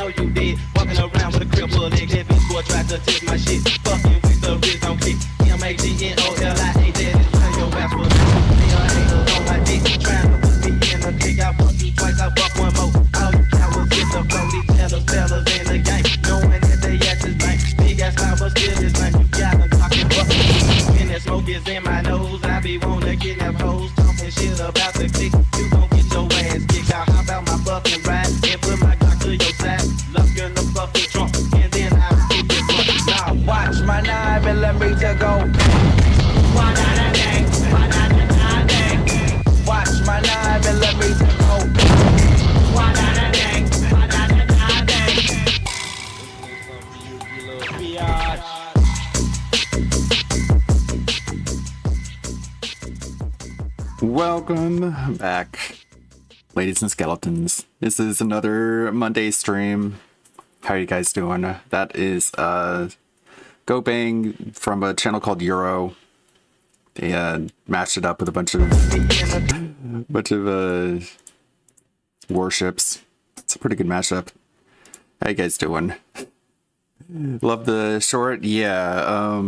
know you did. Walking around with a crippled leg, that bitch boy tried to test my shit. Fucking with the wrist on kick. MAGNOLI, ain't that turn your ass for me. Haters on my dick, trying to put me in a kick. I fuck you twice, I fuck one more. All you cowards get the flow, these fellas in the game, knowing that they ass is lame. Big ass mouth, but still is lame. You got them talking fuck. When that smoke is in my nose, I be wanna kidnap hoes, talking shit about the click. You gon' get your ass kicked out. How about my fucking ride and put my Glock to your side? Lock in the fucking trunk, and then I'll hit this fuck. Now watch my 9mm go. Watch my 9mm go. Welcome back, ladies and skeletons. This is another Monday stream. How are you guys doing? That is Go Bang from a channel called Euro. They matched it up with a bunch of warships. It's a pretty good mashup. How you guys doing? Love the short? Yeah.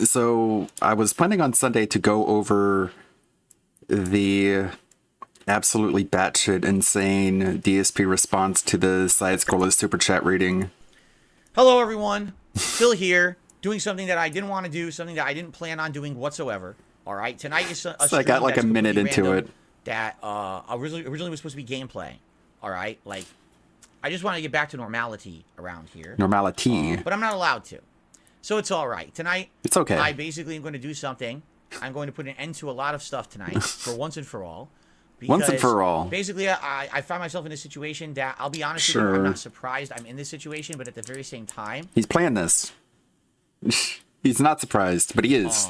So I was planning on Sunday to go over the absolutely batshit insane DSP response to the side-scroller super chat reading. Hello, everyone. Phil here, doing something that I didn't want to do, something that I didn't plan on doing whatsoever. All right, tonight is a So I got like a minute into it. That originally was supposed to be gameplay. All right, like I just want to get back to normality around here. Normality. But I'm not allowed to. So it's all right. Tonight, it's okay. I basically am going to do something. I'm going to put an end to a lot of stuff tonight for once and for all. Once and for all. Basically, I find myself in a situation that, I'll be honest with you, I'm not surprised I'm in this situation, but at the very same time... He's playing this. He's not surprised, but he is.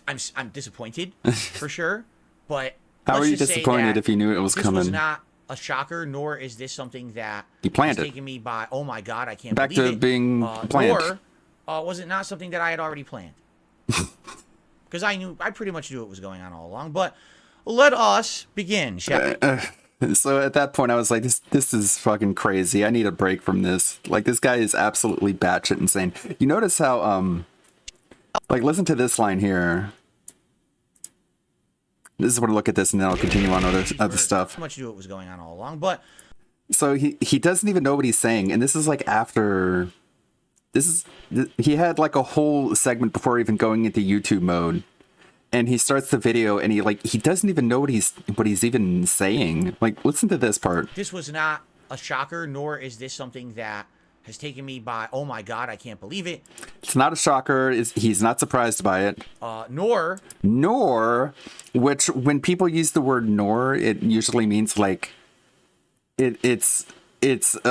I'm disappointed, for sure, but... How are you disappointed if you knew it was coming? This was not a shocker, nor is this something that... He planned it. Taking me by, oh my god, I can't believe it. Back to being planned. Nor was it not something that I had already planned. Because I pretty much knew what was going on all along, but... Let us begin, shall we? So at that point, I was like, this is fucking crazy. I need a break from this. Like, this guy is absolutely batshit insane. You notice how, like, listen to this line here. This is what I look at this, and then I'll continue on other stuff. Much knew what was going on all along, but... So he doesn't even know what he's saying, and this is like after... He had like a whole segment before even going into YouTube mode. And he starts the video and he doesn't even know what he's even saying. Like, listen to this part. This was not a shocker, nor is this something that has taken me by, oh my god, I can't believe it. It's not a shocker. He's not surprised by it. Nor, which when people use the word nor, it usually means like it's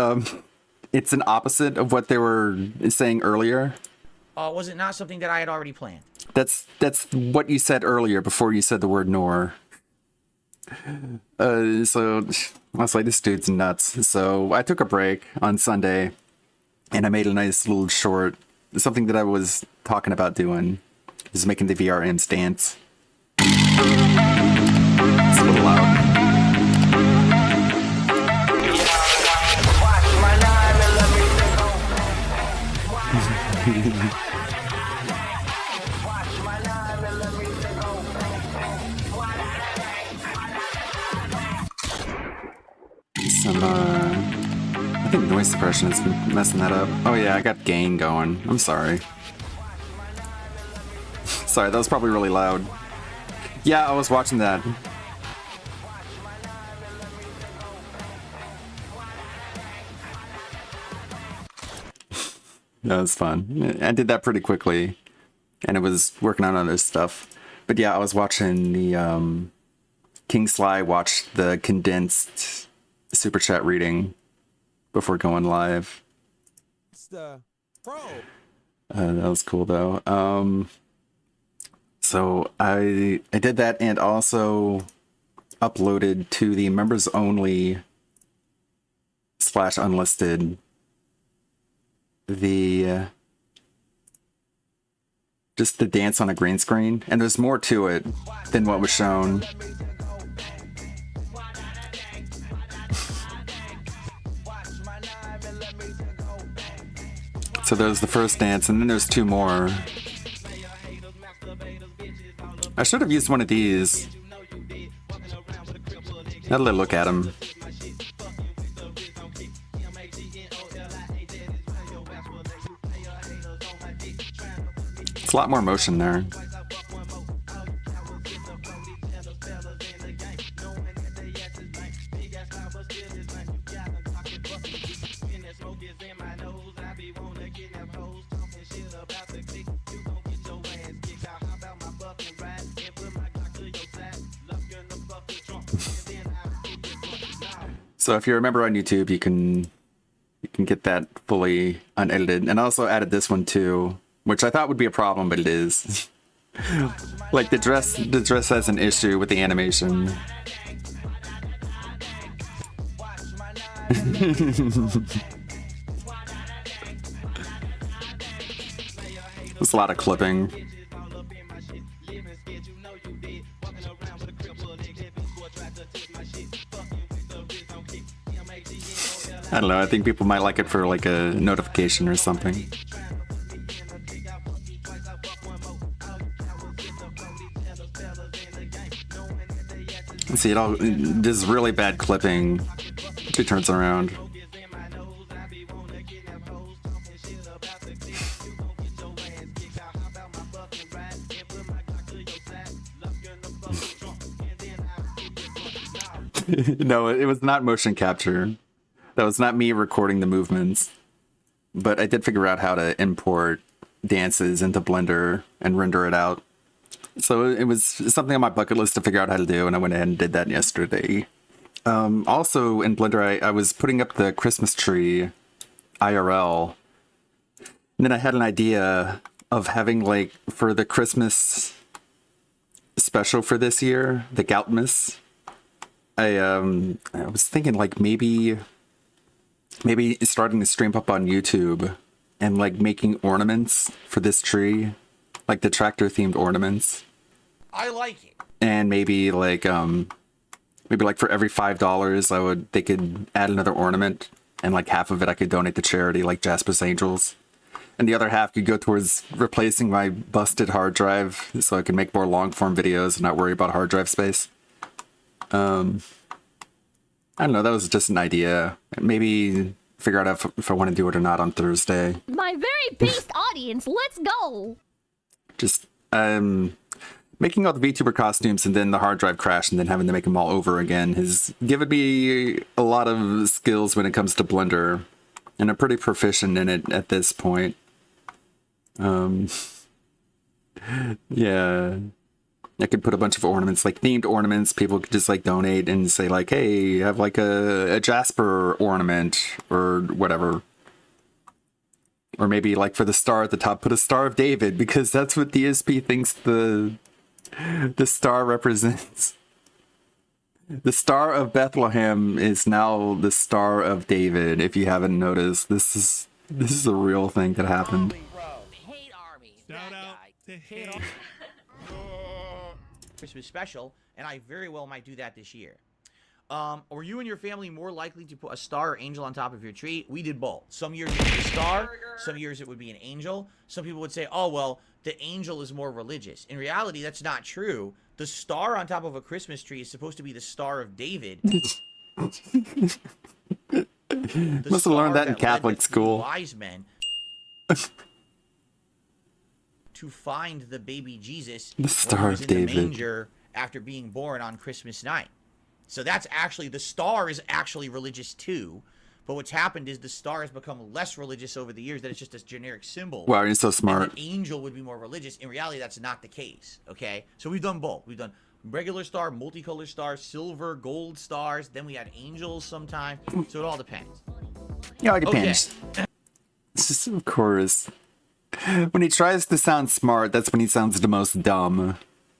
an opposite of what they were saying earlier. Was it not something that I had already planned? That's what you said earlier before you said the word nor. So I was like, this dude's nuts. So I took a break on Sunday and I made a nice little short, something that I was talking about doing, is making the VRMs dance. It's a little loud. Some, I think noise suppression is messing that up. Oh yeah, I got gain going. I'm sorry. Sorry, that was probably really loud. Yeah, I was watching that. That was fun. I did that pretty quickly, and it was working on other stuff. But yeah, I was watching the King Sly watch the condensed super chat reading before going live. It's the pro. That was cool though. So I did that and also uploaded to the members only /unlisted just the dance on a green screen, and there's more to it than what was shown. So there's the first dance, and then there's two more. I should have used one of these. Now that I look at him. It's a lot more motion there. So if you're a member on YouTube, you can get that fully unedited. And I also added this one too, which I thought would be a problem, but it is. Like the dress has an issue with the animation. There's a lot of clipping. I don't know, I think people might like it for like a notification or something. Let's see, this is really bad clipping. She turns around. No, it was not motion capture. That was not me recording the movements. But I did figure out how to import dances into Blender and render it out. So it was something on my bucket list to figure out how to do, and I went ahead and did that yesterday. Also in Blender, I was putting up the Christmas tree IRL. And then I had an idea of having, like, for the Christmas special for this year, the Goutmas, I was thinking, like, maybe starting to stream up on YouTube and, like, making ornaments for this tree, like the tractor themed ornaments. I like it. And maybe like for every $5 they could add another ornament, and like half of it I could donate to charity, like Jasper's Angels, and the other half could go towards replacing my busted hard drive so I can make more long form videos and not worry about hard drive space. I don't know, that was just an idea. Maybe figure out if I want to do it or not on Thursday. My very based audience, let's go! Just making all the VTuber costumes and then the hard drive crash and then having to make them all over again has given me a lot of skills when it comes to Blender, and I'm pretty proficient in it at this point. Yeah, I could put a bunch of ornaments, like themed ornaments. People could just like donate and say like, hey, have like a Jasper ornament or whatever. Or maybe like for the star at the top, put a Star of David, because that's what DSP thinks the star represents. The Star of Bethlehem is now the Star of David. If you haven't noticed, this is a real thing that happened. Hate Army. Shout out to Hate. Christmas special, and I very well might do that this year. Were you and your family more likely to put a star or angel on top of your tree? We did both. Some years it would be a star, some years it would be an angel. Some people would say, oh, well, the angel is more religious. In reality, that's not true. The star on top of a Christmas tree is supposed to be the Star of David. Must have learned that in Catholic school. Wise men to find the baby Jesus, The Star of in David. the manger after being born on Christmas night. So that's actually, the star is actually religious too. But what's happened is the star has become less religious over the years, that it's just a generic symbol. Wow, you're so And smart. the angel would be more religious. In reality, that's not the case, okay? So we've done both. We've done regular star, multicolored stars, silver, gold stars. Then we had angels sometime. So it all depends. Yeah, it depends. It's just, of course, when he tries to sound smart, that's when he sounds the most dumb.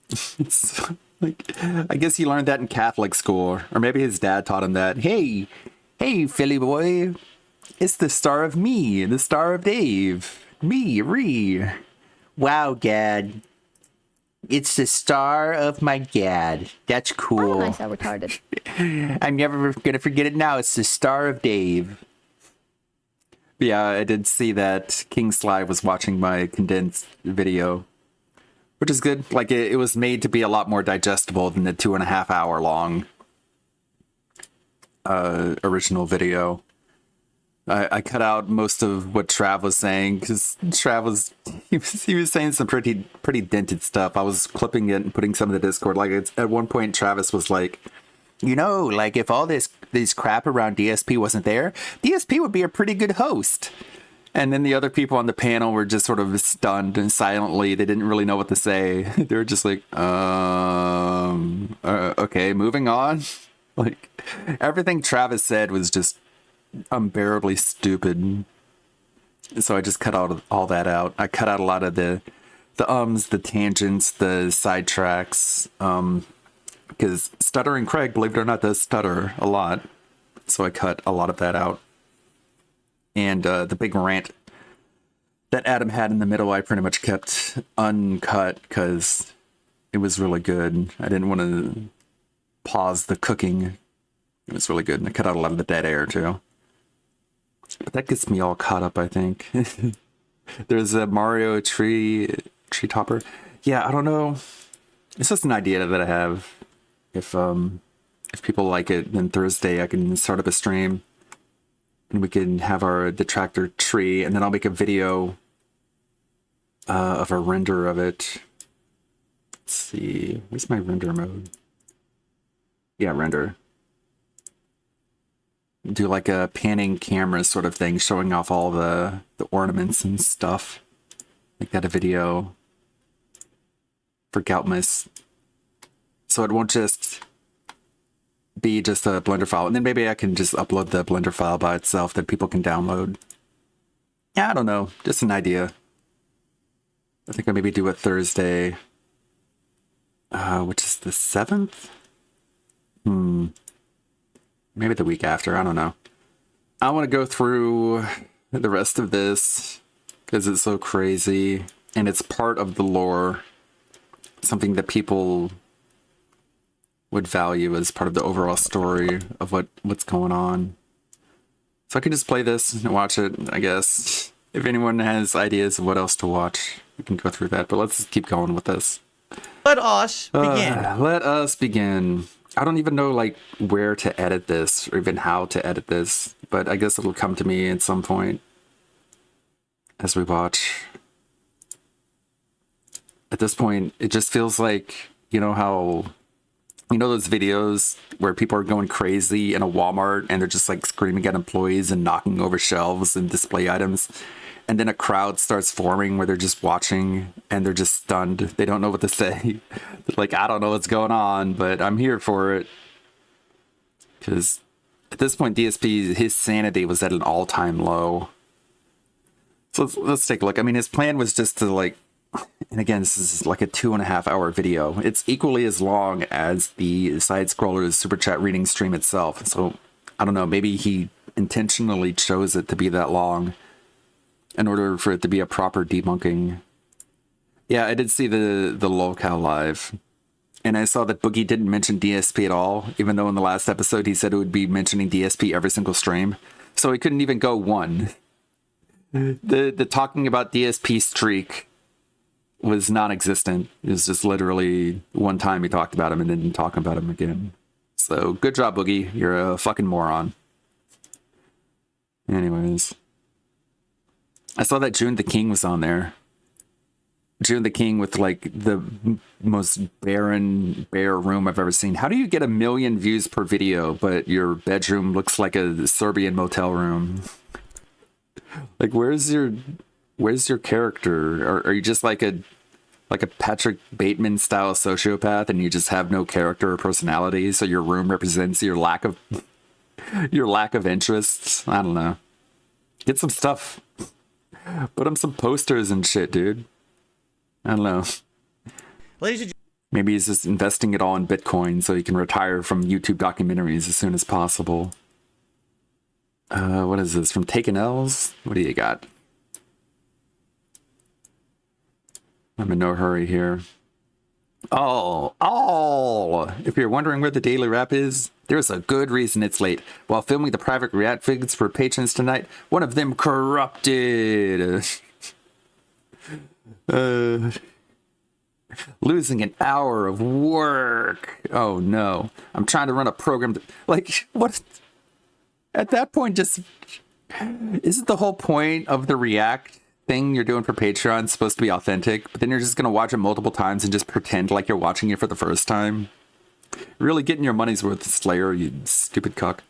It's like, I guess he learned that in Catholic school, or maybe his dad taught him that. Hey, Philly boy, it's the Star of me, the Star of Dave, me, Ree. Wow, Dad, it's the star of my dad. That's How cool. am I so retarded? I'm never gonna forget it now. It's the Star of Dave. Yeah, I did see that King Sly was watching my condensed video, which is good. Like, it was made to be a lot more digestible than the 2.5 hour long original video. I cut out most of what Trav was saying because Trav was he was saying some pretty dented stuff. I was clipping it and putting some of the Discord. Like, at one point, Travis was like, you know, like, if all this crap around DSP wasn't there, DSP would be a pretty good host. And then the other people on the panel were just sort of stunned and silently. They didn't really know what to say. They were just like, okay, moving on. Like, everything Travis said was just unbearably stupid. So I just cut out all that out. I cut out a lot of the the tangents, the sidetracks, because Stuttering Craig, believe it or not, does stutter a lot. So I cut a lot of that out. And the big rant that Adam had in the middle, I pretty much kept uncut because it was really good. I didn't want to pause the cooking. It was really good. And I cut out a lot of the dead air too. But that gets me all caught up, I think. There's a Mario tree topper. Yeah, I don't know. It's just an idea that I have. If people like it, then Thursday I can start up a stream and we can have our detractor tree, and then I'll make a video of a render of it. Let's see, where's my render mode? Yeah, render. Do like a panning camera sort of thing, showing off all the ornaments and stuff. Make that a video for Goutmus. So it won't just be just a Blender file. And then maybe I can just upload the Blender file by itself that people can download. Yeah, I don't know. Just an idea. I think I'll maybe do it Thursday. Which is the 7th? Maybe the week after. I don't know. I want to go through the rest of this because it's so crazy. And it's part of the lore. Something that people would value as part of the overall story of what's going on. So I can just play this and watch it, I guess. If anyone has ideas of what else to watch, we can go through that. But let's just keep going with this. Let us begin. Let us begin. I don't even know like where to edit this or even how to edit this, but I guess it'll come to me at some point as we watch. At this point, it just feels like, you know how... You know those videos where people are going crazy in a Walmart and they're just like screaming at employees and knocking over shelves and display items, and then a crowd starts forming where they're just watching and they're just stunned. They don't know what to say. They're like, I don't know what's going on, but I'm here for it. Because at this point, DSP, his sanity was at an all-time low. So let's take a look. I mean, his plan was just to like... And again, this is like a 2.5 hour video. It's equally as long as the Side-Scroller's Super Chat reading stream itself. So, I don't know, maybe he intentionally chose it to be that long in order for it to be a proper debunking. Yeah, I did see the lolcow live. And I saw that Boogie didn't mention DSP at all, even though in the last episode he said it would be mentioning DSP every single stream. So he couldn't even go one. The talking about DSP streak was non-existent. It was just literally one time he talked about him and didn't talk about him again. So good job, Boogie. You're a fucking moron. Anyways. I saw that June the King was on there. June the King with like the most bare room I've ever seen. How do you get 1 million views per video, but your bedroom looks like a Serbian motel room? Like, where's your character? Or are you just like a Patrick Bateman style sociopath and you just have no character or personality, so your room represents your lack of interests? I don't know. Get some stuff. Put up some posters and shit, dude. I don't know. Ladies and Maybe he's just investing it all in Bitcoin so he can retire from YouTube documentaries as soon as possible. What is this? From Taken L's? What do you got? I'm in no hurry here. If you're wondering where the daily wrap is, there's a good reason it's late. While filming the private react feeds for patrons tonight, one of them corrupted. Losing an hour of work. Oh no. I'm trying to run a program that, like, what? At that point, just... Isn't the whole point of the react thing you're doing for Patreon supposed to be authentic, but then you're just going to watch it multiple times and just pretend like you're watching it for the first time? Really getting your money's worth, Slayer, you stupid cuck.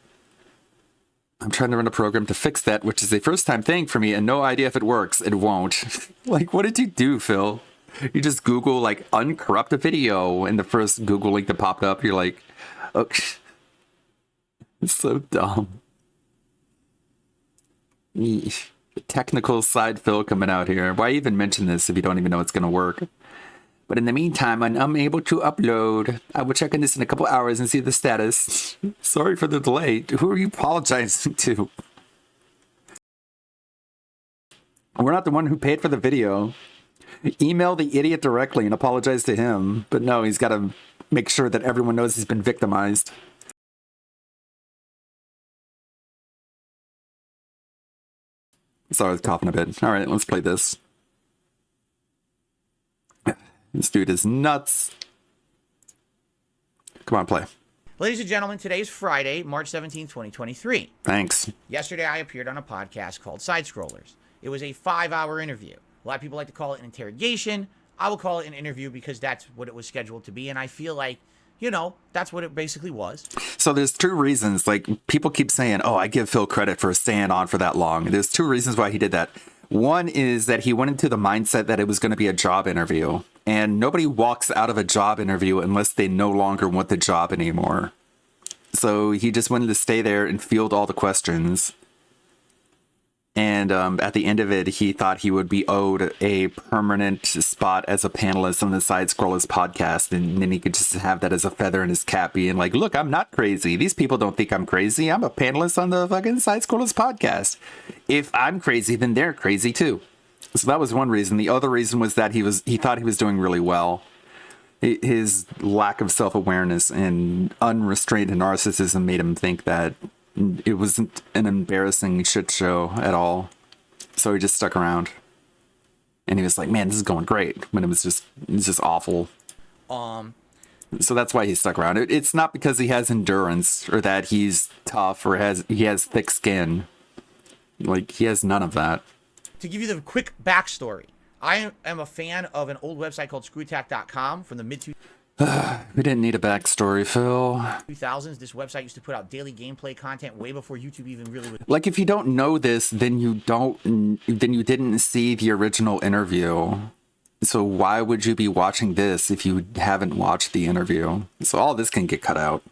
I'm trying to run a program to fix that, which is a first-time thing for me, and no idea if it works. It won't. Like, what did you do, Phil? You just Google, like, uncorrupt a video, and the first Google link that popped up, you're like, okay. It's so dumb. Eesh. The technical side Phil coming out here. Why even mention this if you don't even know it's going to work? But in the meantime, I'm unable to upload. I will check on this in a couple hours and see the status. Sorry for the delay. Who are you apologizing to? We're not the one who paid for the video. Email the idiot directly and apologize to him. But no, he's got to make sure that everyone knows he's been victimized. Sorry, I was coughing a bit. All right, let's play this. This dude is nuts. Come on, play. Ladies and gentlemen, today is Friday, March 17th, 2023. Thanks. Yesterday, I appeared on a podcast called Side Scrollers. It was a 5-hour interview. A lot of people like to call it an interrogation. I will call it an interview because that's what it was scheduled to be, and I feel like, you know, that's what it basically was. So there's two reasons. Like, people keep saying, oh, I give Phil credit for staying on for that long. There's two reasons why he did that. One is that he went into the mindset that it was going to be a job interview. And nobody walks out of a job interview unless they no longer want the job anymore. So he just wanted to stay there and field all the questions. And at the end of it, he thought he would be owed a permanent spot as a panelist on the Side Scrollers podcast. And then he could just have that as a feather in his cap, being like, look, I'm not crazy. These people don't think I'm crazy. I'm a panelist on the fucking Side Scrollers podcast. If I'm crazy, then they're crazy too. So that was one reason. The other reason was that he thought he was doing really well. His lack of self-awareness and unrestrained narcissism made him think that it wasn't an embarrassing shit show at all. So he just stuck around. And he was like, man, this is going great. When it was just awful. So that's why he stuck around. It's not because he has endurance or that he's tough or he has thick skin. Like, he has none of that. To give you the quick backstory, I am a fan of an old website called screwtack.com from the mid-2000s. We didn't need a backstory, Phil. This website used to put out daily gameplay content way before YouTube even really was. Like, if you don't know this, then you didn't see the original interview. So why would you be watching this if you haven't watched the interview? So all this can get cut out.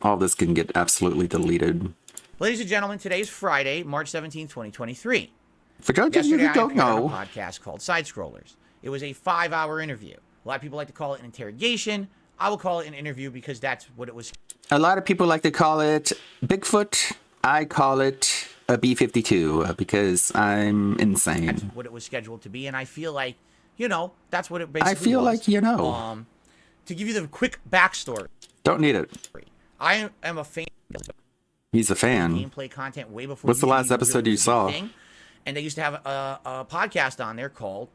All this can get absolutely deleted. Ladies and gentlemen, today is Friday, March 17th, 2023. For those of you who don't know, on a podcast called Side Scrollers. It was a 5-hour interview. A lot of people like to call it an interrogation. I will call it an interview because that's what it was. A lot of people like to call it Bigfoot. I call it a B-52 because I'm insane. That's what it was scheduled to be, and I feel like, you know, that's what it basically was. I feel like, you know. To give you the quick backstory. Don't need it. I am a fan. He's a fan. Gameplay content way before. What's the last episode you saw? And they used to have a podcast on there called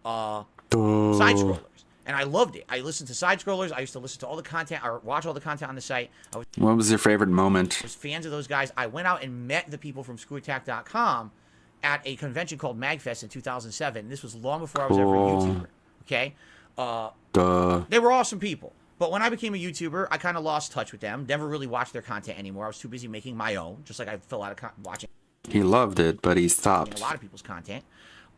Side Scrollers. And I loved it. I listened to Side Scrollers. I used to listen to all the content or watch all the content on the site. What was your favorite moment? I was fans of those guys. I went out and met the people from ScrewAttack.com at a convention called MagFest in 2007. This was long before I was ever a YouTuber. Okay? They were awesome people. But when I became a YouTuber, I kind of lost touch with them. Never really watched their content anymore. I was too busy making my own, just like I fell out of watching. He loved it, but he stopped. A lot of people's content.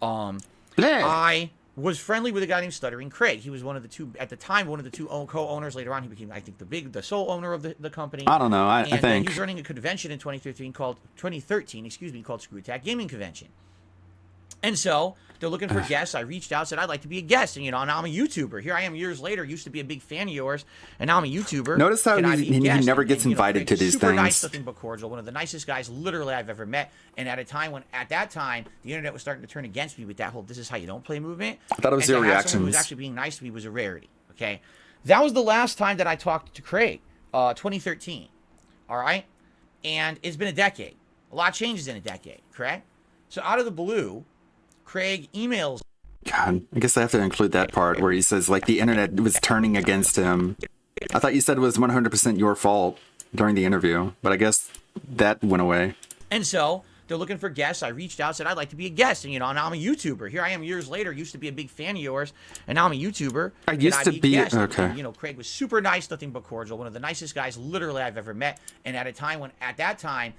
I was friendly with a guy named Stuttering Craig. He was one of the two, at the time, one of the two co-owners. Later on, he became, I think, the sole owner of the company. I don't know. I think he was running a convention in 2013 called Screw Attack Gaming Convention. And so they're looking for guests. I reached out, said I'd like to be a guest, and now I'm a YouTuber. Here I am years later. Used to be a big fan of yours, and now I'm a YouTuber. Notice how he never gets invited to these super things. Nice, nothing but cordial. One of the nicest guys, literally, I've ever met. And at that time, the internet was starting to turn against me with that whole "this is how you don't play" movement. I thought it was your reactions. Who was actually being nice to me was a rarity. Okay, that was the last time that I talked to Craig, 2013. All right, and it's been a decade. A lot changes in a decade, correct? So out of the blue, Craig emails. God, I guess I have to include that part where he says like the internet was turning against him. I thought you said it was 100% your fault during the interview, but I guess that went away. And so they're looking for guests. I reached out, said I'd like to be a guest, and now I'm a YouTuber. Here I am years later. Used to be a big fan of yours, and now I'm a YouTuber. I used to be okay. And, Craig was super nice, nothing but cordial. One of the nicest guys, literally, I've ever met. And at that time.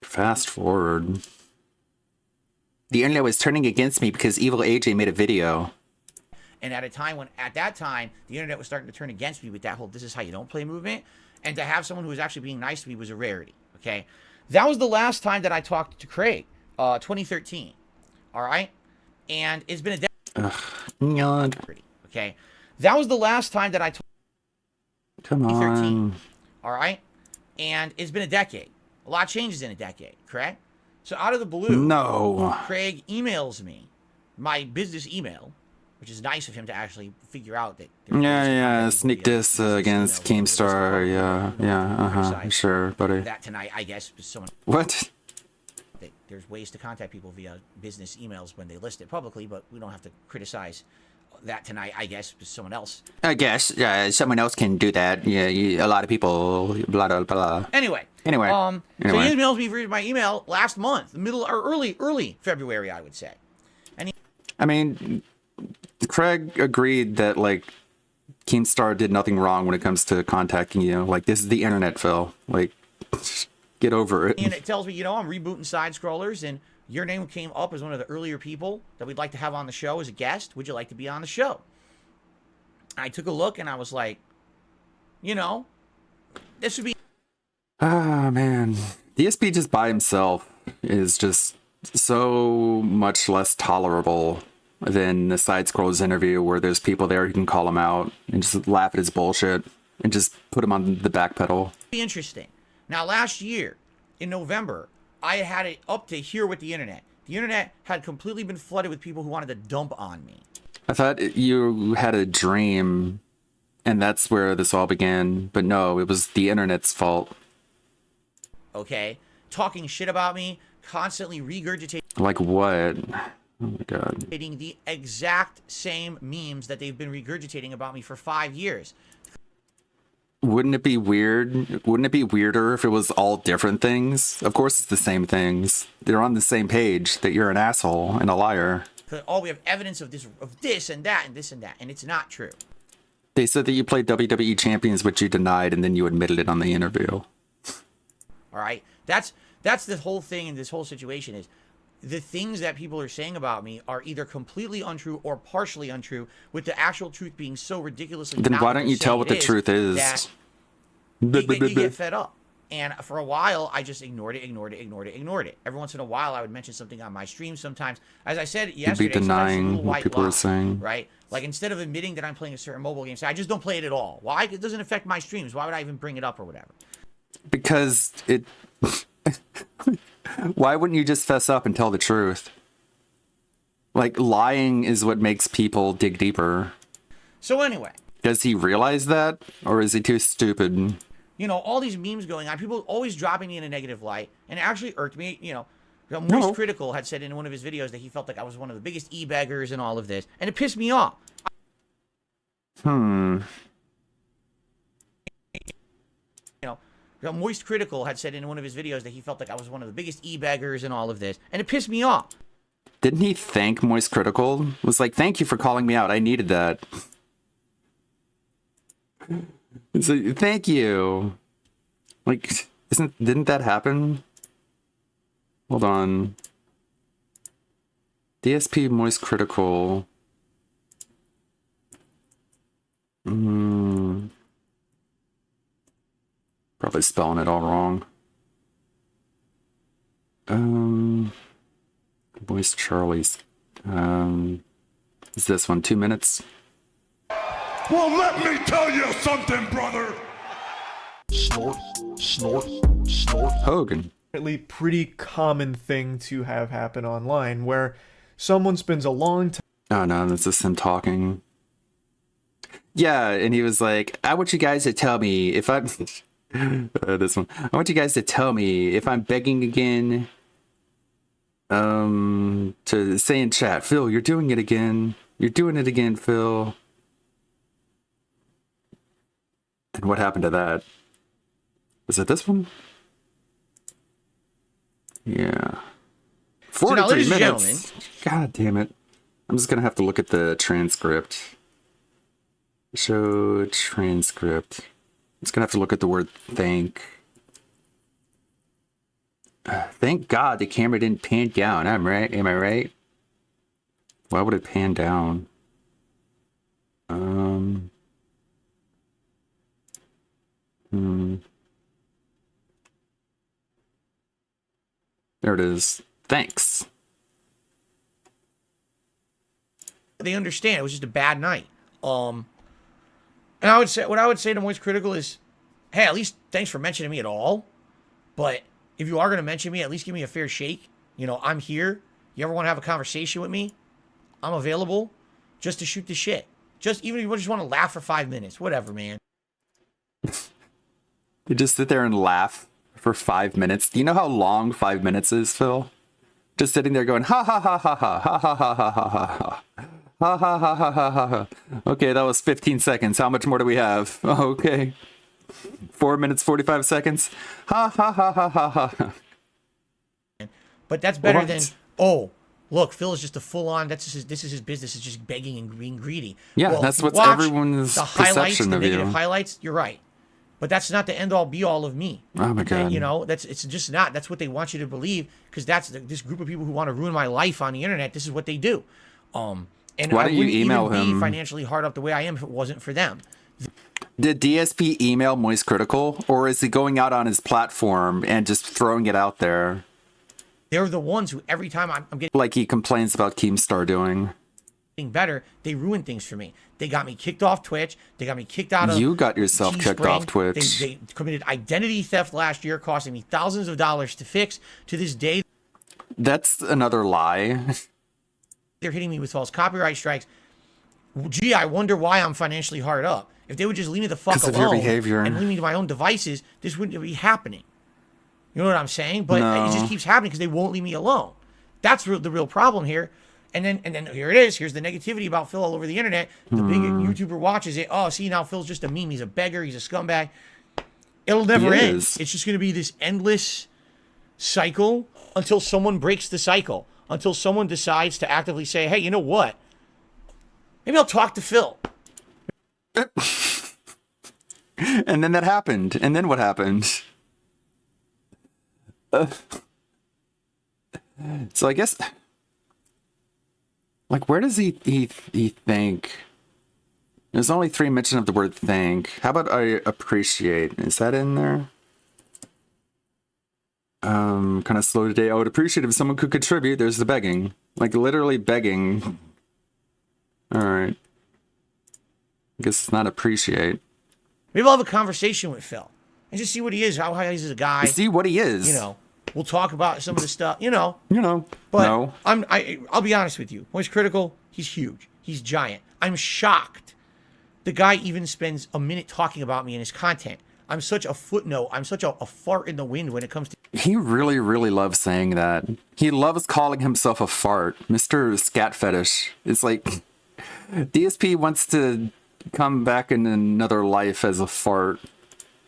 Fast forward. The internet was turning against me because Evil AJ made a video. And at that time, the internet was starting to turn against me with that whole "this is how you don't play" movement. And to have someone who was actually being nice to me was a rarity. Okay, that was the last time that I talked to Craig, 2013. All right, and it's been a decade. Okay, that was the last time that I. Come on. All right, and it's been a decade. A lot changes in a decade, correct? So out of the blue, no. Craig emails me my business email, which is nice of him to actually figure out that. Yeah, sneak diss against Keemstar. Yeah, sure, buddy. That tonight, I guess, someone. What? There's ways to contact people via business emails when they list it publicly, but we don't have to criticize that tonight, I guess, someone else. I guess someone else can do that. Yeah, a lot of people. Blah blah blah. Anyway. So he emails me for my email last month, early February, I would say. I mean, Craig agreed that like Keemstar did nothing wrong when it comes to contacting you. Like, this is the internet, Phil. Like, get over it. And it tells me, I'm rebooting Side Scrollers, and your name came up as one of the earlier people that we'd like to have on the show as a guest. Would you like to be on the show? I took a look and I was like, this would be. Ah, man. DSP just by himself is just so much less tolerable than the Side Scrolls interview where there's people there who can call him out and just laugh at his bullshit and just put him on the back pedal. Interesting. Now, last year, in November, I had it up to here with the internet. The internet had completely been flooded with people who wanted to dump on me. I thought you had a dream and that's where this all began. But no, it was the internet's fault. Okay? Talking shit about me, constantly regurgitating. Like what? Oh my God. The exact same memes that they've been regurgitating about me for 5 years. Wouldn't it be weird? Wouldn't it be weirder if it was all different things? Of course it's the same things. They're on the same page that you're an asshole and a liar. We have evidence of this and that and this and that, and it's not true. They said that you played WWE Champions, which you denied, and then you admitted it on the interview. All right? That's the whole thing in this whole situation is the things that people are saying about me are either completely untrue or partially untrue, with the actual truth being so ridiculously. Then why don't you tell what the truth is? That you get fed up. And for a while, I just ignored it. Every once in a while, I would mention something on my stream sometimes. As I said yesterday, you'd be denying what people are saying. Right? Like, instead of admitting that I'm playing a certain mobile game, say, I just don't play it at all. Why? It doesn't affect my streams. Why would I even bring it up or whatever? Because it... Why wouldn't you just fess up and tell the truth? Like, lying is what makes people dig deeper. So anyway. Does he realize that? Or is he too stupid? All these memes going on, people always dropping me in a negative light, and it actually irked me. Moist Critical had said in one of his videos that he felt like I was one of the biggest e-beggars and all of this, and it pissed me off. Moist Critical had said in one of his videos that he felt like I was one of the biggest e-beggars and all of this, and it pissed me off. Didn't he thank Moist Critical? Was like, thank you for calling me out. I needed that. So, thank you. Like, didn't that happen? Hold on. DSP Moist Critical. Probably spelling it all wrong. Moist Charlie's. Is this one 2 minutes? Well, let me tell you something, brother. Snort, snort, snort. Hogan. Pretty common thing to have happen online where someone spends a long time. Oh no, that's just him talking. Yeah, and he was like, I want you guys to tell me if I'm this one. I want you guys to tell me if I'm begging again. To say in chat, Phil, you're doing it again. You're doing it again, Phil. And what happened to that? Is it this one? Yeah. So now, 43 ladies and minutes. gentlemen, God damn it. I'm just gonna have to look at the transcript. Show transcript. I'm just gonna have to look at the word thank. Thank God the camera didn't pan down. I'm right. Am I right? Why would it pan down? There it is. Thanks. they understand it was just a bad night. And I would say, what I would say to Moist Critical is, hey, at least thanks for mentioning me at all. But if you are going to mention me, at least give me a fair shake. You know, I'm here. You ever want to have a conversation with me? I'm available just to shoot the shit. Just even if you just want to laugh for 5 minutes, whatever, man. You just sit there and laugh for 5 minutes. Do you know how long 5 minutes is, Phil? Just sitting there going, ha ha ha ha ha ha ha ha ha ha ha. Ha ha ha ha ha ha. Okay, that was 15 seconds. How much more do we have? Okay. 4 minutes, 45 seconds. Ha ha ha ha ha ha. But that's better What? than, oh, look, Phil is just a full-on, this is his business, is just begging and being greedy. Yeah, Well, that's if you what's watch everyone's the highlights, perception the of negative you. highlights, you're right. But that's not the end-all, be-all of me. Oh my Okay, God. you know, it's just not. That's what they want you to believe, because that's this group of people who want to ruin my life on the internet. This is what they do. And Why I don't you wouldn't email even him? be financially hard up the way I am if it wasn't for them. Did DSP email Moist Critical, or is he going out on his platform and just throwing it out there They're the ones who every time I'm getting like he complains about Keemstar doing? better, they ruin things for me. They got me kicked off Twitch. They got me kicked out of You got yourself kicked Teespring. off Twitch. They committed identity theft last year, costing me thousands of dollars to fix. To this day, That's another lie. they're hitting me with false copyright strikes. Gee, I wonder why I'm financially hard up. If they would just leave me the fuck 'Cause of your alone behavior. and leave me to my own devices, this wouldn't be happening. You know what I'm saying? But No. it just keeps happening because they won't leave me alone. That's the real problem here. And then here it is. Here's the negativity about Phil all over the internet. The big YouTuber watches it. Oh, see, now Phil's just a meme. He's a beggar. He's a scumbag. It'll never He end. is. It's just going to be this endless cycle until someone breaks the cycle. Until someone decides to actively say, hey, you know what? Maybe I'll talk to Phil. And then that happened. And then what happened? So I guess, like, where does he think? There's only 3 mention of the word thank. How about I appreciate? Is that in there? Kind of slow today. I would appreciate if someone could contribute. There's the begging. Like, literally begging. Alright. I guess it's not appreciate. Maybe I'll have a conversation with Phil and just see what he is, how he's as a guy. See what he is. You know, we'll talk about some of the stuff, you know. But no. I'll be honest with you. Moist Critical, he's huge. He's giant. I'm shocked. The guy even spends a minute talking about me in his content. I'm such a footnote. I'm such a fart in the wind when it comes to He really, really loves saying that. He loves calling himself a fart. Mr. Scat Fetish. It's like DSP wants to come back in another life as a fart.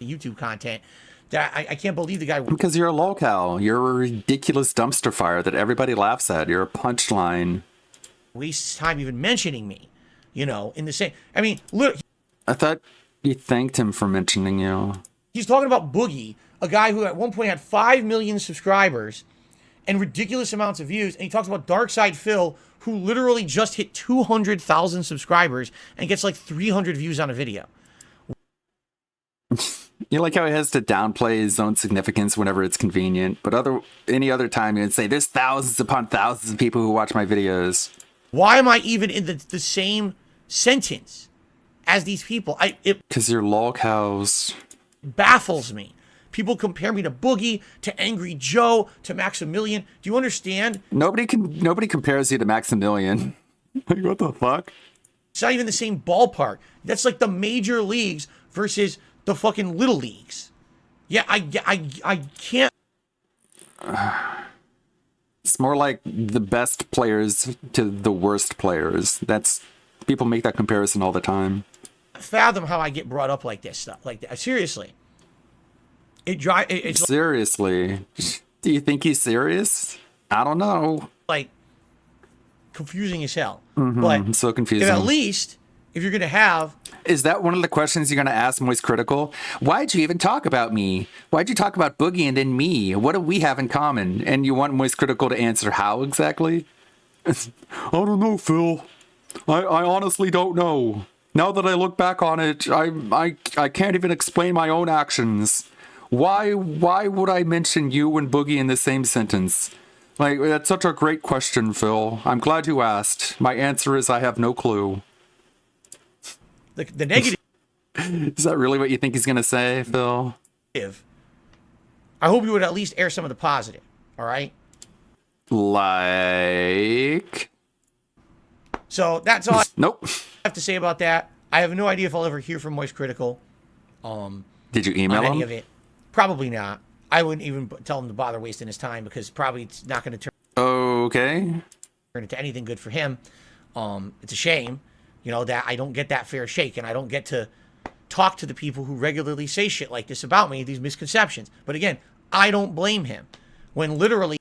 YouTube content. That I can't believe the guy Because you're a lolcow. You're a ridiculous dumpster fire that everybody laughs at. You're a punchline. wastes time even mentioning me. You know, in the same. I mean, look, I thought you thanked him for mentioning you. he's talking about Boogie, a guy who at one point had 5 million subscribers and ridiculous amounts of views. And he talks about Darkside Phil, who literally just hit 200,000 subscribers and gets like 300 views on a video. You like how he has to downplay his own significance whenever it's convenient, but any other time he'd say, there's thousands upon thousands of people who watch my videos. Why am I even in the same sentence as these people? It Because you're lolcows. baffles me People compare me to Boogie, to Angry Joe, to Maximilian. Do you understand? Nobody compares you to Maximilian. Like, what the fuck? It's not even the same ballpark. That's like the major leagues versus the fucking little leagues. Yeah, I can't. It's more like the best players to the worst players. That's people make that comparison all the time. Fathom how I get brought up like this stuff. Like that. Seriously. It's Seriously. Do you think he's serious? I don't know. like confusing as hell. It's But so confusing. at least if you're gonna have Is that one of the questions you're going to ask Moist Critical? Why'd you even talk about me? Why'd you talk about Boogie and then me? What do we have in common? And you want Moist Critical to answer how exactly? I don't know, Phil. I honestly don't know. Now that I look back on it, I can't even explain my own actions. Why would I mention you and Boogie in the same sentence? Like, that's such a great question, Phil. I'm glad you asked. My answer is I have no clue. the negative. Is that really what you think he's going to say, Phil? I hope you would at least air some of the positive. All right. Like... So that's all I Nope. have to say about that. I have no idea if I'll ever hear from Moist Critical. Did you email On any him? of it. Probably not. I wouldn't even tell him to bother wasting his time because probably it's not going to Okay. turn into anything good for him. It's a shame, you know, that I don't get that fair shake and I don't get to talk to the people who regularly say shit like this about me, these misconceptions. But again, I don't blame him when literally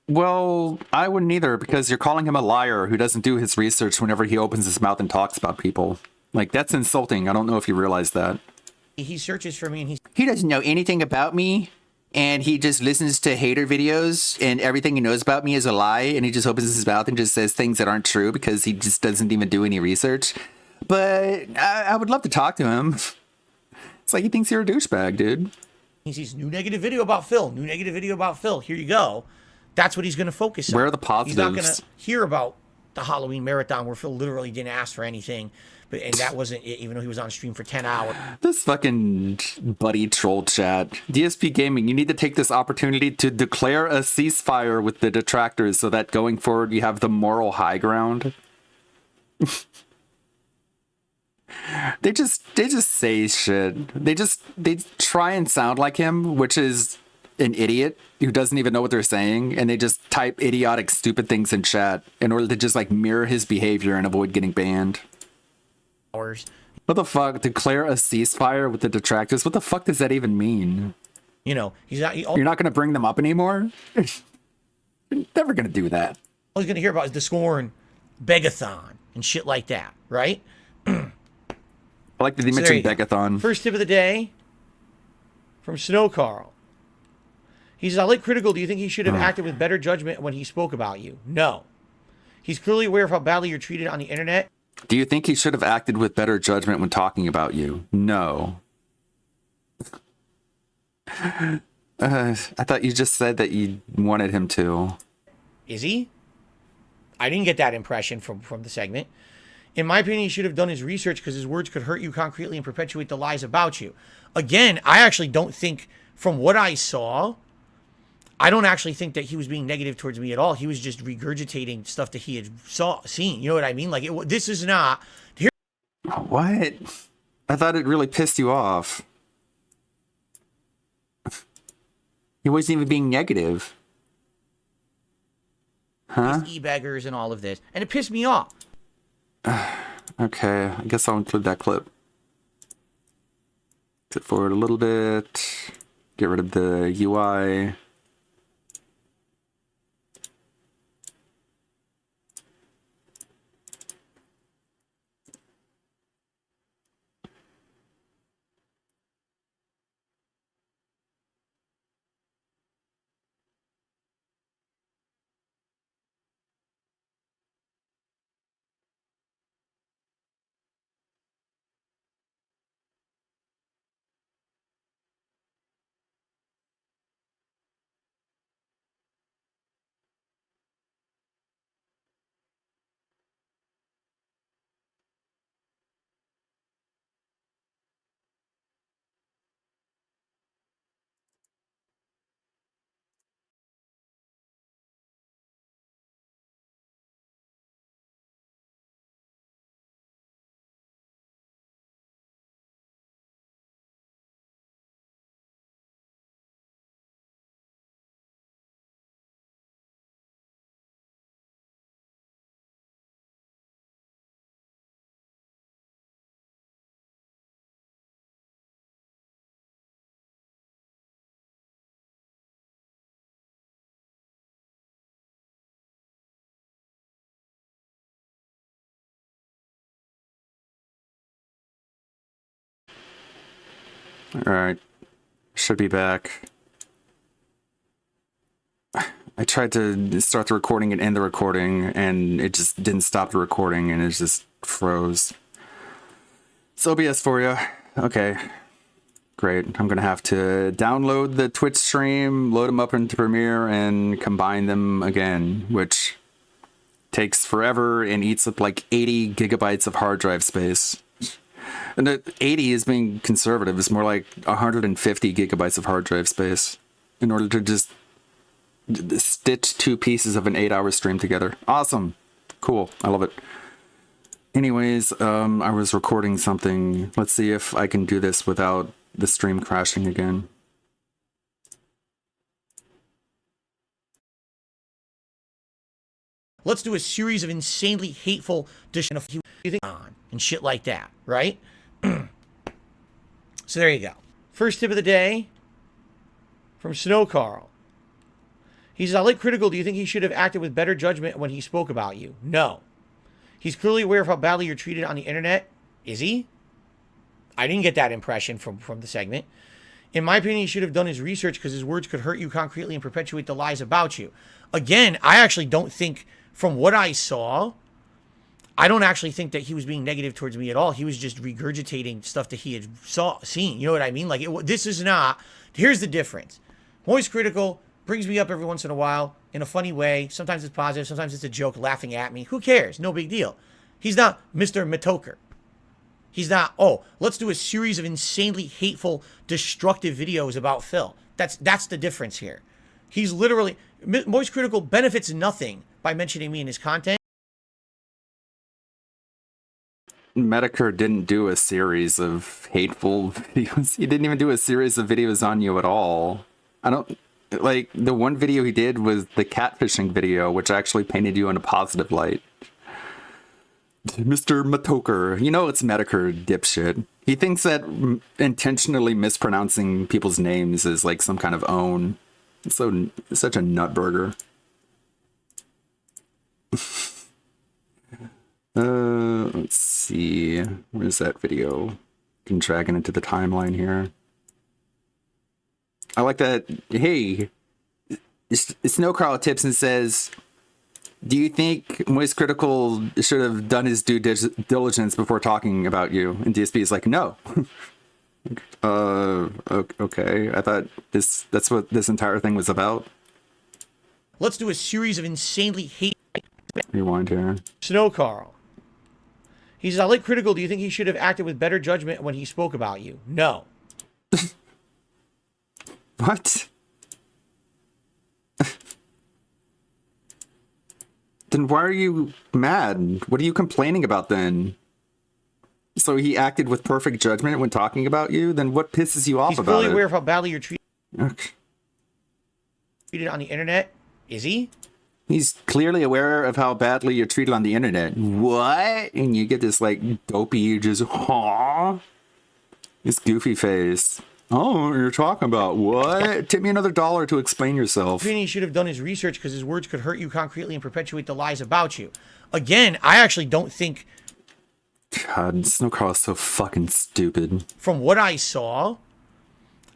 Well, I wouldn't either because you're calling him a liar who doesn't do his research whenever he opens his mouth and talks about people. Like, that's insulting. I don't know if you realize that. he searches for me and He doesn't know anything about me, and he just listens to hater videos, and everything he knows about me is a lie, and he just opens his mouth and just says things that aren't true because he just doesn't even do any research. But I would love to talk to him. It's like he thinks you're a douchebag, dude. he sees new negative video about Phil, new negative video about Phil. Here you go. That's what he's going to focus on. Where are the He's not going positives? to hear about the Halloween marathon where Phil literally didn't ask for anything. And that wasn't it, even though he was on stream for 10 hours. This fucking buddy troll chat. DSP Gaming, you need to take this opportunity to declare a ceasefire with the detractors so that going forward you have the moral high ground. They just say shit. They try and sound like him, which is an idiot who doesn't even know what they're saying, and they just type idiotic, stupid things in chat in order to just like mirror his behavior and avoid getting banned. What the fuck? Declare a ceasefire with the detractors? What the fuck does that even mean? You know, he's not. You're not going to bring them up anymore? You're never going to do that. All he's going to hear about is the Scorn Begathon and shit like that, right? I like that he So there mentioned you go. Begathon. First tip of the day from Snow Carl. He says, I like Critical. Do you think he should have acted with better judgment when he spoke about you? No. He's clearly aware of how badly you're treated on the internet. Do you think he should have acted with better judgment when talking about you? No. I thought you just said that you wanted him to. Is he? I didn't get that impression from the segment. In my opinion, he should have done his research because his words could hurt you concretely and perpetuate the lies about you. Again, I actually don't think, from what I saw, I don't actually think that he was being negative towards me at all. He was just regurgitating stuff that he had seen. You know what I mean? Like, this is not... Here, What? I thought it really pissed you off. He wasn't even being negative. Huh? e-beggars and all of this. And it pissed me off. Okay, I guess I'll include that clip. Sit forward a little bit. Get rid of the UI. Alright. Should be back. I tried to start the recording and end the recording, and it just didn't stop the recording, and it just froze. It's OBS for you. Okay. Great. I'm going to have to download the Twitch stream, load them up into Premiere, and combine them again, which takes forever and eats up like 80 gigabytes of hard drive space. And the 80 is being conservative. It's more like 150 gigabytes of hard drive space in order to just stitch two pieces of an 8-hour stream together. Awesome. Cool. I love it. Anyways, I was recording something. Let's see if I can do this without the stream crashing again. Let's do a series of insanely hateful on and shit like that, right? So there you go. First tip of the day from Snow Carl. He says, I like Critical. Do you think he should have acted with better judgment when he spoke about you? No. He's clearly aware of how badly you're treated on the internet. Is he? I didn't get that impression from the segment. In my opinion, he should have done his research because his words could hurt you concretely and perpetuate the lies about you. Again, I actually don't think, from what I saw, I don't actually think that he was being negative towards me at all. He was just regurgitating stuff that he had seen. You know what I mean? Like, this is not... Here's the difference. Moist Critical brings me up every once in a while in a funny way. Sometimes it's positive. Sometimes it's a joke laughing at me. Who cares? No big deal. He's not Mr. Matoker. He's not, oh, let's do a series of insanely hateful, destructive videos about Phil. That's the difference here. He's literally... Moist Critical benefits nothing by mentioning me in his content. Medicare didn't do a series of hateful videos. He didn't even do a series of videos on you at all. I don't... Like, the one video he did was the catfishing video, which actually painted you in a positive light. Mr. Matoker. You know it's Medicare, dipshit. He thinks that intentionally mispronouncing people's names is like some kind of own. It's such a nutburger. Let's see. Where's that video? Can drag it into the timeline here. I like that. Hey, Snowcrawl tips and says, do you think Moist Critical should have done his due diligence before talking about you? And DSP is like, no. Okay. I thought that's what this entire thing was about. Let's do a series of insanely hateful... Rewind here. Snow Carl. He says, I like Critical. Do you think he should have acted with better judgment when he spoke about you? No. What? Then why are you mad? What are you complaining about then? So he acted with perfect judgment when talking about you? Then what pisses you off He's about clearly it? aware of how badly you're treated Okay. on the internet. Is he? He's clearly aware of how badly you're treated on the internet. What? And you get this like dopey, just this goofy face. Oh, you're talking about what? Tip me another $1 to explain yourself. He should have done his research because his words could hurt you concretely and perpetuate the lies about you. Again, I actually don't think... God, Snowcrawl is so fucking stupid. From what I saw,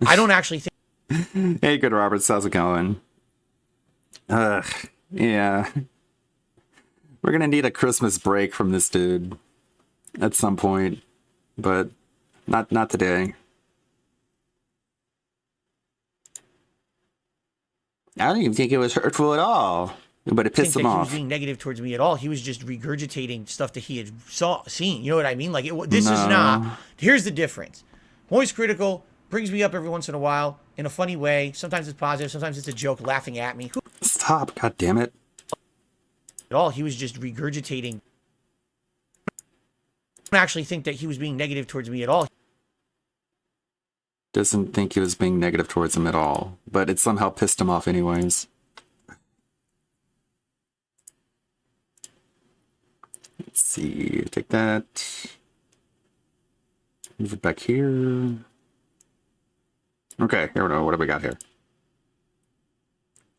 I don't actually think... Hey, good Roberts, how's it going? Yeah. We're gonna need a Christmas break from this dude at some point, but not today. I don't even think it was hurtful at all, but it pissed him He off. was being negative towards me at all. He was just regurgitating stuff that he had seen. You know what I mean? Like, this is not... Here's the difference. Moist Critical brings me up every once in a while in a funny way. Sometimes it's positive. Sometimes it's a joke laughing at me. Stop, god damn it. At all. He was just regurgitating. I don't actually think that he was being negative towards me at all. Doesn't think he was being negative towards him at all, but it somehow pissed him off anyways. Let's see, take that. Move it back here. Okay, here we go. What do we got here?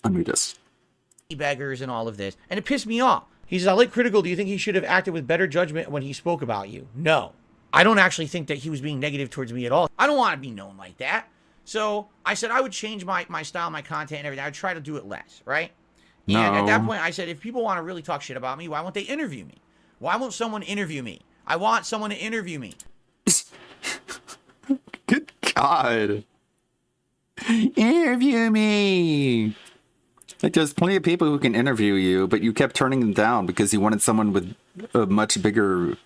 Unmute this. Beggars and all of this. And it pissed me off. He says, I like Critical. Do you think he should have acted with better judgment when he spoke about you? No. I don't actually think that he was being negative towards me at all. I don't want to be known like that. So I said I would change my style, my content, and everything. I would try to do it less, right? And at that point, I said, if people want to really talk shit about me, why won't they interview me? Why won't someone interview me? I want someone to interview me. Good God. Interview me. Like, there's plenty of people who can interview you, but you kept turning them down because you wanted someone with a much bigger...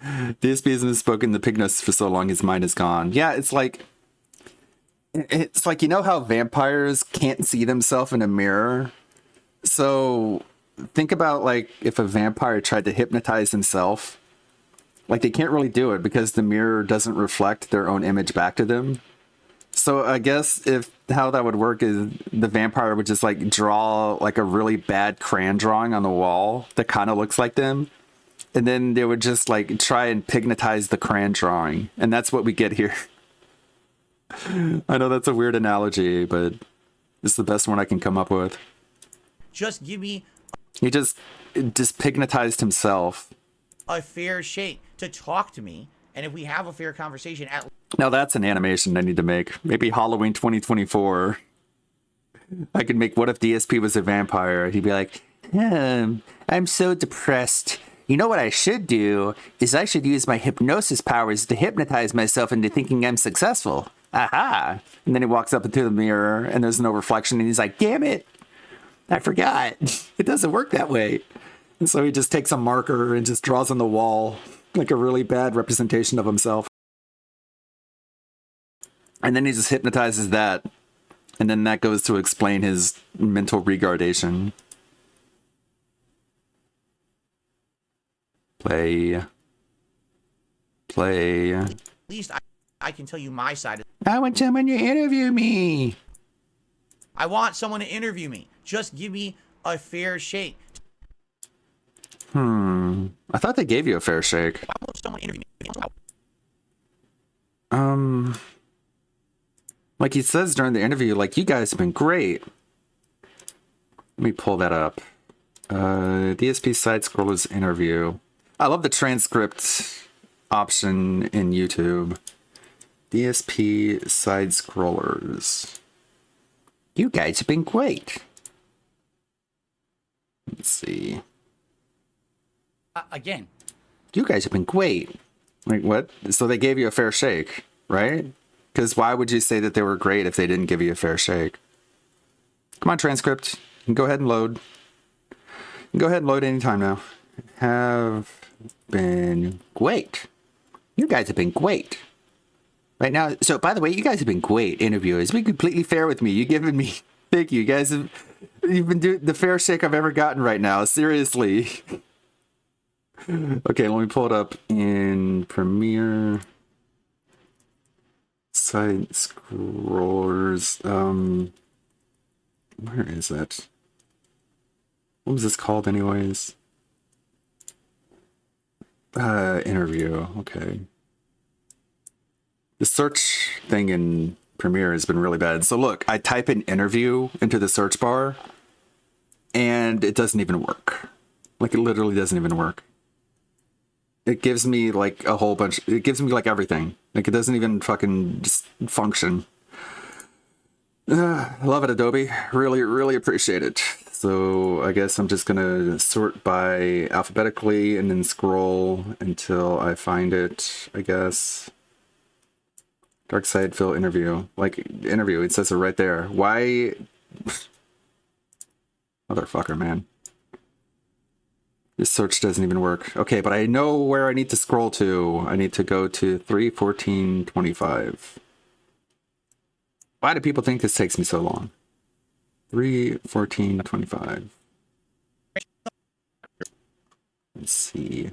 DSP hasn't spoken the Pignus for so long, his mind is gone. Yeah, it's like, you know how vampires can't see themselves in a mirror? So think about, like, if a vampire tried to hypnotize himself. Like, they can't really do it because the mirror doesn't reflect their own image back to them. So I guess how that would work is the vampire would just, like, draw, like, a really bad crayon drawing on the wall that kind of looks like them. And then they would just, like, try and pignatize the crayon drawing. And that's what we get here. I know that's a weird analogy, but it's the best one I can come up with. Just give me He just pignatized himself. a fair shake to talk to me. And if we have a fair conversation, Now that's an animation I need to make. Maybe Halloween 2024. I could make, what if DSP was a vampire? He'd be like, I'm so depressed. You know what I should do is I should use my hypnosis powers to hypnotize myself into thinking I'm successful. Aha! And then he walks up into the mirror and there's no reflection and he's like, damn it! I forgot. It doesn't work that way. And so he just takes a marker and just draws on the wall like a really bad representation of himself. And then he just hypnotizes that. And then that goes to explain his mental retardation. Play. at least I can tell you my side. I want someone to interview me. I want someone to interview me. Just give me a fair shake. I thought they gave you a fair shake. Why won't someone interview me? Like he says during the interview, like, you guys have been great. Let me pull that up. DSP side scrollers interview. I love the transcript option in YouTube. DSP side scrollers. You guys have been great. Let's see. Again, You guys have been great. Like, what? So they gave you a fair shake, right? Because why would you say that they were great if they didn't give you a fair shake? Come on, transcript. You can go ahead and load. You can go ahead and load anytime now. Have been great. You guys have been great. Right now, so by the way, you guys have been great interviewers. Be completely fair with me. You've given me, thank you. You guys have, you've been doing the fair shake I've ever gotten right now. Seriously. Okay, let me pull it up in Premiere. Side scrollers. Where is it? What was this called anyways? Interview. Okay. The search thing in Premiere has been really bad. So look, I type in interview into the search bar and it doesn't even work. Like, it literally doesn't even work. It gives me like a whole bunch. It gives me like everything. Like, it doesn't even fucking just function. I love it, Adobe. Really, really appreciate it. So I guess I'm just gonna sort by alphabetically and then scroll until I find it, I guess. Dark Side Phil interview. Like, interview, it says it right there. Why? Motherfucker, man. This search doesn't even work. Okay, but I know where I need to scroll to. I need to go to 3:14:25. Why do people think this takes me so long? 3:14:25. Let's see.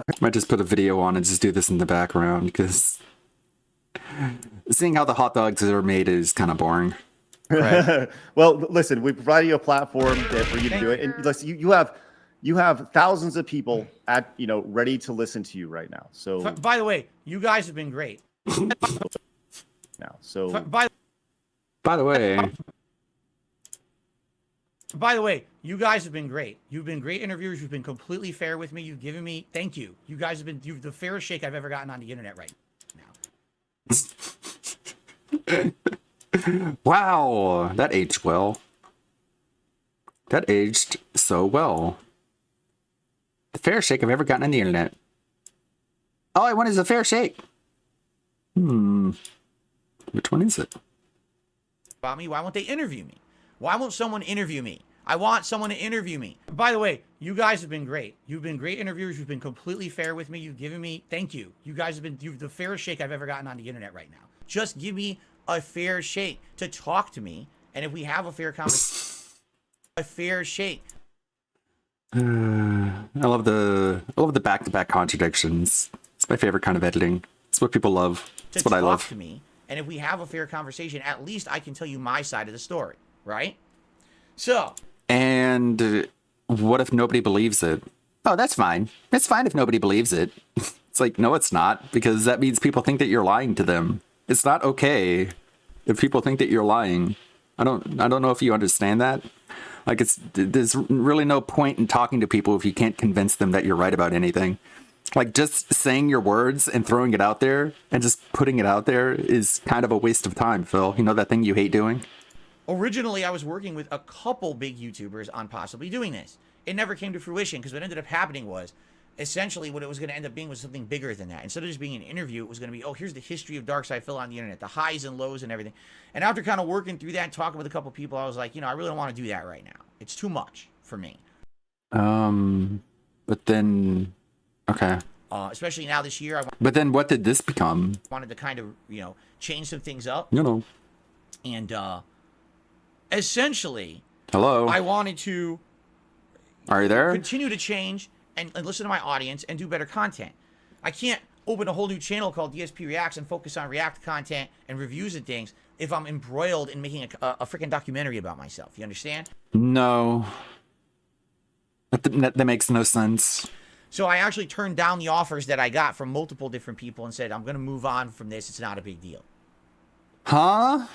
I might just put a video on and just do this in the background because seeing how the hot dogs are made is kind of boring. Right. Well, listen, we provided you a platform for you to do it, and listen, you have thousands of people ready to listen to you right now. So, by the way, you guys have been great. Now, so By the way, By the way, you guys have been great. You've been great interviewers. You've been completely fair with me. You've given me, thank you. You guys have been the fairest shake I've ever gotten on the internet right now. Wow, that aged well. That aged so well. The fairest shake I've ever gotten on the internet. All I want is a fair shake. Which one is it? About me, why won't they interview me? Why won't someone interview me? I want someone to interview me. By the way, you guys have been great. You've been great interviewers. You've been completely fair with me. You've given me, thank you. You guys have been the fairest shake I've ever gotten on the internet right now. Just give me a fair shake to talk to me. And if we have a fair conversation, a fair shake. I love the back-to-back contradictions. It's my favorite kind of editing. It's what people love. It's what I love. To me, and if we have a fair conversation, at least I can tell you my side of the story, right? So. And what if nobody believes it? Oh, that's fine. It's fine if nobody believes it. It's like, no, it's not, because that means people think that you're lying to them. It's not okay if people think that you're lying. I don't know if you understand that. Like, there's really no point in talking to people if you can't convince them that you're right about anything. Like, just saying your words and throwing it out there and just putting it out there is kind of a waste of time, Phil. You know that thing you hate doing? Originally, I was working with a couple big YouTubers on possibly doing this. It never came to fruition because what ended up happening was, essentially what it was going to end up being was something bigger than that. Instead of just being an interview, it was going to be, oh, here's the history of Darkside Phil on the internet, the highs and lows and everything. And after kind of working through that and talking with a couple people, I was like, I really don't want to do that right now. It's too much for me. But then, okay. Especially now this year, But then what did this become? wanted to kind of, change some things up. And essentially, Hello? I wanted to Are you there? continue to change and listen to my audience and do better content. I can't open a whole new channel called DSP Reacts and focus on React content and reviews and things if I'm embroiled in making a freaking documentary about myself. You understand? No. That makes no sense. So I actually turned down the offers that I got from multiple different people and said, I'm going to move on from this. It's not a big deal. Huh?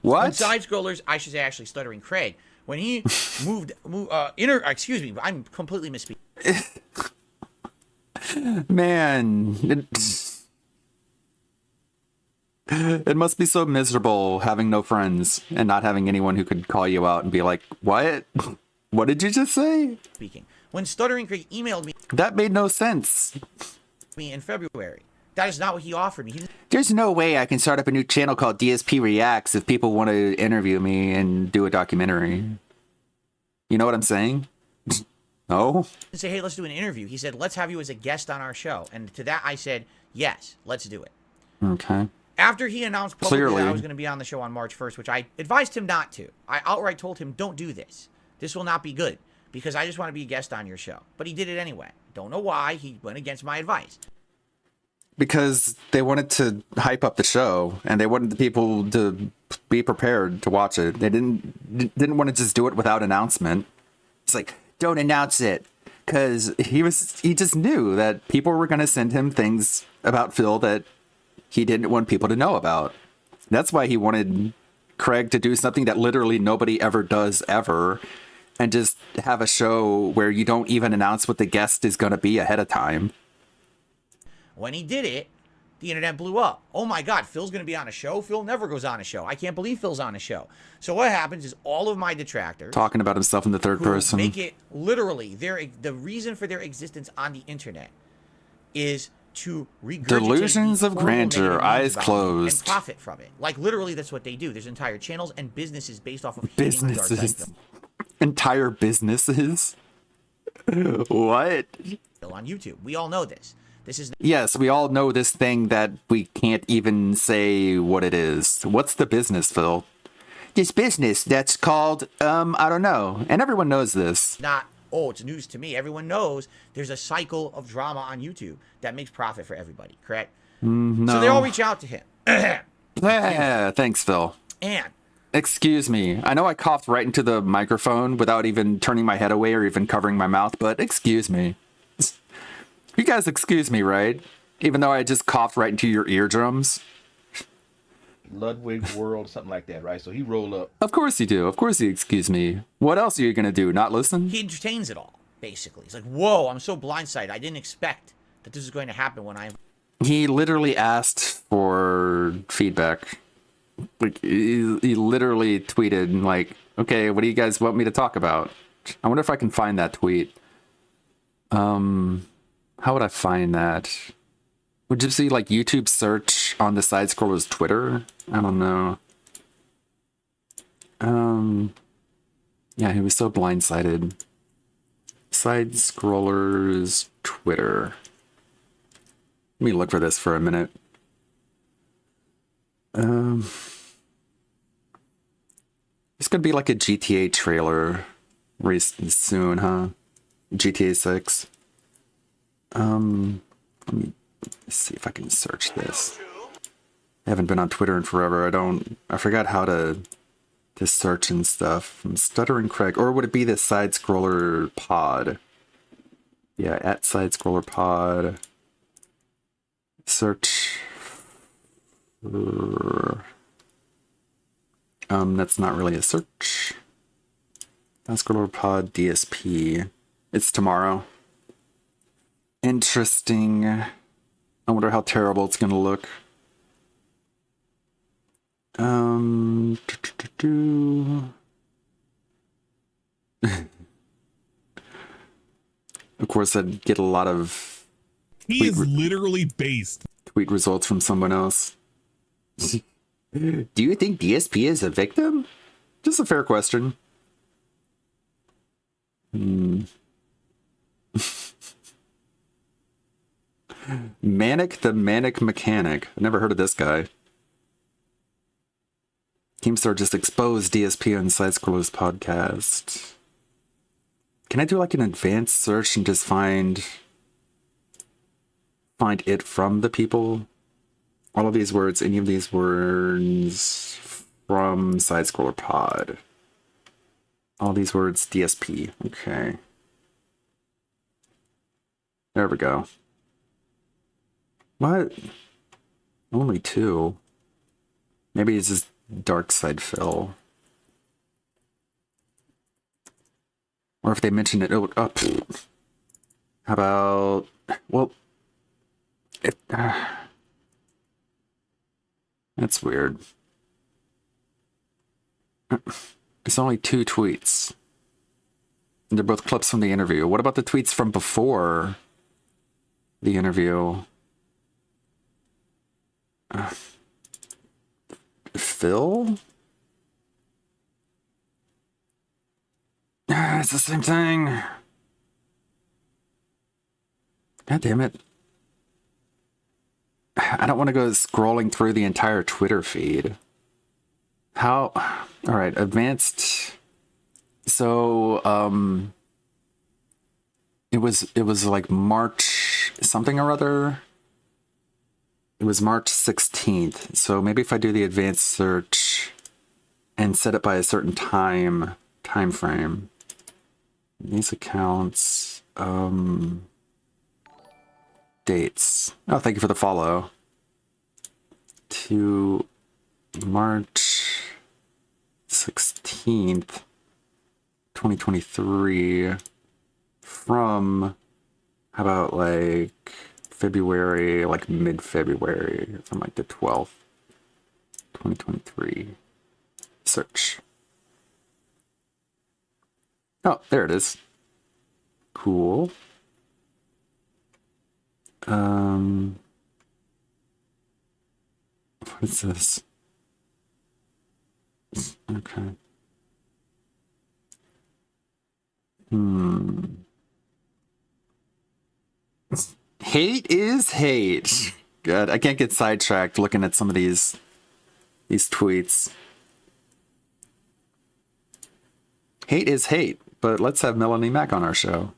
What? When side scrollers, I should say actually Stuttering Craig, when he excuse me, I'm completely misspeaking. Man, it must be so miserable having no friends and not having anyone who could call you out and be like, what? What did you just say? When Stuttering Craig emailed me That made no sense. in February, that is not what he offered me. There's no way I can start up a new channel called DSP Reacts if people want to interview me and do a documentary. You know what I'm saying? No? He say, hey, let's do an interview. He said, let's have you as a guest on our show. And to that I said, yes, let's do it. Okay. After he announced publicly Clearly. that I was going to be on the show on March 1st, which I advised him not to. I outright told him, don't do this. This will not be good because I just want to be a guest on your show. But he did it anyway. Don't know why. He went against my advice. Because they wanted to hype up the show and they wanted the people to be prepared to watch it. They didn't want to just do it without announcement. It's like, don't announce it. Because he just knew that people were going to send him things about Phil that he didn't want people to know about. That's why he wanted Craig to do something that literally nobody ever does ever and just have a show where you don't even announce what the guest is going to be ahead of time. When he did it, the internet blew up. Oh my God, Phil's going to be on a show? Phil never goes on a show. I can't believe Phil's on a show. So what happens is all of my detractors Talking about himself in the third who person. make it literally the reason for their existence on the internet is to regurgitate Delusions the of horrible grandeur, negative news eyes about me closed. and profit from it. Like literally, that's what they do. There's entire channels and businesses based off of hating the dark side Businesses. film Entire businesses? What? on YouTube. We all know this. This is Yes, we all know this thing that we can't even say what it is. What's the business, Phil? This business that's called, I don't know. And everyone knows this. not, oh, it's news to me. Everyone knows there's a cycle of drama on YouTube that makes profit for everybody, correct? No. So they all reach out to him. Yeah, thanks, Phil. And Excuse me. I know I coughed right into the microphone without even turning my head away or even covering my mouth, but excuse me. You guys excuse me, right? Even though I just coughed right into your eardrums. Ludwig World, something like that, right? So he rolled up. Of course you do. Of course you excuse me. What else are you gonna do? Not listen? He entertains it all, basically. He's like, whoa, I'm so blindsided. I didn't expect that this was going to happen when I... He literally asked for feedback. Like he literally tweeted like, "Okay, what do you guys want me to talk about?" I wonder if I can find that tweet. How would I find that? Would you see like YouTube search on the side scroller's Twitter? I don't know. Yeah, he was so blindsided. Side scroller's Twitter. Let me look for this for a minute. It's gonna be like a GTA trailer soon, huh? GTA 6. Let me see if I can search this. I haven't been on Twitter in forever. I forgot how to search and stuff. I'm stuttering Craig. Or would it be the side scroller pod? Yeah, at side scroller pod. Search. That's not really a search. Side scroller pod DSP. It's tomorrow. Interesting. I wonder how terrible it's gonna look. Of course, I'd get a lot of He is literally based. tweet results from someone else. Do you think DSP is a victim? Just a fair question. Manic the Manic Mechanic. I never heard of this guy. Keemstar just exposed DSP on Side Scrollers podcast. Can I do like an advanced search and just find it from the people? All of these words, any of these words from Side Scroller Pod. All these words, DSP. Okay. There we go. What? Only 2. Maybe it's just Dark Side Phil. Or if they mention it, oh, up. How about, well, that's weird. It's only 2 tweets. And they're both clips from the interview. What about the tweets from before the interview? Phil? It's the same thing. God damn it. I don't want to go scrolling through the entire Twitter feed. How? All right, advanced. So, it was like March something or other. It was March 16th. So maybe if I do the advanced search and set it by a certain time frame. These accounts, dates. Oh, thank you for the follow. To March 16th, 2023, from, how about like February, like mid-February, from like the 12th, 2023. Search. Oh, there it is. Cool. What is this? Okay. Hate is hate. Good. I can't get sidetracked looking at some of these tweets. Hate is hate, but let's have Melanie Mack on our show.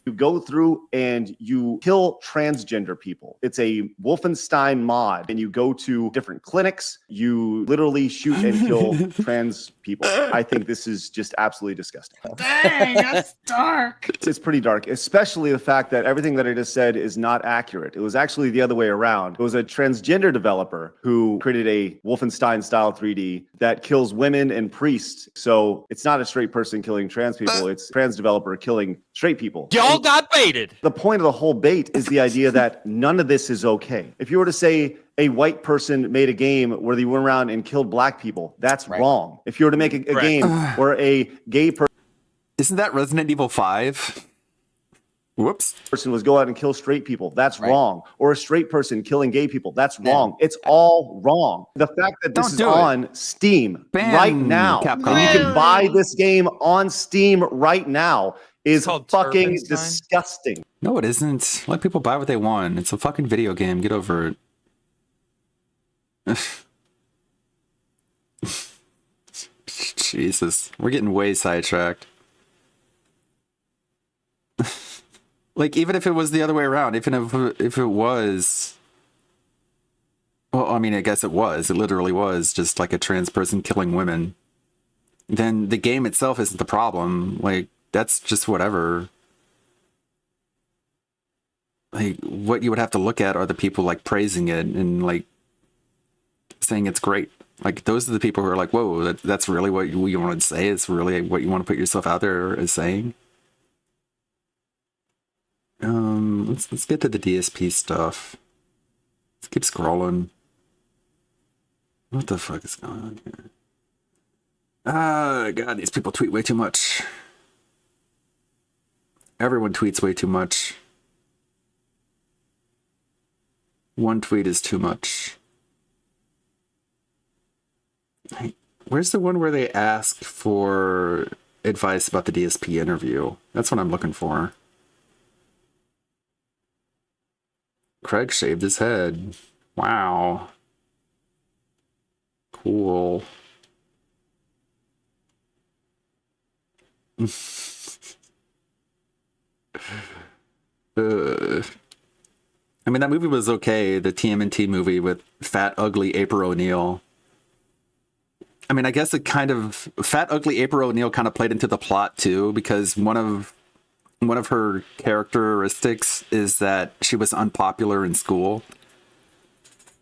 You go through and you kill transgender people. It's a Wolfenstein mod, and you go to different clinics. You literally shoot and kill trans people. I think this is just absolutely disgusting. Dang, that's dark. It's pretty dark, especially the fact that everything that I just said is not accurate. It was actually the other way around. It was a transgender developer who created a Wolfenstein-style 3D that kills women and priests. So it's not a straight person killing trans people. It's a trans developer killing straight people. Y'all got baited. The point of the whole bait is the idea that none of this is okay. If you were to say a white person made a game where they went around and killed black people, that's wrong. If you were to make a game where a gay person... Isn't that Resident Evil 5? Whoops. Person was go out and kill straight people, that's wrong. Or a straight person killing gay people, that's wrong. It's all wrong. The fact that this is on Steam right now, Capcom. and you can buy this game on Steam right now, is fucking disgusting. No, it isn't. Let people buy what they want. It's a fucking video game. Get over it. Jesus. We're getting way sidetracked. Like, even if it was the other way around, even if it was... Well, I mean, I guess it was. It literally was just like a trans person killing women. Then the game itself isn't the problem. Like, that's just whatever. Like, what you would have to look at are the people, like, praising it and, like, saying it's great. Like, those are the people who are like, whoa, that's really what you want to say? It's really what you want to put yourself out there as saying? Let's get to the DSP stuff. Let's keep scrolling. What the fuck is going on here? God, these people tweet way too much. Everyone tweets way too much. One tweet is too much. Where's the one where they ask for advice about the DSP interview? That's what I'm looking for. Craig shaved his head. Wow. Cool. I mean, that movie was okay. The TMNT movie with fat, ugly April O'Neil. I mean, I guess it kind of... Fat, ugly April O'Neil kind of played into the plot, too, because one of her characteristics is that she was unpopular in school.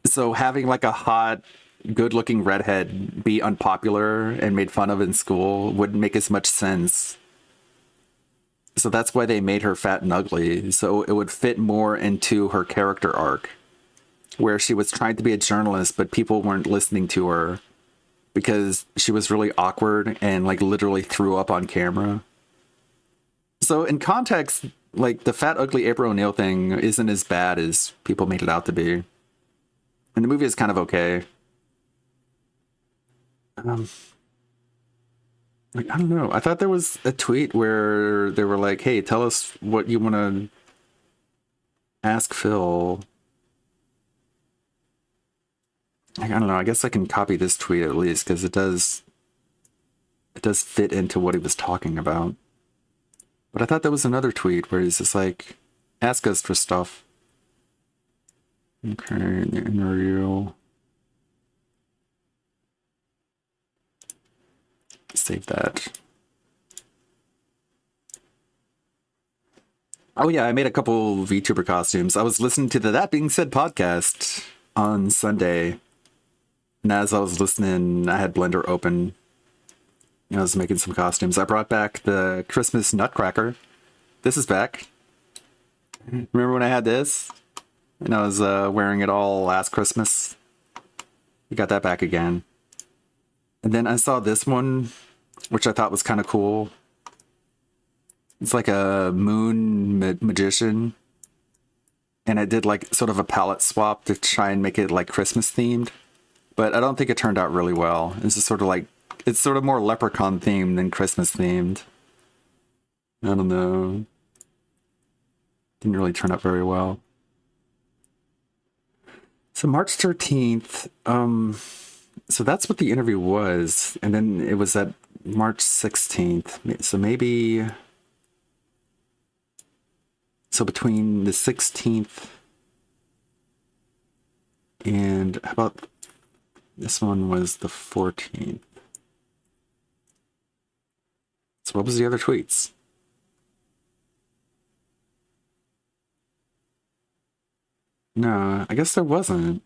So having, like, a hot, good-looking redhead be unpopular and made fun of in school wouldn't make as much sense. So that's why they made her fat and ugly, so it would fit more into her character arc, where she was trying to be a journalist, but people weren't listening to her because she was really awkward and, like, literally threw up on camera. So in context, like, the fat, ugly April O'Neil thing isn't as bad as people made it out to be. And the movie is kind of okay. Like, I don't know. I thought there was a tweet where they were like, hey, tell us what you want to ask Phil. Like, I don't know. I guess I can copy this tweet at least, because it does fit into what he was talking about. But I thought there was another tweet where he's just like, ask us for stuff. Okay, the interview. Save that. Oh yeah, I made a couple VTuber costumes. I was listening to the That Being Said podcast on Sunday. And as I was listening, I had Blender open. I was making some costumes. I brought back the Christmas Nutcracker. This is back. Remember when I had this? And I was wearing it all last Christmas. We got that back again. And then I saw this one, which I thought was kind of cool. It's like a moon magician. And I did like sort of a palette swap to try and make it like Christmas themed. But I don't think it turned out really well. It's just sort of like, it's sort of more leprechaun themed than Christmas themed. I don't know. Didn't really turn out very well. So March 13th, so that's what the interview was. And then it was at March 16th. So maybe So between the 16th and how about this one was the 14th. So what was the other tweets? No, I guess there wasn't.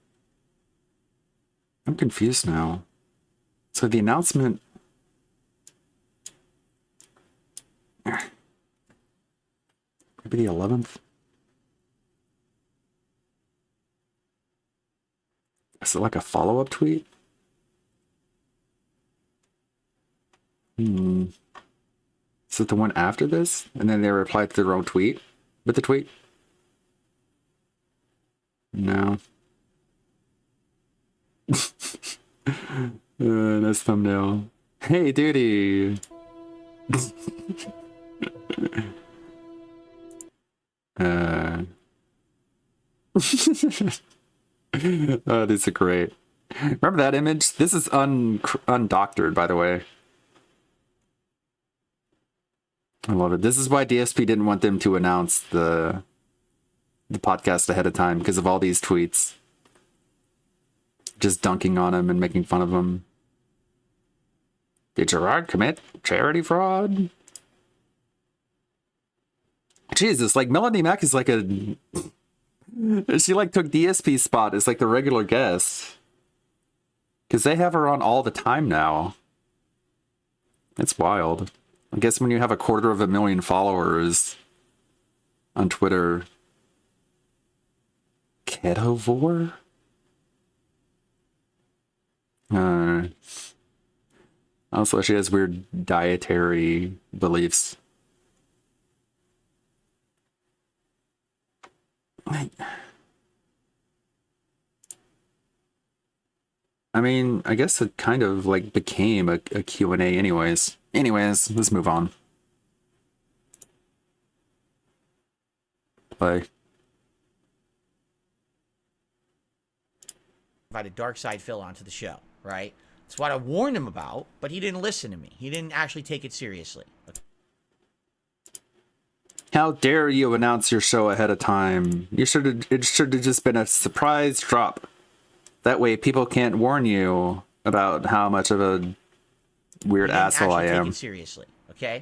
I'm confused now. So the announcement... Maybe the 11th? Is it like a follow-up tweet? Is it the one after this? And then they replied to their own tweet with the tweet? No. Nice thumbnail. Hey, duty. Oh, these are great. Remember that image? This is undoctored, by the way. I love it. This is why DSP didn't want them to announce the podcast ahead of time, because of all these tweets. Just dunking on him and making fun of him. Did Gerard commit charity fraud? Jesus, like Melanie Mack is like a... She like took DSP's spot as like the regular guest. Because they have her on all the time now. It's wild. I guess when you have 250,000 followers on Twitter. Ketovore? Also, she has weird dietary beliefs. I mean, I guess it kind of like became a Q&A anyways. Anyways, let's move on. Bye. Invited Darkside Phil onto the show, right? That's what I warned him about, but he didn't listen to me. He didn't actually take it seriously. How dare you announce your show ahead of time? It should have just been a surprise drop. That way people can't warn you about how much of a weird asshole I am. Take it seriously, okay?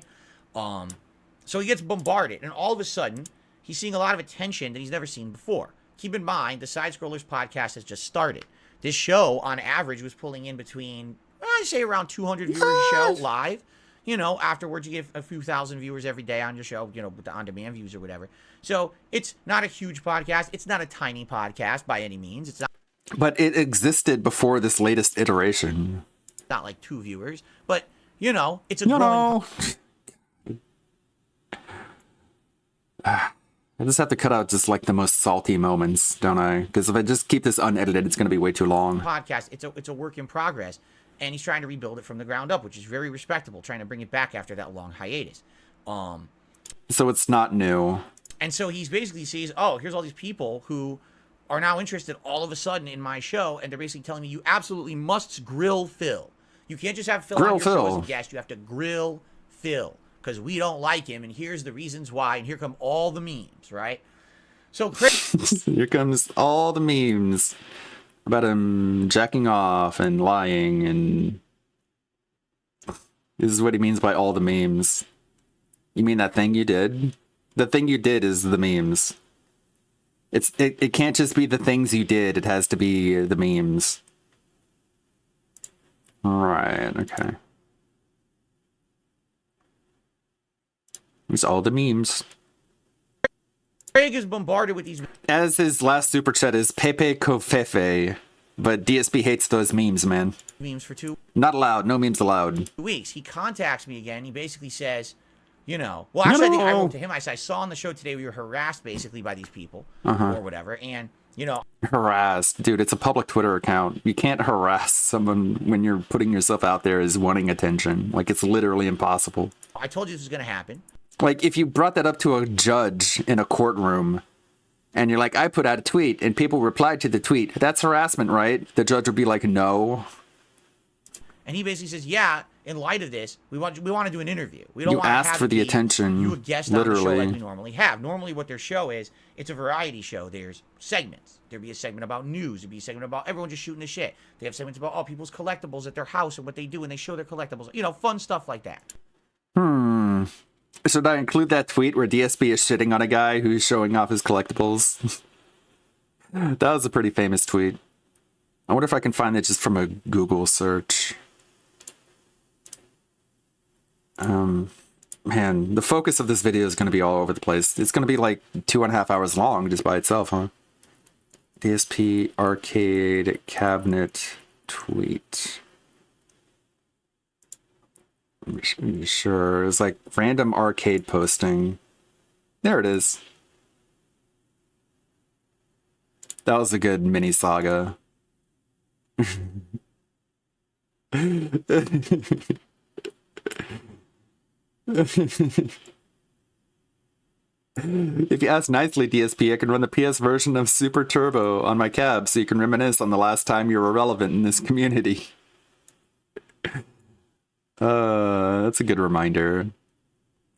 So he gets bombarded, and all of a sudden, he's seeing a lot of attention that he's never seen before. Keep in mind, the Side Scrollers podcast has just started. This show, on average, was pulling in between, I'd say, around 200 viewers a show live. You know, afterwards, you get a few thousand viewers every day on your show, you know, with the on-demand views or whatever. So it's not a huge podcast. It's not a tiny podcast by any means. It's not. But it existed before this latest iteration. Not like 2 viewers, but you know, it's a growing. I just have to cut out just like the most salty moments, don't I? Because if I just keep this unedited, it's going to be way too long. Podcast. It's a work in progress, and he's trying to rebuild it from the ground up, which is very respectable. Trying to bring it back after that long hiatus. So it's not new. And so he's basically sees, oh, here's all these people who are now interested all of a sudden in my show, and they're basically telling me you absolutely must grill Phil. You can't just have Phil on your show as a guest. You have to grill Phil because we don't like him, and here's the reasons why, and here come all the memes, right? So here comes all the memes about him jacking off and lying, and this is what he means by all the memes. You mean that thing you did? The thing you did is the memes. It can't just be the things you did. It has to be the memes. All right. Okay. Here's all the memes. Craig is bombarded with these. As his last super chat is Pepe Kofefe, but DSP hates those memes, man. Memes for 2. Not allowed. No memes allowed. Weeks. He contacts me again. He basically says, you know, well, actually, I think I wrote to him. I said, I saw on the show today we were harassed basically by these people or whatever. And, you know, harassed. Dude, it's a public Twitter account. You can't harass someone when you're putting yourself out there as wanting attention. Like, it's literally impossible. I told you this was going to happen. Like, if you brought that up to a judge in a courtroom and you're like, I put out a tweet and people replied to the tweet, that's harassment, right? The judge would be like, no. And he basically says, yeah, in light of this, we want to do an interview. We don't You want to asked have for it the be attention, you a guest on the show literally. like we normally have. Normally, what their show is, it's a variety show. There's segments. There'd be a segment about news. There'd be a segment about everyone just shooting the shit. They have segments about people's collectibles at their house and what they do, and they show their collectibles. You know, fun stuff like that. Should I include that tweet where DSP is shitting on a guy who's showing off his collectibles? That was a pretty famous tweet. I wonder if I can find it just from a Google search. Man, the focus of this video is going to be all over the place. It's going to be like 2.5 hours long just by itself, huh? DSP arcade cabinet tweet. Sure, it's like random arcade posting. There it is. That was a good mini saga. If you ask nicely, DSP, I can run the PS version of Super Turbo on my cab so you can reminisce on the last time you were relevant in this community. That's a good reminder.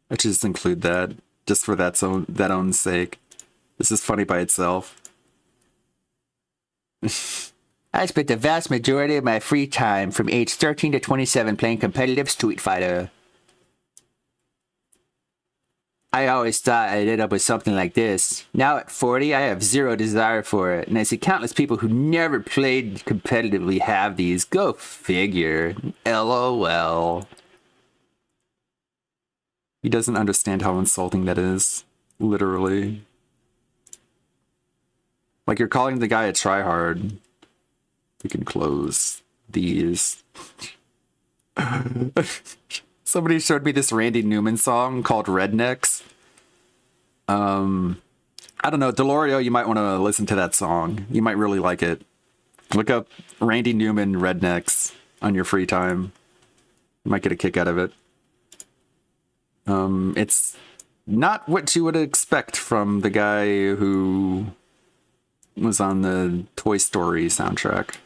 I should just include that, just for that own sake. This is funny by itself. I spent the vast majority of my free time from age 13 to 27 playing competitive Street Fighter. I always thought I'd end up with something like this. Now at 40, I have zero desire for it, and I see countless people who never played competitively have these. Go figure. LOL. He doesn't understand how insulting that is. Literally. Like, you're calling the guy a tryhard. We can close these. Somebody showed me this Randy Newman song called Rednecks. I don't know, Delorio, you might want to listen to that song. You might really like it. Look up Randy Newman Rednecks on your free time. You might get a kick out of it. It's not what you would expect from the guy who was on the Toy Story soundtrack.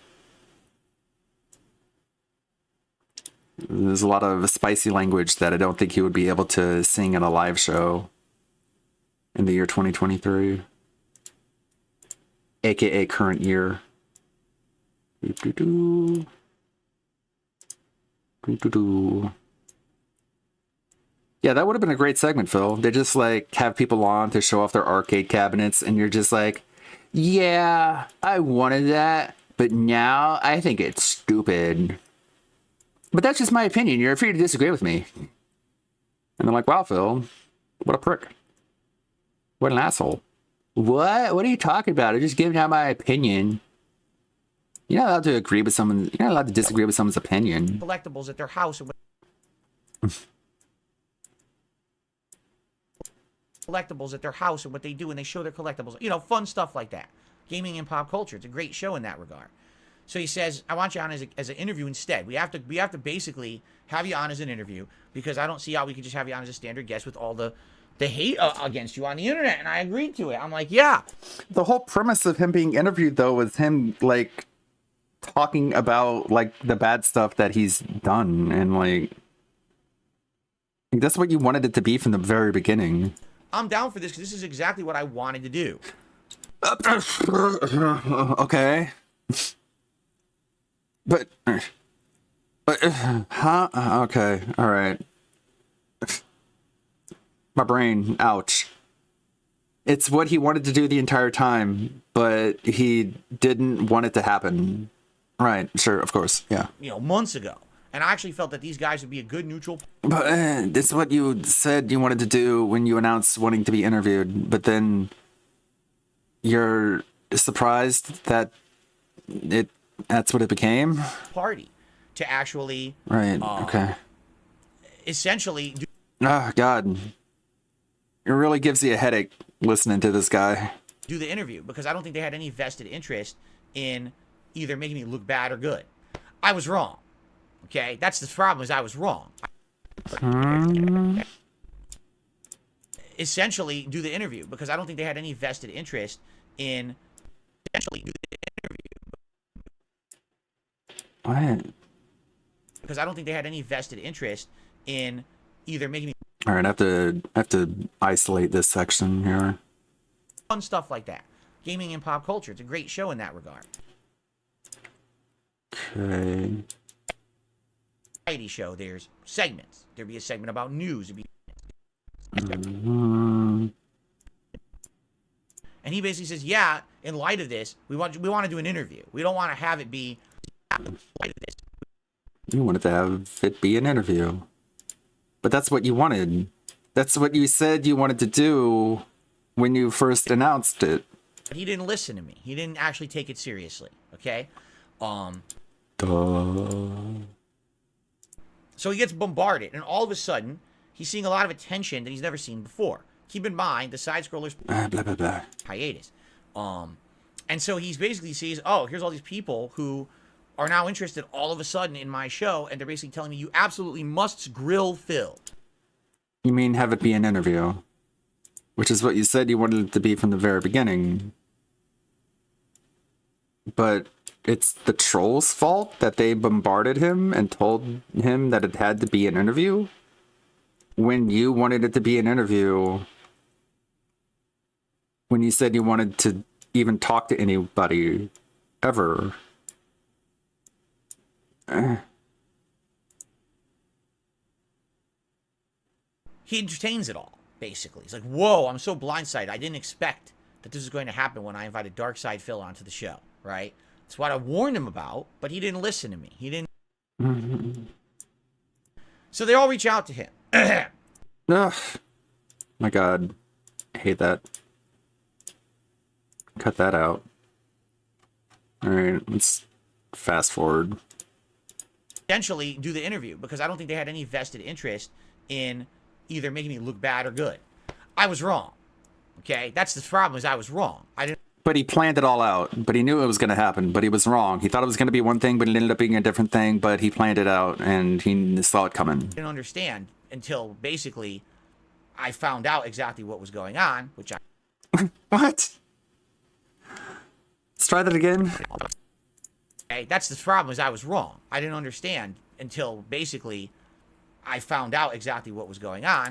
There's a lot of spicy language that I don't think he would be able to sing in a live show in the year 2023. AKA current year. Doo-doo-doo. Doo-doo-doo. Yeah, that would have been a great segment, Phil. They just like have people on to show off their arcade cabinets, and you're just like, yeah, I wanted that, but now I think it's stupid. But that's just my opinion. You're free to disagree with me. And I'm like, wow, Phil, what a prick. What an asshole. What? What are you talking about? I'm just giving out my opinion. You're not allowed to agree with someone. You're not allowed to disagree with someone's opinion. Collectibles at their house. Collectibles at their house and what they do, and they show their collectibles. You know, fun stuff like that. Gaming and pop culture. It's a great show in that regard. So he says, I want you on as an interview instead. We have to basically have you on as an interview, because I don't see how we could just have you on as a standard guest with all the hate against you on the internet. And I agreed to it. I'm like, yeah. The whole premise of him being interviewed, though, was him, like, talking about, like, the bad stuff that he's done. And, like, that's what you wanted it to be from the very beginning. I'm down for this because this is exactly what I wanted to do. Okay. But huh? Okay, all right. My brain, ouch. It's what he wanted to do the entire time, but he didn't want it to happen. Right, sure, of course, yeah. You know, months ago. And I actually felt that these guys would be a good neutral. But this is what you said you wanted to do when you announced wanting to be interviewed, but then you're surprised that that's what it became? Party to actually... Right, okay. Essentially... Oh, God. It really gives you a headache listening to this guy. Do the interview, because I don't think they had any vested interest in either making me look bad or good. I was wrong. Okay? That's the problem, is I was wrong. Essentially, do the interview, because I don't think they had any vested interest in... Essentially, do the interview. What? because I don't think they had any vested interest in either making me All right, I have to isolate this section here. fun stuff like that. Gaming and pop culture. It's a great show in that regard. Okay. Variety show. There's segments. There'd be a segment about news. Mhm. And he basically says, yeah, in light of this, we want to do an interview. We don't want to have it be in light of this. You wanted to have it be an interview. But that's what you wanted. That's what you said you wanted to do when you first announced it. But he didn't listen to me. He didn't actually take it seriously. Okay? Duh. So he gets bombarded, and all of a sudden, he's seeing a lot of attention that he's never seen before. Keep in mind, the side-scrollers Blah, blah, blah. hiatus. And so he's basically sees, oh, here's all these people who are now interested all of a sudden in my show, and they're basically telling me you absolutely must grill Phil. You mean have it be an interview? Which is what you said you wanted it to be from the very beginning. But it's the trolls' fault that they bombarded him and told him that it had to be an interview? When you wanted it to be an interview, when you said you wanted to even talk to anybody ever. He entertains it all, basically. He's like, whoa, I'm so blindsided. I didn't expect that this was going to happen when I invited Darkside Phil onto the show, right? That's what I warned him about, but he didn't listen to me. He didn't. So they all reach out to him. Ugh. My God. I hate that. Cut that out. Alright, let's fast forward. Essentially do the interview, because I don't think they had any vested interest in either making me look bad or good. I was wrong. Okay? That's the problem, is I was wrong. I didn't. But he planned it all out. But he knew it was going to happen. But he was wrong. He thought it was going to be one thing, but it ended up being a different thing. But he planned it out, and he saw it coming. Didn't understand until basically I found out exactly what was going on, which I. What? Let's try that again. Okay, that's the problem, is I was wrong. I didn't understand until basically I found out exactly what was going on.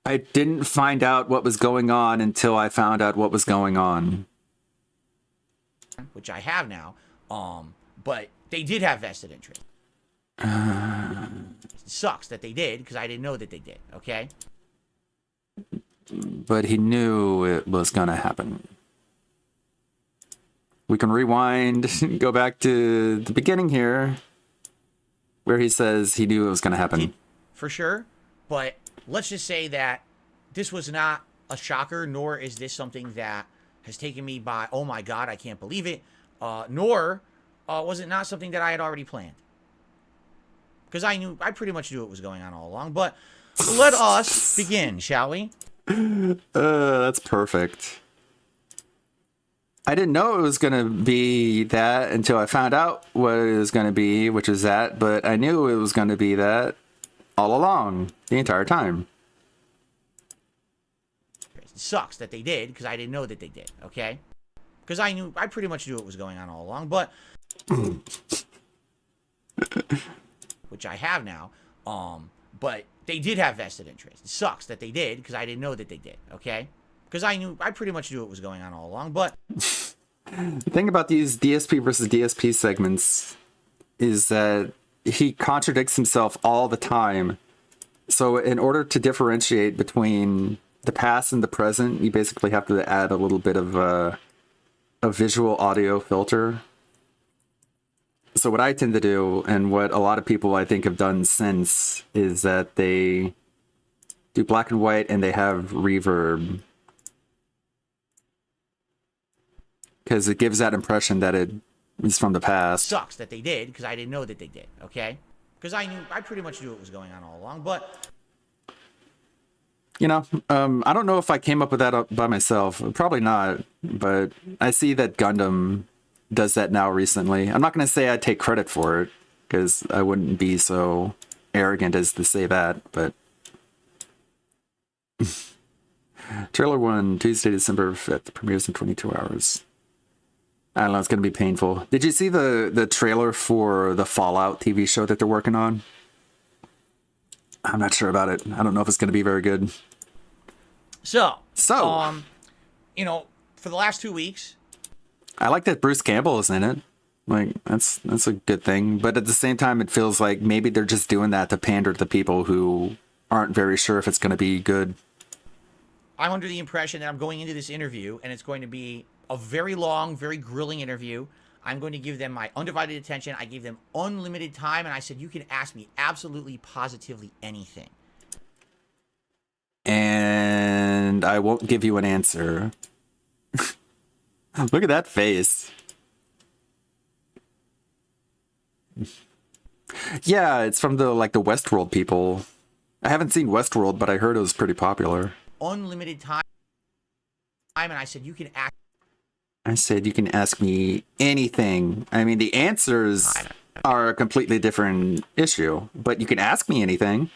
I didn't find out what was going on until I found out what was going on. Which I have now. But they did have vested interest. It sucks that they did, because I didn't know that they did, okay? But he knew it was gonna happen. We can rewind, go back to the beginning here, where he says he knew it was gonna happen. For sure, but let's just say that this was not a shocker, nor is this something that has taken me by, oh my God, I can't believe it, nor was it not something that I had already planned. Because I pretty much knew what was going on all along, but let us begin, shall we? That's perfect. I didn't know it was going to be that until I found out what it was going to be, which is that, but I knew it was going to be that all along, the entire time. It sucks that they did, because I didn't know that they did, okay? Because I pretty much knew what was going on all along, but which I have now, but they did have vested interest. It sucks that they did, because I didn't know that they did, okay? Because I pretty much knew what was going on all along, but The thing about these DSP versus DSP segments is that he contradicts himself all the time. So in order to differentiate between the past and the present, you basically have to add a little bit of a visual audio filter. So what I tend to do, and what a lot of people I think have done since, is that they do black and white and they have reverb. Because it gives that impression that it is from the past. Sucks that they did, because I didn't know that they did, okay? Because I pretty much knew what was going on all along, but You know, I don't know if I came up with that by myself. Probably not, but I see that Gundam does that now recently. I'm not going to say I take credit for it, because I wouldn't be so arrogant as to say that, but... Trailer 1, Tuesday, December 5th, premieres in 22 hours. I don't know, it's gonna be painful. Did you see the trailer for the Fallout TV show that they're working on? I'm not sure about it. I don't know if it's gonna be very good. So, So, you know, for the last 2 weeks, I like that Bruce Campbell is in it. Like, that's a good thing. But at the same time, it feels like maybe they're just doing that to pander to the people who aren't very sure if it's gonna be good. I'm under the impression that I'm going into this interview and it's going to be a very long, very grilling interview. I'm going to give them my undivided attention. I gave them unlimited time, and I said, you can ask me absolutely, positively anything. And I won't give you an answer. Look at that face. Yeah, it's from the Westworld people. I haven't seen Westworld, but I heard it was pretty popular. Unlimited time, and I said, you can ask. I said you can ask me anything. I mean, the answers are a completely different issue, but you can ask me anything.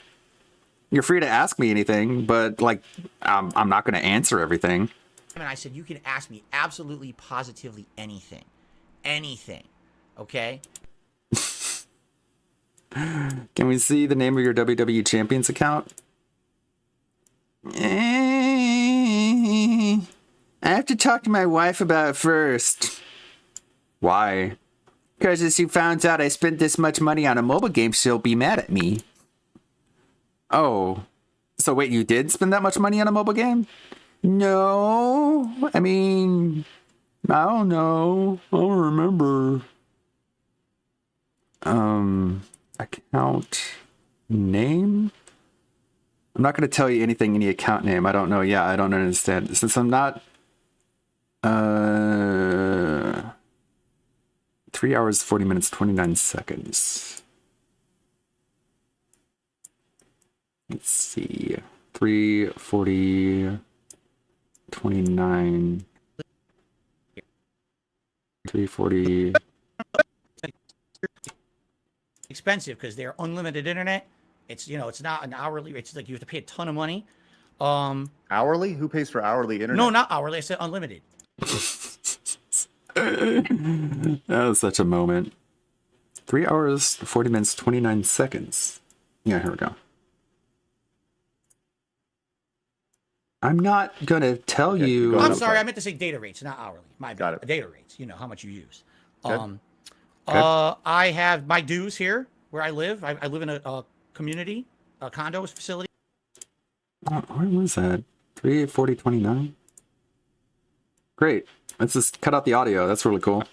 You're free to ask me anything, but like, I'm not going to answer everything. And I said, you can ask me absolutely, positively anything. Anything. Okay? Can we see the name of your WWE Champions account? I have to talk to my wife about it first. Why? Because if she finds out I spent this much money on a mobile game, she'll be mad at me. Oh. So wait, you did spend that much money on a mobile game? No. I mean, I don't know. I don't remember. Account name? I'm not going to tell you anything in the account name. I don't know. Yeah, I don't understand. Since I'm not... 3 hours, 40 minutes, 29 seconds. Let's see. 3:40, 29. 3:40. Expensive because they're unlimited internet. It's, you know, it's not an hourly. It's like you have to pay a ton of money. Hourly? Who pays for hourly internet? No, not hourly. I said unlimited. That was such a moment. 3 hours, 40 minutes, 29 seconds. Yeah, here we go. I'm not gonna tell you. I'm sorry, I meant to say data rates, not hourly. My bad. Got it. Data rates. You know how much you use. Okay. I have my dues here where I live. I live in a community, a condo facility. Where was that? 3:40, 29. Great. Let's just cut out the audio. That's really cool.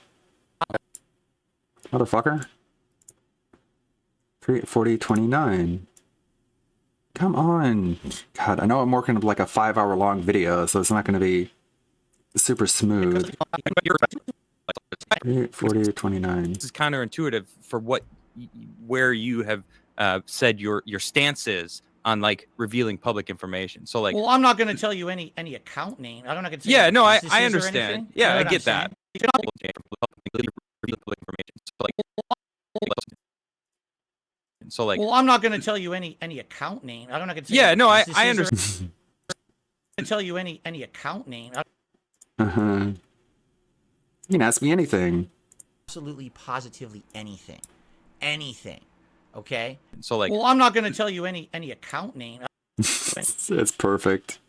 Motherfucker. 3:40, 29. Come on. God, I know I'm working like a 5-hour long video, so it's not going to be super smooth. 3:40, 29. This is counterintuitive for where you have said your stance is on like revealing public information. So like, Well, I'm not going to tell you any account name. I'm not going to tell yeah, you no, I businesses or understand. anything. Yeah, You know I what get I'm that. So like, Well, I'm not going to tell you any account name. I'm not going to tell yeah, you no, I businesses or- understand. to tell you any account name. You can ask me anything. Absolutely, positively anything. Anything. Okay? So like, Well, I'm not going to tell you any account name. It's perfect.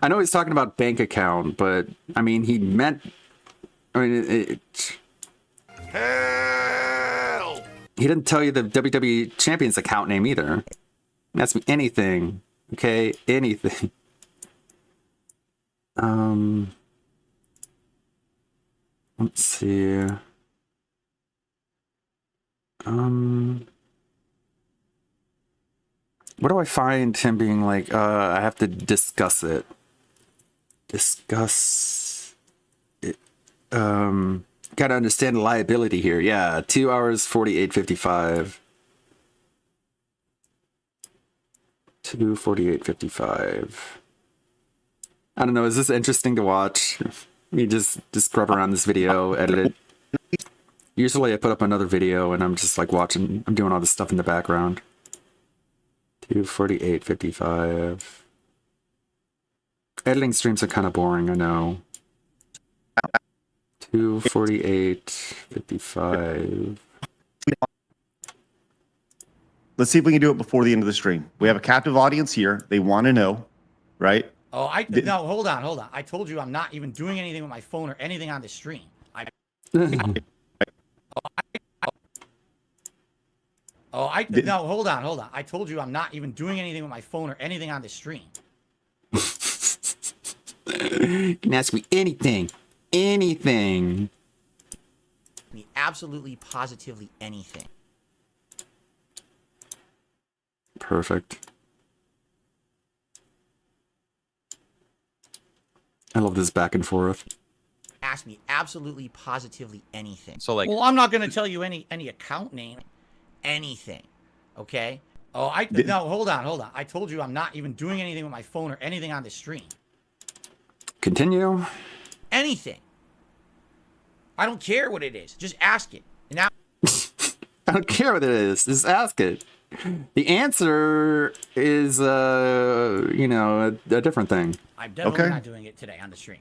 I know he's talking about bank account, but I mean, he meant. I mean, Hell! he didn't tell you the WWE Champions account name either. Ask me anything, okay? Anything. Let's see. What do I find him being like? I have to discuss it. Discuss it. Gotta understand the liability here. Yeah, 2 hours 48:55. 2:48:55. I don't know. Is this interesting to watch? Me just scrub around this video, edit it. Usually I put up another video and I'm just like watching. I'm doing all this stuff in the background. 2:48:55. Editing streams are kind of boring, I know. 2:48, 55. Let's see if we can do it before the end of the stream. We have a captive audience here. They want to know, right? Oh, no, hold on. I told you I'm not even doing anything with my phone or anything on the stream. No, hold on. I told you I'm not even doing anything with my phone or anything on the stream. You can ask me anything. Anything. Absolutely, positively anything. Perfect. I love this back and forth. Ask me absolutely, positively anything. So like, well, I'm not going to tell you any account name, anything. Okay? Oh, no, hold on. I told you I'm not even doing anything with my phone or anything on the stream. Continue. Anything. I don't care what it is. Just ask it. And now I don't care what it is. Just ask it. The answer is, a different thing. I'm definitely not doing it today on the stream.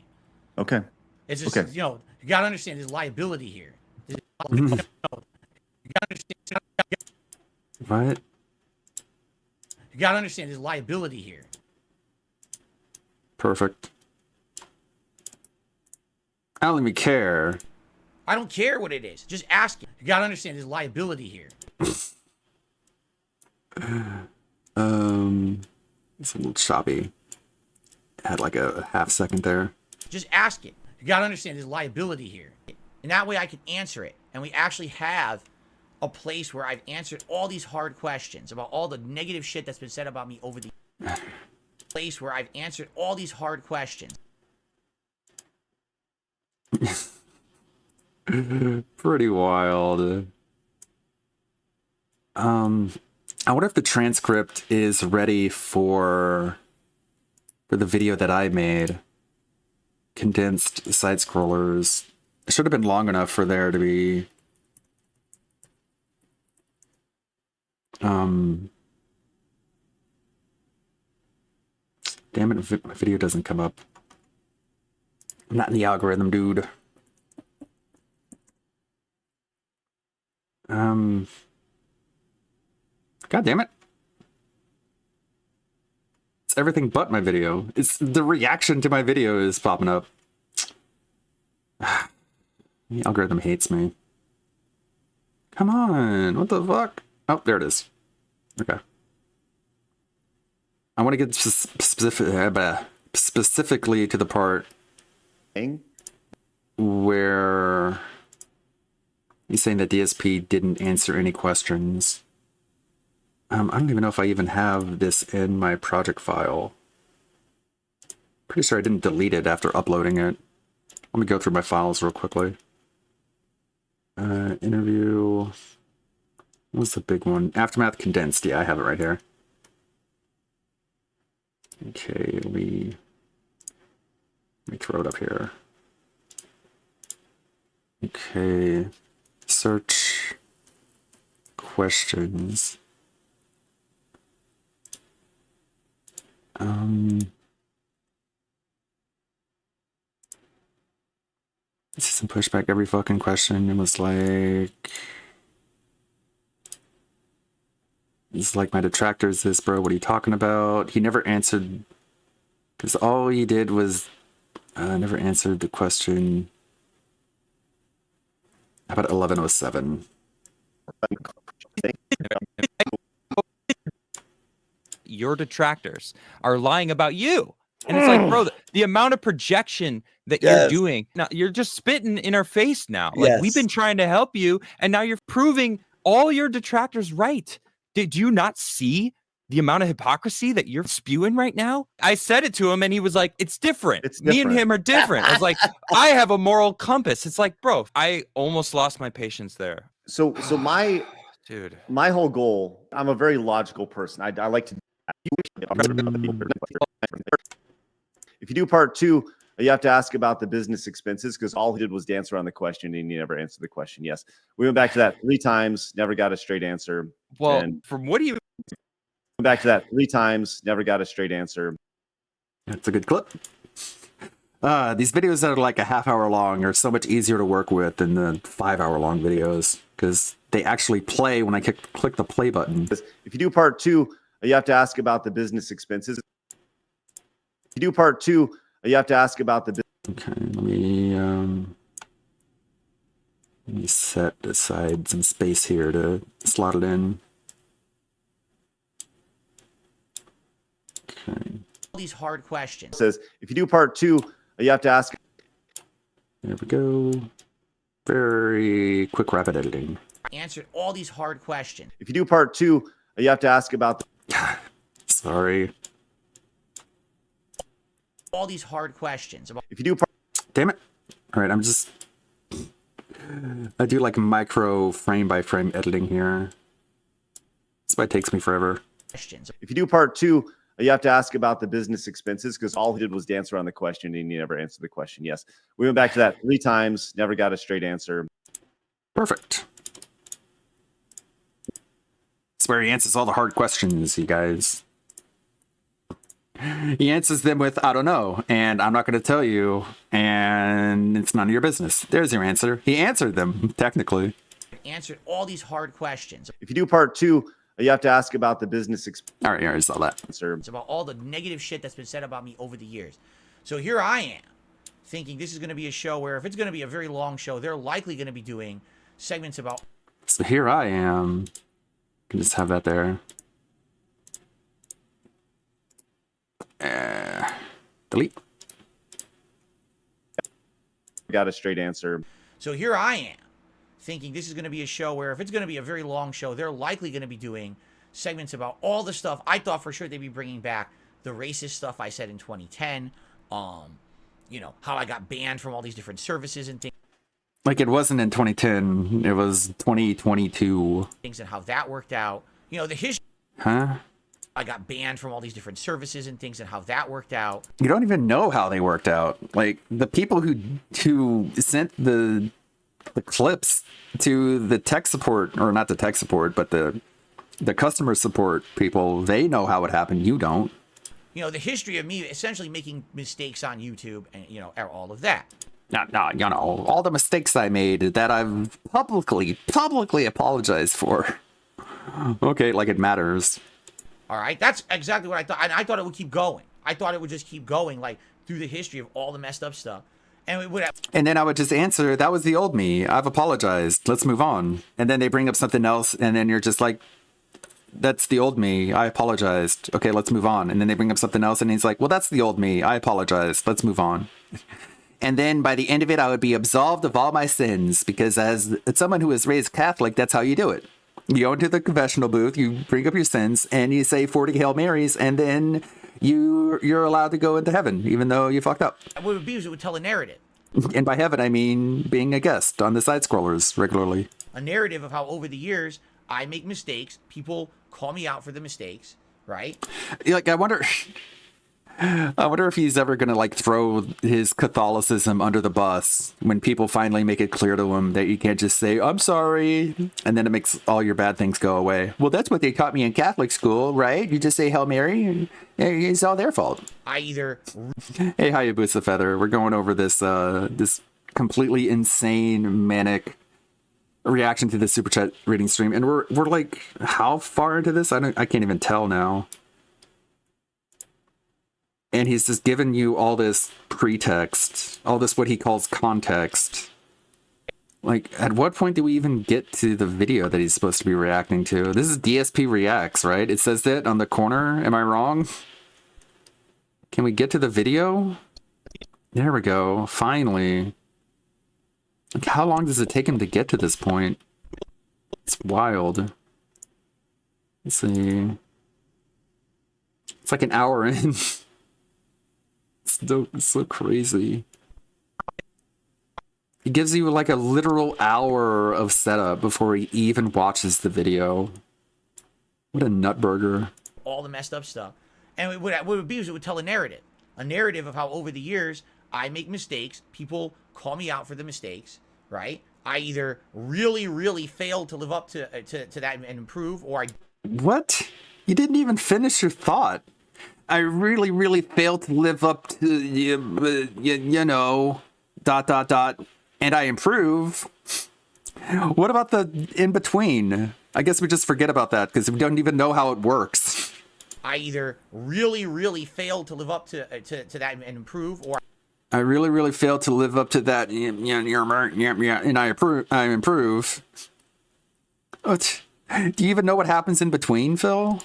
Okay. It's just, Okay. you got to understand there's liability here. What? You got to understand there's liability here. Perfect. I don't even care. I don't care what it is. Just ask it. You got to understand there's liability here. It's a little choppy. Had like a half second there. Just ask it. You got to understand there's liability here. And that way I can answer it. And we actually have a place where I've answered all these hard questions about all the negative shit that's been said about me over the place where I've answered all these hard questions. Pretty wild. I wonder if the transcript is ready for the video that I made. Condensed side scrollers. It should have been long enough for there to be damn it, my video doesn't come up. I'm not in the algorithm, dude. God damn it. It's everything but my video. It's the reaction to my video is popping up. The algorithm hates me. Come on, what the fuck? Oh, there it is. Okay. I want to get specifically to the part where he's saying that DSP didn't answer any questions. I don't even know if I even have this in my project file. Pretty sure I didn't delete it after uploading it. Let me go through my files real quickly. Interview. What's the big one? Aftermath condensed. Yeah, I have it right here. Okay, let me throw it up here. Okay. Search questions. System pushed back every fucking question. It was like, it's like my detractors this, bro. What are you talking about? He never answered, because all he did was never answered the question. How about 1107? Your detractors are lying about you. And it's like, bro, the amount of projection that you're doing now, you're just spitting in our face now. Like, we've been trying to help you, and now you're proving all your detractors right. Did you not see the amount of hypocrisy that you're spewing right now? I said it to him, and he was like, it's different. Me and him are different. I was like, I have a moral compass. It's like, bro, I almost lost my patience there. So my dude, my whole goal, I'm a very logical person. I like to. If you do part 2, you have to ask about the business expenses, because all he did was dance around the question and he never answered the question. Yes, we went back to that 3 times, never got a straight answer. Well, and from what do you went back to that 3 times, never got a straight answer. That's a good clip. These videos that are like a half-hour long are so much easier to work with than the 5-hour-long videos because they actually play when I click the play button. If you do part 2, you have to ask about the business expenses. If you do part 2, you have to ask about the. Okay, let me set aside some space here to slot it in. Okay. All these hard questions. Says if you do part 2, you have to ask. There we go. Very quick, rapid editing. Answered all these hard questions. If you do part 2, you have to ask about. Sorry. All these hard questions. If you do part. Damn it. All right, I do like micro frame by frame editing here. That's why it takes me forever. Questions. If you do part 2, you have to ask about the business expenses because all he did was dance around the question and he never answered the question. Yes, we went back to that 3 times, never got a straight answer. Perfect. That's where he answers all the hard questions, you guys. He answers them with, I don't know, and I'm not going to tell you, and it's none of your business. There's your answer. He answered them, technically. Answered all these hard questions. If you do part 2, you have to ask about the business All right, I saw that. It's about all the negative shit that's been said about me over the years. So here I am, thinking this is going to be a show where if it's going to be a very long show, they're likely going to be doing segments about... So here I am. Can just have that there. Delete. Got a straight answer. So here I am, thinking this is going to be a show where if it's going to be a very long show, they're likely going to be doing segments about all the stuff. I thought for sure they'd be bringing back the racist stuff I said in 2010. You know, how I got banned from all these different services and things. Like it wasn't in 2010, it was 2022. Things and how that worked out. You know, the history. Huh? I got banned from all these different services and things and how that worked out. You don't even know how they worked out. Like the people who sent the clips to the tech support, or not the tech support, but the customer support people, they know how it happened. You don't. You know, the history of me essentially making mistakes on YouTube and, you know, all of that. No, you know, all the mistakes I made that I've publicly apologized for. Okay, like it matters. All right, that's exactly what I thought. And I thought it would keep going. I thought it would just keep going, like, through the history of all the messed up stuff. And it would have... And then I would just answer, that was the old me. I've apologized. Let's move on. And then they bring up something else, and then you're just like, that's the old me. I apologized. Okay, let's move on. And then they bring up something else, and he's like, well, that's the old me. I apologized. Let's move on. And then by the end of it, I would be absolved of all my sins, because as someone who was raised Catholic, that's how you do it. You go into the confessional booth, you bring up your sins, and you say 40 Hail Marys, and then you're allowed to go into heaven, even though you fucked up. What it would be is it would tell a narrative. And by heaven, I mean being a guest on the side-scrollers regularly. A narrative of how over the years, I make mistakes, people call me out for the mistakes, right? Like, I wonder if he's ever going to, like, throw his Catholicism under the bus when people finally make it clear to him that you can't just say, I'm sorry, and then it makes all your bad things go away. Well, that's what they taught me in Catholic school, right? You just say Hail Mary, and it's all their fault. I either... Hey, Hayabusa Feather, we're going over this this completely insane, manic reaction to the Super Chat reading stream, and we're like, how far into this? I can't even tell now. And he's just given you all this pretext, all this what he calls context. Like, at what point do we even get to the video that he's supposed to be reacting to? This is DSP Reacts, right? It says that on the corner. Am I wrong? Can we get to the video? There we go. Finally. Like, how long does it take him to get to this point? It's wild. Let's see. It's like an hour in. It's so crazy. He gives you like a literal hour of setup before he even watches the video. What a nutburger. All the messed up stuff. And what it would be is it would tell a narrative. A narrative of how over the years, I make mistakes, people call me out for the mistakes, right? I either really, really failed to live up to that and improve, or I... What? You didn't even finish your thought. I really, really failed to live up to, you know, ... and I improve. What about the in between? I guess we just forget about that because we don't even know how it works. I either really, really failed to live up to that and improve, or I really, really failed to live up to that, and I improve. What? Do you even know what happens in between, Phil?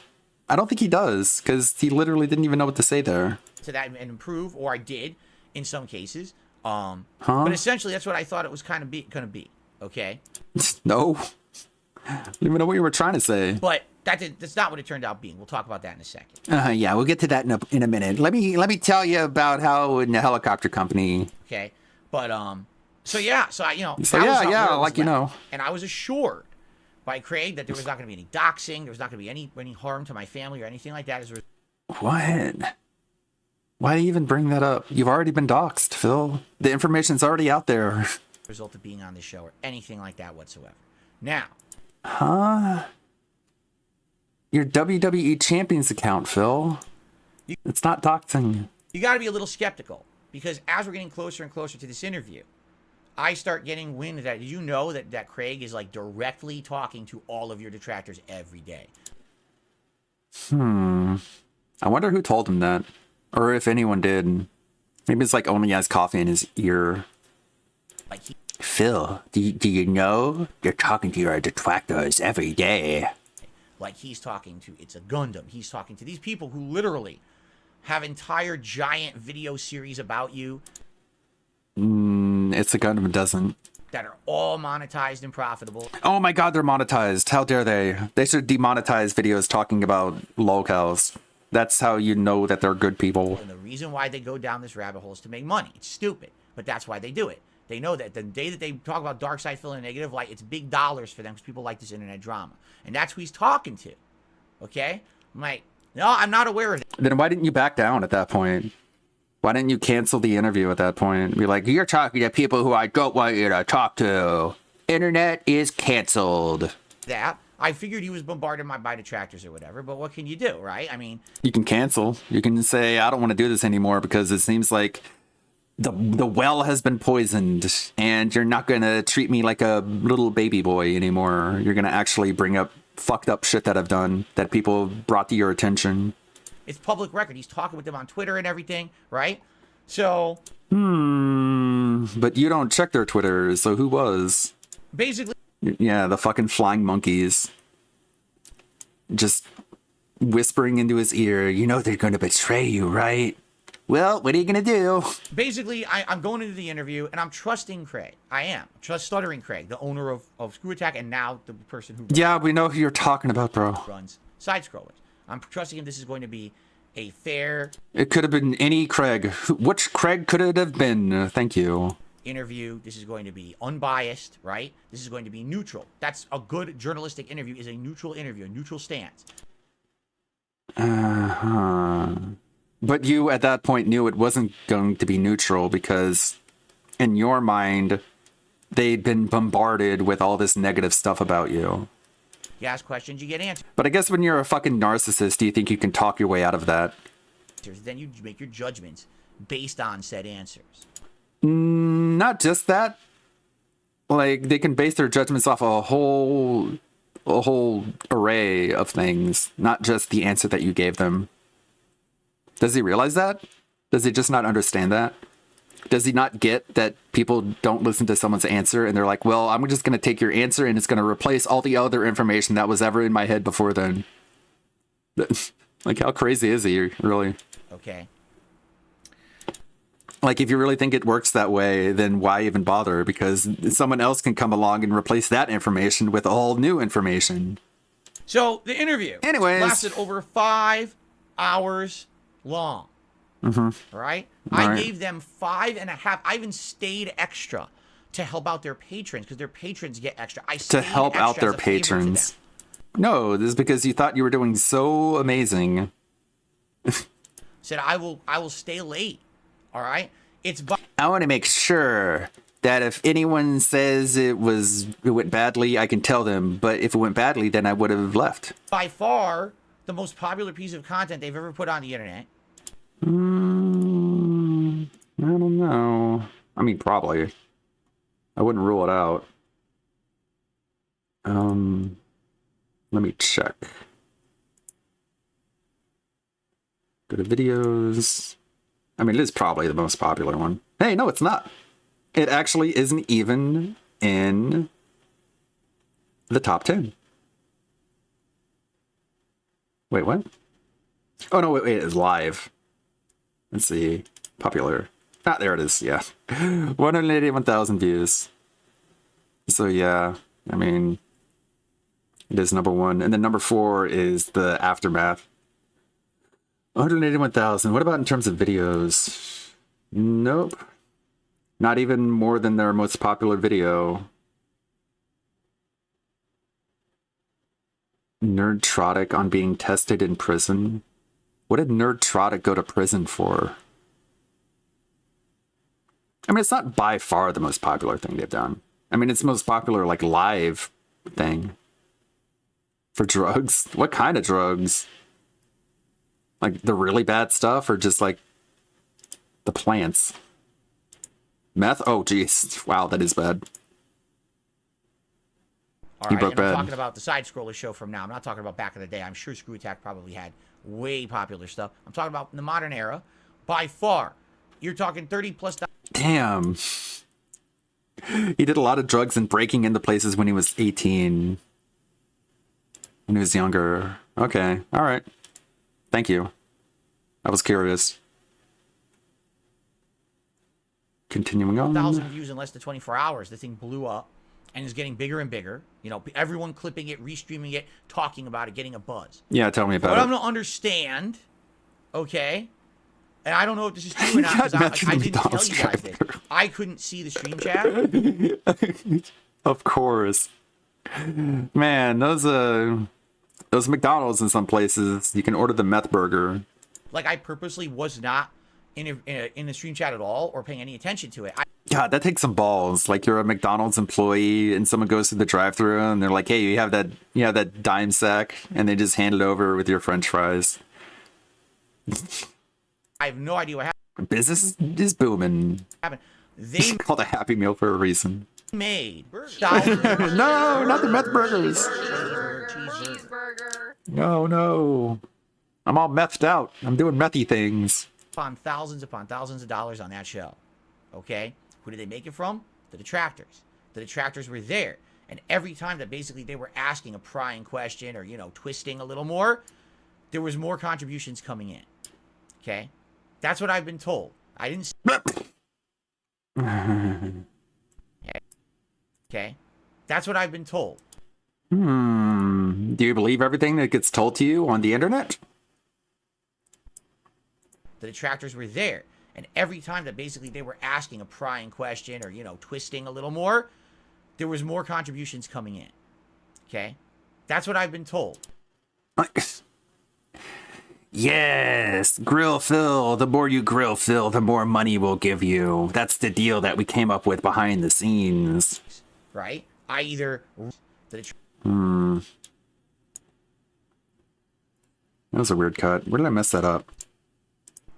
I don't think he does, because he literally didn't even know what to say there. To that and improve, or I did in some cases. But essentially, that's what I thought it was kind of gonna be. Okay. No. I don't even know what you were trying to say. But that's not what it turned out being. We'll talk about that in a second. Yeah, we'll get to that in a minute. Let me tell you about how in the helicopter company. Okay. But so I, you know. So yeah, like you know. And I was assured by Craig that there was not going to be any doxing, there was not going to be any harm to my family or anything like that. What? Why do you even bring that up? You've already been doxed, Phil. The information's already out there. Result of being on the show or anything like that whatsoever. Now. Your WWE Champions account, Phil. It's not doxing. You got to be a little skeptical because as we're getting closer and closer to this interview, I start getting wind that you know that Craig is like directly talking to all of your detractors every day. I wonder who told him that. Or if anyone did. Maybe it's like only has coffee in his ear. Like Phil, do you know you're talking to your detractors every day? Like he's talking to, it's a Gundam. He's talking to these people who literally have entire giant video series about you. It's a Gundam, doesn't. That are all monetized and profitable. Oh my god, they're monetized. How dare they? They should demonetize videos talking about locals. That's how you know that they're good people. And the reason why they go down this rabbit hole is to make money. It's stupid, but that's why they do it. They know that the day that they talk about Darkseid Phil in a negative light, it's big dollars for them because people like this internet drama. And that's who he's talking to. Okay? I'm like, no, I'm not aware of that. Then why didn't you back down at that point? Why didn't you cancel the interview at that point? Be like, you're talking to people who I don't want you to talk to. Internet is canceled. That. I figured he was bombarded by detractors or whatever, but what can you do, right? I mean... You can cancel. You can say, I don't want to do this anymore because it seems like the well has been poisoned and you're not going to treat me like a little baby boy anymore. You're going to actually bring up fucked up shit that I've done that people brought to your attention. It's public record. He's talking with them on Twitter and everything, right? So... But you don't check their Twitter, so who was? Basically... Yeah, the fucking flying monkeys. Just whispering into his ear, you know they're going to betray you, right? Well, what are you going to do? Basically, I'm going into the interview, and I'm trusting Craig. I am. Stuttering Craig, the owner of Screw Attack, and now the person who... Yeah, we know who you're talking about, bro. ...runs Side-Scrollers. I'm trusting him this is going to be a fair... It could have been any Craig. Which Craig could it have been? Thank you. Interview. This is going to be unbiased, right? This is going to be neutral. That's a good journalistic interview, is a neutral interview, a neutral stance. But you at that point knew it wasn't going to be neutral because in your mind they'd been bombarded with all this negative stuff about you. You ask questions, you get answers. But I guess when you're a fucking narcissist, do you think you can talk your way out of that? Then you make your judgments based on said answers. Not just that. Like, they can base their judgments off a whole array of things, not just the answer that you gave them. Does he realize that? Does he just not understand that? Does he not get that people don't listen to someone's answer and they're like, well, I'm just going to take your answer and it's going to replace all the other information that was ever in my head before then? Like, how crazy is he, really? Okay. Like, if you really think it works that way, then why even bother? Because someone else can come along and replace that information with all new information. So, the interview lasted over 5 hours long. Mm-hmm. Right? I gave them 5.5. I even stayed extra to help out their patrons, because their patrons get extra. To help out their patrons. No, this is because you thought you were doing so amazing. Said, I will stay late. All right? I want to make sure that if anyone says it went badly, I can tell them. But if it went badly, then I would have left. By far, the most popular piece of content they've ever put on the internet? I don't know. I mean, probably. I wouldn't rule it out. Let me check. Go to videos. I mean, it is probably the most popular one. Hey, no, it's not. It actually isn't even in the top 10. Wait, what? Oh, no, wait, it's live. Let's see. Popular. Ah, there it is, yeah. 181,000 views. So, yeah, I mean, it is number 1. And then number 4 is the Aftermath. 181,000. What about in terms of videos? Nope. Not even more than their most popular video. Nerdtrotic on being tested in prison. What did Nerdtrotic go to prison for? I mean, it's not by far the most popular thing they've done. I mean, it's the most popular, like, live thing. For drugs? What kind of drugs? Like, the really bad stuff, or just, like, the plants? Meth? Oh, jeez. Wow, that is bad. All right, and I'm talking about the side-scroller show from now. I'm not talking about back in the day. I'm sure Screw Attack probably had way popular stuff. I'm talking about in the modern era. By far, you're talking 30+ Damn. He did a lot of drugs and breaking into places when he was 18. When he was younger. Okay, all right. Thank you. I was curious. Continuing on. 1,000 views in less than 24 hours. The thing blew up and is getting bigger and bigger. You know, everyone clipping it, restreaming it, talking about it, getting a buzz. Yeah, tell me about what it. I'm going to understand, okay, and I don't know if this is true or not, because I didn't tell you guys this. I couldn't see the stream chat. Of course. Man, those McDonald's in some places, you can order the meth burger. Like, I purposely was not in the stream chat at all or paying any attention to it. God, that takes some balls. Like, you're a McDonald's employee and someone goes through the drive-thru and they're like, hey, you have that dime sack, and they just hand it over with your French fries. I have no idea what happened. Business is booming. It's called a Happy Meal for a reason. Made no, not the meth burgers. Cheeseburger. No. I'm all methed out. I'm doing methy things. upon thousands of dollars on that show. Okay? Who did they make it from? The detractors. The detractors were there. And every time that basically they were asking a prying question or, you know, twisting a little more, there was more contributions coming in. Okay? That's what I've been told. I didn't... Okay? That's what I've been told. Do you believe everything that gets told to you on the internet? The detractors were there. And every time that basically they were asking a prying question or, you know, twisting a little more, there was more contributions coming in. Okay? That's what I've been told. Yes, grill Phil. The more you grill Phil, the more money we'll give you. That's the deal that we came up with behind the scenes. Right? I either... That was a weird cut. Where did I mess that up?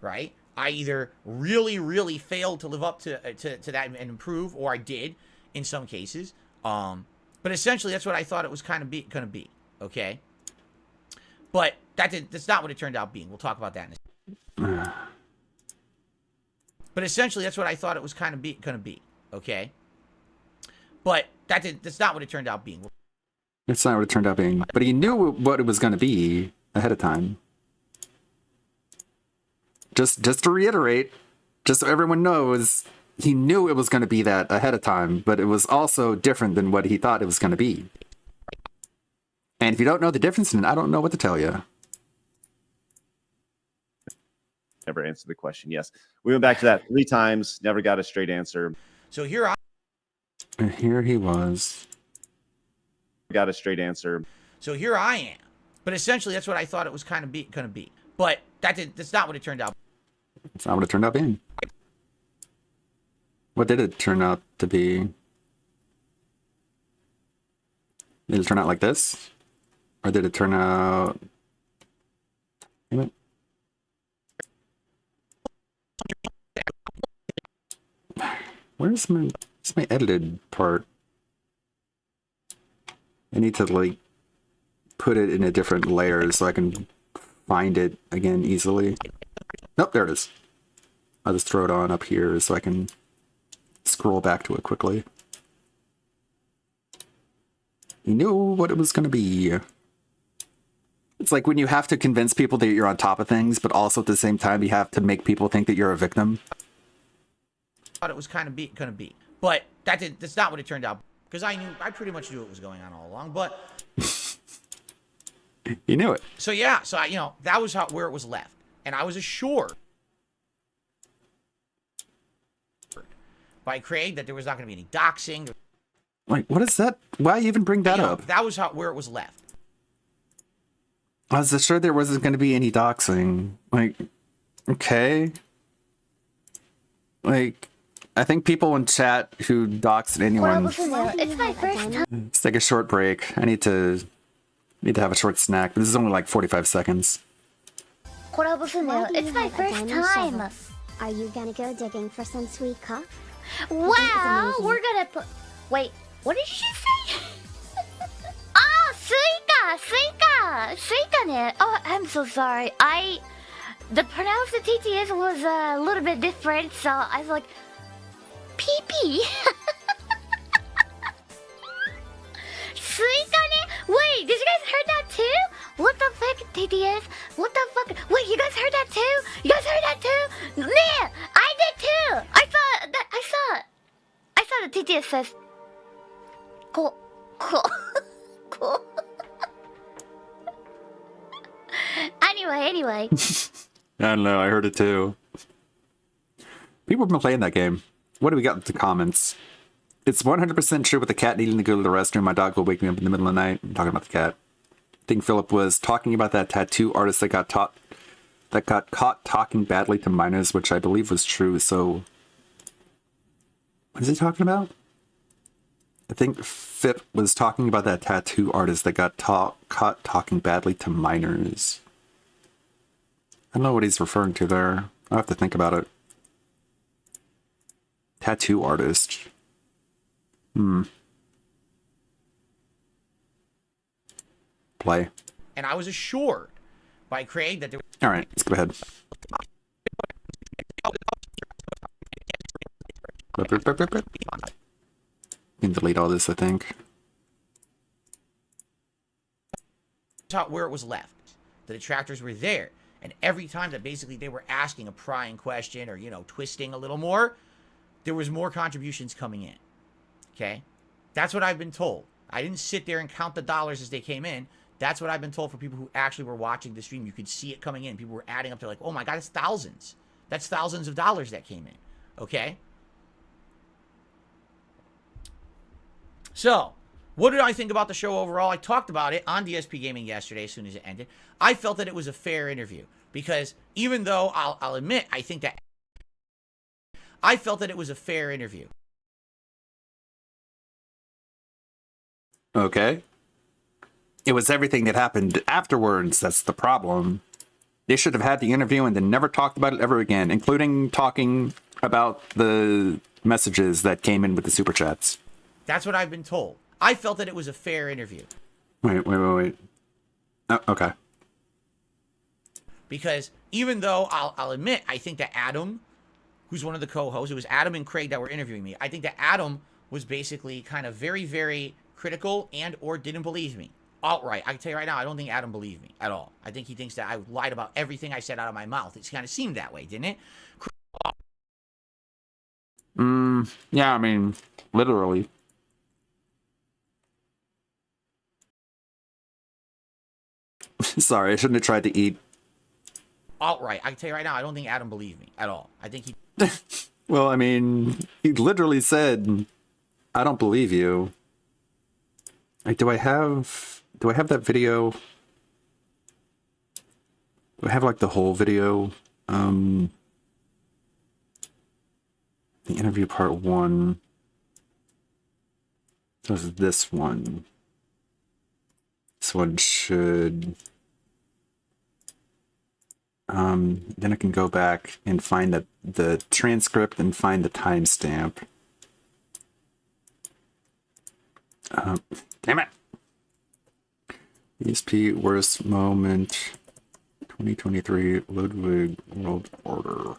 Right? I either really, really failed to live up to that and improve, or I did in some cases. But essentially, that's what I thought it was kind of going to be. Okay? But that's not what it turned out being. We'll talk about that in a second. But essentially, that's what I thought it was kind of going to be. Okay? But that's not what it turned out being. It's not what it turned out being. But he knew what it was going to be ahead of time. Just to reiterate, just so everyone knows, he knew it was going to be that ahead of time, but it was also different than what he thought it was going to be. And if you don't know the difference, then I don't know what to tell you. Never answered the question. Yes. We went back to that 3 times, never got a straight answer. So here he was. Got a straight answer. So here I am. But essentially, that's what I thought it was kind of going to be. But that's not what it turned out. It's not what it turned out being. What did it turn out to be? Did it turn out like this? Or did it turn out Damn it. Where's my edited part? I need to like put it in a different layer so I can find it again easily. Nope, there it is. I'll just throw it on up here so I can scroll back to it quickly. You knew what it was going to be. It's like when you have to convince people that you're on top of things, but also at the same time you have to make people think that you're a victim. Thought it was kind of gonna be, but that's not what it turned out. Because I pretty much knew what was going on all along. But you knew it. So yeah, that was where it was left, and I was assured by Craig that there was not going to be any doxing. Like, what is that? Why even bring that up? That was where it was left. I was assured there wasn't going to be any doxing. Like, okay. Like, I think people in chat who doxed anyone. It's my first time. Let's take a short break. I need to have a short snack, but this is only like 45 seconds. It's my first time. Are you gonna go digging for some sweet cock? Wow, we're gonna put. Wait, what did she say? Oh, Suika ne. Oh, I'm so sorry. The pronounce the TTS was a little bit different, so I was like, pee-pee. Suika ne. Wait, did you guys heard that too? What the fuck, TTS? What the fuck? Wait, you guys heard that too? You guys heard that too? Man, I did too. I saw the TTS says. Cool. Anyway. I don't know, I heard it too. People have been playing that game. What do we got in the comments? It's 100% true with the cat needing to go to the restroom. My dog will wake me up in the middle of the night. I'm talking about the cat. I think Philip was talking about that tattoo artist that got caught talking badly to minors, which I believe was true. So, what is he talking about? I think Phip was talking about that tattoo artist that got caught talking badly to minors. I don't know what he's referring to there. I'll have to think about it. Tattoo artist. Play. And I was assured by Craig that there was... Alright, let's go ahead. You can delete all this, I think. Where it was left. The detractors were there. And every time that basically they were asking a prying question or, twisting a little more, there was more contributions coming in. Okay? That's what I've been told. I didn't sit there and count the dollars as they came in. That's what I've been told for people who actually were watching the stream. You could see it coming in. People were adding up. They're like, oh my God, it's thousands. That's thousands of dollars that came in. Okay? So, what did I think about the show overall? I talked about it on DSP Gaming yesterday as soon as it ended. I felt that it was a fair interview. Because even though I'll admit, I think that I felt that it was a fair interview. Okay. It was everything that happened afterwards that's the problem. They should have had the interview and then never talked about it ever again, including talking about the messages that came in with the super chats. That's what I've been told. I felt that it was a fair interview. Wait. Oh, okay. Because even though I'll admit, I think that Adam, who's one of the co-hosts, it was Adam and Craig that were interviewing me. I think that Adam was basically kind of very, very critical and or didn't believe me. Outright. I can tell you right now, I don't think Adam believed me at all. I think he thinks that I lied about everything I said out of my mouth. It kind of seemed that way, didn't it? Yeah, I mean, literally. Sorry, I shouldn't have tried to eat. Outright. I can tell you right now, I don't think Adam believed me at all. I think he... Well, I mean, he literally said, I don't believe you. Like, do I have that video? Do I have, like, the whole video? The interview part 1. So this is this one. This one should... Then I can go back and find the transcript and find the timestamp. Damn it! ESP worst moment 2023 Ludwig World Order.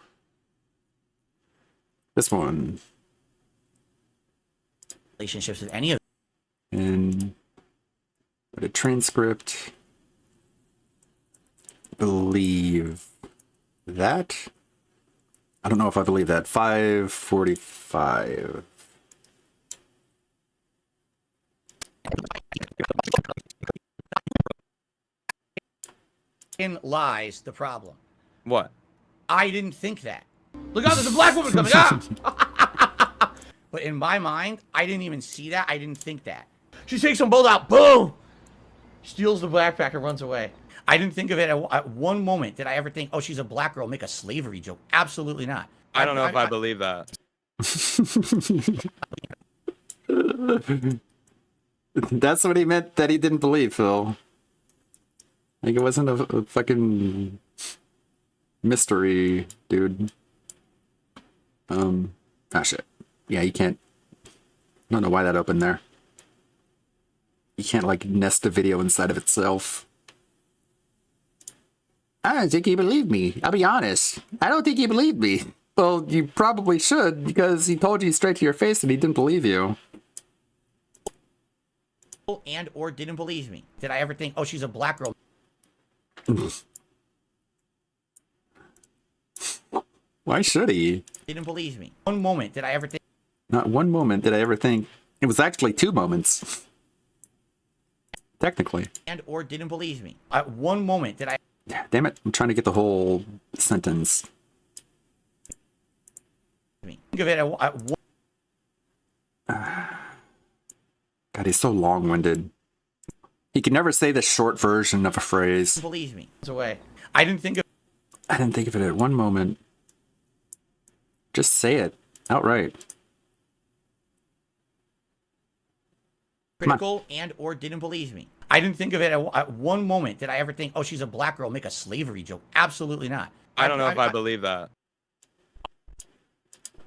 This one. Relationships with any of And the transcript. Believe that. I don't know if I believe that. 5:45. in lies the problem. What? I didn't think that. Look out, there's a black woman coming. Ah! But in my mind, I didn't even see that. I didn't think that. She takes them both out. Boom! Steals the backpack and runs away. I didn't think of it at one moment. Did I ever think, oh, she's a black girl, make a slavery joke? Absolutely not. I don't know if I believe that. That's what he meant that he didn't believe, Phil. Like, it wasn't a fucking mystery, dude. Shit. Yeah, you can't. I don't know why that opened there. You can't, like, nest a video inside of itself. I don't think he believed me. I'll be honest. I don't think he believed me. Well, you probably should, because he told you straight to your face that he didn't believe you. And or didn't believe me. Did I ever think, oh, she's a black girl? Why should he? Didn't believe me. One moment did I ever think. Not one moment did I ever think. It was actually 2 moments. Technically. And or didn't believe me. At one moment did I. Damn it. I'm trying to get the whole sentence. Think of it at one. God, he's so long-winded. He can never say the short version of a phrase. Believe me. It's away. I didn't think of. I didn't think of it at one moment. Just say it outright. Critical and or didn't believe me. I didn't think of it at one moment. Did I ever think, oh, she's a black girl, make a slavery joke? Absolutely not. I don't know if I believe that.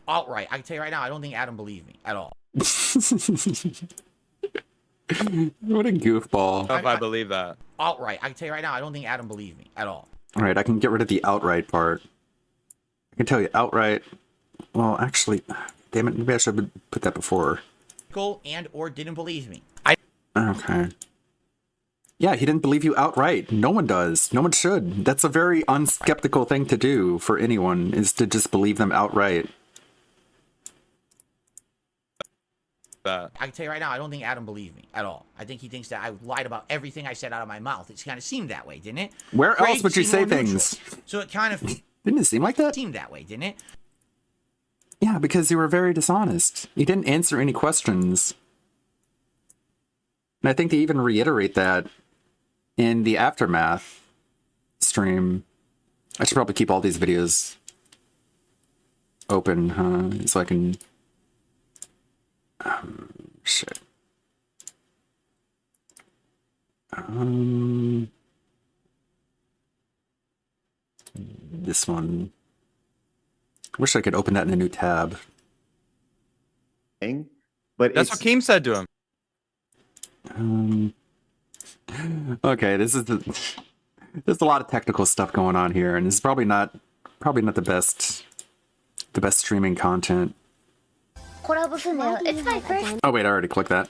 Outright. I can tell you right now, I don't think Adam believed me at all. What a goofball. I don't know if I believe that. Outright. I can tell you right now, I don't think Adam believed me at all. Alright, I can get rid of the outright part. I can tell you outright. Well, actually, damn it, maybe I should put that before. Critical and or didn't believe me. Okay. Yeah, he didn't believe you outright. No one does. No one should. That's a very unskeptical thing to do for anyone, is to just believe them outright. I can tell you right now, I don't think Adam believed me at all. I think he thinks that I lied about everything I said out of my mouth. It kind of seemed that way, didn't it? Where else would you say things? So it kind of didn't it seem like that? Seemed that way, didn't it? Yeah, because you were very dishonest. You didn't answer any questions. And I think they even reiterate that in the Aftermath stream. I should probably keep all these videos open, huh? So I can... shit. This one. Wish I could open that in a new tab. But that's what Keem said to him. Okay, there's a lot of technical stuff going on here, and this is probably not the best streaming content. It's my first. Oh wait, I already clicked that.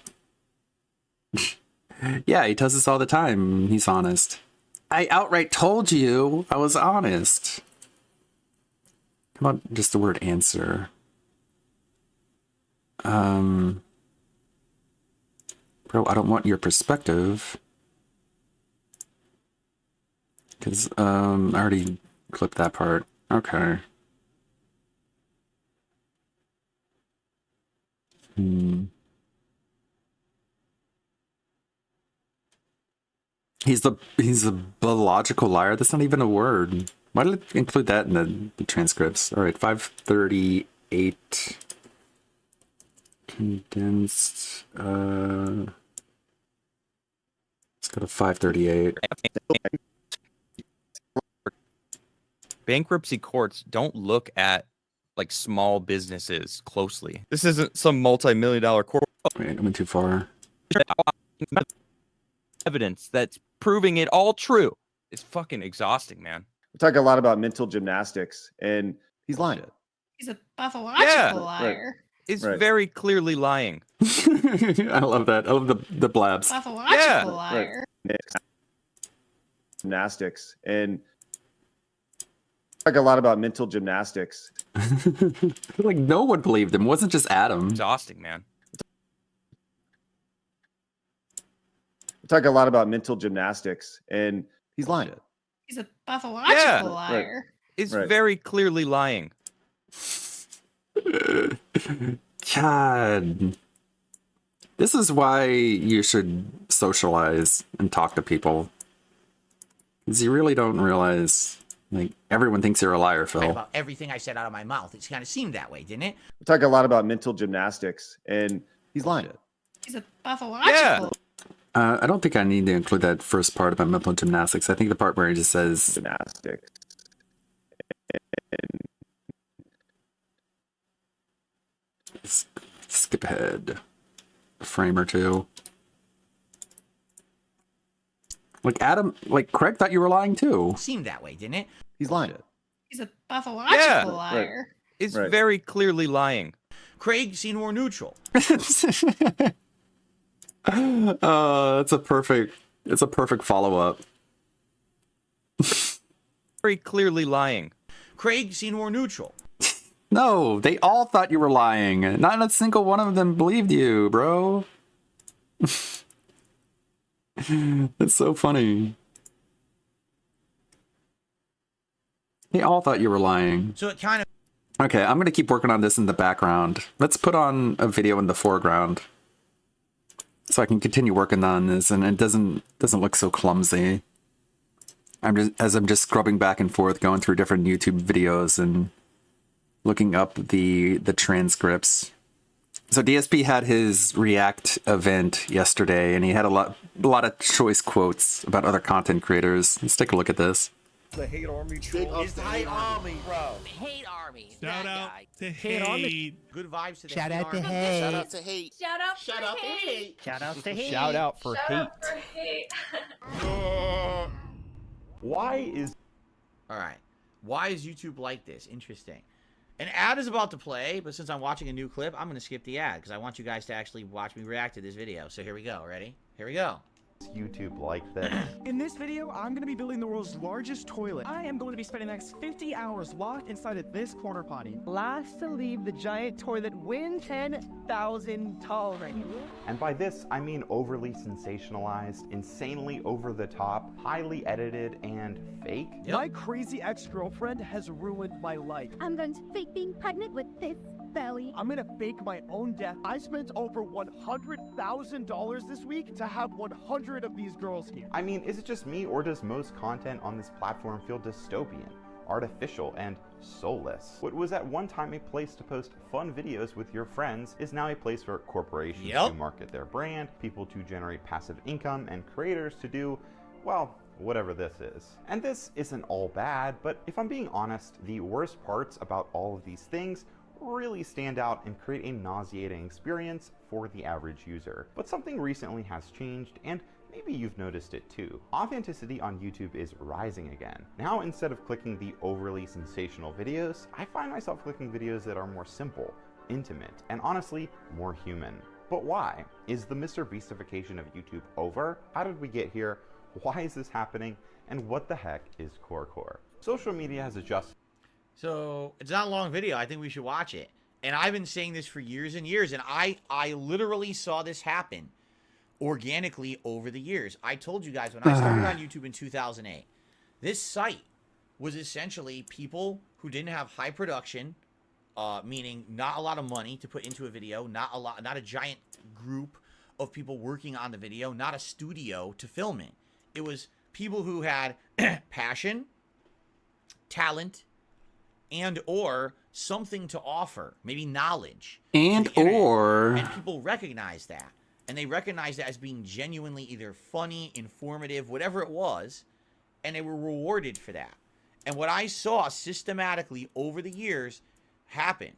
Yeah, he does this all the time. He's honest. I outright told you I was honest. How about just the word answer? Bro, I don't want your perspective. Because, I already clipped that part. Okay. He's a biological liar. That's not even a word. Why did it include that in the transcripts? All right, 538 condensed. Let's go to 538. bankruptcy courts don't look at like small businesses closely. This isn't some multi-million-dollar court. Wait, I went too far. Evidence that's proving it all true. It's fucking exhausting, man. We talk a lot about mental gymnastics, and he's lying. He's a pathological Yeah, liar. Is Right. very clearly lying. I love that. I love the blabs. Pathological liar. Gymnastics, and talk a lot about mental gymnastics. Like no one believed him. It wasn't just Adam. Exhausting, man. We talk a lot about mental gymnastics, and he's lying. He's a pathological Yeah, liar. Is Right. very clearly lying. God. This is why you should socialize and talk to people. Because you really don't realize, like, everyone thinks you're a liar, Right Phil. about everything I said out of my mouth. It kind of seemed that way, didn't it? We talk a lot about mental gymnastics, and he's lying. He's a pathological. I don't think I need to include that first part about mental gymnastics. I think the part where he just says Gymnastics. skip ahead a frame or two. Like Adam, like Craig thought you were lying too. Seemed that way, didn't it? He's lying. He's a pathological liar. Is Right. very clearly lying. Craig seemed more neutral. It's a perfect follow-up. Very clearly lying. Craig seemed more neutral. No, they all thought you were lying. Not a single one of them believed you, bro. That's so funny. They all thought you were lying. So it kind of Okay, I'm gonna keep working on this in the background. Let's put on a video in the foreground, so I can continue working on this, and it doesn't look so clumsy. I'm just scrubbing back and forth, going through different YouTube videos and looking up the transcripts. So DSP had his React event yesterday, and he had a lot of choice quotes about other content creators. Let's take a look at this. The hate army troll. It's the hate army, bro. Hate army. Shout that out guy. to hate. Good vibes to the Shout hate out to army. hate. Shout out to hate. Shout out for hate. Shout out to hate. Shout out for hate. Why is All right. Why is YouTube like this? Interesting. An ad is about to play, but since I'm watching a new clip, I'm going to skip the ad because I want you guys to actually watch me react to this video. So here we go. Ready? Here we go. YouTube like this? In this video, I'm going to be building the world's largest toilet. I am going to be spending the next 50 hours locked inside of this corner potty. Last to leave the giant toilet wins $10,000. And by this, I mean overly sensationalized, insanely over the top, highly edited, and fake. My crazy ex-girlfriend has ruined my life. I'm going to fake being pregnant with this belly. I'm going to fake my own death. I spent over $100,000 this week to have 100 of these girls here. I mean, is it just me, or does most content on this platform feel dystopian, artificial, and soulless? What was at one time a place to post fun videos with your friends is now a place for corporations to market their brand, people to generate passive income, and creators to do, well, whatever this is. And this isn't all bad, but if I'm being honest, the worst parts about all of these things really stand out and create a nauseating experience for the average user. But something recently has changed, and maybe you've noticed it too. Authenticity on YouTube is rising again. Now, instead of clicking the overly sensational videos, I find myself clicking videos that are more simple, intimate, and honestly, more human. But why? Is the Mr. Beastification of YouTube over? How did we get here? Why is this happening? And what the heck is Core? Social media has adjusted. So it's not a long video. I think we should watch it. And I've been saying this for years and years, and I literally saw this happen organically over the years. I told you guys when I started on YouTube in 2008, this site was essentially people who didn't have high production, meaning not a lot of money to put into a video, not a giant group of people working on the video, not a studio to film it. It was people who had passion, talent, and or something to offer, maybe knowledge, and people recognize that, and they recognize that as being genuinely either funny, informative, whatever it was, and they were rewarded for that. And what I saw systematically over the years happen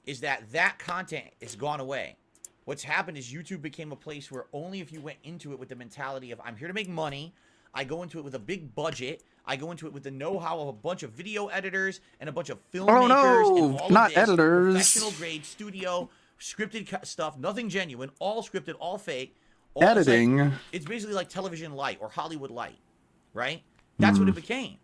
is that content has gone away. What's happened is YouTube became a place where only if you went into it with the mentality of, I'm here to make money, I go into it with a big budget, I go into it with the know-how of a bunch of video editors and a bunch of filmmakers and all not of this, editors. professional grade studio, scripted stuff, nothing genuine, all scripted, all fake. All Editing. it's basically like television light or Hollywood light, right? That's what it became.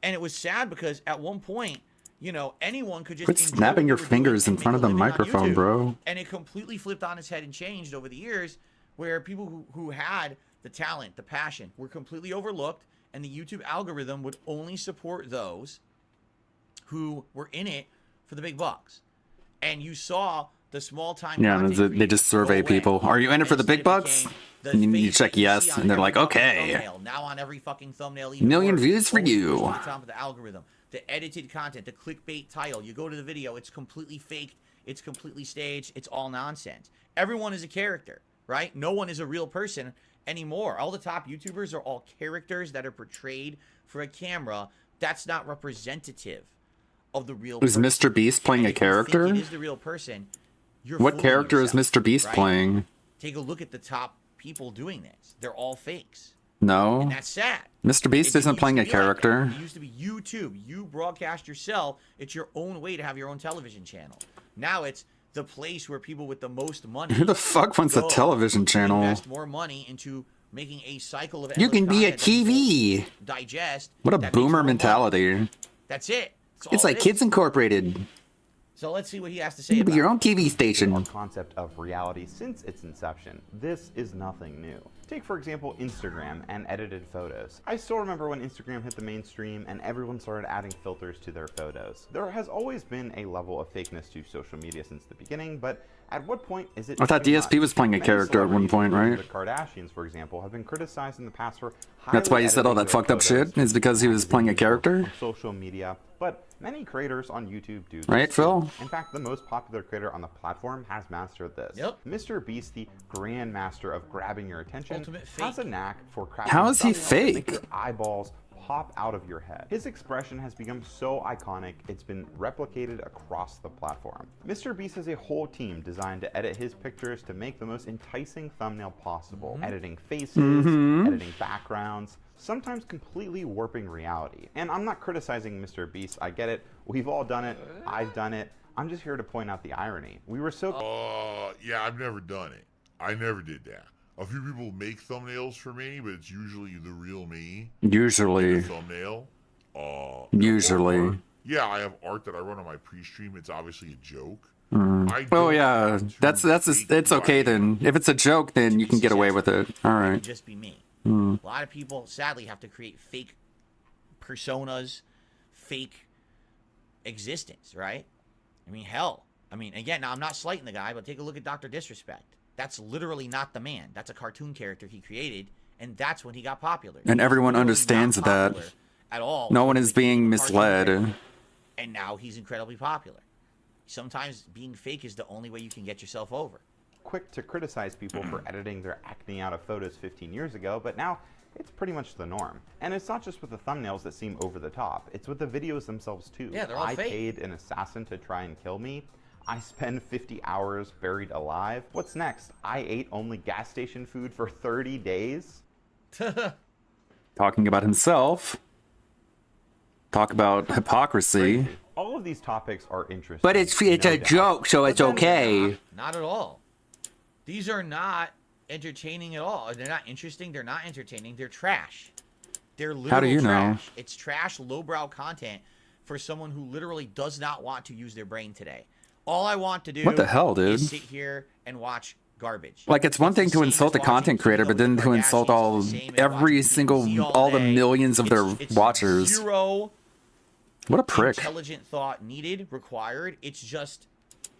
And it was sad because at one point, you know, anyone could just Quit enjoy snapping what your you were fingers doing in and front of make the a living on microphone, YouTube. bro. And it completely flipped on its head and changed over the years, where people who had the talent, the passion, were completely overlooked, and the YouTube algorithm would only support those who were in it for the big bucks. And you saw the small time. Yeah, they just survey people. Are you in it for the big bucks? And you check yes, and they're like, okay. Now on every fucking thumbnail, Million views for you. To the top of the algorithm, the edited content, the clickbait title. You go to the video, it's completely fake, it's completely staged, it's all nonsense. Everyone is a character, right? No one is a real person anymore. All the top YouTubers are all characters that are portrayed for a camera. That's not representative of the real Is person. Mr. Beast playing a character? It is the real person. You're What fooling character is yourself, Mr. Beast right? playing? Take a look at the top people doing this. They're all fakes. No. And that's sad. Mr. Beast It isn't used playing to a be like that. character. It used to be YouTube. You broadcast yourself. It's your own way to have your own television channel. Now it's the place where people with the most money. Who the fuck wants a go television to channel? Invest more money into making a cycle of. You can be a endless content that TV. people digest. What a that makes boomer more money. mentality. That's it. That's It's all like it is. Kids Incorporated. So let's see what he has to say You can about be your it. own TV station. Concept of reality since its inception. This is nothing new. Take, for example, Instagram and edited photos. I still remember when Instagram hit the mainstream and everyone started adding filters to their photos. There has always been a level of fakeness to social media since the beginning, but at what point is it I thought too DSP much? was playing a Many character at one celebrities, point, including right? The Kardashians, for example, have been criticized in the past for That's why he said all highly that fucked up editing their shit, is because he was playing a character? photos, social media, but many creators on YouTube do this Right, too. Phil? In fact, the most popular creator on the platform has mastered this. Yep. Mr. Beast, the grand master of grabbing your attention, Ultimate has a knack for crafting How is he thumbnails that make fake? your eyeballs pop out of your head. His expression has become so iconic, it's been replicated across the platform. Mr. Beast has a whole team designed to edit his pictures to make the most enticing thumbnail possible. Editing faces, editing backgrounds, sometimes completely warping reality. And I'm not criticizing Mr. Beast, I get it. We've all done it. I've done it. I'm just here to point out the irony. We were so... Yeah, I've never done it. I never did that. A few people make thumbnails for me, but it's usually the real me. Usually. in the thumbnail. Usually. Art. Yeah, I have art that I run on my pre-stream. It's obviously a joke. Oh yeah, it's okay then. If it's a joke, then you can get away with it. All It right. would just be me. A lot of people, sadly, have to create fake personas, fake existence, right? I mean, hell. I mean, again, now I'm not slighting the guy, but take a look at Dr. Disrespect. That's literally not the man. That's a cartoon character he created, and that's when he got popular. And He was everyone literally understands not that. popular at all. No one is until he being became a cartoon misled. character. And now he's incredibly popular. Sometimes being fake is the only way you can get yourself over. quick to criticize people for editing their acne out of photos 15 years ago, but now it's pretty much the norm. And it's not just with the thumbnails that seem over the top, it's with the videos themselves too. Yeah, they're all I fake. paid an assassin to try and kill me. I spend 50 hours buried alive. What's next? I ate only gas station food for 30 days? Talking about himself. Talk about hypocrisy. All of these topics are interesting. But it's no a doubt. joke, so it's But then okay. Not at all. These are not entertaining at all. They're not interesting. They're not entertaining. They're trash. They're literal How do you know? trash. It's trash, lowbrow content for someone who literally does not want to use their brain today. All I want to do What the hell, dude? is sit here and watch garbage. Like, it's one thing to insult a content creator, but then to insult every single, all the millions of their watchers. Zero What a prick. intelligent thought needed, required. It's just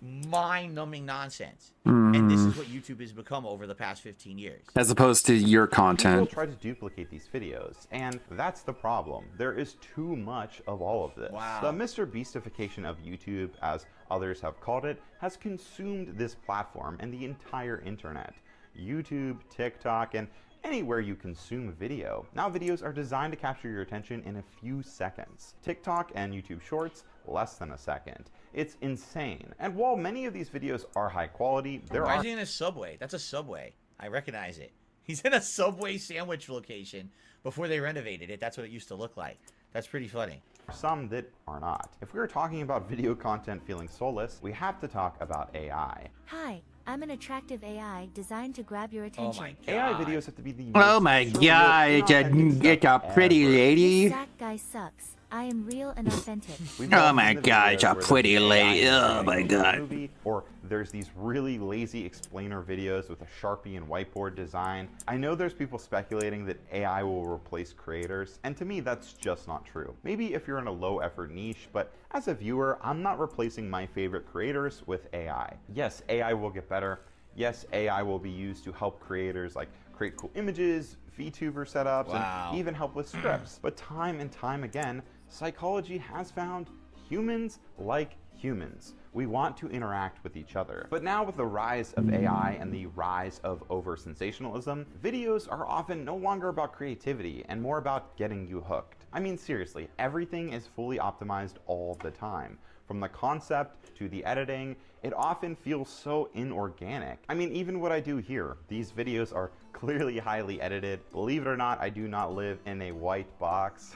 mind-numbing nonsense. And this is what YouTube has become over the past 15 years. As opposed to your People content. try to duplicate these videos, and that's the problem. There is too much of all of this. Wow. The Mr. Beastification of YouTube, as others have called it, has consumed this platform and the entire internet. YouTube, TikTok, and anywhere you consume video. Now videos are designed to capture your attention in a few seconds. TikTok and YouTube Shorts, less than a second. It's insane. And while many of these videos are high quality, there Why are... is he in a Subway? That's a Subway. I recognize it. He's in a Subway sandwich location before they renovated it. That's what it used to look like. That's pretty funny. Some that are not. If we were talking about video content feeling soulless, we have to talk about AI. Hi, I'm an attractive AI designed to grab your attention. Oh my AI God. videos have to be the Oh most my surreal, god, inauthentic it's a stuff pretty ever. lady. That guy sucks. I am real and authentic. We've Oh all my seen the god, videos it's a where there's pretty an AI lady. Oh narrating my a god. movie, or there's these really lazy explainer videos with a Sharpie and whiteboard design. I know there's people speculating that AI will replace creators, and to me that's just not true. Maybe if you're in a low effort niche, but as a viewer, I'm not replacing my favorite creators with AI. Yes, AI will get better. Yes, AI will be used to help creators like create cool images, VTuber setups, Wow. and even help with scripts. But time and time again, psychology has found humans like humans. We want to interact with each other. But now with the rise of AI and the rise of over-sensationalism, videos are often no longer about creativity and more about getting you hooked. I mean, seriously, everything is fully optimized all the time. From the concept to the editing, it often feels so inorganic. I mean, even what I do here, these videos are clearly highly edited. Believe it or not, I do not live in a white box.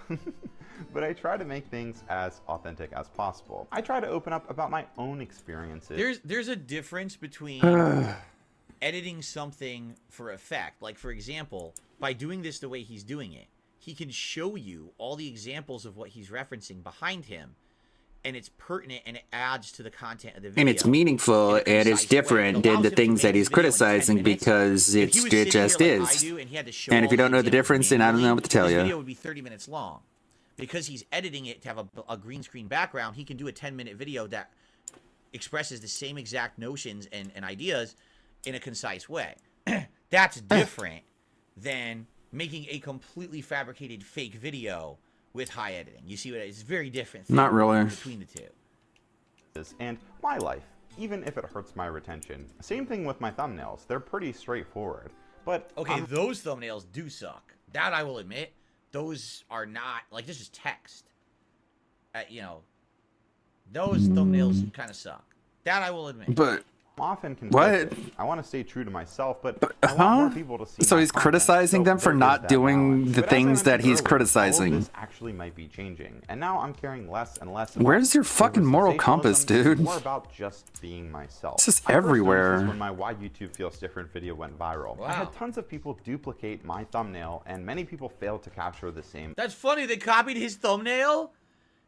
But I try to make things as authentic as possible. I try to open up about my own experiences. There's a difference between editing something for effect. Like, for example, by doing this the way he's doing it, he can show you all the examples of what he's referencing behind him, and it's pertinent and it adds to the content of the video. And it's meaningful in a and it's concise way. It different than allows the him to things make that his he's video in 10 criticizing minutes. because If he was it sitting just here like I is. do and he had to show And if all you the don't know the examples difference, then I don't know what to tell this you. video would be 30 minutes long. Because he's editing it to have a green screen background, he can do a 10-minute video that expresses the same exact notions and ideas in a concise way. That's different than making a completely fabricated fake video with high editing. You see what it's very different thing Not really. between the two. And my life, even if it hurts my retention. Same thing with my thumbnails. They're pretty straightforward. But Okay, those thumbnails do suck. That I will admit. Those are not, like, this is text. You know, those thumbnails kind of suck. That I will admit. But I'm often what? conflicted. I want to stay true to myself, but I want more people to see So my he's content. criticizing So them for there is not that doing balance. the But as I things that mentioned he's earlier, criticizing. all of this actually might be changing, and now I'm caring less and less about Where's your fucking moral compass, over-sensationalism. It's dude? more about just being myself. This is I first noticed everywhere. this when my Why YouTube Feels Different video went viral. I had tons of people duplicate my thumbnail, and many people failed to capture the same. That's funny. They copied his thumbnail?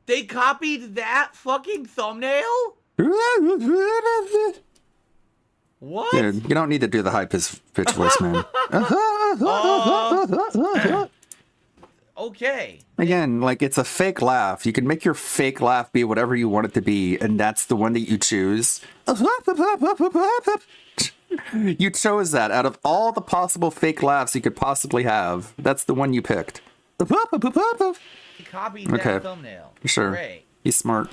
They copied that fucking thumbnail? What? Dude, you don't need to do the high pitch voice, man. Okay. Again, like, it's a fake laugh. You can make your fake laugh be whatever you want it to be, and that's the one that you choose. You chose that out of all the possible fake laughs you could possibly have. That's the one you picked. He copied Okay. that thumbnail. Sure. Great. He's smart.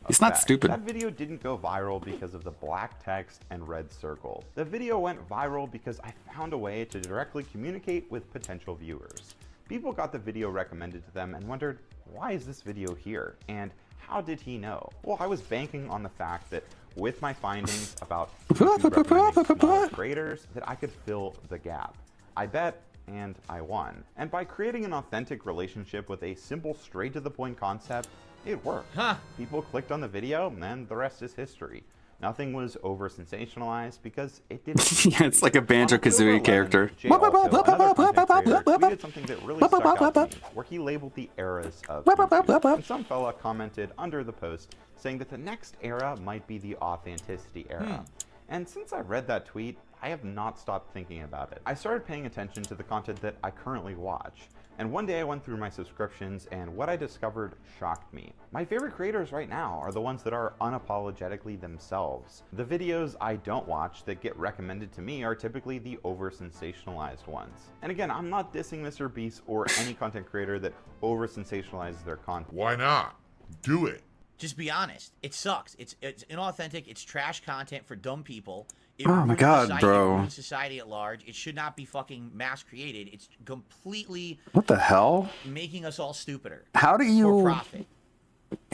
He's not Fact. stupid. That video didn't go viral because of the black text and red circle. The video went viral because I found a way to directly communicate with potential viewers. People got the video recommended to them and wondered, why is this video here? And how did he know? Well, I was banking on the fact that with my findings about YouTube recommending smaller creators, that I could fill the gap. I bet, and I won. And by creating an authentic relationship with a simple, straight-to-the-point concept, it worked. People clicked on the video, and the rest is history. Nothing was over-sensationalized because it didn't. Yeah, it's like a Banjo-Kazooie character. Jay Alto, another content creator, tweeted something that really stuck out to me, where he labeled the eras of YouTube. And some fella commented under the post saying that the next era might be the authenticity era. And since I read that tweet, I have not stopped thinking about it. I started paying attention to the content that I currently watch. And one day I went through my subscriptions and what I discovered shocked me. My favorite creators right now are the ones that are unapologetically themselves. The videos I don't watch that get recommended to me are typically the over-sensationalized ones. And again, I'm not dissing Mr. Beast or any content creator that over-sensationalizes their content. Why not? Do it. Just be honest. It sucks. It's inauthentic. It's trash content for dumb people. It Oh my ruins God, society, bro. It ruins society at large. It should not be fucking mass created. It's completely What the hell? making us all stupider. How do For you profit.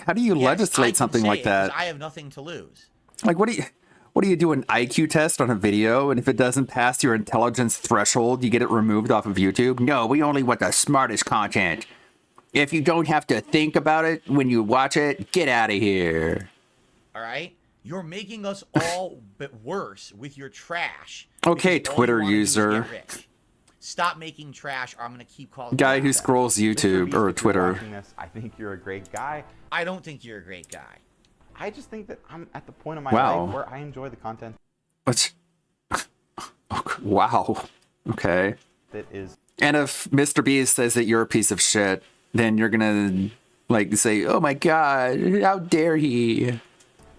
legislate Yes, I can something say like it 'cause that? I have nothing to lose. Like, what do you do an IQ test on a video, and if it doesn't pass your intelligence threshold, you get it removed off of YouTube? No, we only want the smartest content. If you don't have to think about it when you watch it, get out of here. All right? You're making us all but worse with your trash. Okay, because all you Twitter wanna do is user. get rich. Stop making trash, or I'm gonna keep calling. Guy you who out. scrolls YouTube or Twitter. Watching this, I think you're a great guy. I don't think you're a great guy. I just think that I'm at the point of my Wow. life where I enjoy the content What's... Wow. Okay. that is And if Mr. Beast says that you're a piece of shit, then you're gonna like say, "Oh my God, how dare he?"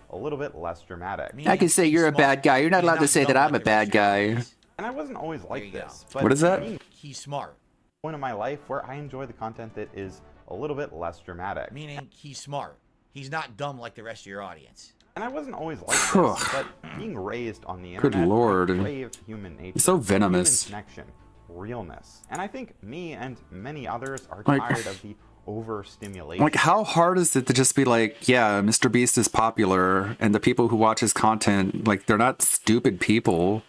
a little bit less dramatic. I can say you're a bad guy. You're not allowed to say that I'm a bad guy. And I wasn't always like this. But What is that? being He's smart. point of my life where I enjoy the content that is a little bit less dramatic. Meaning he's smart. He's not dumb like the rest of your audience. And I wasn't always like this, but being raised on the Good internet, lord. I craved human nature. So venomous. Human connection, realness. And I think me and many others are Like- tired of the overstimulation. Like, how hard is it to just be like, yeah, Mr. Beast is popular, and the people who watch his content, like, they're not stupid people.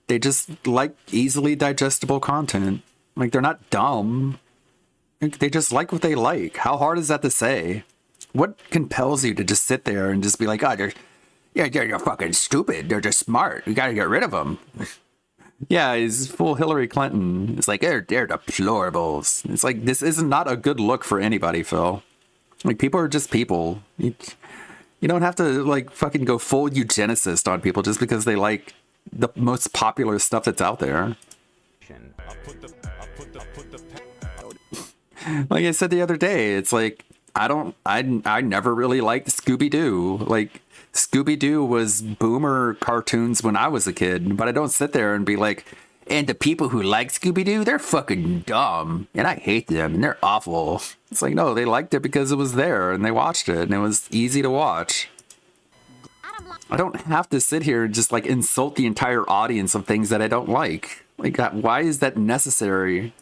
They just like easily digestible content. Like, they're not dumb. Like, they just like what they like. How hard is that to say? What compels you to just sit there and just be like, oh, you're fucking stupid. They're just smart. You gotta get rid of them. Yeah, he's full Hillary Clinton. It's like, they're deplorables. It's like, this is not a good look for anybody, Phil. Like, people are just people. You don't have to, like, fucking go full eugenicist on people just because they like the most popular stuff that's out there. Like I said the other day, it's like, I never really liked Scooby-Doo. Like, Scooby-Doo was boomer cartoons when I was a kid, but I don't sit there and be like, and the people who like Scooby-Doo, they're fucking dumb, and I hate them, and they're awful. It's like, no, they liked it because it was there, and they watched it, and it was easy to watch. I don't have to sit here and just, like, insult the entire audience of things that I don't like. Like, why is that necessary?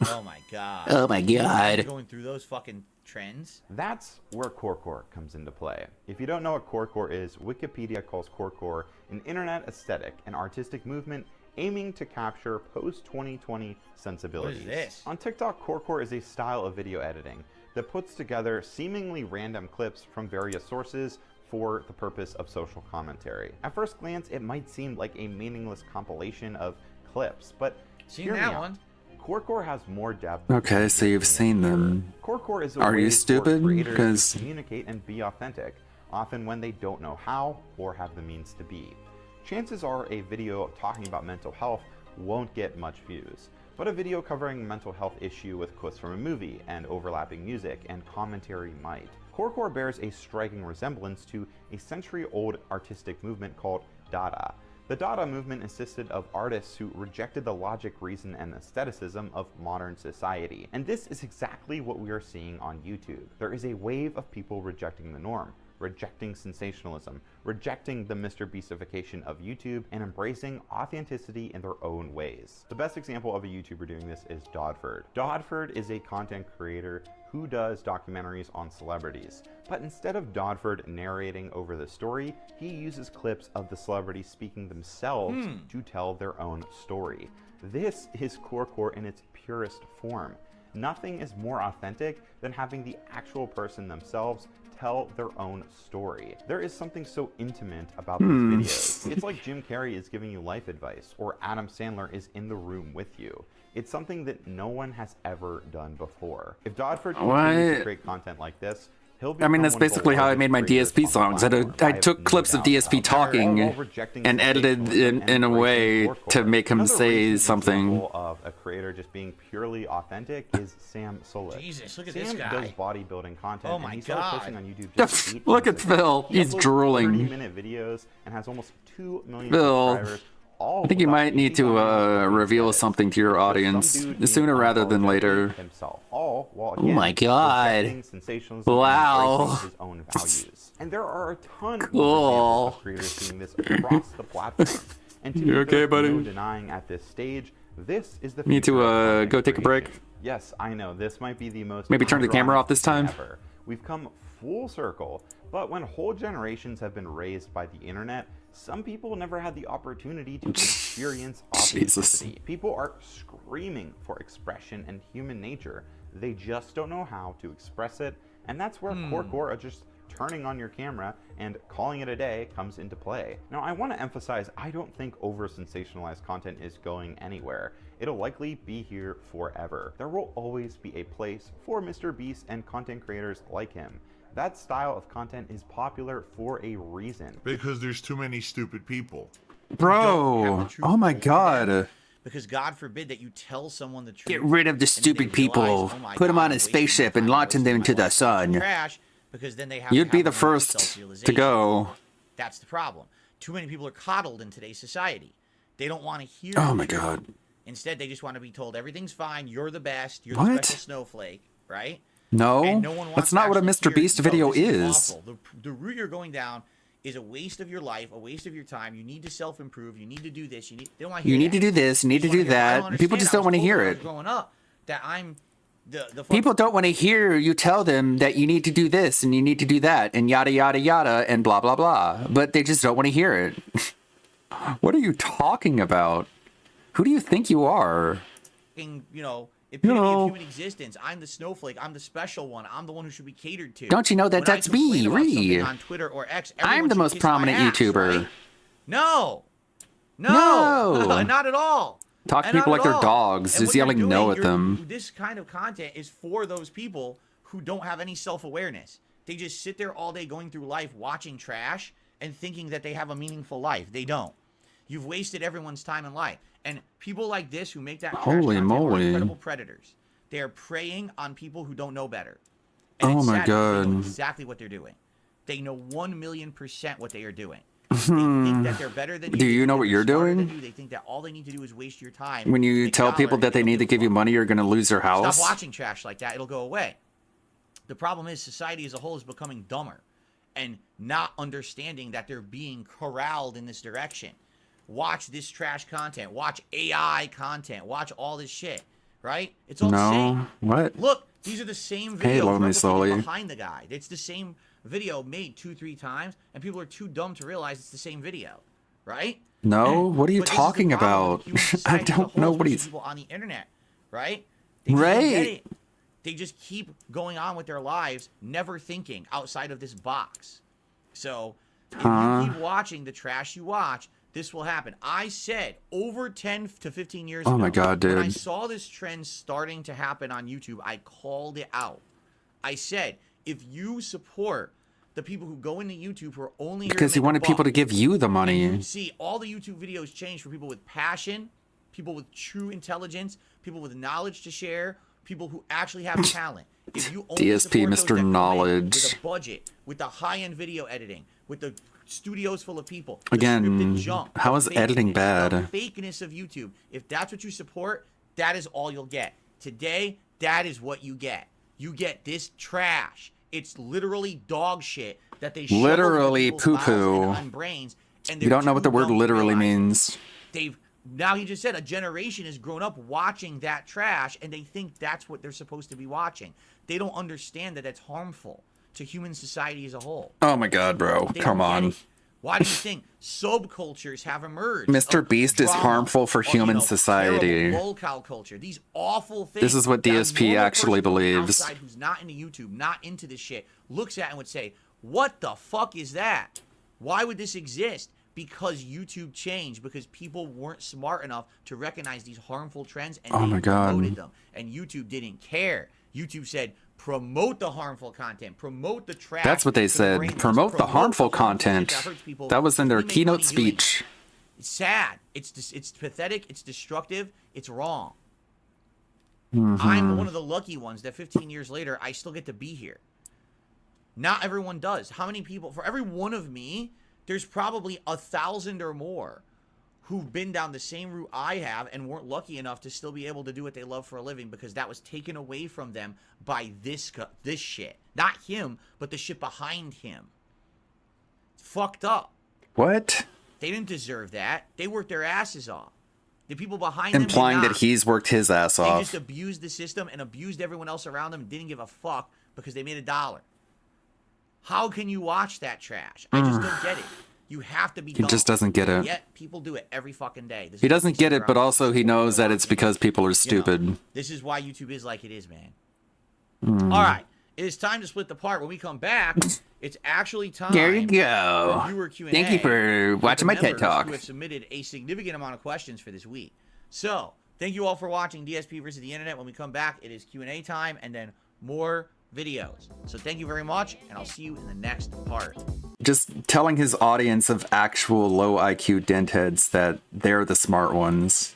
Oh my god. Oh my god. Going through those fucking trends. That's where corecore comes into play. If you don't know what corecore is, Wikipedia calls corecore an internet aesthetic, an artistic movement aiming to capture post-2020 sensibilities. What is this? On TikTok, corecore is a style of video editing that puts together seemingly random clips from various sources for the purpose of social commentary. At first glance, it might seem like a meaningless compilation of clips, but Seen hear me that out. one. Corecore has more depth. Okay, so you've seen them. Corecore is a Are way you for stupid? creators Because to communicate and be authentic, often when they don't know how or have the means to be. Chances are a video talking about mental health won't get much views, but a video covering a mental health issue with quotes from a movie and overlapping music and commentary might. Corecore bears a striking resemblance to a century-old artistic movement called Dada. The Dada movement consisted of artists who rejected the logic, reason, and aestheticism of modern society. And this is exactly what we are seeing on YouTube. There is a wave of people rejecting the norm, rejecting sensationalism, rejecting the Mr. Beastification of YouTube, and embracing authenticity in their own ways. The best example of a YouTuber doing this is Dodford. Dodford is a content creator who does documentaries on celebrities. But instead of Dodford narrating over the story, he uses clips of the celebrities speaking themselves to tell their own story. This is corecore in its purest form. Nothing is more authentic than having the actual person themselves tell their own story. There is something so intimate about these videos. It's like Jim Carrey is giving you life advice, or Adam Sandler is in the room with you. It's something that no one has ever done before. If Dodford continues to create content like this, I mean, that's basically how I made my DSP songs. I took clips of DSP talking and edited it in a way to make him say something. Of a creator just being purely authentic is Sam Solis. Jesus, look at Sam this guy. does bodybuilding content, Oh and my he started God. posting on YouTube just 8 Look months at ago. Phil. He He's uploads drooling. 30-minute videos and has almost 2 million Phil. subscribers, all I think you without might need thinking to on it. reveal something to your audience Some dude sooner being rather than unapologetically later. Himself, all while Oh my again, God. rejecting sensationalism and Wow. embracing his own values. And there are a ton Cool. more examples of creators doing this across the platform. And to You me, okay, there's buddy? no denying at this stage, this is the Need to future of content go take a break. creation. Yes, I know this might be the most Maybe turn the camera off this time. ever. We've come full circle, but when whole generations have been raised by the internet, some people never had the opportunity to experience authenticity. People are screaming for expression and human nature. They just don't know how to express it, and that's where Core just turning on your camera and calling it a day comes into play. Now, I want to emphasize, I don't think over-sensationalized content is going anywhere. It'll likely be here forever. There will always be a place for Mr. Beast and content creators like him. That style of content is popular for a reason. Because there's too many stupid people. Bro, oh my God. Because God forbid that you tell someone the truth. Get rid of the stupid people. Put them on a spaceship and launch them into the sun. Trash, because then they have You'd to be have the a moment of first to self-realization. go. That's the problem. Too many people are coddled in today's society. They don't want to hear. Oh the my truth. God. Instead, they just want to be told everything's fine. You're the best. You're What? the special snowflake, right? No, And no one wants that's to not what a actually Mr. hear, Beast "No, video this is. awful. The route you're going down is a waste of your life, a waste of your time. You need to self-improve. You need to do this. They don't want to hear You need that. to do this, you need to They do just wanna hear, "I that. People understand. just I don't was want to told hear when I was it. growing up that I'm the People don't want to hear you tell them that you need to do this and you need to do that and yada yada yada and blah blah blah. But they just don't want to hear it. What are you talking about? Who do you think you are? fucking, epitome know. of human existence. I'm the snowflake. I'm the special one. I'm the one who should be catered to. Don't you know that When I that's complain me, about something Ree? on Twitter or X, I'm everyone the should most kiss my prominent ass, YouTuber. right? No, No. not at all. Talk to And people not like at they're all. dogs, And just what you're yelling no doing, at them. This kind of content is for those people who don't have any self-awareness. They just sit there all day going through life watching trash and thinking that they have a meaningful life. They don't. You've wasted everyone's time in life. And people like this who make that trash Holy content are moly. incredible predators. They are preying on people who don't know better. And Oh it's my sad because they know God. exactly what they're doing. They know 1,000,000% what they are doing. They think that they're better than you. Do They you think know that what they're you're smarter doing? than you. They think that all they need to do is waste your time. When you make a tell dollar, people that and they don't need to give you money, you're going to lose their house. Stop watching trash like that. It'll go away. The problem is society as a whole is becoming dumber and not understanding that they're being corralled in this direction. Watch this trash content. Watch AI content. Watch all this shit. Right? It's all the same. No, what? Look, these are the same Hey, videos love me replicated slowly. behind the guy. It's the same video made 2-3 times, and people are too dumb to realize it's the same video. Right? No, what are you But this is the talking problem about? with human I society as a don't whole, know especially what he's. people on the internet, right? They just don't get Right. it. They just keep going on with their lives, never thinking outside of this box. So if Huh? you keep watching the trash you watch, this will happen. I said over 10 to 15 years Oh ago, my God, when I dude. saw this trend starting to happen on YouTube, I called it out. I said, if you support the people who go into YouTube who are only here Because to you make a wanted people buck, to give you the and money. you see all the YouTube videos change for people with passion, people with true intelligence, people with knowledge to share, people who actually have talent. If you only DSP, support those Mr. that go in Knowledge. with a budget, with the high-end video editing, with the studios full of people, Again, the scripted junk, how the is editing fakeness, bad? The fakeness of YouTube. If that's what you support, that is all you'll get. Today, that is what you get. You get this trash. It's literally dog shit that they shovel into Literally people's mouths poo-poo. and on brains, and You they're don't know what the too word dumb to literally realize it. means. They've now he just said a generation has grown up watching that trash, and they think that's what they're supposed to be watching. They don't understand that that's harmful to human society as a whole. Oh my God, bro. They Come don't get on. it. Why do you think subcultures have emerged? Mr. of Beast is drama, harmful for or, human society. terrible lolcow culture. These awful things. This is what that a DSP normal actually person from believes. outside who's not into YouTube, not into this shit, looks at and would say, "What the fuck is that? Why would this exist?" Because YouTube changed, because people weren't smart enough to recognize these harmful trends, and Oh they my God. promoted them. And YouTube didn't care. YouTube said, promote the harmful content, promote the trash. That's what they for the said. brainless, Promote the harmful shit content. that hurts people. That was in their We make keynote money doing it. speech. It's sad. It's pathetic. It's destructive. It's wrong. Mhm. I'm one of the lucky ones that 15 years later, I still get to be here. Not everyone does. How many people, for every one of me, there's probably 1,000 or more who've been down the same route I have and weren't lucky enough to still be able to do what they love for a living because that was taken away from them by this shit. Not him, but the shit behind him. It's fucked up. What? They didn't deserve that. They worked their asses off. The people behind them Implying did that not. he's worked his ass They off. just abused the system and abused everyone else around them and didn't give a fuck because they made $1. How can you watch that trash? I just don't get it. You have to be He just doesn't get it. Yet people do it every fucking day. This He is what doesn't we get sit it, but around. also he knows that it's because people are stupid. This is why YouTube is like it is, man. Mm. All right. It is time to split the part. When we come back, it's actually time There you go. for viewer Q&A. Thank you for with watching the my TED members Talk. Who have submitted a significant amount of questions for this week. So, thank you all for watching DSP versus the Internet. When we come back, it is Q&A time and then more videos. So thank you very much, and I'll see you in the next part. Just telling his audience of actual low IQ dentheads that they're the smart ones.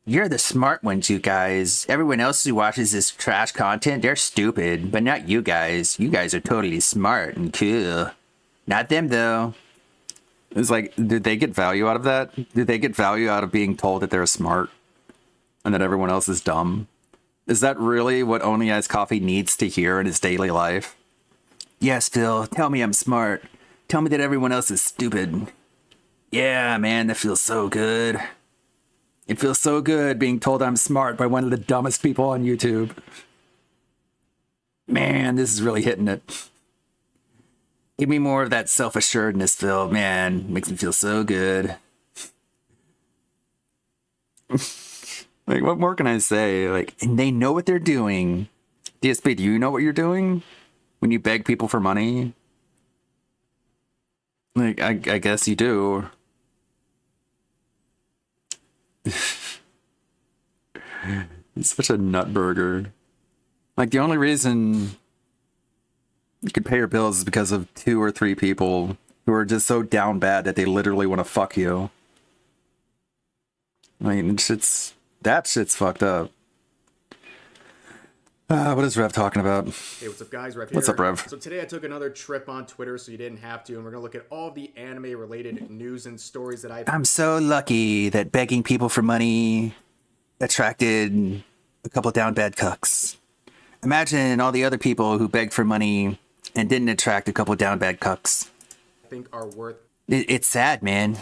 You're the smart ones, you guys. Everyone else who watches this trash content, they're stupid. But not you guys. You guys are totally smart and cool. Not them, though. It's like, did they get value out of that? Did they get value out of being told that they're smart? And that everyone else is dumb? Is that really what Only Ice Coffee needs to hear in his daily life? Yes, Phil, tell me I'm smart. Tell me that everyone else is stupid. Yeah, man, that feels so good. It feels so good being told I'm smart by one of the dumbest people on YouTube. Man, this is really hitting it. Give me more of that self-assuredness, Phil. Man, makes me feel so good. Like, what more can I say? Like, and they know what they're doing. DSP, do you know what you're doing when you beg people for money? Like, I guess you do. He's such a nutburger. Like, the only reason you can pay your bills is because of 2 or 3 people who are just so down bad that they literally want to fuck you. I mean, that shit's fucked up. What is Rev talking about? Hey, what's up, guys? Rev here. What's up, Rev? So today I took another trip on Twitter, so you didn't have to, and we're gonna look at all the anime-related news and stories that I've. I'm so lucky that begging people for money attracted a couple down bad cucks. Imagine all the other people who begged for money and didn't attract a couple down bad cucks. I think are worth It's sad, man.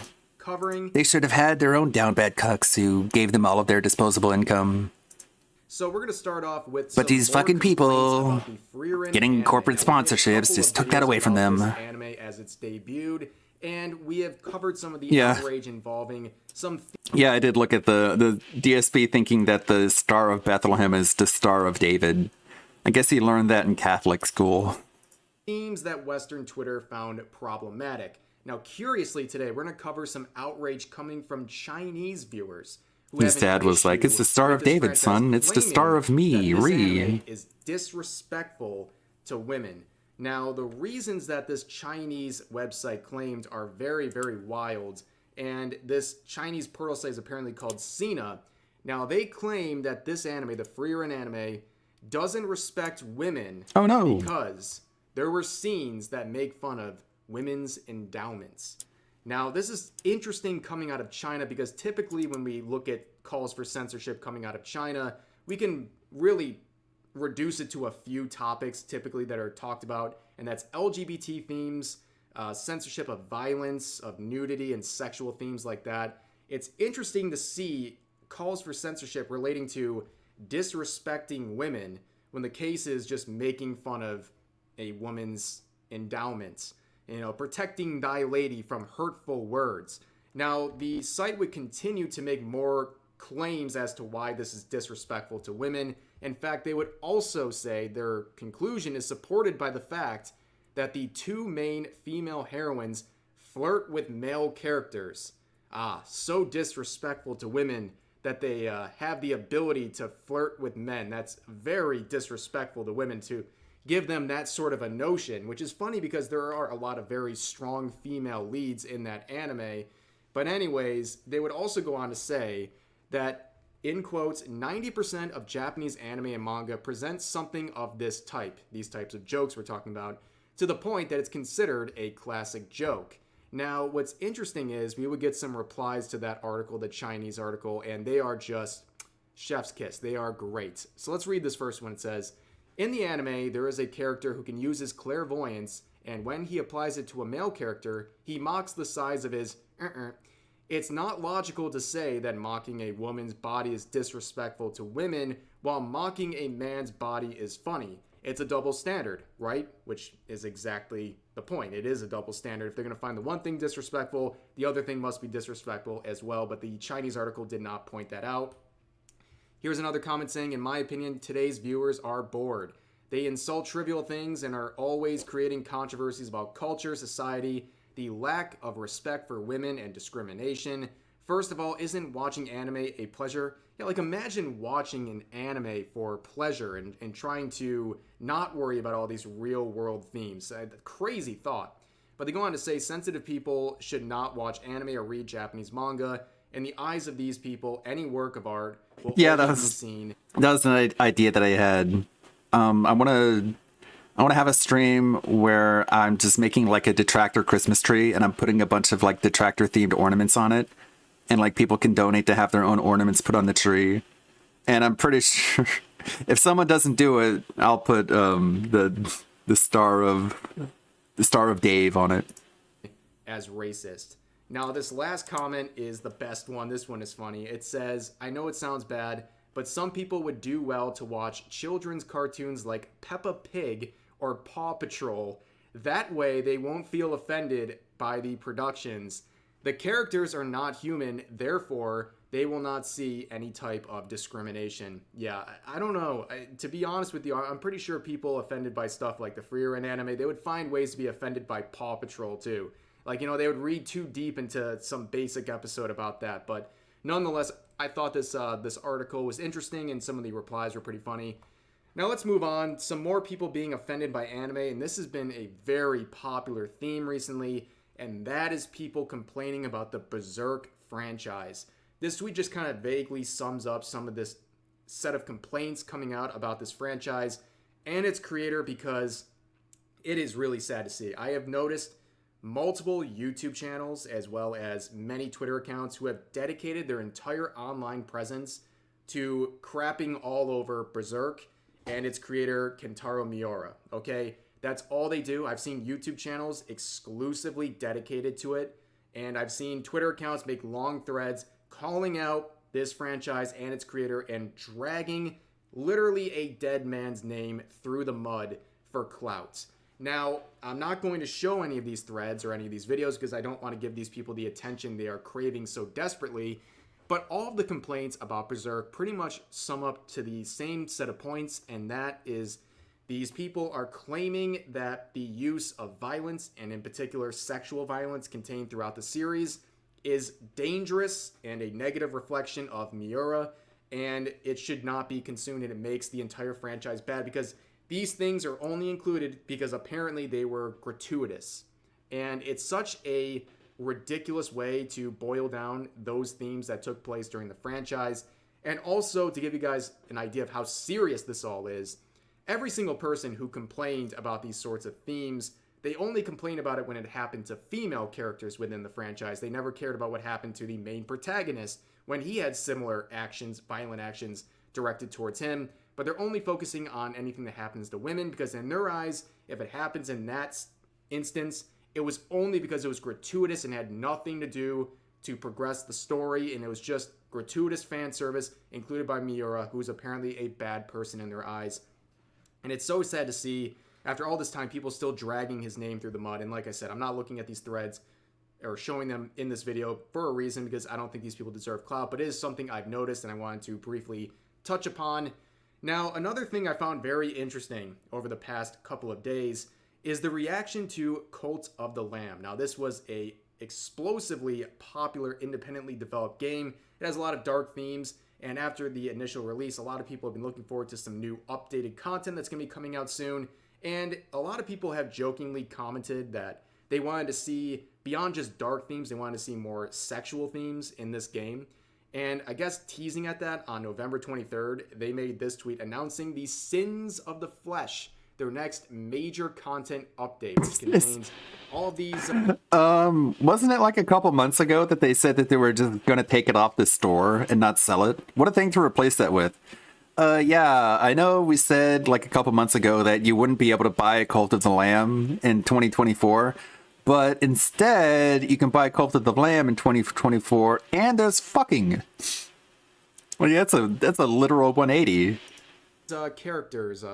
covering. They should have had their own down bad cucks who gave them all of their disposable income. So we're gonna start off with. But these fucking people getting corporate sponsorships just took that away from them. Anime as it's debuted, and we have covered some of the Yeah. outrage involving some. Yeah, I did look at the DSP thinking that the Star of Bethlehem is the Star of David. I guess he learned that in Catholic school. Themes that Western Twitter found problematic. Now, curiously, today we're going to cover some outrage coming from Chinese viewers. Who His have an dad was like, issue "It's the Star with of this David, franchise, son. It's the Star of me, claiming that this Ree." anime is disrespectful to women. Now, the reasons that this Chinese website claimed are very, very wild. And this Chinese portal site is apparently called Sina. Now, they claim that this anime, the Freerin anime, doesn't respect women. Oh, no. Because there were scenes that make fun of women's endowments. Now, this is interesting coming out of China because typically when we look at calls for censorship coming out of China, we can really reduce it to a few topics typically that are talked about, and that's LGBT themes, censorship of violence, of nudity, and sexual themes like that. It's interesting to see calls for censorship relating to disrespecting women when the case is just making fun of a woman's endowments. You know, protecting thy lady from hurtful words. Now, the site would continue to make more claims as to why this is disrespectful to women. In fact, they would also say their conclusion is supported by the fact that the 2 main female heroines flirt with male characters. So disrespectful to women that they have the ability to flirt with men. That's very disrespectful to women to give them that sort of a notion, which is funny because there are a lot of very strong female leads in that anime. But anyways, they would also go on to say that, in quotes, 90% of Japanese anime and manga present something of this type, these types of jokes we're talking about, to the point that it's considered a classic joke. Now, what's interesting is we would get some replies to that article, the Chinese article, and they are just chef's kiss. They are great. So let's read this first one. It says, in the anime, there is a character who can use his clairvoyance, and when he applies it to a male character, he mocks the size of his It's not logical to say that mocking a woman's body is disrespectful to women, while mocking a man's body is funny. It's a double standard, right? Which is exactly the point. It is a double standard. If they're going to find the one thing disrespectful, the other thing must be disrespectful as well, but the Chinese article did not point that out. Here's another comment saying, in my opinion, today's viewers are bored. They insult trivial things and are always creating controversies about culture, society, the lack of respect for women, and discrimination. First of all, isn't watching anime a pleasure? Yeah, like imagine watching an anime for pleasure and trying to not worry about all these real world themes. Crazy thought. But they go on to say sensitive people should not watch anime or read Japanese manga. In the eyes of these people, any work of art will always be seen. That was an idea that I had. I want to have a stream where I'm just making like a detractor Christmas tree and I'm putting a bunch of like detractor themed ornaments on it. And like people can donate to have their own ornaments put on the tree. And I'm pretty sure if someone doesn't do it, I'll put the star of Dave on it. As racist. Now this last comment is the best one. This one is funny. It says, I know it sounds bad, but some people would do well to watch children's cartoons like Peppa Pig or Paw Patrol. That way they won't feel offended by the productions. The characters are not human, therefore they will not see any type of discrimination. Yeah, I don't know. To be honest with you, I'm pretty sure people offended by stuff like the Frieren anime, they would find ways to be offended by Paw Patrol too. Like, you know, they would read too deep into some basic episode about that. But nonetheless, I thought this article was interesting and some of the replies were pretty funny. Now let's move on. Some more people being offended by anime, and this has been a very popular theme recently, and that is people complaining about the Berserk franchise. This tweet just kind of vaguely sums up some of this set of complaints coming out about this franchise and its creator, because it is really sad to see. I have noticed multiple YouTube channels as well as many Twitter accounts who have dedicated their entire online presence to crapping all over Berserk and its creator Kentaro Miura. Okay, that's all they do. I've seen YouTube channels exclusively dedicated to it, and I've seen Twitter accounts make long threads calling out this franchise and its creator and dragging literally a dead man's name through the mud for clout. Now, I'm not going to show any of these threads or any of these videos because I don't want to give these people the attention they are craving so desperately, but all of the complaints about Berserk pretty much sum up to the same set of points, and that is these people are claiming that the use of violence, and in particular sexual violence contained throughout the series, is dangerous and a negative reflection of Miura, and it should not be consumed, and it makes the entire franchise bad because these things are only included because apparently they were gratuitous. And it's such a ridiculous way to boil down those themes that took place during the franchise. And also, to give you guys an idea of how serious this all is, every single person who complained about these sorts of themes, they only complained about it when it happened to female characters within the franchise. They never cared about what happened to the main protagonist when he had similar actions, violent actions directed towards him. But they're only focusing on anything that happens to women because in their eyes, if it happens in that instance, it was only because it was gratuitous and had nothing to do to progress the story, and it was just gratuitous fan service included by Miura, who's apparently a bad person in their eyes. And it's so sad to see, after all this time, people still dragging his name through the mud. And like I said, I'm not looking at these threads or showing them in this video for a reason because I don't think these people deserve clout, but it is something I've noticed and I wanted to briefly touch upon. Now, another thing I found very interesting over the past couple of days is the reaction to Cult of the Lamb. Now, this was a explosively popular, independently developed game. It has a lot of dark themes, and after the initial release, a lot of people have been looking forward to some new updated content that's going to be coming out soon. And a lot of people have jokingly commented that they wanted to see, beyond just dark themes, they wanted to see more sexual themes in this game. And I guess teasing at that, on November 23rd, they made this tweet announcing the Sins of the Flesh, their next major content update, which contains all of these. Wasn't it like a couple months ago that they said that they were just gonna take it off the store and not sell it? What a thing to replace that with. Yeah, I know we said like a couple months ago that you wouldn't be able to buy Cult of the Lamb in 2024, but instead you can buy Cult of the Lamb in 2024 and there's fucking. Well, yeah, that's a literal 180. Characters,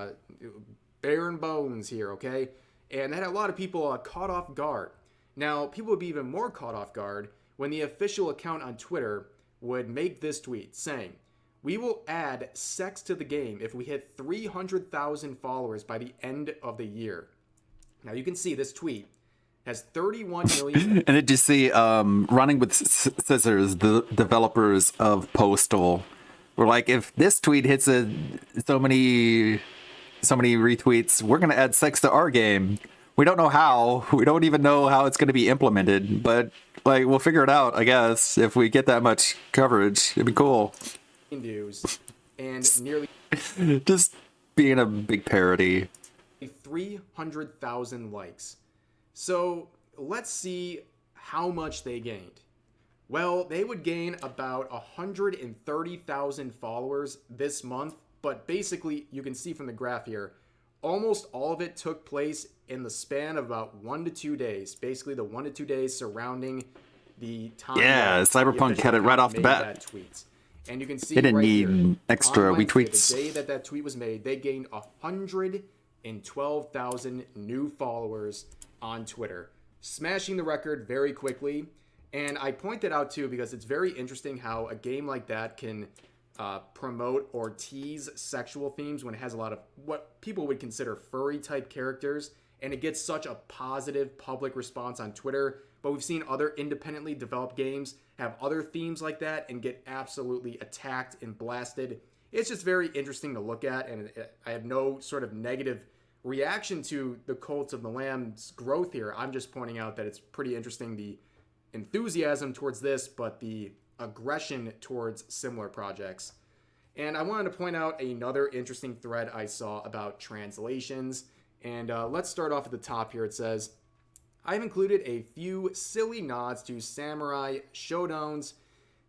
bare bones here, okay? And that had a lot of people caught off guard. Now, people would be even more caught off guard when the official account on Twitter would make this tweet saying, "We will add sex to the game if we hit 300,000 followers by the end of the year." Now, you can see this tweet has 31 million. And did you see Running with Scissors, the developers of Postal, were like, if this tweet hits so many retweets, we're gonna add sex to our game. We don't know how. We don't even know how it's gonna be implemented, but like we'll figure it out, I guess. If we get that much coverage, it'd be cool. Views and nearly just being a big parody. 300,000 likes. So let's see how much they gained. Well, they would gain about 130,000 followers this month, but basically you can see from the graph here, almost all of it took place in the span of about 1 to 2 days. Basically the 1 to 2 days surrounding the time. Yeah, Cyberpunk had it right off the bat. And you can see they didn't right need here, extra on Wednesday, retweets. The day that tweet was made, they gained 112,000 new followers on Twitter, smashing the record very quickly. And I point that out too because it's very interesting how a game like that can promote or tease sexual themes when it has a lot of what people would consider furry type characters, and it gets such a positive public response on Twitter. But we've seen other independently developed games have other themes like that and get absolutely attacked and blasted. It's just very interesting to look at, and I have no sort of negative reaction to the Cult of the Lamb's growth here. I'm just pointing out that it's pretty interesting, the enthusiasm towards this, but the aggression towards similar projects. And I wanted to point out another interesting thread I saw about translations. And let's start off at the top here. It says, "I've included a few silly nods to Samurai Shodown's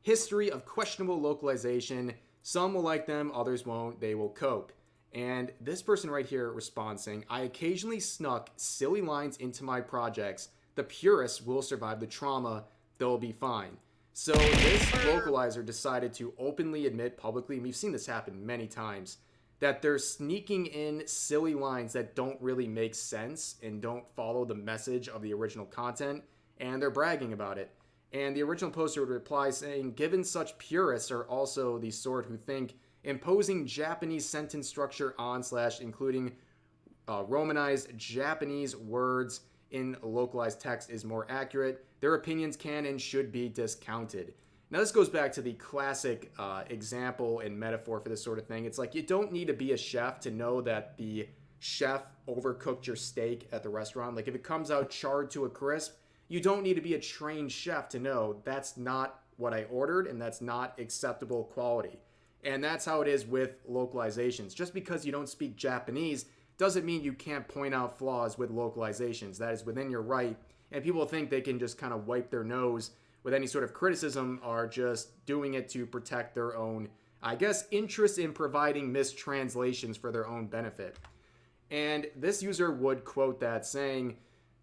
history of questionable localization. Some will like them, others won't. They will cope." And this person right here responds saying, "I occasionally snuck silly lines into my projects. The purists will survive the trauma. They'll be fine." So this localizer decided to openly admit publicly, and we've seen this happen many times, that they're sneaking in silly lines that don't really make sense and don't follow the message of the original content, and they're bragging about it. And the original poster would reply saying, "Given such purists are also the sort who think imposing Japanese sentence structure on / including Romanized Japanese words in localized text is more accurate, their opinions can and should be discounted." Now this goes back to the classic example and metaphor for this sort of thing. It's like you don't need to be a chef to know that the chef overcooked your steak at the restaurant. Like if it comes out charred to a crisp, you don't need to be a trained chef to know that's not what I ordered and that's not acceptable quality. And that's how it is with localizations. Just because you don't speak Japanese doesn't mean you can't point out flaws with localizations. That is within your right. And people think they can just kind of wipe their nose with any sort of criticism are just doing it to protect their own, I guess, interest in providing mistranslations for their own benefit. And this user would quote that saying,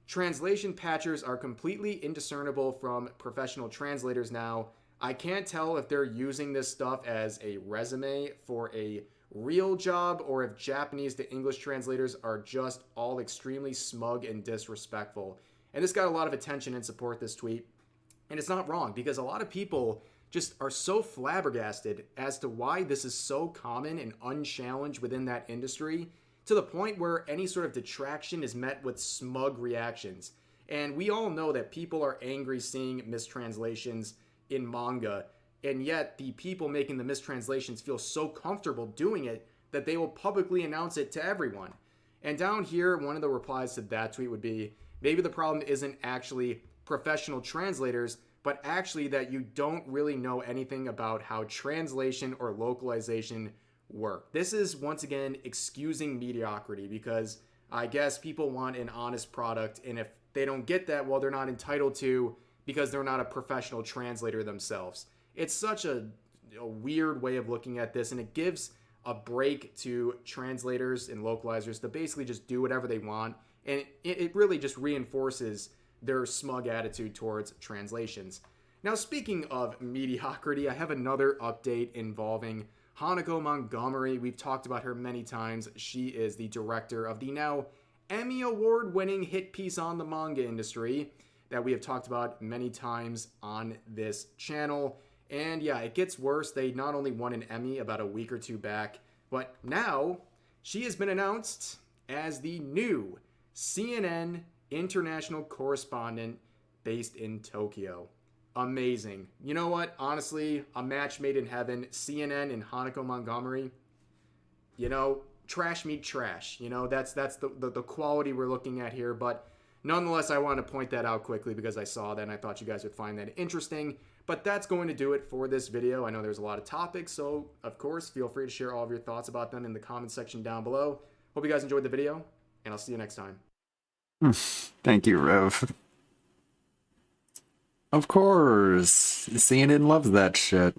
"Translation patchers are completely indiscernible from professional translators now. I can't tell if they're using this stuff as a resume for a real job or if Japanese to English translators are just all extremely smug and disrespectful." And this got a lot of attention and support, this tweet. And it's not wrong because a lot of people just are so flabbergasted as to why this is so common and unchallenged within that industry, to the point where any sort of detraction is met with smug reactions. And we all know that people are angry seeing mistranslations in manga, and yet the people making the mistranslations feel so comfortable doing it that they will publicly announce it to everyone. And down here, one of the replies to that tweet would be, maybe the problem isn't actually professional translators, but actually that you don't really know anything about how translation or localization work. This is, once again, excusing mediocrity because I guess people want an honest product, and if they don't get that, well, they're not entitled to because they're not a professional translator themselves. It's such a weird way of looking at this, and it gives a break to translators and localizers to basically just do whatever they want, and it really just reinforces their smug attitude towards translations. Now, speaking of mediocrity, I have another update involving Hanako Montgomery. We've talked about her many times. She is the director of the now Emmy Award-winning hit piece on the manga industry that we have talked about many times on this channel. And yeah, it gets worse. They not only won an Emmy about a week or two back, but now she has been announced as the new CNN international correspondent based in Tokyo. Amazing. You know what? Honestly, a match made in heaven. CNN and Hanako Montgomery. You know, trash meet trash. You know, that's the quality we're looking at here. But nonetheless, I want to point that out quickly because I saw that and I thought you guys would find that interesting. But that's going to do it for this video. I know there's a lot of topics, so of course, feel free to share all of your thoughts about them in the comment section down below. Hope you guys enjoyed the video, and I'll see you next time. Thank you, Rev. Of course. CNN loves that shit.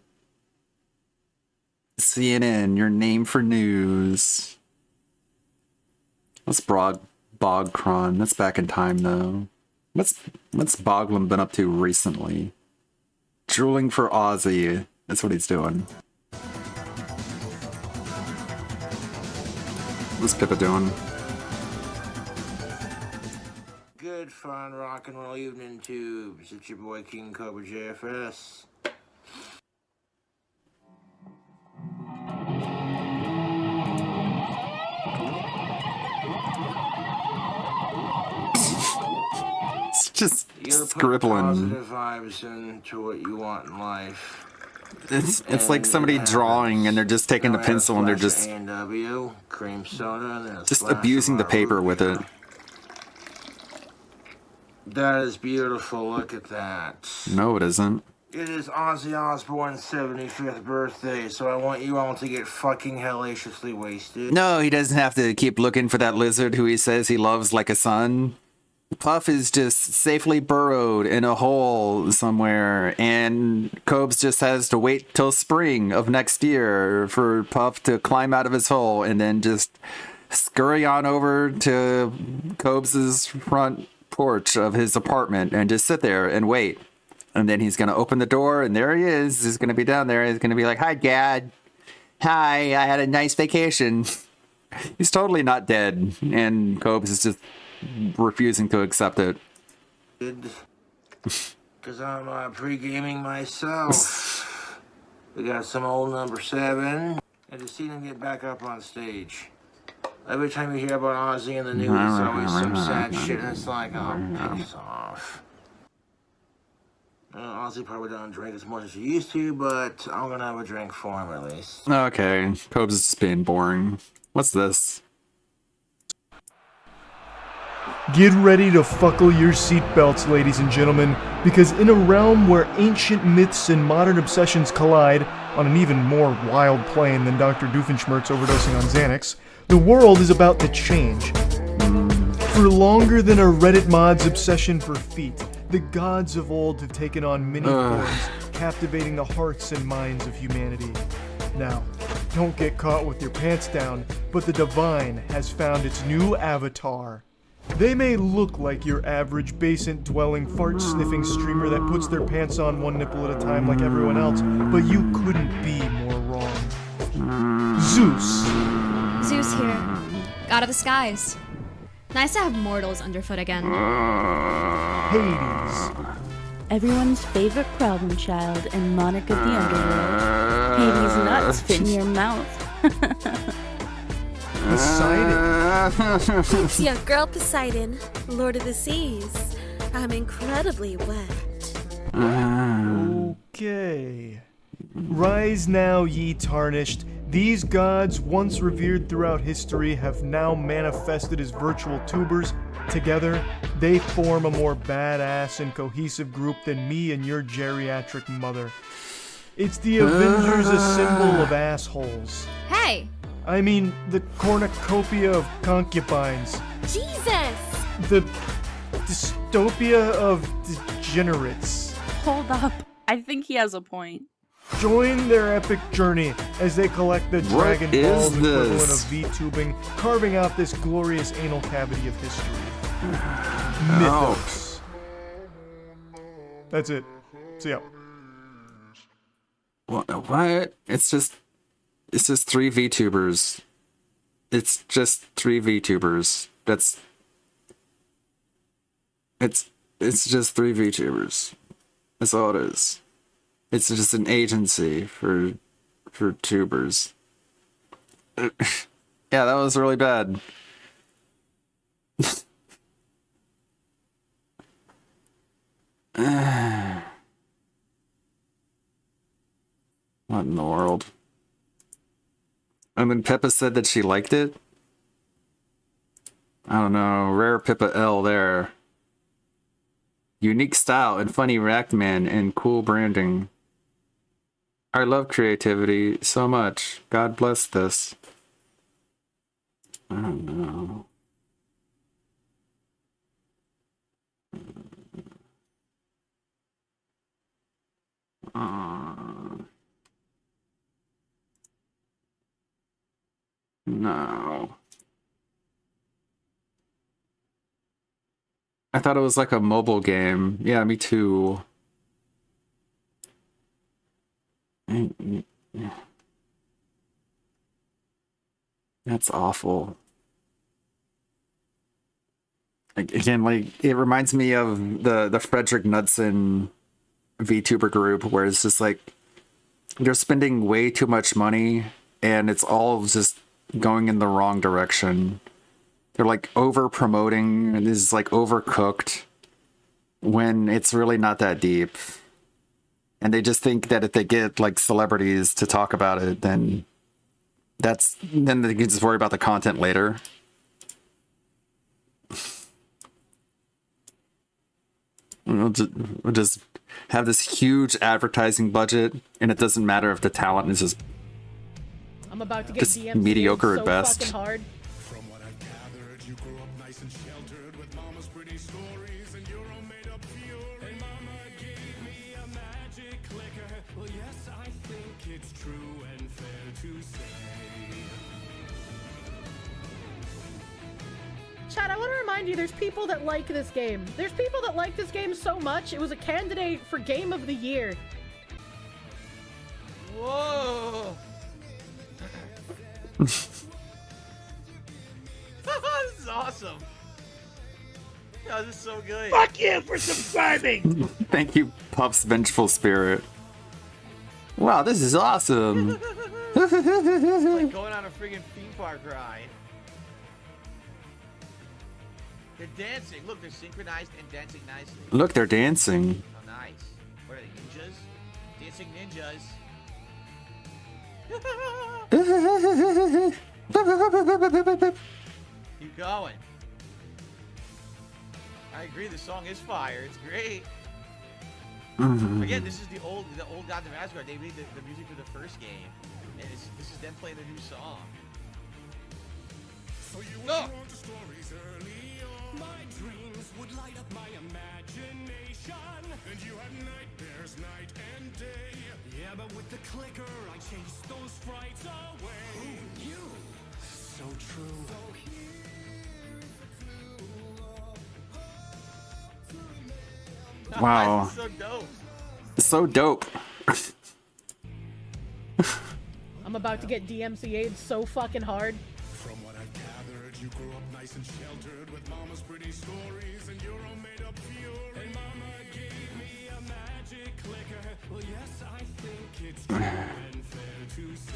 CNN, your name for news. What's Bogcron? That's back in time, though. What's Boglum been up to recently? Drooling for Ozzy. That's what he's doing. What's Pippa doing? Good fun rock and roll evening tubes. It's your boy King Cobra JFS. It's just You gotta scribbling. put positive vibes into what you want in life. It's like somebody drawing and they're just taking the pencil and they're just A&W, cream soda, and then a just splash abusing of the our paper root with it. beer. That is beautiful. Look at that. No, it isn't. It is Ozzy Osbourne's 75th birthday, so I want you all to get fucking hellaciously wasted. No, he doesn't have to keep looking for that lizard who he says he loves like a son. Puff is just safely burrowed in a hole somewhere, and Cobes just has to wait till spring of next year for Puff to climb out of his hole and then just scurry on over to Cobes' front porch of his apartment and just sit there and wait. And then he's going to open the door, and there he is. He's going to be down there. He's going to be like, "Hi, Dad. Hi, I had a nice vacation." He's totally not dead, and Cobes is just refusing to accept it. Because I'm pre-gaming myself. We got some old number 7. I just seen him get back up on stage. Every time you hear about Ozzy in the news, it's always some sad shit, and it's like, oh, piss off. Ozzy probably don't drink as much as he used to, but I'm gonna have a drink for him at least. Okay, Cobes is just being boring. What's this? Get ready to buckle your seatbelts, ladies and gentlemen, because in a realm where ancient myths and modern obsessions collide on an even more wild plane than Dr. Doofenshmirtz overdosing on Xanax, the world is about to change. For longer than a Reddit mod's obsession for feet, the gods of old have taken on many forms, captivating the hearts and minds of humanity. Now, don't get caught with your pants down, but the divine has found its new avatar. They may look like your average basement-dwelling, fart-sniffing streamer that puts their pants on one nipple at a time like everyone else, but you couldn't be more wrong. Zeus. Zeus here, god of the skies. Nice to have mortals underfoot again. Hades. Everyone's favorite problem child and monarch of the underworld. Hades nuts fit in your mouth. Poseidon. It's your girl Poseidon, Lord of the Seas. I'm incredibly wet. Okay. Rise now, ye tarnished. These gods, once revered throughout history, have now manifested as virtual tubers. Together, they form a more badass and cohesive group than me and your geriatric mother. It's the Avengers, a symbol of assholes. Hey! I mean, the cornucopia of concubines. Jesus! The dystopia of degenerates. Hold up. I think he has a point. Join their epic journey as they collect the Dragon is Ball's equivalent of this? VTubing, carving out this glorious anal cavity of history. Mythos. That's it. See ya. What? It's just 3 VTubers. It's just 3 VTubers. It's just 3 VTubers. That's all it is. It's just an agency for tubers. Yeah, that was really bad. What in the world? And then Pippa said that she liked it? I don't know. Rare Pippa L there. Unique style and funny Rackman and cool branding. I love creativity so much. God bless this. I don't know. No. I thought it was like a mobile game. Yeah, me too. That's awful. Again, like, it reminds me of the Frederick Knudsen VTuber group, where it's just like they're spending way too much money and it's all just going in the wrong direction. They're like over promoting and is like overcooked when it's really not that deep. And they just think that if they get like celebrities to talk about it, then they can just worry about the content later. We'll just have this huge advertising budget, and it doesn't matter if the talent is just I'm about to get just DMCA'd mediocre so at best. fucking hard. Chad, I want to remind you, there's people that like this game. There's people that like this game so much, it was a candidate for Game of the Year. Whoa! This is awesome. Oh, this is so good. Fuck you for subscribing! Thank you, Puff's Vengeful Spirit. Wow, this is awesome. It's like going on a friggin' theme park ride. They're dancing. Look, they're synchronized and dancing nicely. Look, they're dancing. Oh, nice. What are they, ninjas? Dancing ninjas. Keep going. I agree, the song is fire. It's great. Again, this is the old Gods of Asgard. They made the music for the first game, and this is them playing the new song. So you want the stories early on. My dreams would light up my imagination, and you had nightmares night and day. Yeah, but with the clicker, I chased those frights away. Who knew? So true. Wow. So dope. So dope. I'm about to get DMCA'd so fucking hard. From what I've gathered, you grew up nice and sheltered with mama's pretty stories and your own made-up view. And mama gave me a magic clicker. Well, yes, I think it's true and fair to say.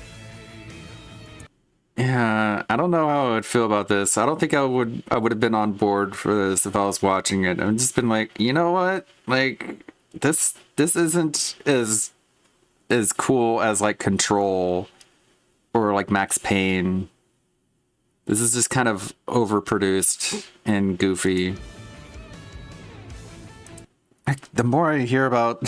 Yeah, I don't know how I would feel about this. I don't think I would have been on board for this if I was watching it. I've just been like, you know what? Like, this isn't as cool as like Control or like Max Payne. This is just kind of overproduced and goofy. The more I hear about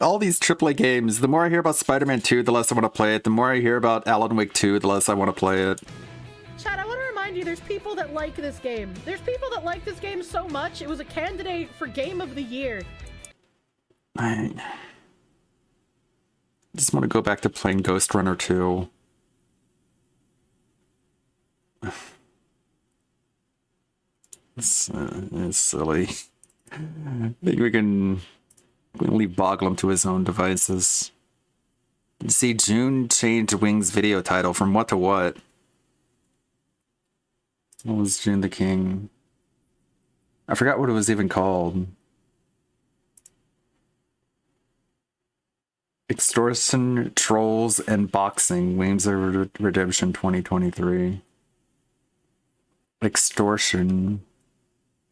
all these AAA games, the more I hear about Spider-Man 2, the less I want to play it. The more I hear about Alan Wake 2, the less I want to play it. Chad, I want to remind you, there's people that like this game. There's people that like this game so much, it was a candidate for Game of the Year. I just want to go back to playing Ghost Runner 2. It's silly. I think we can leave Boglum to his own devices. See, June changed Wing's video title from what to what? What was June the King? I forgot what it was even called. Extortion, Trolls, and Boxing. Wings of Redemption 2023. Extortion,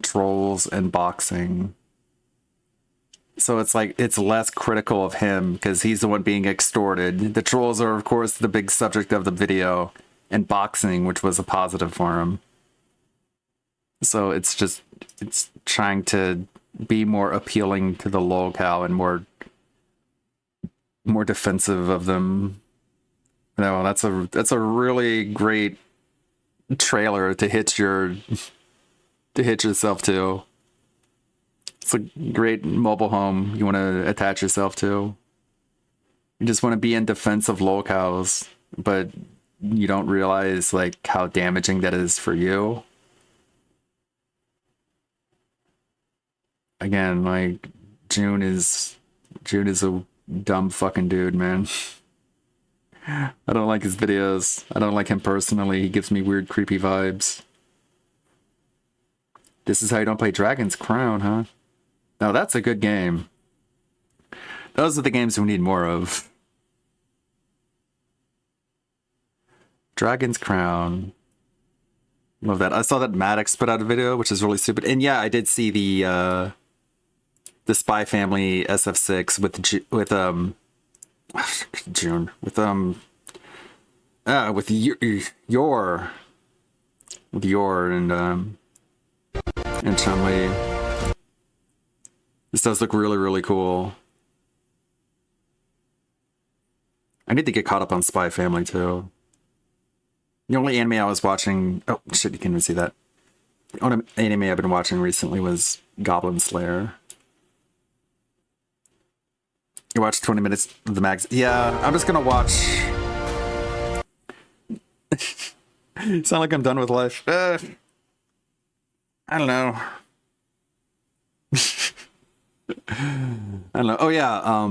Trolls, and Boxing. So it's like, it's less critical of him because he's the one being extorted. The Trolls are, of course, the big subject of the video, and Boxing, which was a positive for him. So it's just, it's trying to be more appealing to the locale and more defensive of them. No, that's a really great trailer to hitch yourself to. It's a great mobile home you want to attach yourself to. You just want to be in defense of locales, but you don't realize like how damaging that is for you. Again, like June is a dumb fucking dude, man. I don't like his videos. I don't like him personally. He gives me weird, creepy vibes. This is how you don't play Dragon's Crown, huh? Now that's a good game. Those are the games we need more of. Dragon's Crown. Love that. I saw that Maddox put out a video, which is really stupid. And yeah, I did see the Spy Family SF6 with June with Yor and Chun-Li. This does look really, really cool. I need to get caught up on Spy Family too. The only anime I was watching, oh shit, you can't even see that. The only anime I've been watching recently was Goblin Slayer. You watched 20 minutes of the max. Yeah, I'm just gonna watch. Sound like I'm done with life. I don't know. I don't know. Oh yeah,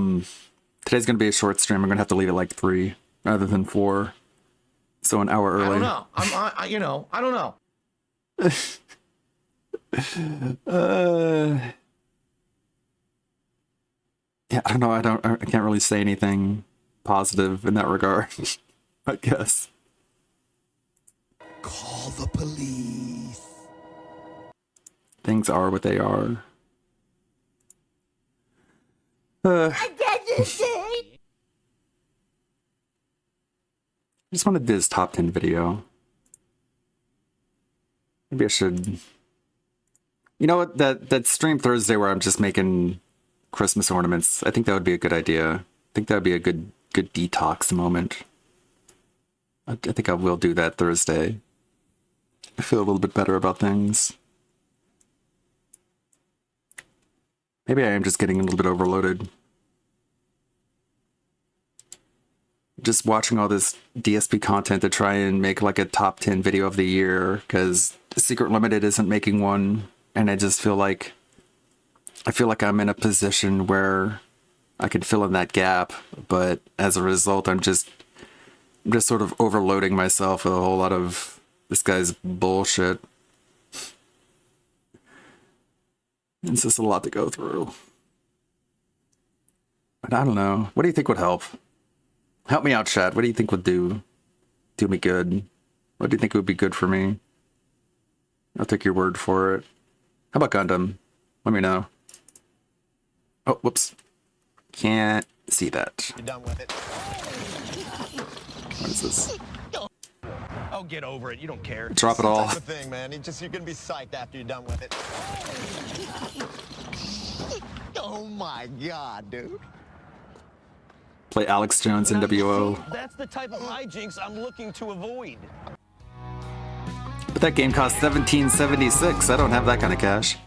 today's gonna be a short stream. I'm gonna have to leave at like 3 rather than 4. So an hour early. I don't know. I don't know. Yeah, I don't know. I can't really say anything positive in that regard. I guess. Call the police. Things are what they are. I just want to do this top 10 video. Maybe I should. You know what? That stream Thursday where I'm just making Christmas ornaments. I think that would be a good idea. I think that would be a good detox moment. I think I will do that Thursday. I feel a little bit better about things. Maybe I am just getting a little bit overloaded. Just watching all this DSP content to try and make like a top 10 video of the year because Secret Limited isn't making one, and I just feel like I'm in a position where I could fill in that gap, but as a result I'm just sort of overloading myself with a whole lot of this guy's bullshit. It's just a lot to go through. But I don't know. What do you think would help? Help me out, chat. What do you think would do me good? What do you think would be good for me? I'll take your word for it. How about Gundam? Let me know. Oh, whoops. Can't see that. You're done with it. What is this? Oh, get over it. You don't care. Drop it all. It's the type of thing, man. You're gonna be psyched after you're done with it. Oh my god, dude. Play Alex Jones in WO. That's the type of hijinks I'm looking to avoid. But that game cost $17.76. I don't have that kind of cash.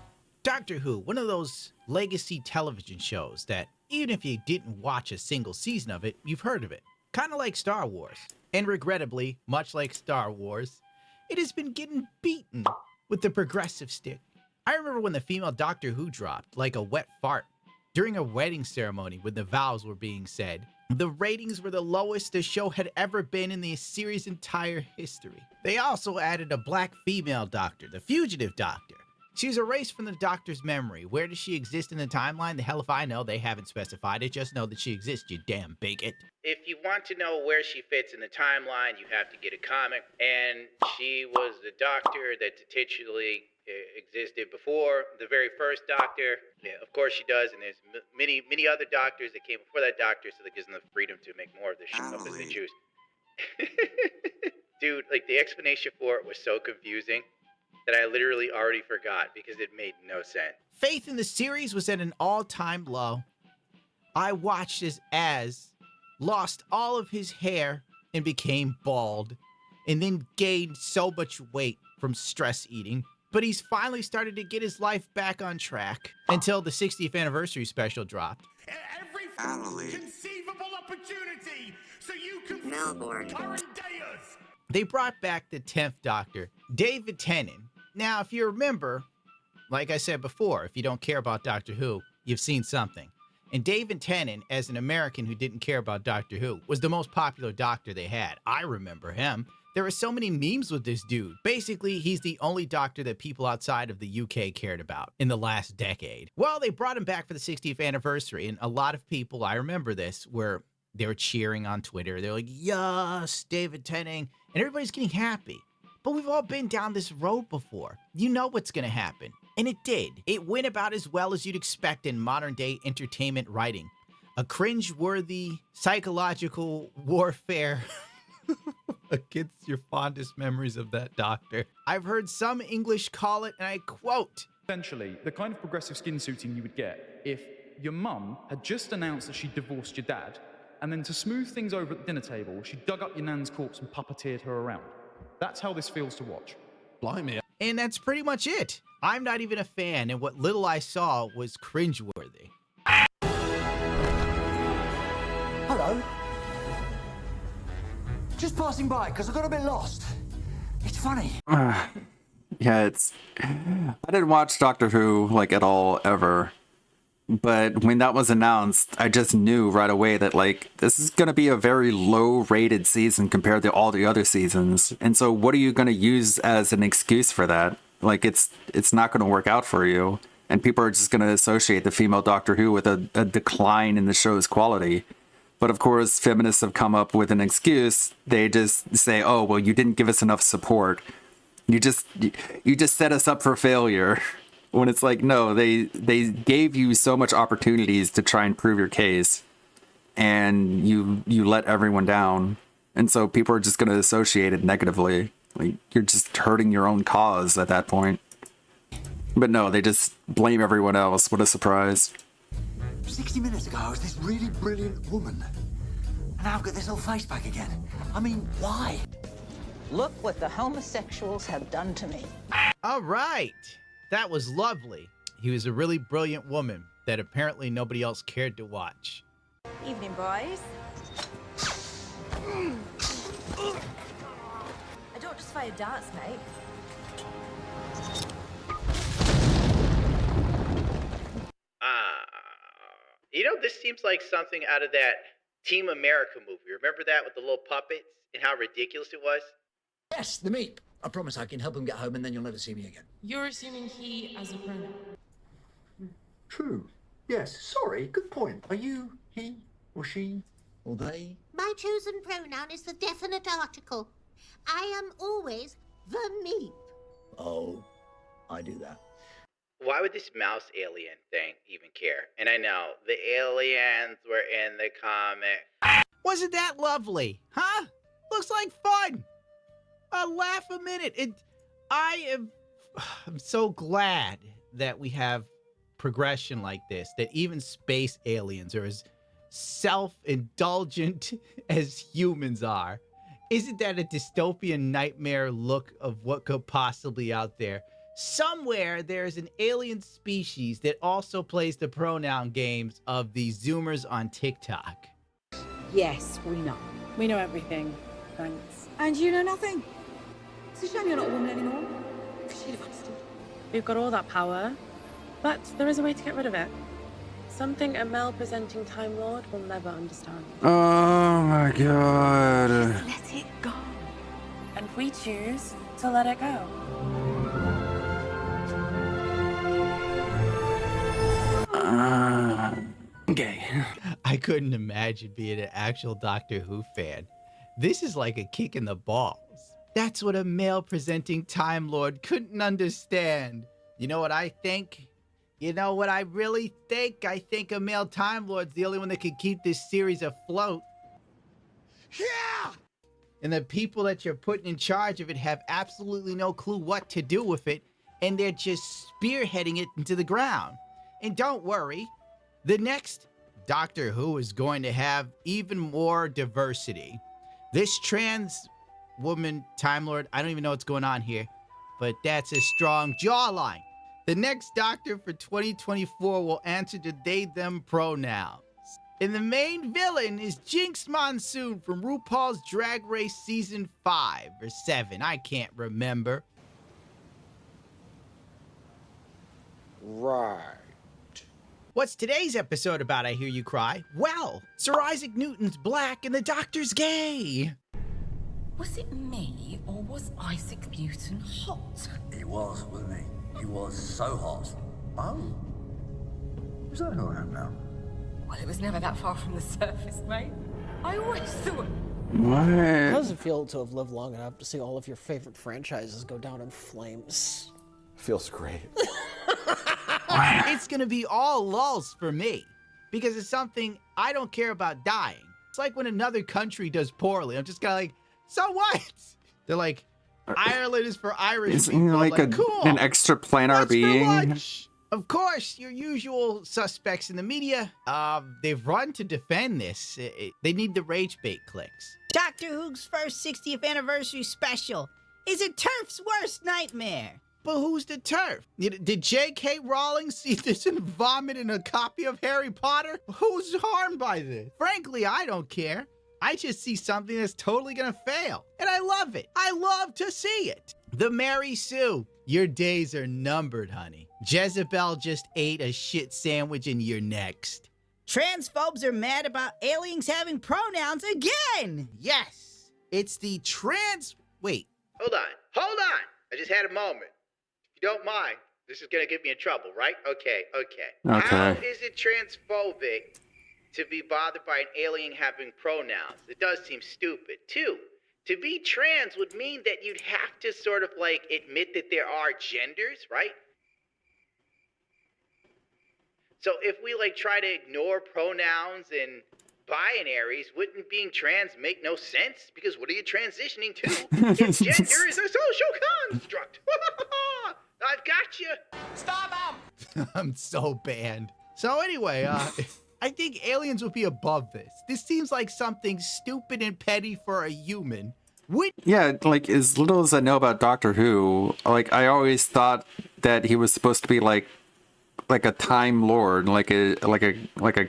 Doctor Who, one of those legacy television shows that even if you didn't watch a single season of it, you've heard of it. Kind of like Star Wars. And regrettably, much like Star Wars, it has been getting beaten with the progressive stick. I remember when the female Doctor Who dropped like a wet fart during a wedding ceremony when the vows were being said. The ratings were the lowest the show had ever been in the series' entire history. They also added a black female doctor, the Fugitive Doctor. She was erased from the Doctor's memory. Where does she exist in the timeline? The hell if I know. They haven't specified it. Just know that she exists, you damn bigot. If you want to know where she fits in the timeline, you have to get a comic. And she was the Doctor that titularly existed before the very first Doctor. Yeah, of course she does, and there's many other Doctors that came before that Doctor, so that gives them the freedom to make more of this shit up as they choose. Dude, like, the explanation for it was so confusing that I literally already forgot because it made no sense. Faith in the series was at an all-time low. I watched as Az lost all of his hair and became bald, and then gained so much weight from stress eating. But he's finally started to get his life back on track until the 60th anniversary special dropped. Every conceivable opportunity so you can current dayers. They brought back the 10th Doctor, David Tennant. Now, if you remember, like I said before, if you don't care about Doctor Who, you've seen something. And David Tennant, as an American who didn't care about Doctor Who, was the most popular Doctor they had. I remember him. There were so many memes with this dude. Basically, he's the only Doctor that people outside of the UK cared about in the last decade. Well, they brought him back for the 60th anniversary, and a lot of people, I remember this, they were cheering on Twitter. They're like, yes, David Tennant, and everybody's getting happy. But we've all been down this road before. You know what's gonna happen. And it did. It went about as well as you'd expect in modern day entertainment writing. A cringe-worthy psychological warfare against your fondest memories of that Doctor. I've heard some English call it, and I quote, essentially, the kind of progressive skin suiting you would get if your mum had just announced that she divorced your dad, and then to smooth things over at the dinner table, she dug up your nan's corpse and puppeteered her around. That's how this feels to watch. Blimey. And that's pretty much it. I'm not even a fan, and what little I saw was cringeworthy. Hello. Just passing by, because I got a bit lost. It's funny. Yeah, I didn't watch Doctor Who, like, at all, ever. But when that was announced, I just knew right away that, like, this is going to be a very low-rated season compared to all the other seasons. And so what are you going to use as an excuse for that? Like, it's not going to work out for you. And people are just going to associate the female Doctor Who with a decline in the show's quality. But of course, feminists have come up with an excuse. They just say, oh, well, you didn't give us enough support. You just set us up for failure. When it's like, no, they gave you so much opportunities to try and prove your case, and you let everyone down. And so people are just going to associate it negatively. Like, you're just hurting your own cause at that point. But no, they just blame everyone else. What a surprise. 60 minutes ago, I was this really brilliant woman. And now I've got this old face back again. I mean, why? Look what the homosexuals have done to me. All right. That was lovely. He was a really brilliant woman that apparently nobody else cared to watch. Evening, boys. I don't just fire darts, mate. You know, this seems like something out of that Team America movie. Remember that with the little puppets and how ridiculous it was? Yes, the meat. I promise I can help him get home and then you'll never see me again. You're assuming he as a pronoun. True. Yes, sorry, good point. Are you he or she or they? My chosen pronoun is the definite article. I am always the meep. Oh, I do that. Why would this mouse alien thing even care? And I know, the aliens were in the comic. Wasn't that lovely? Huh? Looks like fun. A laugh a minute. I'm so glad that we have progression like this, that even space aliens are as self-indulgent as humans are, isn't that a dystopian nightmare look of what could possibly out there? Somewhere there's an alien species that also plays the pronoun games of the Zoomers on TikTok. Yes, we know. We know everything. Thanks. And you know nothing. It's a shame you're not a woman anymore. She'd have understood. We've got all that power, but there is a way to get rid of it. Something a male-presenting Time Lord will never understand. Oh my god. Let it go. And we choose to let it go. Okay. I couldn't imagine being an actual Doctor Who fan. This is like a kick in the balls. That's what a male-presenting Time Lord couldn't understand. You know what I think? You know what I really think? I think a male Time Lord's the only one that can keep this series afloat. Yeah! And the people that you're putting in charge of it have absolutely no clue what to do with it, and they're just spearheading it into the ground. And don't worry, the next Doctor Who is going to have even more diversity. This trans woman Time Lord, I don't even know what's going on here, but that's a strong jawline. The next Doctor for 2024 will answer to they, them pronouns. And the main villain is Jinx Monsoon from RuPaul's Drag Race Season 5 or 7. I can't remember. Right. What's today's episode about, I hear you cry? Well, Sir Isaac Newton's black and the Doctor's gay. Was it me, or was Isaac Newton hot? He was, wasn't he? He was so hot. Oh. Is that who I am now? Well, it was never that far from the surface, mate. I always thought... How does it feel to have lived long enough to see all of your favorite franchises go down in flames? Feels great. It's gonna be all lulls for me, because it's something I don't care about dying. It's like when another country does poorly, I'm just kinda like, so what? They're like, Ireland is for Irish Is people. like cool. an extraplanar being? Of course, your usual suspects in the media, they've run to defend this. They need the rage bait clicks. Doctor Who's first 60th anniversary special is a TERF's worst nightmare. But who's the TERF? Did J.K. Rowling see this and vomit in a copy of Harry Potter? Who's harmed by this? Frankly, I don't care. I just see something that's totally gonna fail. And I love it. I love to see it. The Mary Sue. Your days are numbered, honey. Jezebel just ate a shit sandwich and you're next. Transphobes are mad about aliens having pronouns again. Yes. It's the Wait. Hold on. I just had a moment. If you don't mind, this is gonna get me in trouble, right? Okay. How is it transphobic to be bothered by an alien having pronouns? It does seem stupid. 2, to be trans would mean that you'd have to sort of like admit that there are genders, right? So if we like try to ignore pronouns and binaries, wouldn't being trans make no sense? Because what are you transitioning to? If gender is a social construct. I've got you. Stop him. I'm so banned. So anyway, I think aliens would be above this. This seems like something stupid and petty for a human. Yeah, like as little as I know about Doctor Who, like I always thought that he was supposed to be like a Time Lord, like a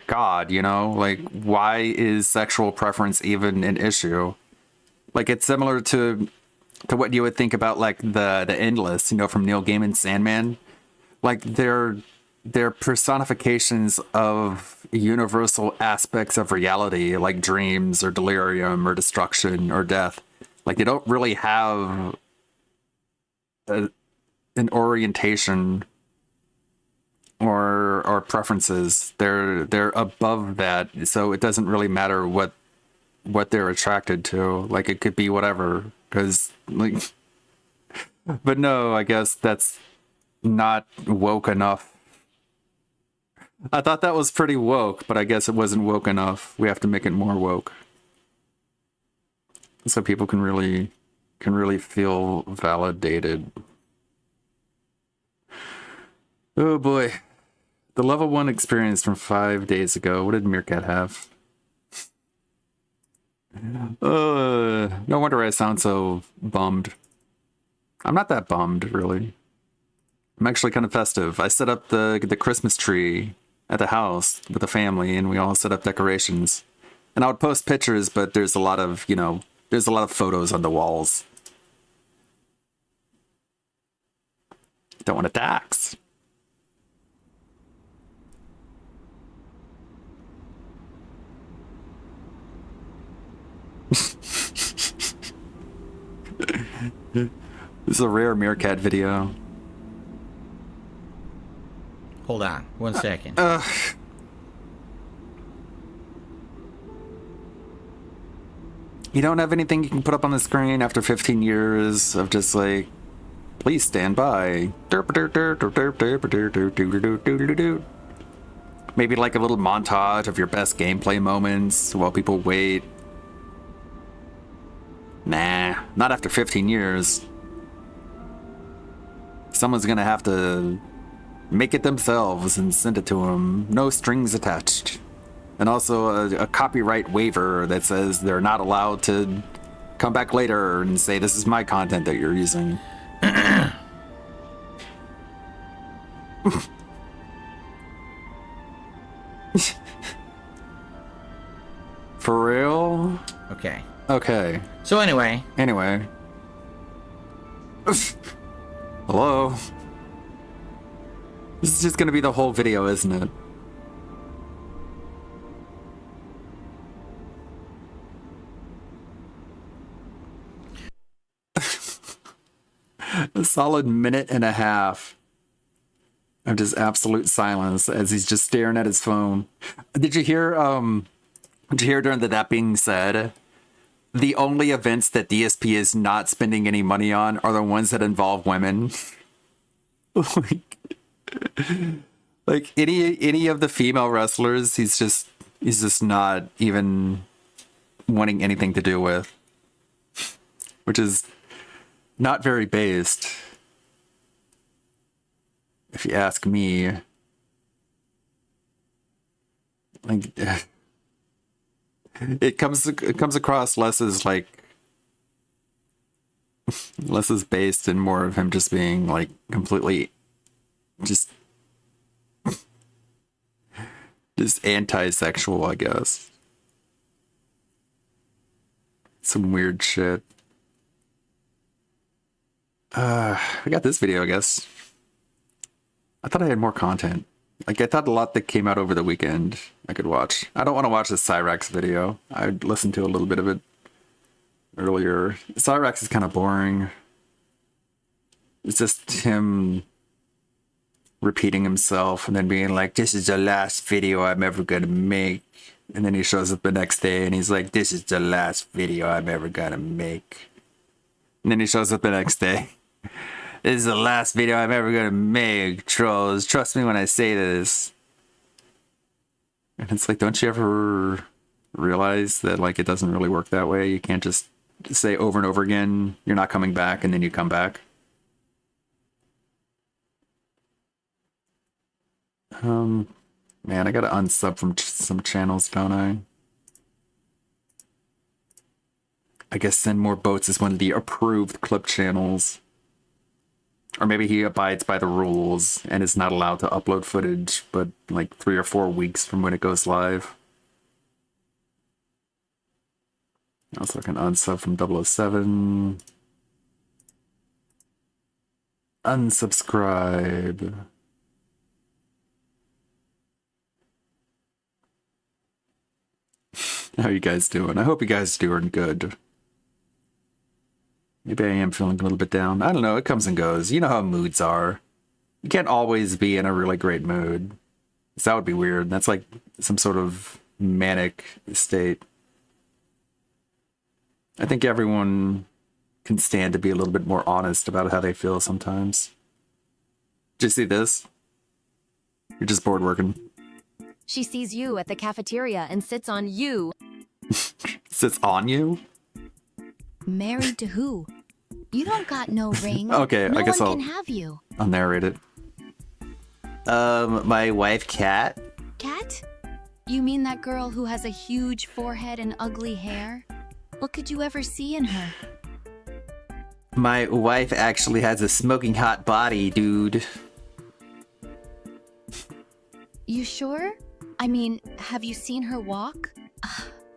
god, you know? Like why is sexual preference even an issue? Like it's similar to what you would think about like the Endless, you know, from Neil Gaiman's Sandman. Like they're personifications of universal aspects of reality, like dreams or delirium or destruction or death. Like they don't really have an orientation or preferences. They're above that, so it doesn't really matter what they're attracted to. Like it could be whatever, because like. But no, I guess that's not woke enough. I thought that was pretty woke, but I guess it wasn't woke enough. We have to make it more woke, so people can really feel validated. Oh boy. The level 1 experience from 5 days ago. What did Meerkat have? No wonder I sound so bummed. I'm not that bummed, really. I'm actually kind of festive. I set up the Christmas tree at the house with the family, and we all set up decorations. And I would post pictures, but there's a lot of, there's a lot of photos on the walls. Don't want to tax. This is a rare Meerkat video. Hold on, 1 second. You don't have anything you can put up on the screen after 15 years of just like, please stand by. Maybe like a little montage of your best gameplay moments while people wait. Nah, not after 15 years. Someone's gonna have to make it themselves and send it to them. No strings attached. And also a copyright waiver that says they're not allowed to come back later and say, this is my content that you're using. For real? Okay. Okay. So anyway. Hello? This is just gonna be the whole video, isn't it? A solid minute and a half of just absolute silence as he's just staring at his phone. Did you hear during the That Being Said, the only events that DSP is not spending any money on are the ones that involve women? like any of the female wrestlers, he's just not even wanting anything to do with, which is not very based, if you ask me. Like, it comes across less as based and more of him just being like completely just anti-sexual, I guess. Some weird shit. I got this video, I guess. I thought I had more content. Like, I thought a lot that came out over the weekend I could watch. I don't want to watch the Cyrax video. I listened to a little bit of it earlier. Cyrax is kind of boring. It's just him repeating himself and then being like, this is the last video I'm ever gonna make. And then he shows up the next day and he's like, this is the last video I'm ever gonna make. And then he shows up the next day. This is the last video I'm ever gonna make, trolls. Trust me when I say this. And it's like, don't you ever realize that like it doesn't really work that way? You can't just say over and over again, you're not coming back, and then you come back. Man, I gotta unsub from some channels, don't I? I guess Send More Boats is one of the approved clip channels. Or maybe he abides by the rules and is not allowed to upload footage, but like 3 or 4 weeks from when it goes live. Also, I can unsub from 007. Unsubscribe. How you guys doing? I hope you guys are doing good. Maybe I am feeling a little bit down. I don't know. It comes and goes. You know how moods are. You can't always be in a really great mood. So that would be weird. That's like some sort of manic state. I think everyone can stand to be a little bit more honest about how they feel sometimes. Did you see this? You're just bored working. She sees you at the cafeteria and sits on you. Sits on you? Married to who? You don't got no ring. Okay, no I guess one I'll can have you. narrate it. My wife, Kat. Cat? You mean that girl who has a huge forehead and ugly hair? What could you ever see in her? My wife actually has a smoking hot body, dude. You sure? I mean, have you seen her walk?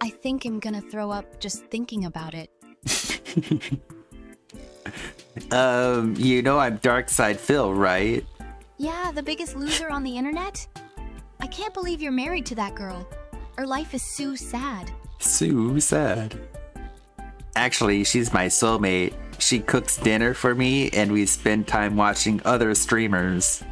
I think I'm gonna throw up just thinking about it. You know I'm Darkside Phil, right? Yeah, the biggest loser on the internet? I can't believe you're married to that girl. Her life is so sad. So sad. Actually, she's my soulmate. She cooks dinner for me, and we spend time watching other streamers.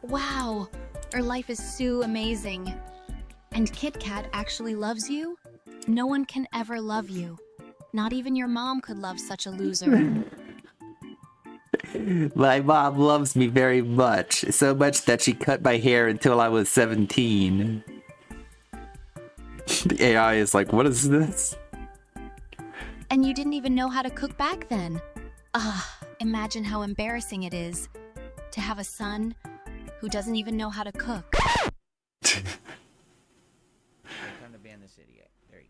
Wow, her life is so amazing. And Kit Kat actually loves you? No one can ever love you. Not even your mom could love such a loser. My mom loves me very much. So much that she cut my hair until I was 17. The AI is like, what is this? And you didn't even know how to cook back then. Imagine how embarrassing it is to have a son who doesn't even know how to cook. Time to ban this idiot. There you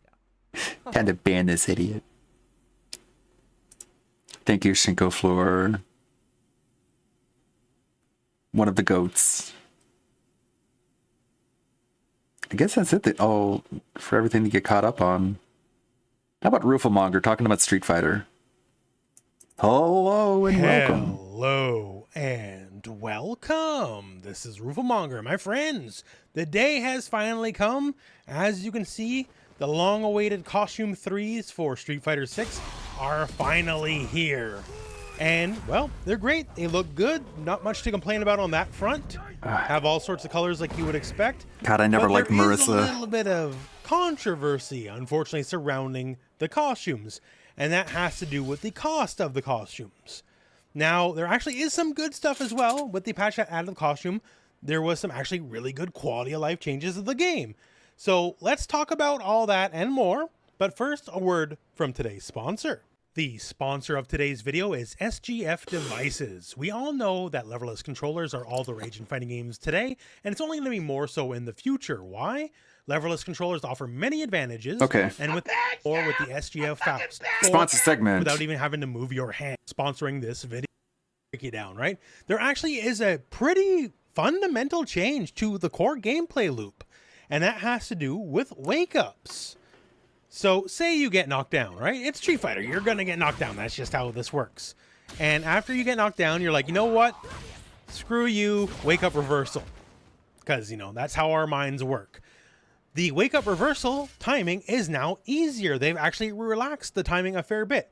go. Time to ban this idiot. Thank you, Shinko Floor. One of the goats. I guess that's it for everything to get caught up on. How about Rooflemonger talking about Street Fighter? Hello and welcome. Hello and welcome. This is Rooflemonger, my friends. The day has finally come. As you can see, the long-awaited costume 3s for Street Fighter 6 are finally here. And, well, they're great. They look good. Not much to complain about on that front. Have all sorts of colors like you would expect. God, I never liked There is a Marissa. little bit of controversy, unfortunately, surrounding the costumes. And that has to do with the cost of the costumes. Now, there actually is some good stuff as well. With the patch that added the costume, there was some actually really good quality of life changes of the game. So let's talk about all that and more. But first, a word from today's sponsor. The sponsor of today's video is SGF Devices. We all know that leverless controllers are all the rage in fighting games today, and it's only going to be more so in the future. Why? Leverless controllers offer many advantages. Okay. And with the SGF Faust. Sponsor segment. Without even having to move your hand. Sponsoring this video. Break it down, right? There actually is a pretty fundamental change to the core gameplay loop, and that has to do with wake-ups. So say you get knocked down, right? It's Street Fighter. You're going to get knocked down. That's just how this works. And after you get knocked down, you're like, you know what? Screw you. Wake up reversal. Because, you know, that's how our minds work. The wake up reversal timing is now easier. They've actually relaxed the timing a fair bit.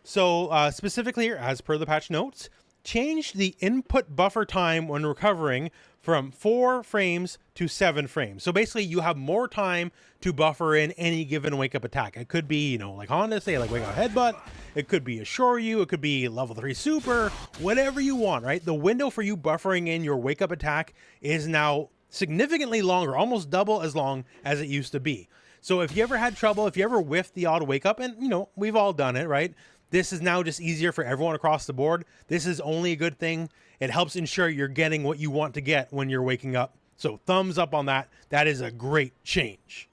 So specifically here, as per the patch notes, changed the input buffer time when recovering from 4 frames to 7 frames. So basically you have more time to buffer in any given wake up attack. It could be, you know, like Honda say, like wake up headbutt. It could be a Shoryu. It could be level 3 super, whatever you want, right? The window for you buffering in your wake up attack is now significantly longer, almost double as long as it used to be. So if you ever had trouble, if you ever whiffed the odd wake up, and you know, we've all done it, right? This is now just easier for everyone across the board. This is only a good thing. It helps ensure you're getting what you want to get when you're waking up. So thumbs up on that. That is a great change.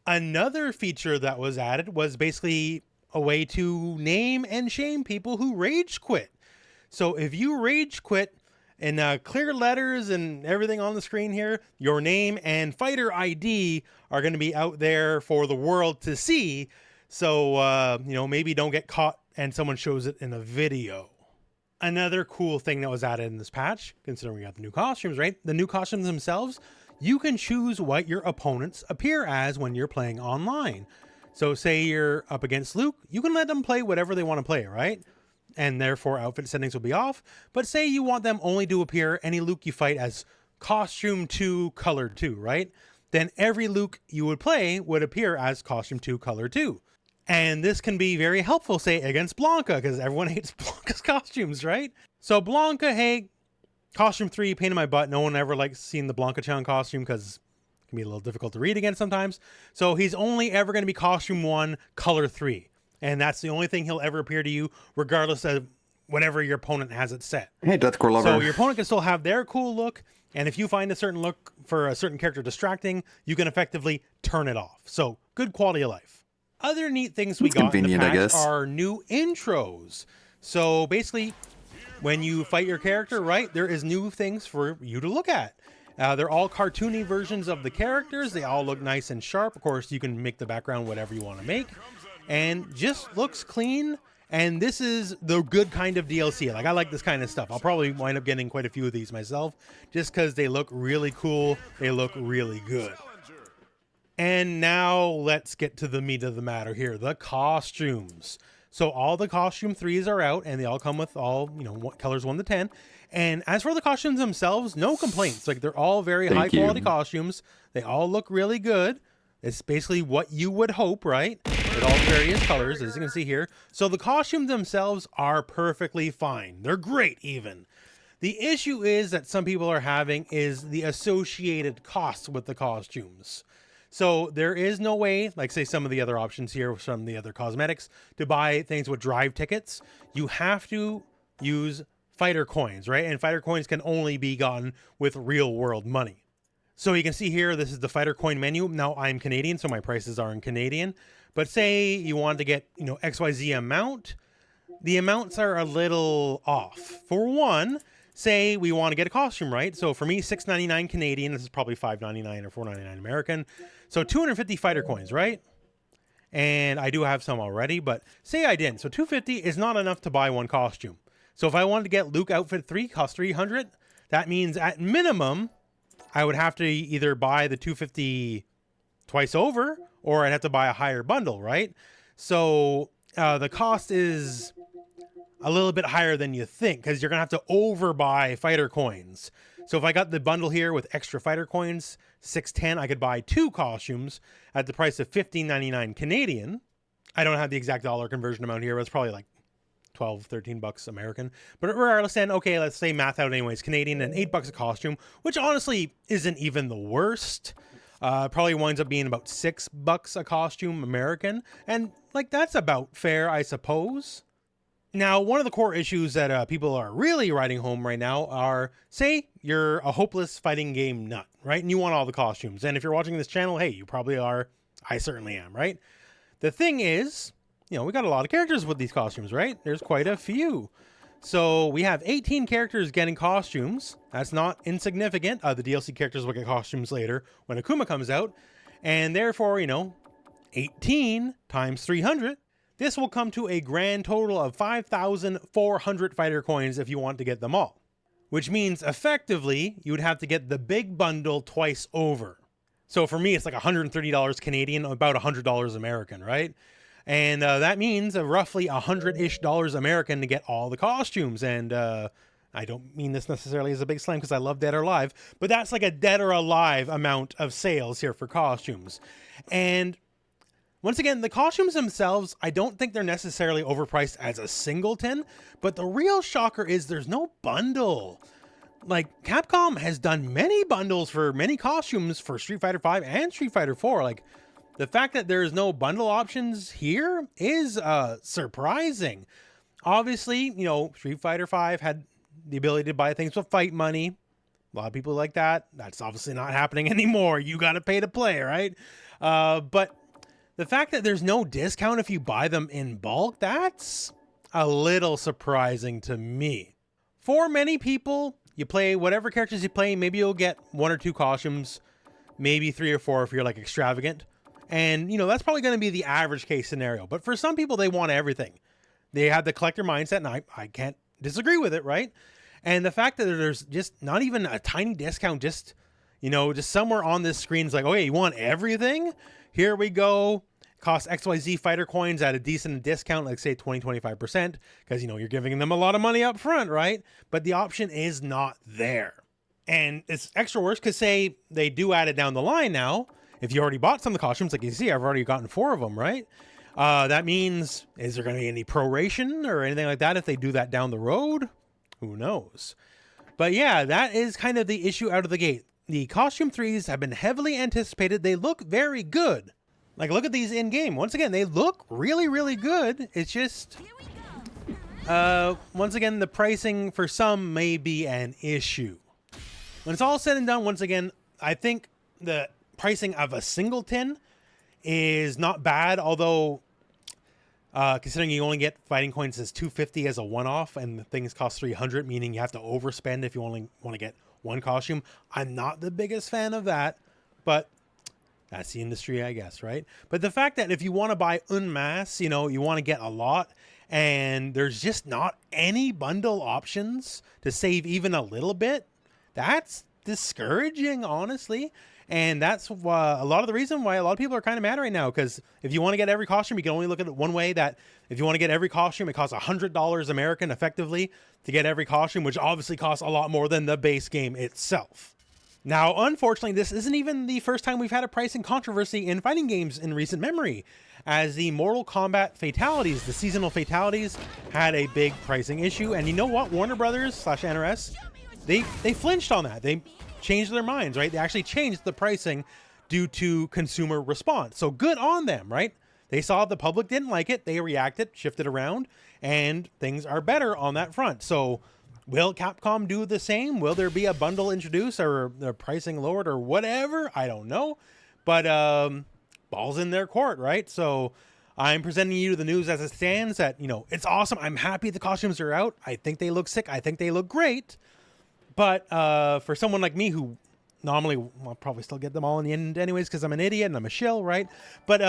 Another feature that was added was basically a way to name and shame people who rage quit. So if you rage quit in clear letters and everything on the screen here, your name and fighter ID are going to be out there for the world to see. So, you know, maybe don't get caught and someone shows it in a video. Another cool thing that was added in this patch, considering we got the new costumes, right? The new costumes themselves, you can choose what your opponents appear as when you're playing online. So say you're up against Luke, you can let them play whatever they want to play, right? And therefore outfit settings will be off. But say you want them only to appear any Luke you fight as costume 2, color 2, right? Then every Luke you would play would appear as costume 2, color 2. And this can be very helpful, say, against Blanca, because everyone hates Blanca's costumes, right? So Blanca, hey, costume 3, pain in my butt. No one ever likes seeing the Blanca-chan costume because it can be a little difficult to read again sometimes. So he's only ever going to be costume 1, color 3. And that's the only thing he'll ever appear to you, regardless of whenever your opponent has it set. Hey, Deathcore Lover. So your opponent can still have their cool look, and if you find a certain look for a certain character distracting, you can effectively turn it off. So good quality of life. Other neat things we got in the patch are new intros. So basically, when you fight your character, right, there is new things for you to look at. They're all cartoony versions of the characters. They all look nice and sharp. Of course, you can make the background whatever you want to make. And just looks clean. And this is the good kind of DLC. Like, I like this kind of stuff. I'll probably wind up getting quite a few of these myself, just because they look really cool. They look really good. And now let's get to the meat of the matter here, the costumes. So all the costume 3s are out, and they all come with all, colors 1 to 10. And as for the costumes themselves, no complaints. Like, they're all very high quality costumes. They all look really good. It's basically what you would hope, right? With all the various colors, as you can see here. So the costumes themselves are perfectly fine. They're great, even. The issue is that some people are having is the associated costs with the costumes. So there is no way, like say some of the other options here, some of the other cosmetics, to buy things with drive tickets. You have to use fighter coins, right? And fighter coins can only be gotten with real world money. So you can see here, this is the fighter coin menu. Now I'm Canadian, so my prices are in Canadian. But say you want to get, XYZ amount, the amounts are a little off. For one, say we want to get a costume, right? So for me, $6.99 Canadian, this is probably $5.99 or $4.99 American. So 250 fighter coins, right? And I do have some already, but say I didn't. So 250 is not enough to buy one costume. So if I wanted to get Luke Outfit 3, cost 300, that means at minimum, I would have to either buy the 250 twice over, or I'd have to buy a higher bundle, right? So the cost is a little bit higher than you think, because you're going to have to overbuy fighter coins. So if I got the bundle here with extra fighter coins, $6.10, I could buy 2 costumes at the price of $15.99 Canadian. I don't have the exact dollar conversion amount here, but it's probably like 12, 13 bucks American. But regardless, then, okay, let's say math out anyways, Canadian, and $8 a costume, which honestly isn't even the worst. Probably winds up being about $6 a costume American. And like, that's about fair, I suppose. Now, one of the core issues that people are really riding home right now are, say you're a hopeless fighting game nut, right? And you want all the costumes. And if you're watching this channel, hey, you probably are. I certainly am, right? The thing is, we got a lot of characters with these costumes, right? There's quite a few. So we have 18 characters getting costumes. That's not insignificant. The DLC characters will get costumes later when Akuma comes out. And therefore, 18 times 300. This will come to a grand total of 5,400 fighter coins if you want to get them all. Which means effectively, you would have to get the big bundle twice over. So for me, it's like $130 Canadian, about $100 American, right? And that means roughly $100-ish American to get all the costumes. And I don't mean this necessarily as a big slam because I love Dead or Alive, but that's like a Dead or Alive amount of sales here for costumes. And once again, the costumes themselves, I don't think they're necessarily overpriced as a singleton, but the real shocker is there's no bundle. Like, Capcom has done many bundles for many costumes for Street Fighter V and Street Fighter 4. Like, the fact that there's no bundle options here is surprising. Obviously, Street Fighter V had the ability to buy things with fight money. A lot of people like that. That's obviously not happening anymore. You got to pay to play, right? But the fact that there's no discount if you buy them in bulk, that's a little surprising to me. For many people, you play whatever characters you play, maybe you'll get 1 or 2 costumes, maybe 3 or 4 if you're like extravagant. And, that's probably going to be the average case scenario. But for some people, they want everything. They have the collector mindset, and I can't disagree with it, right? And the fact that there's just not even a tiny discount, just somewhere on this screen is like, oh, yeah, you want everything? Here we go. Cost XYZ fighter coins at a decent discount, like say 20-25%, because you're giving them a lot of money up front, right? But the option is not there. And it's extra worse because say they do add it down the line now. If you already bought some of the costumes, like you see, I've already gotten 4 of them, right? That means, is there going to be any proration or anything like that if they do that down the road? Who knows? But yeah, that is kind of the issue out of the gate. The costume 3s have been heavily anticipated. They look very good. Like, look at these in game. Once again, they look really, really good. It's just, once again, the pricing for some may be an issue. When it's all said and done, once again, I think the pricing of a singleton is not bad, although considering you only get fighting coins as 250 as a one-off and the things cost 300, meaning you have to overspend if you only want to get one costume. I'm not the biggest fan of that, but that's the industry, I guess, right? But the fact that if you want to buy en masse, you know, you want to get a lot, and there's just not any bundle options to save even a little bit, that's discouraging, honestly. And that's a lot of the reason why a lot of people are kind of mad right now, because if you want to get every costume, you can only look at it one way, that if you want to get every costume, it costs $100 American effectively to get every costume, which obviously costs a lot more than the base game itself. Now, unfortunately, this isn't even the first time we've had a pricing controversy in fighting games in recent memory, as the Mortal Kombat fatalities, the seasonal fatalities, had a big pricing issue. And you know what? Warner Brothers / NRS, they flinched on that. They changed their minds, right? They actually changed the pricing due to consumer response. So good on them, right? They saw the public didn't like it. They reacted, shifted around, and things are better on that front. So will Capcom do the same? Will there be a bundle introduced or the pricing lowered or whatever? I don't know. But ball's in their court, right? So I'm presenting you the news as it stands that, you know, it's awesome. I'm happy the costumes are out. I think they look sick. I think they look great. But for someone like me who normally, I'll probably still get them all in the end anyways because I'm an idiot and I'm a shill, right? But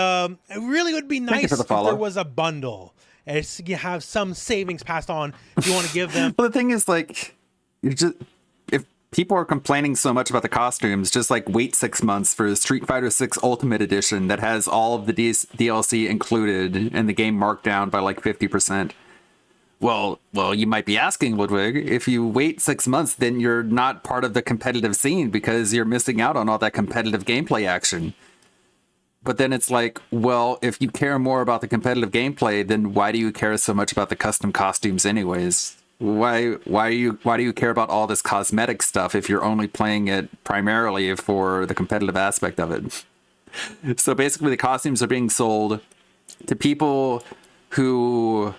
it really would be nice if there was a bundle. And you have some savings passed on if you want to give them. Well, the thing is, like, if people are complaining so much about the costumes, just like wait 6 months for Street Fighter 6 Ultimate Edition that has all of the DLC included and the game marked down by like 50%. Well, you might be asking, Ludwig, if you wait 6 months, then you're not part of the competitive scene because you're missing out on all that competitive gameplay action. But then it's like, well, if you care more about the competitive gameplay, then why do you care so much about the custom costumes anyways? Why do you care about all this cosmetic stuff if you're only playing it primarily for the competitive aspect of it? So basically the costumes are being sold to people who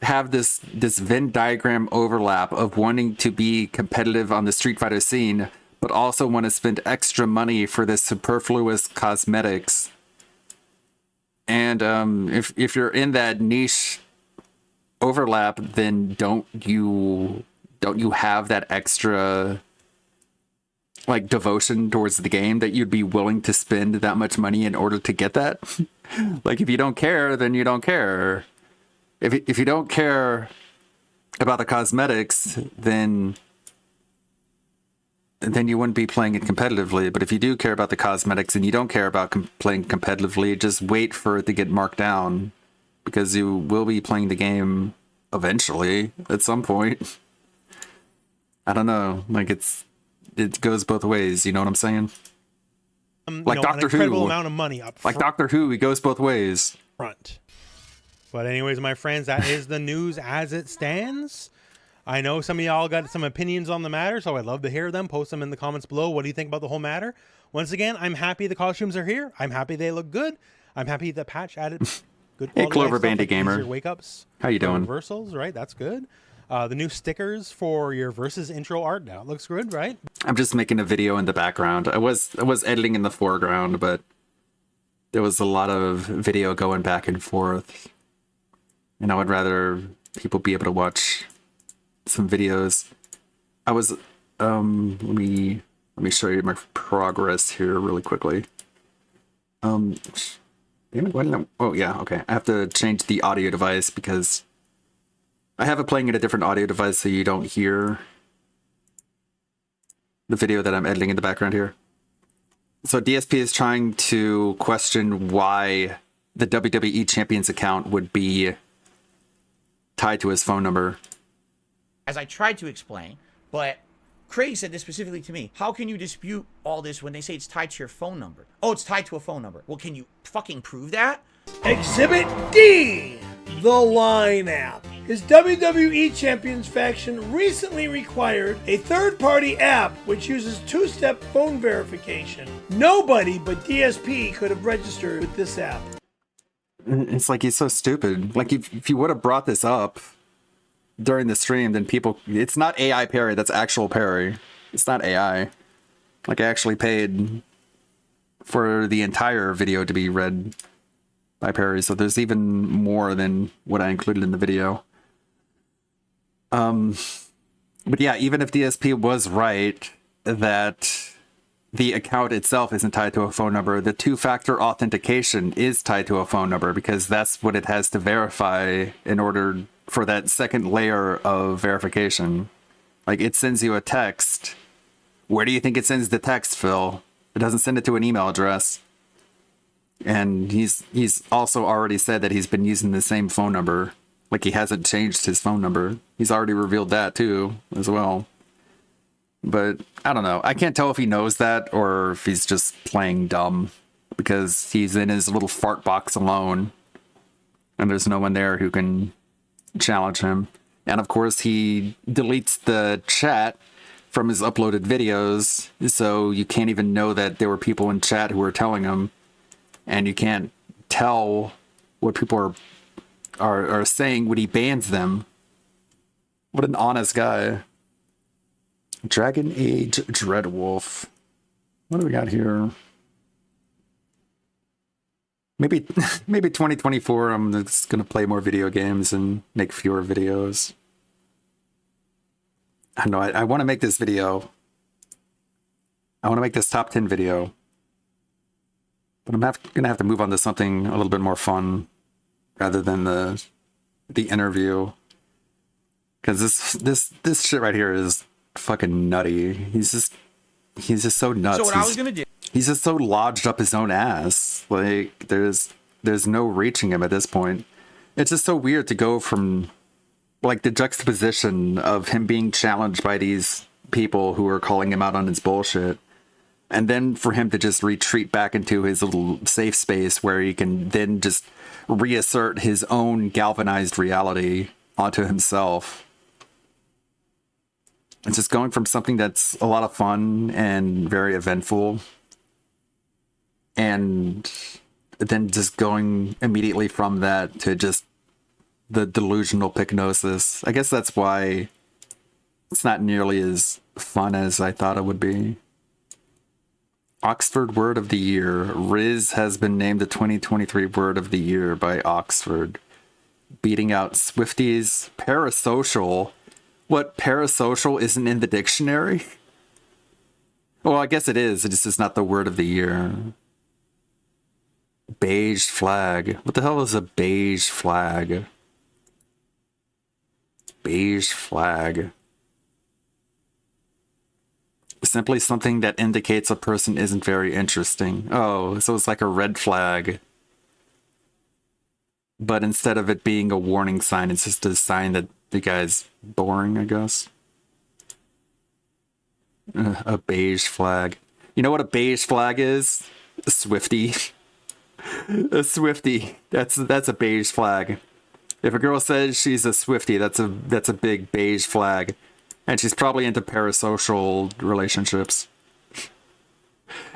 have this Venn diagram overlap of wanting to be competitive on the Street Fighter scene, but also want to spend extra money for this superfluous cosmetics. And if you're in that niche overlap, then don't you have that extra like devotion towards the game that you'd be willing to spend that much money in order to get that? Like, if you don't care, then you don't care. If you don't care about the cosmetics, then you wouldn't be playing it competitively. But if you do care about the cosmetics and you don't care about playing competitively, just wait for it to get marked down, because you will be playing the game eventually at some point. I don't know. Like, it goes both ways. You know what I'm saying? Like Doctor Who. Amount of money up front. Like Doctor Who, it goes both ways. Front. But anyways, my friends, that is the news as it stands. I know some of y'all got some opinions on the matter, so I'd love to hear them. Post them in the comments below. What do you think about the whole matter? Once again, I'm happy the costumes are here. I'm happy they look good. I'm happy the patch added good quality. Hey, Clover Bandit Gamer. Wake ups. How you doing? Reversals, right? That's good. The new stickers for your Versus intro art. Now it looks good, right? I'm just making a video in the background. I was editing in the foreground, but there was a lot of video going back and forth. And I would rather people be able to watch some videos. I was let me show you my progress here really quickly. Damn it, why didn't I, oh yeah, okay. I have to change the audio device because I have it playing at a different audio device so you don't hear the video that I'm editing in the background here. So DSP is trying to question why the WWE Champions account would be tied to his phone number. As I tried to explain, but Craig said this specifically to me. How can you dispute all this when they say it's tied to your phone number? Oh, it's tied to a phone number. Well, can you fucking prove that? Exhibit D, the Line app. his WWE Champions faction recently required a third-party app which uses two-step phone verification. Nobody but DSP could have registered with this app. It's like he's so stupid. Like if you would have brought this up during the stream, then people, it's not AI parry, that's actual parry. It's not AI. Like I actually paid for the entire video to be read by parry, so there's even more than what I included in the video. But yeah, even if DSP was right that the account itself isn't tied to a phone number, the two-factor authentication is tied to a phone number because that's what it has to verify in order for that second layer of verification. Like it sends you a text. Where do you think it sends the text, Phil? It doesn't send it to an email address. And he's also already said that he's been using the same phone number. Like he hasn't changed his phone number. He's already revealed that too, as well. But I don't know. I can't tell if he knows that or if he's just playing dumb because he's in his little fart box alone and there's no one there who can challenge him. And of course, he deletes the chat from his uploaded videos, so you can't even know that there were people in chat who were telling him, and you can't tell what people are saying when he bans them. What an honest guy. Dragon Age Dreadwolf. What do we got here? Maybe 2024 I'm just gonna play more video games and make fewer videos. I know I want to make this video. I want to make this top 10 video. But I'm gonna have to move on to something a little bit more fun rather than the interview. Because this shit right here is fucking nutty. He's just so nuts. So what I was gonna do. He's just so lodged up his own ass. Like there's no reaching him at this point. It's just so weird to go from like the juxtaposition of him being challenged by these people who are calling him out on his bullshit, and then for him to just retreat back into his little safe space where he can then just reassert his own galvanized reality onto himself. It's just going from something that's a lot of fun and very eventful, and then just going immediately from that to just the delusional pycnosis. I guess that's why it's not nearly as fun as I thought it would be. Oxford Word of the Year. Riz has been named the 2023 Word of the Year by Oxford, beating out Swifties. Parasocial. What, parasocial isn't in the dictionary? Well, I guess it is. It's just not the word of the year. Beige flag. What the hell is a beige flag? Beige flag. Simply something that indicates a person isn't very interesting. Oh, so it's like a red flag. But instead of it being a warning sign, it's just a sign that the guy's boring, I guess. A beige flag. You know what a beige flag is? A Swiftie. A Swiftie. That's a beige flag. If a girl says she's a Swiftie, that's a big beige flag. And she's probably into parasocial relationships.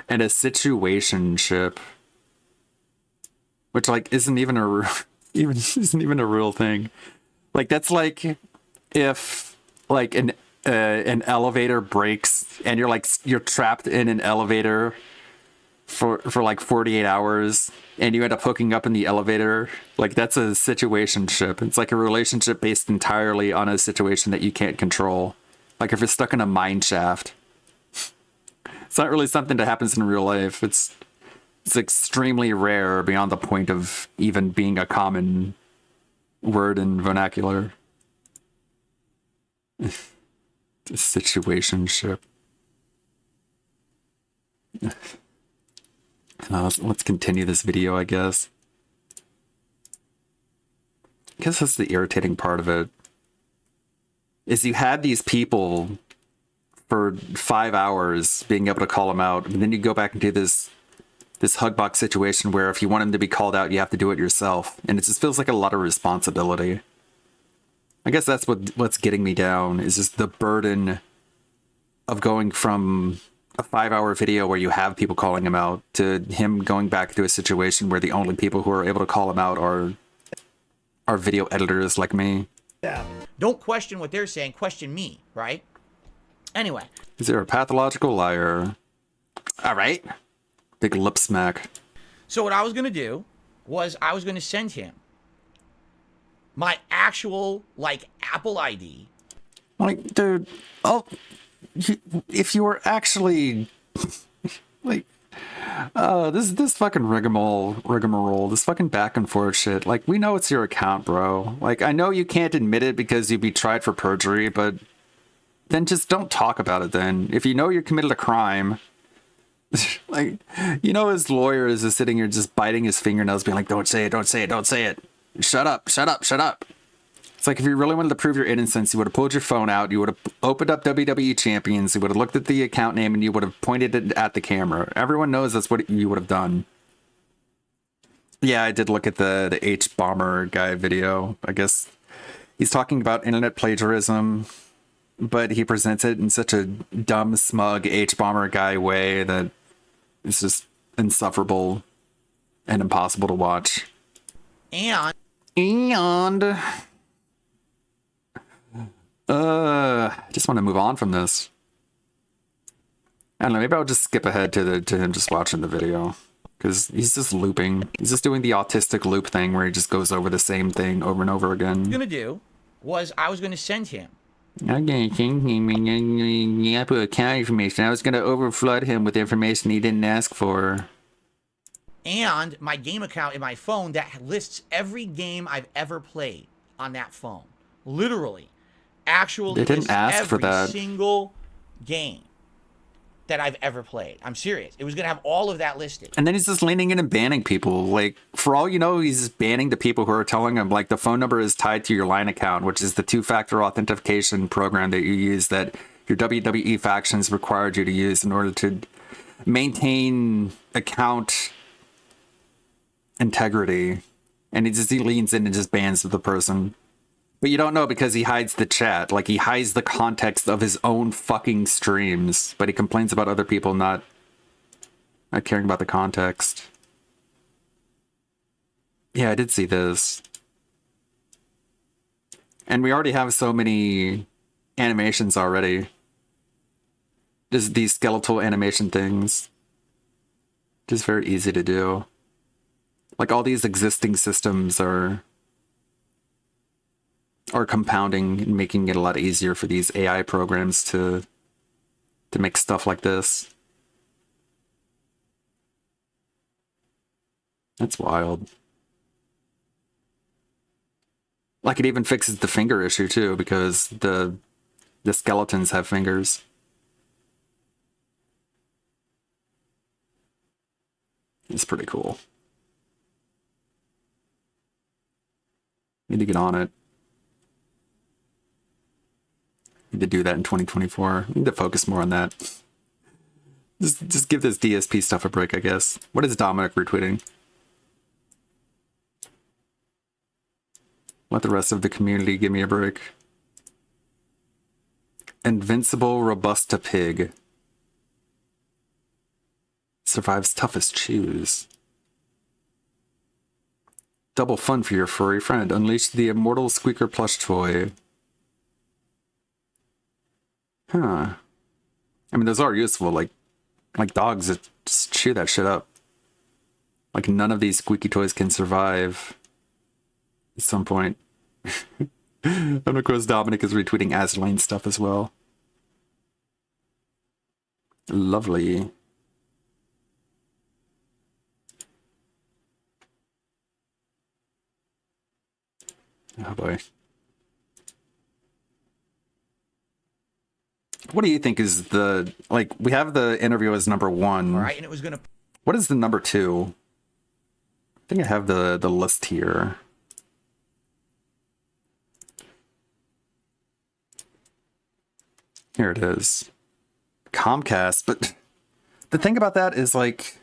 And a situationship. Which like isn't even a real thing. Like that's like if like an elevator breaks and you're trapped in an elevator for like 48 hours and you end up hooking up in the elevator. Like that's a situationship. It's like a relationship based entirely on a situation that you can't control. Like if you're stuck in a mine shaft. It's not really something that happens in real life. It's extremely rare beyond the point of even being a common word in vernacular. Situationship. Let's continue this video, I guess. I guess that's the irritating part of it. Is you had these people for 5 hours being able to call them out, and then you go back into this Hugbox situation where if you want him to be called out, you have to do it yourself. And it just feels like a lot of responsibility. I guess that's what's getting me down, is just the burden of going from a 5-hour video where you have people calling him out to him going back to a situation where the only people who are able to call him out are video editors like me. Yeah. Don't question what they're saying, question me, right? Anyway. Is there a pathological liar? All right. Big lip smack. So what I was going to do was I was going to send him my actual, like, Apple ID. Like, dude, if you were actually, like, this fucking rigmarole, this fucking back and forth shit, like, we know it's your account, bro. Like, I know you can't admit it because you'd be tried for perjury, but then just don't talk about it then. If you know you committed a crime, like, you know his lawyer is just sitting here just biting his fingernails being like, don't say it, don't say it, don't say it. Shut up, shut up, shut up. It's like, if you really wanted to prove your innocence, you would have pulled your phone out, you would have opened up WWE Champions, you would have looked at the account name, and you would have pointed it at the camera. Everyone knows that's what you would have done. Yeah, I did look at the H-Bomber guy video. I guess he's talking about internet plagiarism, but he presents it in such a dumb, smug H-Bomber guy way that it's just insufferable and impossible to watch. And I just want to move on from this. I don't know, maybe I'll just skip ahead to him just watching the video, because he's just looping. He's just doing the autistic loop thing where he just goes over the same thing over and over again. What I was going to do was I was going to send him. Okay, yeah, put account information. I was going to overflood him with information he didn't ask for. And my game account in my phone that lists every game I've ever played on that phone. Literally. Actually, they didn't ask for that. Every single game that I've ever played. I'm serious. It was going to have all of that listed. And then he's just leaning in and banning people. Like, for all you know, he's just banning the people who are telling him, like, the phone number is tied to your Line account, which is the two-factor authentication program that you use that your WWE factions required you to use in order to maintain account integrity. And he leans in and just bans the person. But you don't know because he hides the chat. Like, he hides the context of his own fucking streams. But he complains about other people not caring about the context. Yeah, I did see this. And we already have so many animations already. Just these skeletal animation things. Just very easy to do. Like, all these existing systems are compounding and making it a lot easier for these AI programs to make stuff like this. That's wild. Like, it even fixes the finger issue too, because the skeletons have fingers. It's pretty cool. Need to get on it. Need to do that in 2024. Need to focus more on that. Just give this DSP stuff a break, I guess. What is Dominic retweeting? Let the rest of the community give me a break. Invincible Robusta Pig. Survives toughest chews. Double fun for your furry friend. Unleash the immortal squeaker plush toy. Huh. I mean, those are useful, like dogs that just chew that shit up. Like, none of these squeaky toys can survive at some point. And of course, Dominic is retweeting Azlane stuff as well. Lovely. Oh boy. What do you think is the, like, we have the interview as number 1. All right, and it was gonna. What is the number 2? I think I have the list here. Here it is. Comcast, but the thing about that is, like,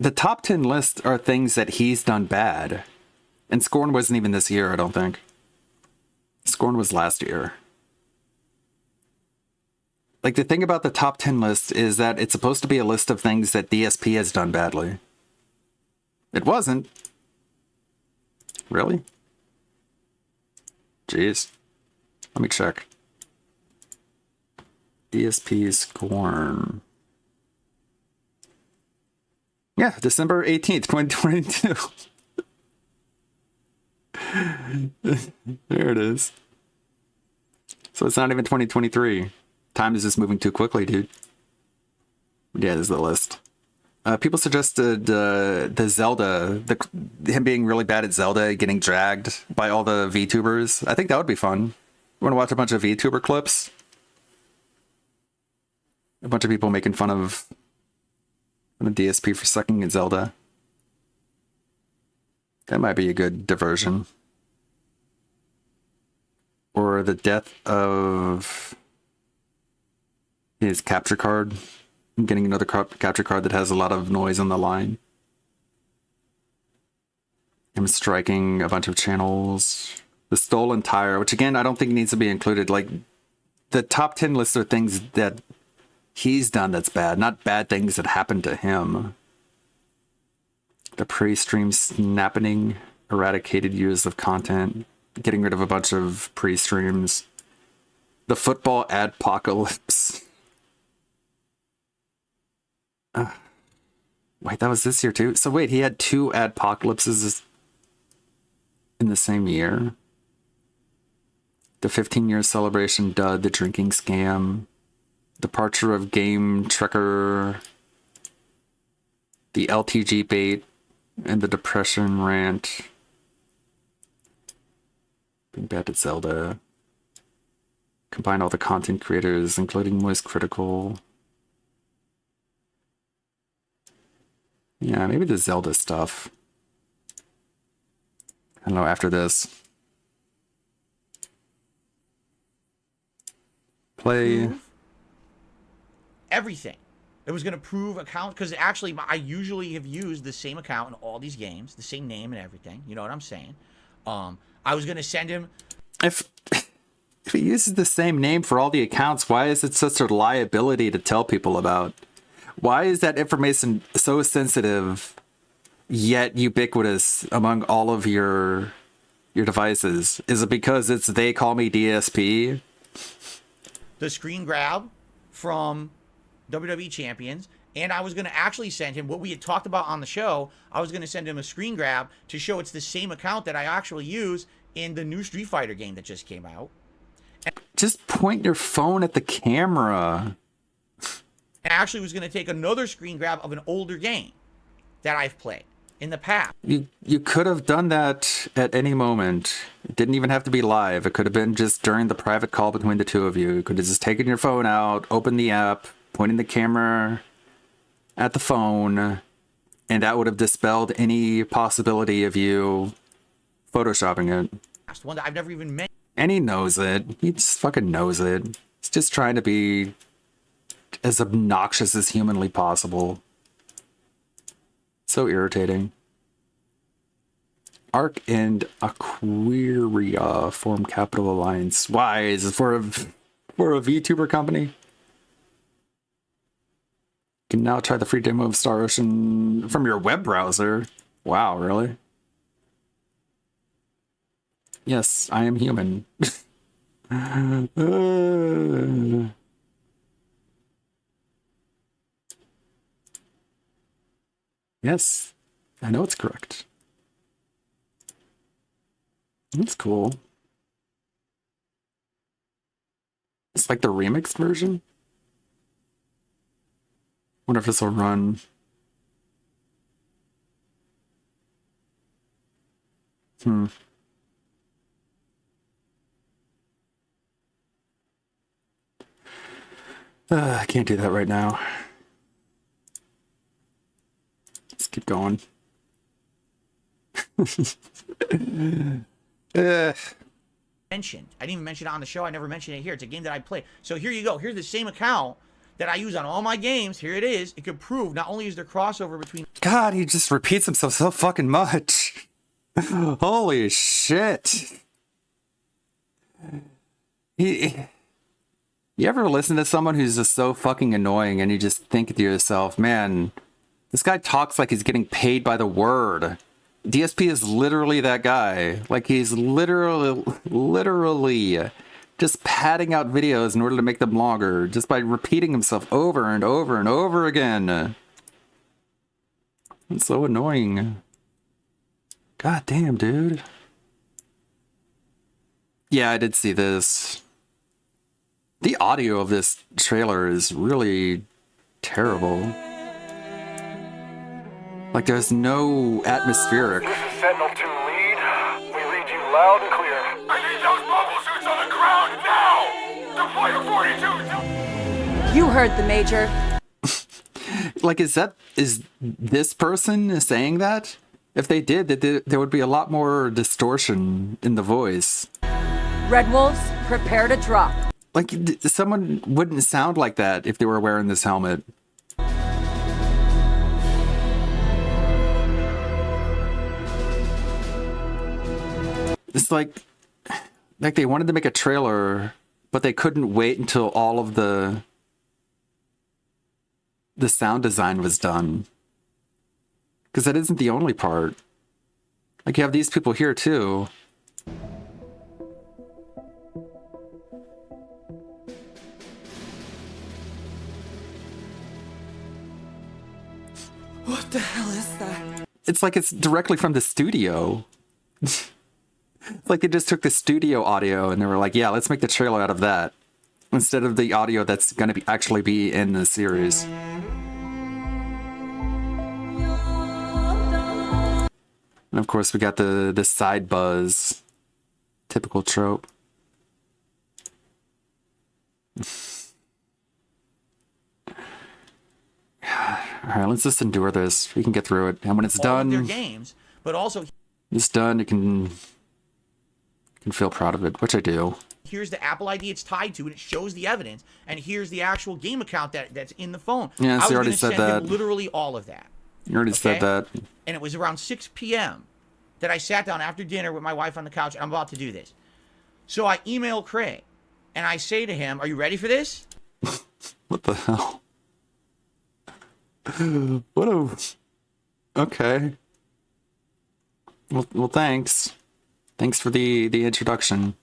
the top 10 list are things that he's done bad. And Scorn wasn't even this year, I don't think. Scorn was last year. Like, the thing about the top 10 list is that it's supposed to be a list of things that DSP has done badly. It wasn't. Really? Jeez. Let me check. DSP Scorn. Yeah, December 18th, 2022. There it is. So it's not even 2023. Time is just moving too quickly, dude. Yeah, this is the list. People suggested the Zelda, him being really bad at Zelda, getting dragged by all the VTubers. I think that would be fun. You want to watch a bunch of VTuber clips? A bunch of people making fun of the DSP for sucking at Zelda. That might be a good diversion. Or the death of his capture card. Getting another capture card that has a lot of noise on the line. Him striking a bunch of channels. The stolen tire, which again, I don't think needs to be included. Like, the top 10 lists are things that he's done that's bad, not bad things that happened to him. The pre-stream snapping, eradicated use of content, getting rid of a bunch of pre-streams. The football adpocalypse. Wait, that was this year too? So wait, he had 2 adpocalypses in the same year? The 15-year celebration dud, the drinking scam, departure of Game Trekker, the LTG bait, and the depression rant. Being bad at Zelda. Combine all the content creators, including Moist Critical. Yeah, maybe the Zelda stuff. I don't know, after this. Play. Everything. It was going to prove account, because actually I usually have used the same account in all these games, the same name and everything. You know what I'm saying? I was going to send him. If he uses the same name for all the accounts, why is it such a liability to tell people about? Why is that information so sensitive, yet ubiquitous among all of your devices? Is it because it's They Call Me DSP? The screen grab from WWE Champions, and I was going to actually send him what we had talked about on the show. I was going to send him a screen grab to show it's the same account that I actually use in the new Street Fighter game that just came out. Just point your phone at the camera. And actually was going to take another screen grab of an older game that I've played in the past. You could have done that at any moment. It didn't even have to be live. It could have been just during the private call between the two of you. You could have just taken your phone out, opened the app, pointing the camera at the phone, and that would have dispelled any possibility of you photoshopping it. One that I've never even met. And he knows it. He just fucking knows it. He's just trying to be as obnoxious as humanly possible. So irritating. Arc and Aquaria form Capital Alliance. Why? Is it for a VTuber company? You can now try the free demo of Star Ocean from your web browser. Wow, really? Yes, I am human. Yes, I know it's correct. That's cool. It's like the remixed version. Wonder if this will run. I can't do that right now. Let's keep going. Mentioned. I didn't even mention it on the show. I never mentioned it here. It's a game that I play. So here you go. Here's the same account that I use on all my games. Here it is. It could prove not only is there crossover between... God, he just repeats himself so fucking much. Holy shit. You ever listen to someone who's just so fucking annoying and you just think to yourself, man, this guy talks like he's getting paid by the word. DSP is literally that guy. Like he's literally just padding out videos in order to make them longer, just by repeating himself over and over and over again. It's so annoying. God damn, dude. Yeah, I did see this. The audio of this trailer is really terrible. Like, there's no atmospheric. This is Sentinel 2 lead. We read you loud and clear. I need those mobile suits on the ground now! Deploy to 42! You heard the Major. Like, is this person saying that? If they did, there would be a lot more distortion in the voice. Red Wolves, prepare to drop. Like, someone wouldn't sound like that if they were wearing this helmet. It's like they wanted to make a trailer, but they couldn't wait until all of the sound design was done. Because that isn't the only part. Like, you have these people here, too. What the hell is that? It's like it's directly from the studio. It's like they just took the studio audio and they were like, yeah, let's make the trailer out of that. Instead of the audio that's going to actually be in the series. And of course, we got the side buzz. Typical trope. Alright, let's just endure this. We can get through it. And when it's done, their games, but also it's done, you can feel proud of it, which I do. here's the Apple ID it's tied to, and it shows the evidence, and here's the actual game account that's in the phone. Yeah, so you already said that. Him literally all of that. You already said that. And it was around 6 p.m. that I sat down after dinner with my wife on the couch, and I'm about to do this. So I email Craig, and I say to him, are you ready for this? What the hell? What a... Okay. Well, thanks. Thanks for the introduction.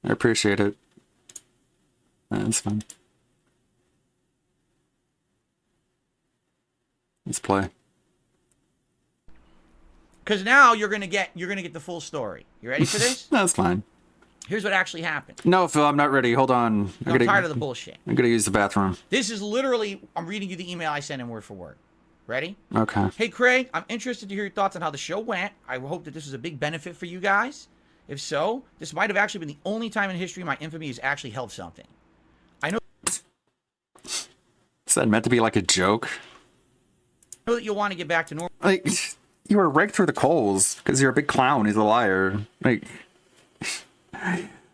I appreciate it. That's fine. Let's play. Because now you're gonna get the full story. You ready for this? That's fine. Here's what actually happened. No, Phil, I'm not ready. Hold on. I'm tired of the bullshit. I'm gonna use the bathroom. This is literally, I'm reading you the email I sent him word for word. Ready? Okay. Hey, Craig, I'm interested to hear your thoughts on how the show went. I hope that this was a big benefit for you guys. If so, this might have actually been the only time in history my infamy has actually helped something. I know. Is that meant to be like a joke? I know that you'll want to get back to normal. Like, you were raked through the coals because you're a big clown. He's a liar. Like,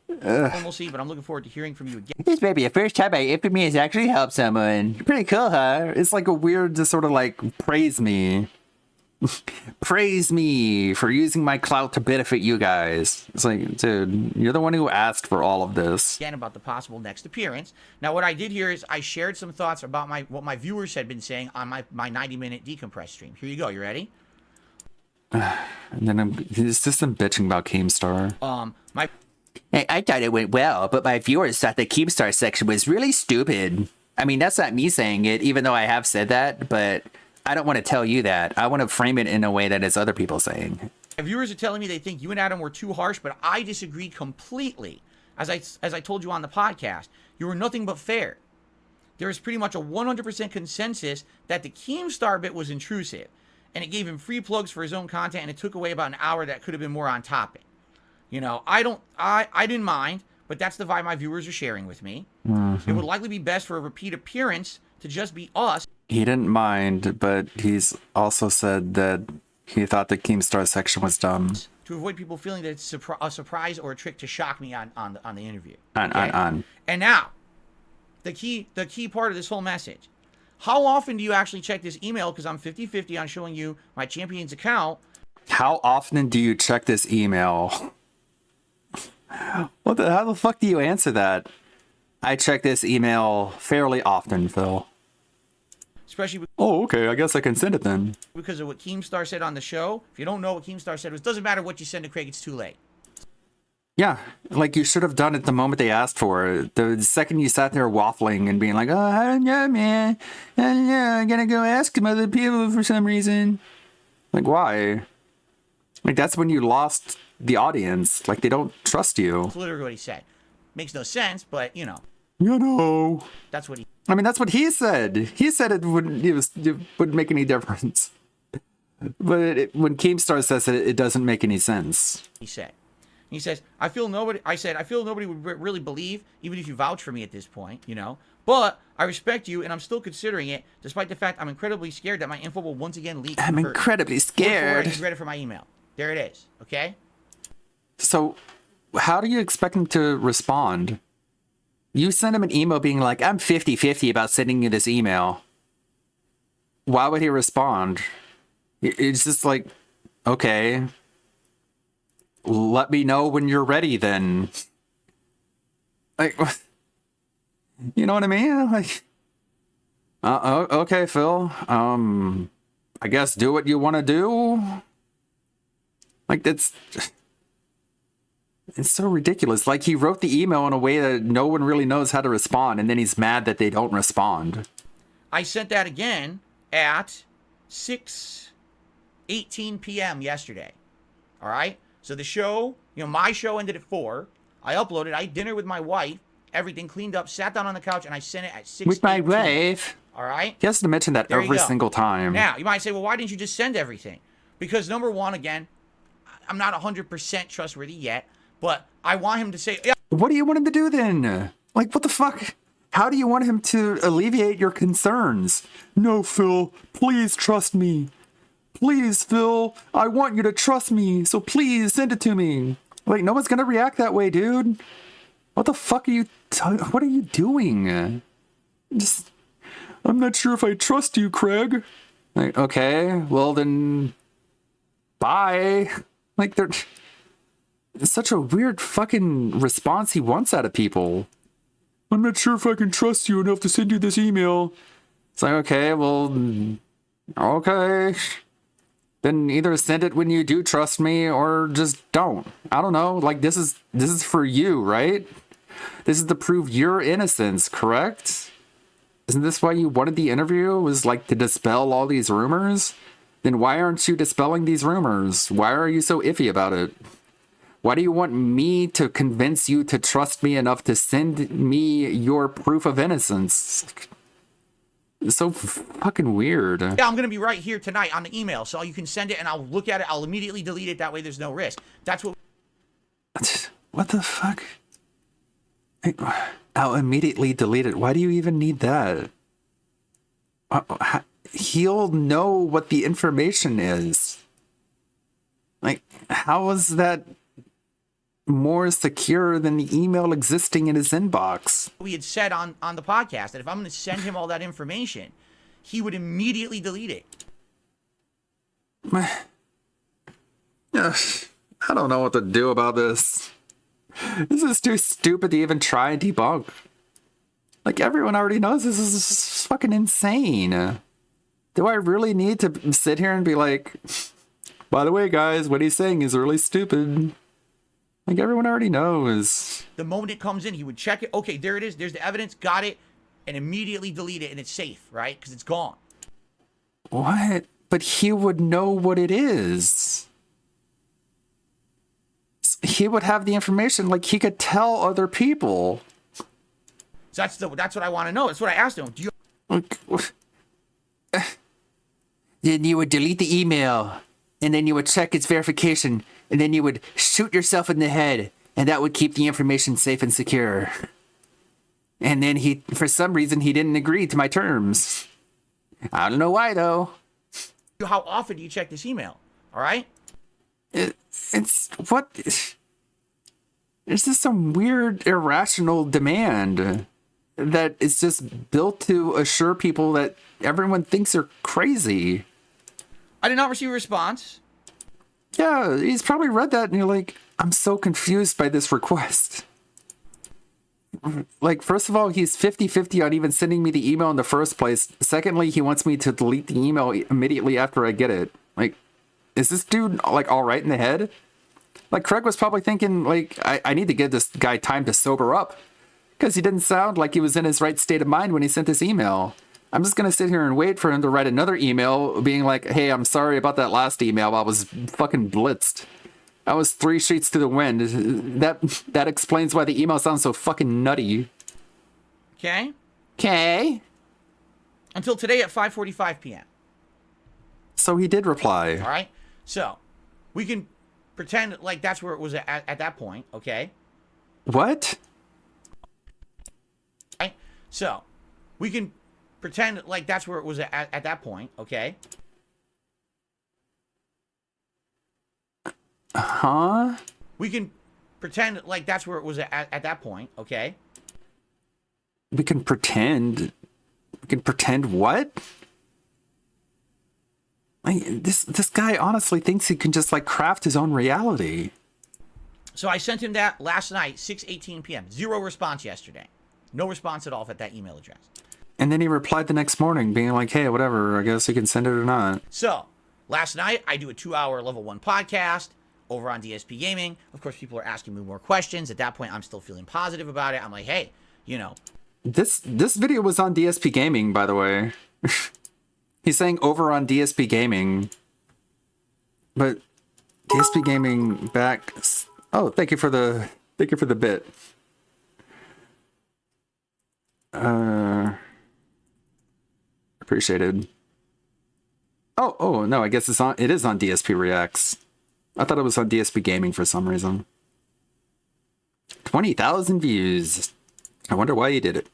normalcy, but I'm looking forward to hearing from you again. This may be the first time my infamy has actually helped someone. Pretty cool, huh? It's like a weird to sort of like praise me. Praise me for using my clout to benefit you guys. It's like, dude, you're the one who asked for all of this. Again, about the possible next appearance. Now, what I did here is I shared some thoughts about what my viewers had been saying on my 90-minute decompress stream. Here you go. You ready? And then it's just some bitching about Keemstar. Hey, I thought it went well, but my viewers thought the Keemstar section was really stupid. I mean, that's not me saying it, even though I have said that, but I don't want to tell you that. I want to frame it in a way that is other people saying. My viewers are telling me they think you and Adam were too harsh, but I disagree completely. As I told you on the podcast, you were nothing but fair. There is pretty much a 100% consensus that the Keemstar bit was intrusive, and it gave him free plugs for his own content, and it took away about an hour that could have been more on topic. You know, I didn't mind, but that's the vibe my viewers are sharing with me. Mm-hmm. It would likely be best for a repeat appearance to just be us. He didn't mind, but he's also said that he thought the Keemstar section was dumb. To avoid people feeling that it's a surprise or a trick to shock me on the interview. On. And now, the key part of this whole message. How often do you actually check this email? Because I'm 50-50 on showing you my Champions account. How often do you check this email? How the fuck do you answer that? I check this email fairly often, Phil. Especially Oh, okay. I guess I can send it then. because of what Keemstar said on the show. If you don't know what Keemstar said, it doesn't matter what you send to Craig, it's too late. Yeah, like you should have done it the moment they asked for it. The second you sat there waffling and being like, "Oh, I don't know, man. I don't know. I'm gonna go ask some other people for some reason." Like, why? Like, that's when you lost the audience. Like, they don't trust you. That's literally what he said. Makes no sense, but you know. You know. That's what he. I mean, that's what he said. He said it wouldn't make any difference. But when Keemstar says it, it doesn't make any sense. He said. He says, I feel nobody would really believe, even if you vouch for me at this point, you know. But I respect you, and I'm still considering it, despite the fact I'm incredibly scared that my info will once again leak. I'm incredibly scared. He's ready for my email. There it is. Okay. So, how do you expect him to respond? You send him an email being like, I'm 50-50 about sending you this email. Why would he respond? It's just like, okay, let me know when you're ready then. Like, you know what I mean? Like, okay, Phil. I guess do what you want to do. Like, it's so ridiculous. Like, he wrote the email in a way that no one really knows how to respond, and then he's mad that they don't respond. I sent that again at 6:18 p.m. yesterday. All right? So the show, my show ended at 4. I uploaded. I had dinner with my wife. Everything cleaned up. Sat down on the couch, and I sent it at 6:18. With my wife. All right? He has to mention that There you every go. single time. Now, you might say, well, why didn't you just send everything? Because, number one, again, I'm not 100% trustworthy yet, but I want him to say, yeah. What do you want him to do then? Like, what the fuck? How do you want him to alleviate your concerns? No, Phil, please trust me. Please, Phil, I want you to trust me, so please send it to me. Like, no one's gonna react that way, dude. What the fuck are you what are you doing? I'm not sure if I trust you, Craig. Like, okay, well then, bye. Like, it's such a weird fucking response he wants out of people. I'm not sure if I can trust you enough to send you this email. It's like, okay, well, okay. Then either send it when you do trust me or just don't. I don't know. Like, this is for you, right? This is to prove your innocence, correct? Isn't this why you wanted the interview? Was like to dispel all these rumors? Then why aren't you dispelling these rumors? Why are you so iffy about it? Why do you want me to convince you to trust me enough to send me your proof of innocence? It's so fucking weird. Yeah, I'm going to be right here tonight on the email, so you can send it and I'll look at it. I'll immediately delete it. That way there's no risk. That's what... What the fuck? I'll immediately delete it. Why do you even need that? He'll know what the information is. Like, how is that more secure than the email existing in his inbox? we had said on the podcast, that if I'm going to send him all that information, he would immediately delete it. I don't know what to do about this. This is too stupid to even try and debunk. Like, everyone already knows this is fucking insane. Do I really need to sit here and be like, by the way, guys, what he's saying is really stupid? Like, everyone already knows. The moment it comes in, he would check it. Okay, there it is. There's the evidence. Got it. And immediately delete it. And it's safe, right? Because it's gone. What? But he would know what it is. He would have the information. Like, he could tell other people. So that's what I want to know. That's what I asked him. Do you... Then you would delete the email, and then you would check its verification, and then you would shoot yourself in the head, and that would keep the information safe and secure. And then for some reason, he didn't agree to my terms. I don't know why, though. How often do you check this email? All right? It's what? It's just some weird, irrational demand that is just built to assure people that everyone thinks are crazy. I did not receive a response. Yeah, he's probably read that and you're like, I'm so confused by this request. Like, first of all, he's 50-50 on even sending me the email in the first place. Secondly, he wants me to delete the email immediately after I get it. Like, is this dude, like, all right in the head? Like, Craig was probably thinking, like, I need to give this guy time to sober up. Because he didn't sound like he was in his right state of mind when he sent this email. I'm just going to sit here and wait for him to write another email being like, hey, I'm sorry about that last email. I was fucking blitzed. I was 3 sheets to the wind. That explains why the email sounds so fucking nutty. Okay? Okay. Until today at 5:45 p.m. So he did reply. All right? So, we can pretend like that's where it was at that point, okay? What? Right? So, we can pretend like that's where it was at that point, okay? Huh? We can pretend like that's where it was at that point, okay? We can pretend. We can pretend what? Like, this guy honestly thinks he can just, like, craft his own reality. So I sent him that last night, 6:18 p.m. 0 response yesterday. No response at all at that email address. And then he replied the next morning being like, hey, whatever, I guess you can send it or not. So, last night, I do a 2-hour level 1 podcast over on DSP Gaming. Of course, people are asking me more questions. At that point, I'm still feeling positive about it. I'm like, hey, you know. This video was on DSP Gaming, by the way. He's saying over on DSP Gaming. But DSP Gaming back... Oh, thank you for the bit. Appreciated. Oh no, I guess it is on DSP Reacts. I thought it was on DSP Gaming for some reason. 20,000 views. I wonder why you did it.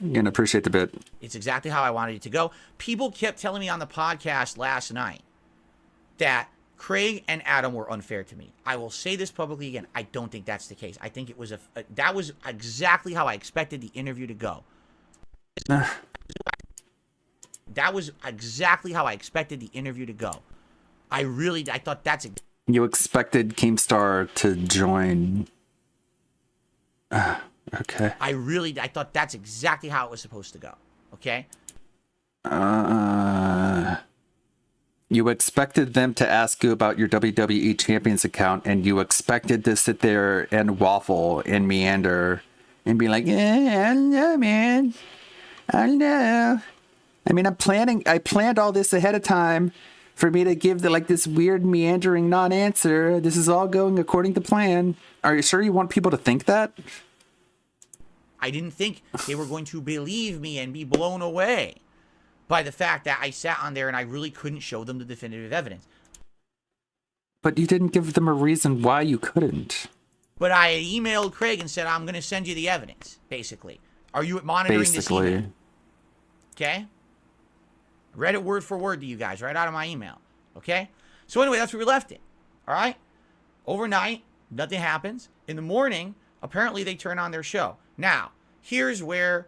Again, appreciate the bit. It's exactly how I wanted it to go. People kept telling me on the podcast last night that Craig and Adam were unfair to me. I will say this publicly again. I don't think that's the case. I think it was that was exactly how I expected the interview to go. That was exactly how I expected the interview to go. I thought that's... You expected Keemstar to join... okay. I thought that's exactly how it was supposed to go. Okay? You expected them to ask you about your WWE Champions account, and you expected to sit there and waffle and meander and be like, yeah, I don't know, man. I don't know. I mean, I planned all this ahead of time for me to give this weird meandering non-answer. This is all going according to plan. Are you sure you want people to think that? I didn't think they were going to believe me and be blown away by the fact that I sat on there and I really couldn't show them the definitive evidence. But you didn't give them a reason why you couldn't. But I emailed Craig and said, I'm going to send you the evidence, basically. Are you monitoring this email? Okay? Read it word for word to you guys right out of my email. Okay? So anyway, that's where we left it. All right? Overnight, nothing happens. In the morning, apparently they turn on their show. Now, here's where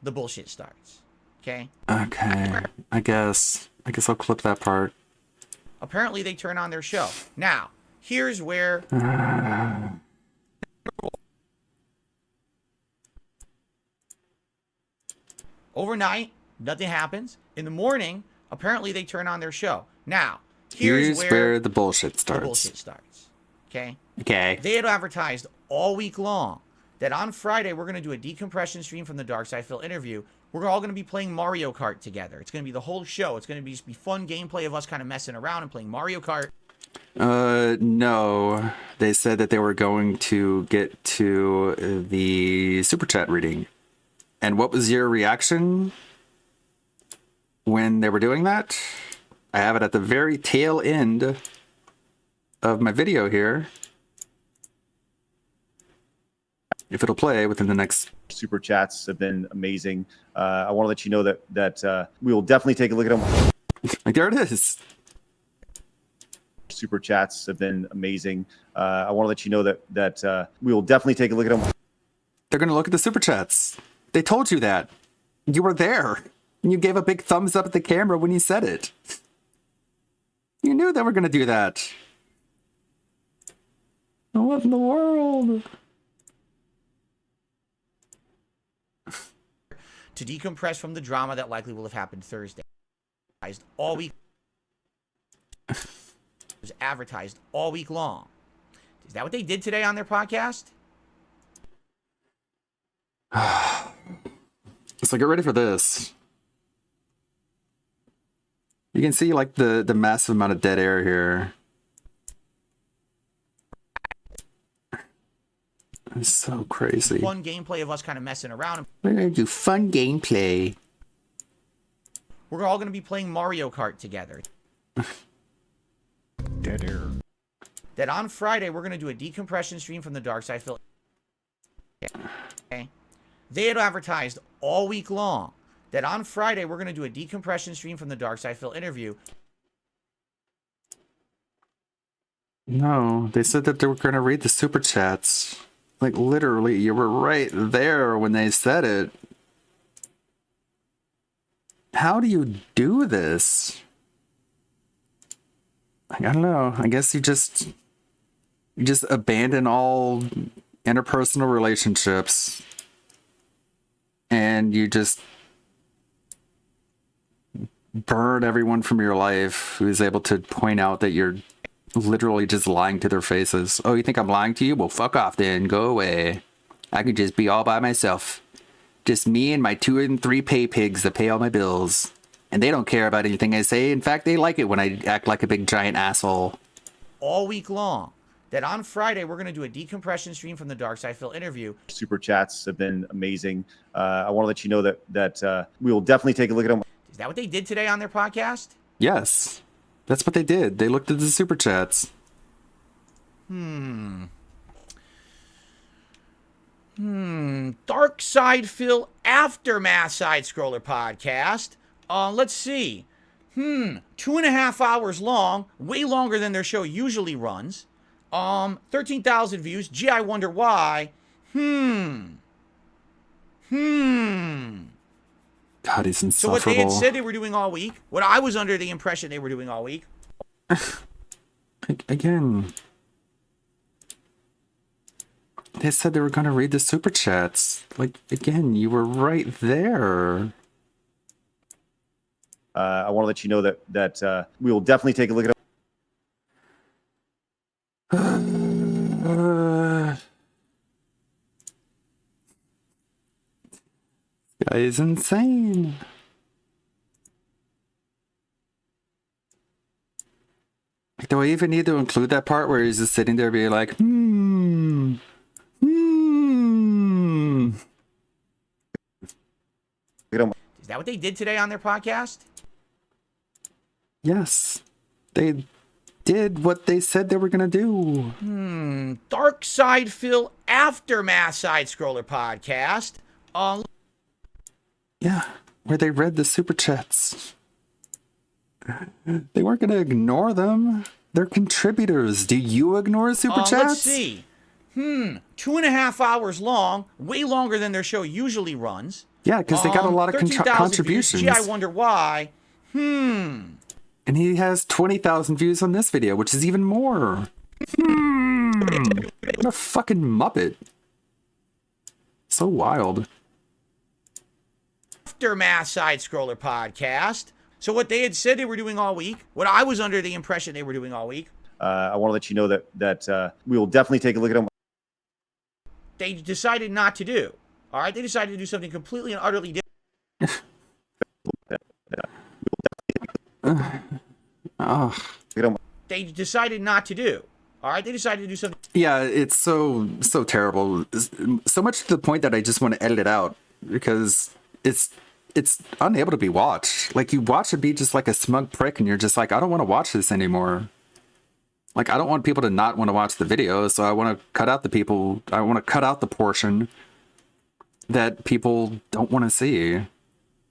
the bullshit starts. Okay? Okay. I guess I'll clip that part. Apparently they turn on their show. Now, here's where... Overnight, nothing happens. In the morning, apparently they turn on their show. Now, here's where the bullshit starts. The bullshit starts. Okay? Okay. They had advertised all week long that on Friday we're going to do a decompression stream from the Dark Side Phil interview. We're all going to be playing Mario Kart together. It's going to be the whole show. It's going to be fun gameplay of us kind of messing around and playing Mario Kart. No. They said that they were going to get to the Super Chat reading. And what was your reaction when they were doing that? I have it at the very tail end of my video here. If it'll play within the next... Super chats have been amazing. I want to let you know that we will definitely take a look at them. Like, there it is. Super chats have been amazing. I want to let you know that we will definitely take a look at them. They're going to look at the super chats. They told you that. You were there. And you gave a big thumbs up at the camera when you said it. You knew they were gonna do that. What in the world? To decompress from the drama that likely will have happened Thursday. All week. It was advertised all week long. Is that what they did today on their podcast? So get ready for this. You can see like the massive amount of dead air here. It's so crazy. Fun gameplay of us kind of messing around. We're gonna do fun gameplay. We're all going to be playing Mario Kart together. Dead air. That on Friday, we're going to do a decompression stream from the Dark Side Phil. Okay. They had advertised all week long that on Friday, we're going to do a decompression stream from the Dark Side Phil interview. No, they said that they were going to read the super chats. Like, literally, you were right there when they said it. How do you do this? Like, I don't know. I guess you just abandon all interpersonal relationships. And you just burn everyone from your life who is able to point out that you're literally just lying to their faces. Oh, you think I'm lying to you? Well, fuck off then. Go away. I could just be all by myself. Just me and my 2 and 3 pay pigs that pay all my bills. And they don't care about anything I say. In fact, they like it when I act like a big giant asshole. All week long. That on Friday, we're going to do a decompression stream from the Dark Side Phil interview. Super chats have been amazing. I want to let you know that we will definitely take a look at them. Is that what they did today on their podcast? Yes. That's what they did. They looked at the super chats. Dark Side Phil Aftermath Side Scroller podcast. Let's see. 2.5 hours long. Way longer than their show usually runs. 13,000 views. Gee, I wonder why. God, he's insufferable. So what they had said they were doing all week, what I was under the impression they were doing all week. Again. They said they were going to read the super chats. Like, again, you were right there. I want to let you know that we will definitely take a look at Guy is insane. Like, do I even need to include that part where he's just sitting there being like, Is that what they did today on their podcast? Yes. They did what they said they were going to do. Dark Side Phil Aftermath Side Scroller podcast. Yeah, where they read the super chats. They weren't going to ignore them. They're contributors. Do you ignore super chats? Let's see. 2.5 hours long. Way longer than their show usually runs. Yeah, because they got a lot of 13,000 contributions. Views. Gee, I wonder why. And he has 20,000 views on this video, which is even more. What a fucking muppet. So wild. Aftermath Side Scroller podcast. So what they had said they were doing all week, what I was under the impression they were doing all week. I want to let you know that we will definitely take a look at them. They decided not to do. All right, they decided to do something completely and utterly different. They decided not to do. All right, they decided to do something. Yeah, it's so terrible. So much to the point that I just want to edit it out because it's unable to be watched. Like, you watch it be just like a smug prick and you're just like, I don't want to watch this anymore. Like, I don't want people to not want to watch the video, so I want to cut out the portion that people don't want to see.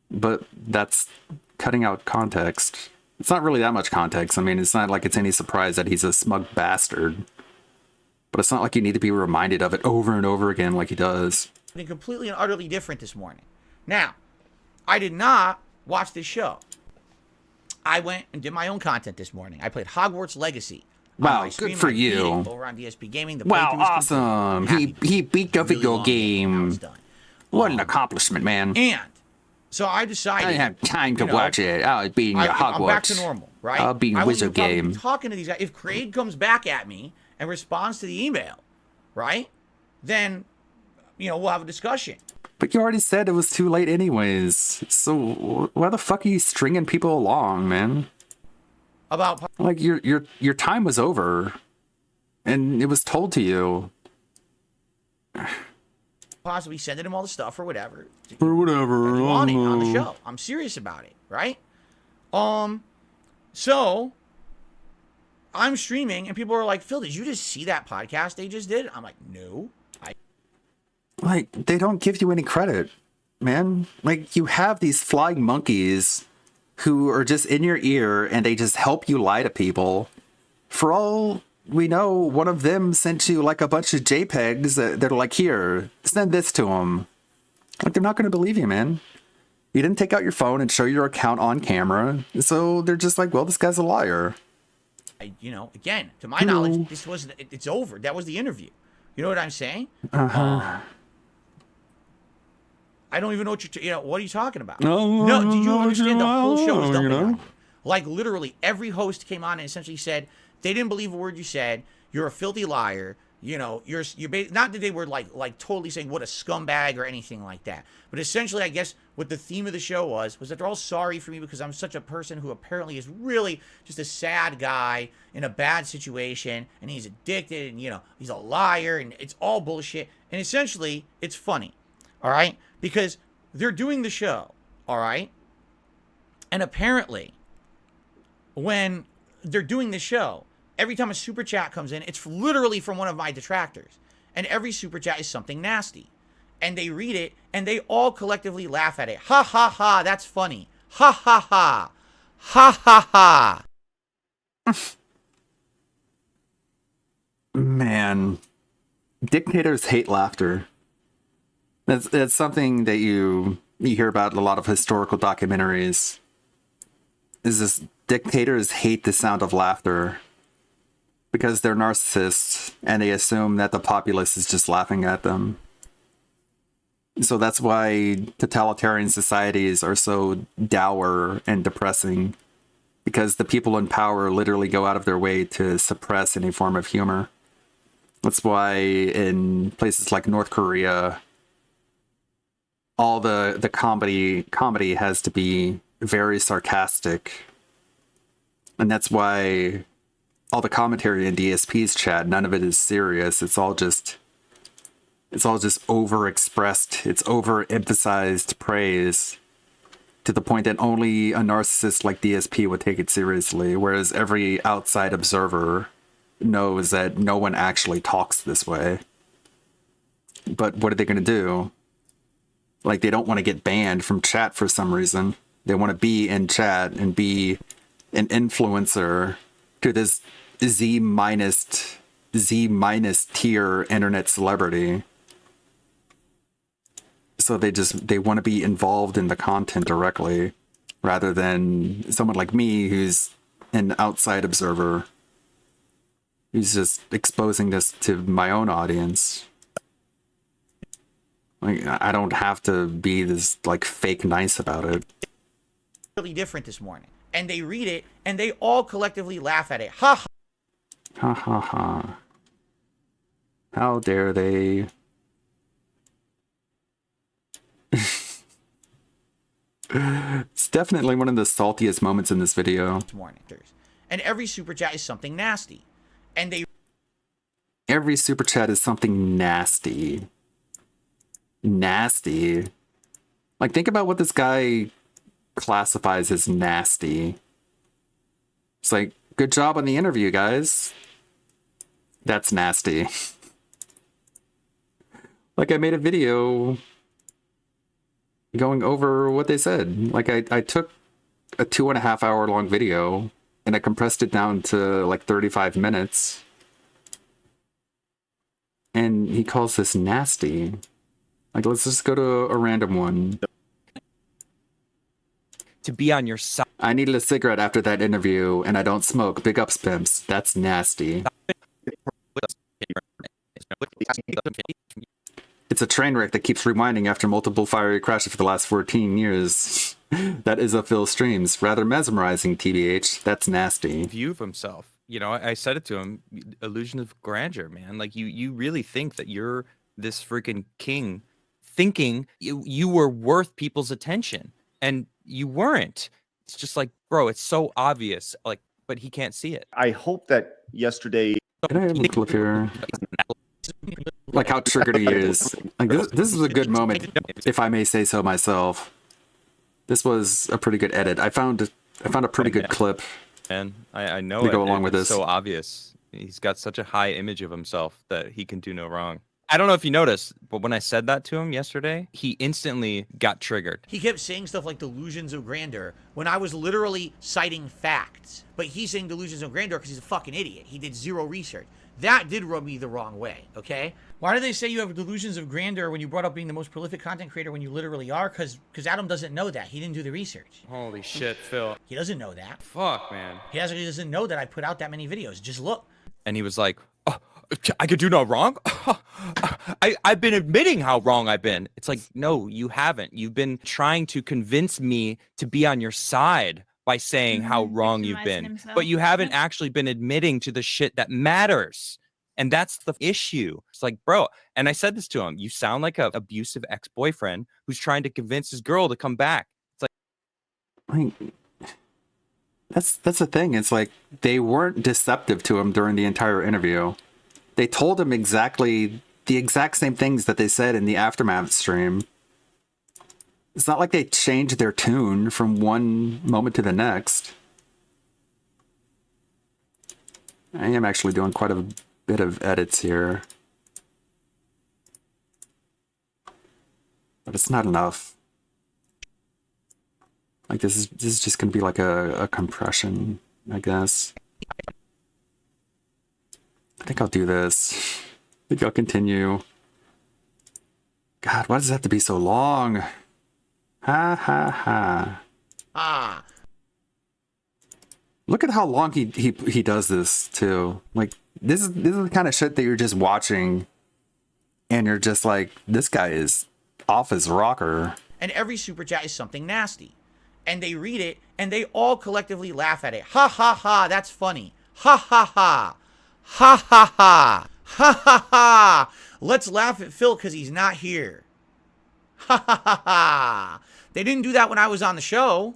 But that's cutting out context. It's not really that much context. I mean, it's not like it's any surprise that he's a smug bastard. But it's not like you need to be reminded of it over and over again like he does. Something completely and utterly different this morning. Now, I did not watch this show. I went and did my own content this morning. I played Hogwarts Legacy. Wow, good for you. Over on DSP Gaming. The Wow, playthrough is complete. awesome. Happy. He beat the video long game. Now it's game. done. What an accomplishment, man. And so I decided. I didn't have time to you know, watch it. I was beating your Hogwarts. I'm back to normal, right? I'll be I Wizard wasn't probably game. talking to these guys. If Craig comes back at me and responds to the email, right? Then, we'll have a discussion. But you already said it was too late anyways. So why the fuck are you stringing people along, man? About like your time was over, and it was told to you. Possibly sending him all the stuff or whatever. Or whatever. On it on the show. I'm serious about it, right? So I'm streaming and people are like, Phil, did you just see that podcast they just did? I'm like, no. Like, they don't give you any credit, man. Like, you have these flying monkeys who are just in your ear and they just help you lie to people. For all we know, one of them sent you like a bunch of JPEGs that are like, here, send this to them. Like, they're not going to believe you, man. You didn't take out your phone and show your account on camera. So they're just like, well, this guy's a liar. Again, to my knowledge, it's over. That was the interview. You know what I'm saying? Uh-huh. I don't even know what what are you talking about? No, do you understand the whole show was dumping on you? Like, literally, every host came on and essentially said, they didn't believe a word you said. You're a filthy liar. You're not that they were like totally saying what a scumbag or anything like that. But essentially, I guess what the theme of the show was that they're all sorry for me because I'm such a person who apparently is really just a sad guy in a bad situation, and he's addicted, and he's a liar, and it's all bullshit. And essentially, it's funny, all right, because they're doing the show, all right, and apparently, when they're doing the show, every time a super chat comes in, it's literally from one of my detractors. And every super chat is something nasty. And they read it, and they all collectively laugh at it. Ha ha ha, that's funny. Ha ha ha. Ha ha ha. Man. Dictators hate laughter. That's something that you hear about in a lot of historical documentaries. Is this dictators hate the sound of laughter. Because they're narcissists and they assume that the populace is just laughing at them. So that's why totalitarian societies are so dour and depressing. Because the people in power literally go out of their way to suppress any form of humor. That's why in places like North Korea, all the comedy has to be very sarcastic. And that's why all the commentary in DSP's chat, none of it is serious. It's all just overexpressed. It's overemphasized praise to the point that only a narcissist like DSP would take it seriously, whereas every outside observer knows that no one actually talks this way. But what are they going to do? Like, they don't want to get banned from chat for some reason. They want to be in chat and be an influencer to this Z minus tier internet celebrity. So they want to be involved in the content directly rather than someone like me who's an outside observer who's just exposing this to my own audience. Like, I don't have to be this like fake nice about it. Really different this morning. And they read it and they all collectively laugh at it. Ha ha. Ha ha ha. How dare they? It's definitely one of the saltiest moments in this video. And every super chat is something nasty. And Every super chat is something nasty. Nasty. Like, think about what this guy classifies as nasty. It's like, good job on the interview, guys. That's nasty. Like, I made a video going over what they said. Like, I took a 2.5 hour long video and I compressed it down to like 35 minutes. And he calls this nasty. Like, let's just go to a random one. To be on your side. I needed a cigarette after that interview, and I don't smoke. Big ups, pimps. That's nasty. It's a train wreck that keeps rewinding after multiple fiery crashes for the last 14 years. That is a Phil Streams. Rather mesmerizing, TBH. That's nasty. View of himself. You know, I said it to him. Illusion of grandeur, man. Like you really think that you're this freaking king, thinking you were worth people's attention, and you weren't. It's just like, bro, it's so obvious. Like, but he can't see it. I hope that yesterday. Can I have a clip here? Like how triggered he is. Like this is a good moment, if I may say so myself. This was a pretty good edit. I found a pretty good clip. And I know to go along with it's this. so obvious. He's got such a high image of himself that he can do no wrong. I don't know if you noticed, but when I said that to him yesterday, he instantly got triggered. He kept saying stuff like delusions of grandeur when I was literally citing facts. But he's saying delusions of grandeur because he's a fucking idiot. He did zero research. That did rub me the wrong way, okay? Why do they say you have delusions of grandeur when you brought up being the most prolific content creator when you literally are? Because Adam doesn't know that. He didn't do the research. Holy shit, Phil. He doesn't know that. Fuck, man. He doesn't know that I put out that many videos. Just look. And he was like, oh, I could do no wrong? I've been admitting how wrong I've been. It's like, no, you haven't. You've been trying to convince me to be on your side by saying how wrong you've been. But you haven't actually been admitting to the shit that matters. And that's the issue. It's like, bro, and I said this to him, you sound like an abusive ex-boyfriend who's trying to convince his girl to come back. It's like, That's the thing. It's like they weren't deceptive to him during the entire interview. They told him the exact same things that they said in the Aftermath stream. It's not like they changed their tune from one moment to the next. I am actually doing quite a bit of edits here. But it's not enough. Like this is just gonna be like a compression, I guess. I think I'll do this. I think I'll continue. God, why does it have to be so long? Ha ha ha. Ah. Look at how long he does this too. Like this is the kind of shit that you're just watching and you're just like, this guy is off his rocker. And every super chat is something nasty. And they read it and they all collectively laugh at it. Ha ha ha, that's funny. Ha ha ha. Ha ha ha. Ha ha ha. Let's laugh at Phil because he's not here. Ha ha ha ha. They didn't do that when I was on the show.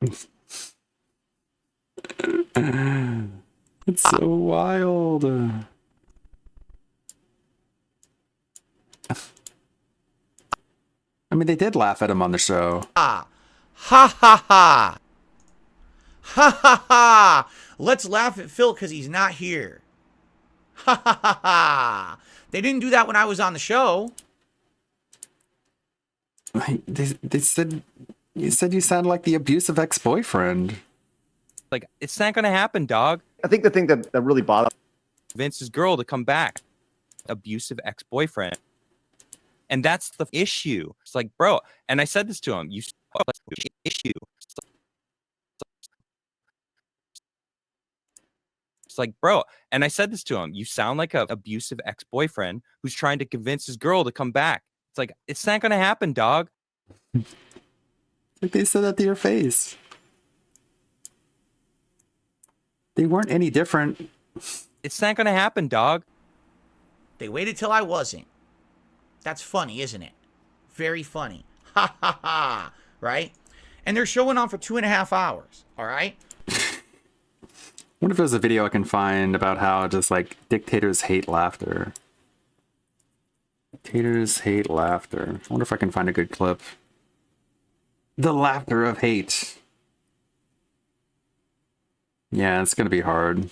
It's so wild. I mean, they did laugh at him on the show. Ha ha ha. Ha ha ha. Let's laugh at Phil because he's not here. Ha ha ha ha. They didn't do that when I was on the show. They said you sound like the abusive ex-boyfriend. Like, it's not gonna happen, dog. I think the thing that really bothers Vince's girl to come back. Abusive ex-boyfriend. And that's the issue. It's like, bro, and I said this to him, issue. It's like, bro, and I said this to him, you sound like an abusive ex-boyfriend who's trying to convince his girl to come back. It's like, it's not gonna happen, dog. Like they said that to your face. They weren't any different. It's not gonna happen, dog. They waited till I wasn't. That's funny, isn't it? Very funny. Ha ha ha. Right? And they're showing on for 2.5 hours. All right? What if there's a video I can find about how just like dictators hate laughter? Dictators hate laughter. I wonder if I can find a good clip. The laughter of hate. Yeah, it's gonna be hard. I'm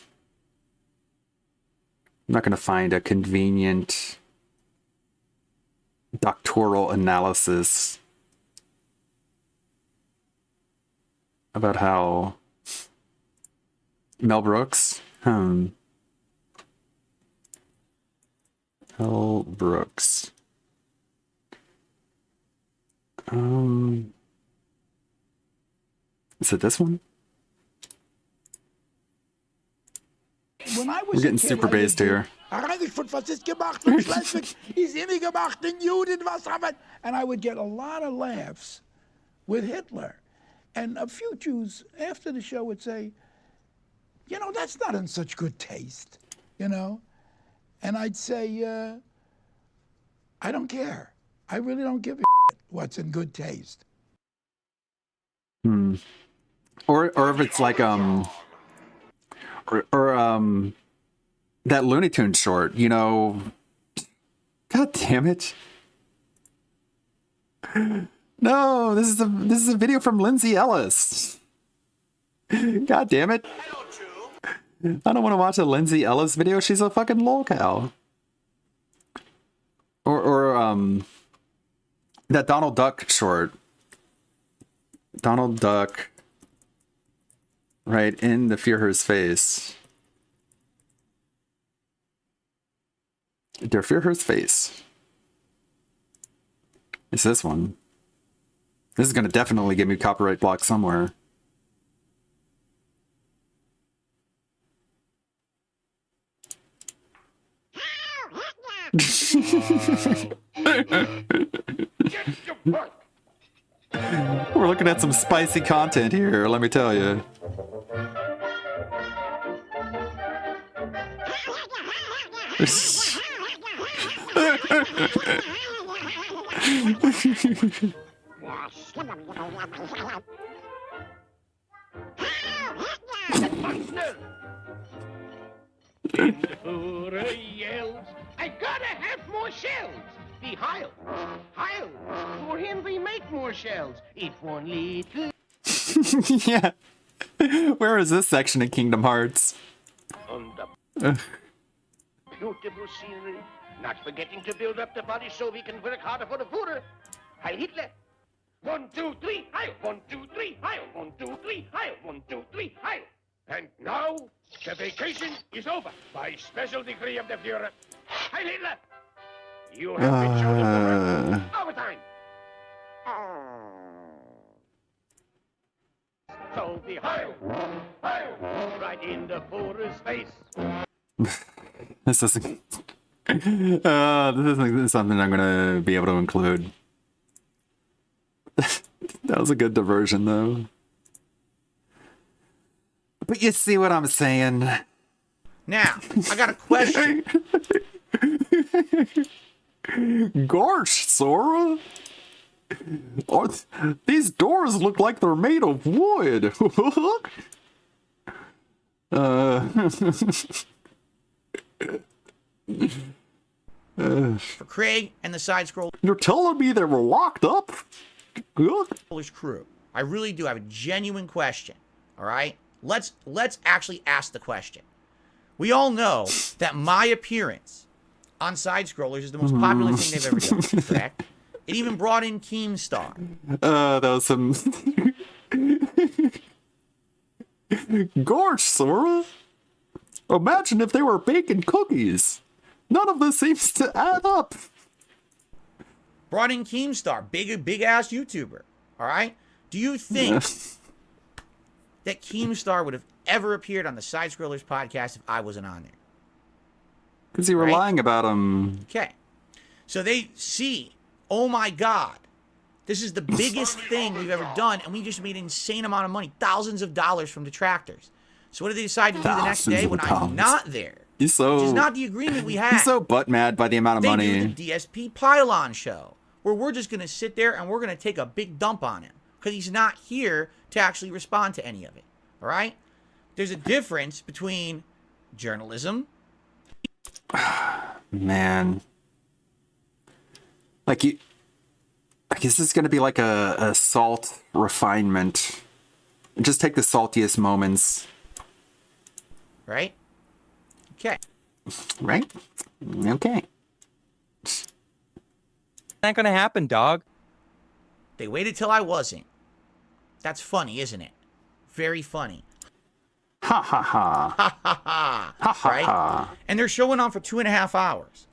not gonna find a convenient doctoral analysis about how Mel Brooks, Mel Brooks, Is it this one? When I We're was getting a kid, super I based would do, here. Reinigungsfurt, was ist gemacht? Und Schleswig ist inni gemacht, den Juden, was haben wir? And I would get a lot of laughs with Hitler. And a few Jews after the show would say, you know, that's not in such good taste, you know? And I'd say, I don't care. I really don't give a shit what's in good taste. Hmm. Or if it's like that Looney Tunes short, you know. God damn it. No, this is a video from Lindsay Ellis. God damn it. I don't want to watch a Lindsay Ellis video. She's a fucking lolcow. Or that Donald Duck short. Donald Duck right in the Führer's face. Der Führer's face. It's this one. This is going to definitely give me copyright block somewhere. We're looking at some spicy content here, let me tell you. Fuhrer yells, I gotta have more shells. The Heil, Heil, for him we make more shells. If one little... Yeah. Where is this section in Kingdom Hearts? On the beautiful scenery, not forgetting to build up the body so we can work harder for the Führer. Heil Hitler. 1, 2, 3, Heil. 1, 2, 3, Heil. 1, 2, 3, Heil. 1, 2, 3, Heil. And now, the vacation is over by special decree of the Führer. Heil Hitler! You have been chosen for overtime. So the Heil, Heil, right in the Führer's face. This isn't. This isn't something I'm gonna be able to include. That was a good diversion, though. But you see what I'm saying. Now, I got a question. Gosh, Sora. These doors look like they're made of wood. For Craig and the side scroll. You're telling me they were locked up? Crew. I really do have a genuine question. All right? Let's actually ask the question. We all know that my appearance on Side Scrollers is the most popular thing they've ever done, correct? It even brought in Keemstar. That was some... Gosh, Sora. Imagine if they were baking cookies. None of this seems to add up. Brought in Keemstar, big ass YouTuber. All right? Do you think that Keemstar would have ever appeared on the Side Scrollers podcast if I wasn't on there? Because you were lying about him. Okay. So they see, oh my God, this is the biggest thing we've ever done, and we just made an insane amount of money, thousands of dollars from detractors. So what do they decide to do the next day when I'm not there? He's so... Which is not the agreement we had. He's so butt mad by the amount of money. They do the DSP Pylon show, where we're just going to sit there and we're going to take a big dump on him, because he's not here to actually respond to any of it. All right? There's a difference between journalism. Man. Like, you... I guess this is going to be like a salt refinement. Just take the saltiest moments. Right? Okay. Right? Okay. Not gonna happen, dog. They waited till I wasn't. That's funny, isn't it? Very funny. Ha ha ha. Ha ha ha. Ha ha right? ha. And they're showing on for 2.5 hours.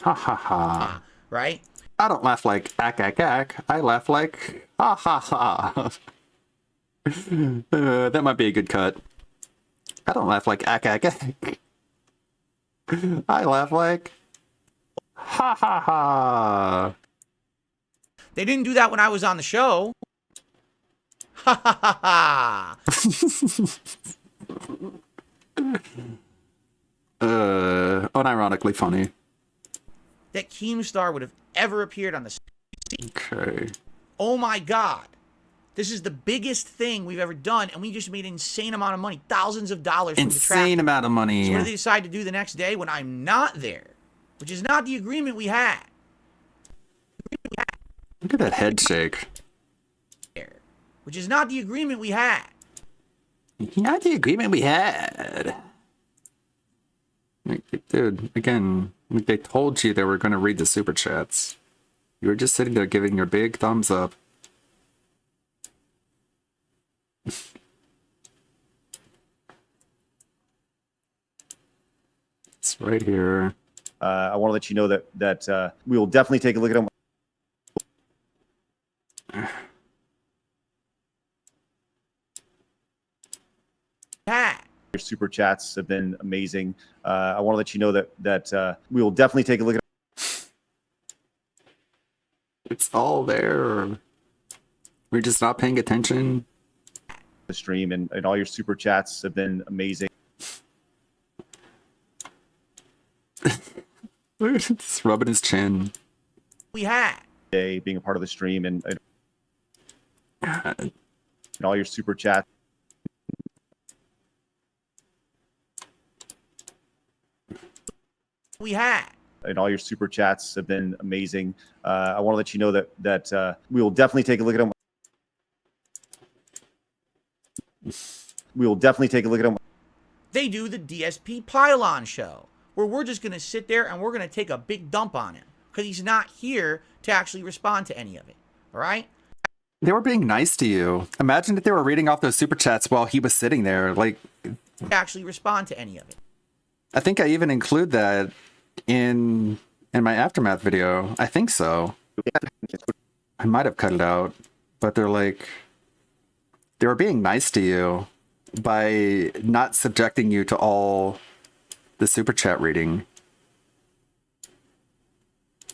Ha ha ha. Right? I don't laugh like ack ack ack. I laugh like ha ha ha. That might be a good cut. I don't laugh like ack ack ack. I laugh like ha ha ha. They didn't do that when I was on the show. Ha ha ha ha. Unironically funny. That Keemstar would have ever appeared on the scene. Okay. Oh my god. This is the biggest thing we've ever done, and we just made an insane amount of money. Thousands of dollars from the track. Insane amount of money. So what do they decide to do the next day when I'm not there? Which is not the agreement we had. Look at that head shake. Which is not the agreement we had. Not the agreement we had. Dude, again, they told you they were going to read the super chats. You were just sitting there giving your big thumbs up. It's right here. I want to let you know that we will definitely take a look at them. Your super chats have been amazing. I want to let you know that we will definitely take a look at It's all there. We're just not paying attention. the stream, and all your super chats have been amazing. Just rubbing his chin. We had. Being a part of the stream and all your super chats. We had. And all your super chats have been amazing. I want to let you know that we will definitely take a look at them. We will definitely take a look at them. They do the DSP Pylon show, where we're just going to sit there and we're going to take a big dump on him because he's not here to actually respond to any of it. All right? They were being nice to you. Imagine if they were reading off those super chats while he was sitting there. Like, actually respond to any of it. I think I even include that in my aftermath video. I think so. I might have cut it out, but they're like, they were being nice to you by not subjecting you to all the super chat reading.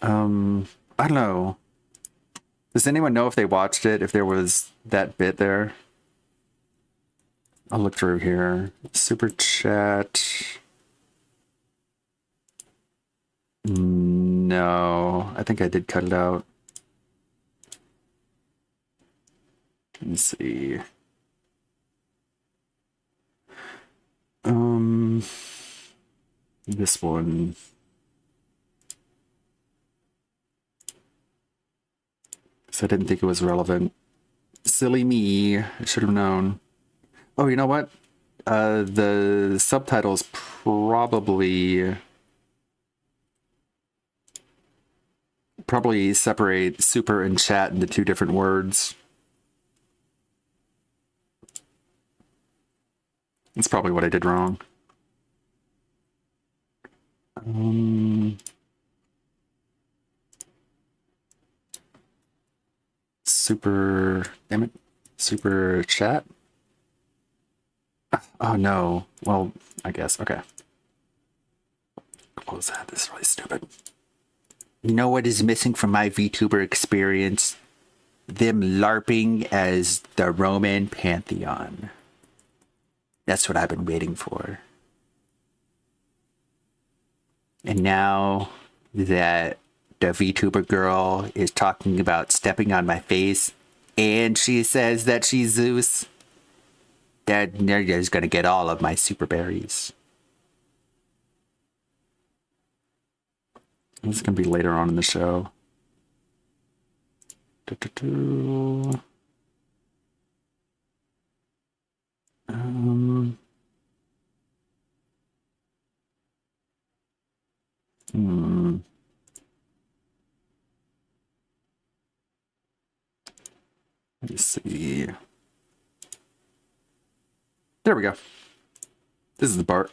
I don't know. Does anyone know if they watched it, if there was that bit there? I'll look through here. Super chat. No, I think I did cut it out. Let me see. This one. So I didn't think it was relevant. Silly me. I should have known. Oh, you know what? The subtitles probably separate super and chat into two different words. That's probably what I did wrong. Super, damn it, super chat. Oh no. Well, I guess. Okay. Close that. This is really stupid. You know what is missing from my VTuber experience? Them LARPing as the Roman Pantheon. That's what I've been waiting for. And now that the VTuber girl is talking about stepping on my face, and she says that she's Zeus, that they're just gonna get all of my super berries. This is gonna be later on in the show. Let me see. There we go. This is the part.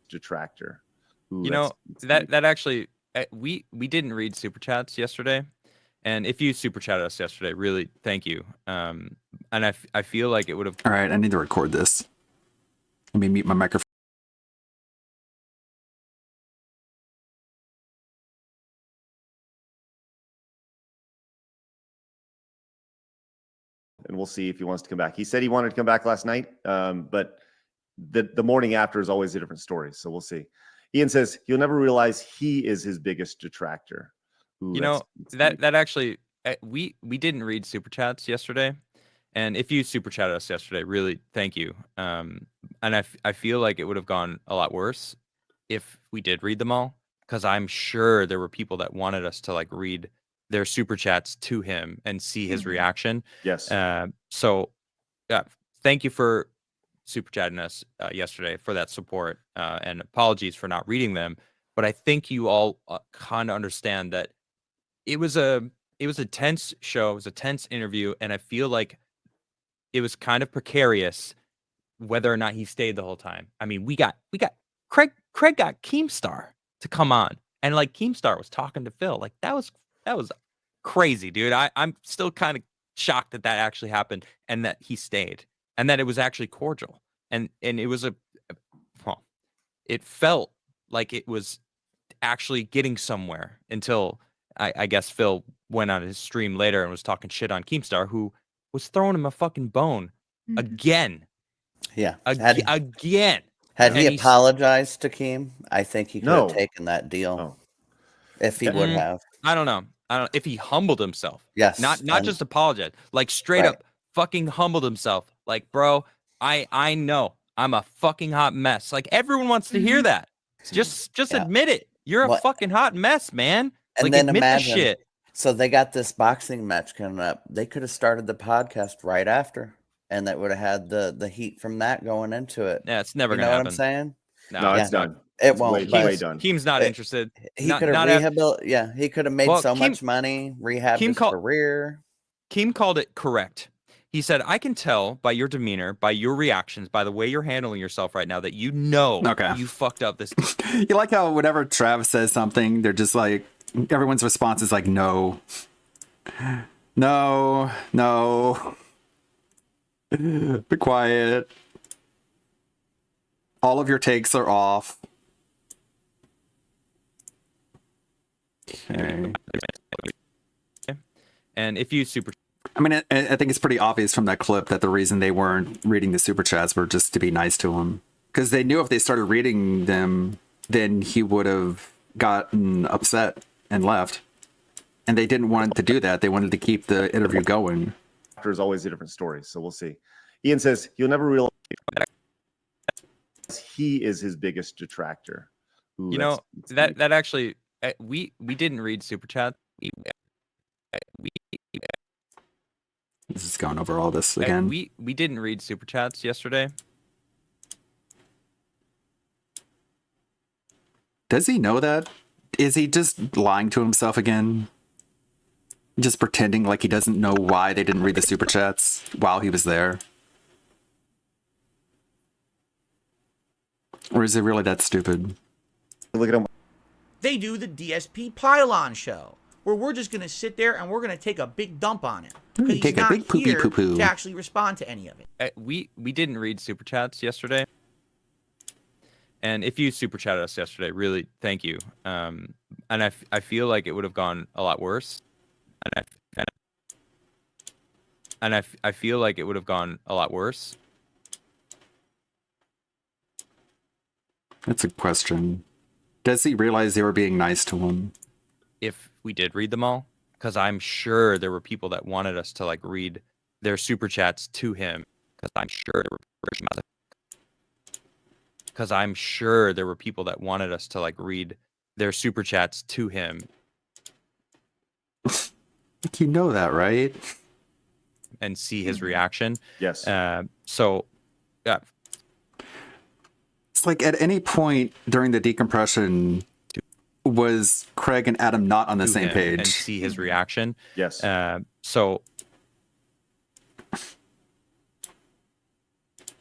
Detractor. You know, that actually, we didn't read super chats yesterday, and if you super chatted us yesterday, really thank you. I feel like it would have. All right, I need to record this. Let me mute my microphone. And we'll see if he wants to come back. He said he wanted to come back last night, but the morning after is always a different story. So we'll see. Ian says he'll never realize he is his biggest detractor. Ooh, You know, that actually, we didn't read super chats yesterday, and if you super chatted us yesterday, really thank you. And I feel like it would have gone a lot worse if we did read them all, because I'm sure there were people that wanted us to like read their super chats to him and see his reaction. Yes. So, yeah, thank you for super chatting us yesterday for that support, and apologies for not reading them. But I think you all kind of understand that it was a tense show, it was a tense interview, and I feel like it was kind of precarious whether or not he stayed the whole time. I mean, we got Craig got Keemstar to come on, and like Keemstar was talking to Phil. Like that was crazy, dude. I'm still kind of shocked that actually happened and that he stayed and that it was actually cordial. And it was it felt like it was actually getting somewhere until I guess Phil went on his stream later and was talking shit on Keemstar, who was throwing him a fucking bone again. Yeah. Again. Had he And apologized to Keem, I think he could No. have taken that deal. If he would have. I don't know. If he humbled himself. Yes, Not and- just apologize. Like straight Right. up fucking humbled himself. Like, bro, I know I'm a fucking hot mess. Like everyone wants to hear that. Just admit it. You're a What- fucking hot mess, man. And Like then admit the imagine. shit. So they got this boxing match coming up. They could have started the podcast right after, and that would have had the heat from that going into it. Yeah, it's never You gonna know happen. what I'm saying? No, it's done. It It's won't. way- but way done. Keem's not it- interested. He Not- could have not af- rehabilitated. Yeah, he could have made Well, so Keem- much money, rehabbed Keem his call- career. Keem called it correct. He said, I can tell by your demeanor, by your reactions, by the way you're handling yourself right now that you know Okay. you fucked up this. You like how whenever Trav says something, they're just like, everyone's response is like, no. No. Be quiet. All of your takes are off. Okay. And if you super I mean, I think it's pretty obvious from that clip that the reason they weren't reading the super chats were just to be nice to him. Because they knew if they started reading them, then he would have gotten upset and left. And they didn't want to do that. They wanted to keep the interview going. There's always a different story. So we'll see. Ian says he'll never realize he is his biggest detractor. Ooh, you know that actually we didn't read super chat. This is going over all this again. We didn't read super chats yesterday. Does he know that? Is he just lying to himself again? Just pretending like he doesn't know why they didn't read the super chats while he was there? Or is it really that stupid? Look at him. They do the DSP pylon show, where we're just gonna sit there and we're gonna take a big dump on him because he's Take a not big poopy here poo-poo. to actually respond to any of it. We didn't read super chats yesterday. And if you super chatted us yesterday, really thank you. And I feel like it would have gone a lot worse. And I feel like it would have gone a lot worse. That's a question. Does he realize they were being nice to him? If we did read them all, because I'm sure there were people that wanted us to like read their super chats to him. Because I'm sure there were people that wanted us to like read their super chats to him. You know that, right? And see his reaction. Yes. So, yeah. It's like at any point during the decompression, was Craig and Adam not on the to same him page? and see his reaction. Yes. So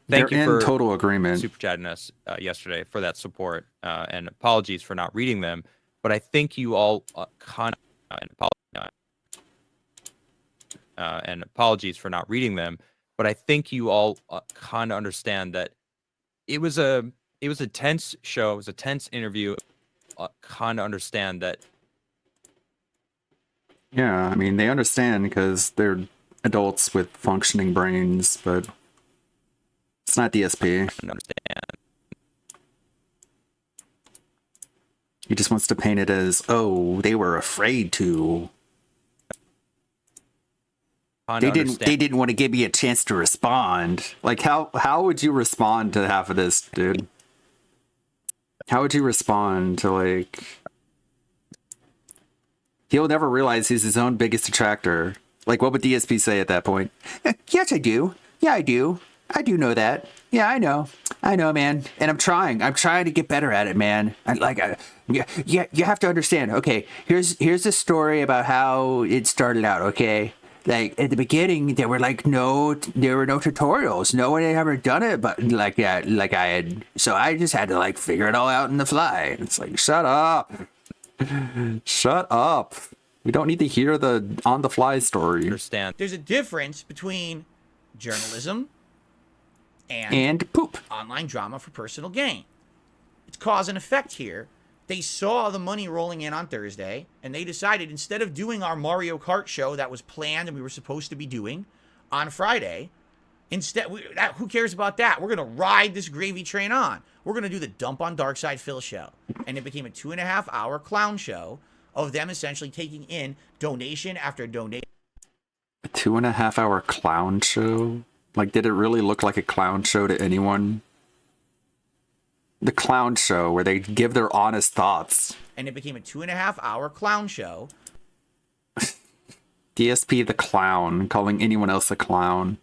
They're thank you in for total agreement. super chatting us yesterday for that support, and apologies for not reading them. But I think you all kind of and apologies for not reading them. but I think you all kind of understand that it was a tense show. It was a tense interview. Kind of understand that. Yeah, I mean, they understand because they're adults with functioning brains, but it's not DSP. Understand. He just wants to paint it as, oh, they were afraid to. They didn't want to give me a chance to respond. Like, how would you respond to half of this, dude? How would you respond to, like... He'll never realize he's his own biggest detractor. Like, what would DSP say at that point? Yes, I do. Yeah, I do. I do know that. Yeah, I know. I know, man. And I'm trying. I'm trying to get better at it, man. You have to understand. Okay, here's the story about how it started out, okay? Like, at the beginning, there were no tutorials. No one had ever done it, but like I had. So I just had to, like, figure it all out on the fly. It's like, shut up. Shut up. We don't need to hear the on-the-fly story. Understand. There's a difference between journalism and poop. Online drama for personal gain. It's cause and effect here. They saw the money rolling in on Thursday, and they decided instead of doing our Mario Kart show that was planned and we were supposed to be doing on Friday, instead, who cares about that? We're going to ride this gravy train on. We're going to do the Dump on Darkside Phil show. And it became a 2.5-hour clown show of them essentially taking in donation after donation. A 2.5-hour clown show? Like, did it really look like a clown show to anyone? The clown show where they give their honest thoughts. And it became a 2.5-hour clown show. DSP the clown, calling anyone else a clown.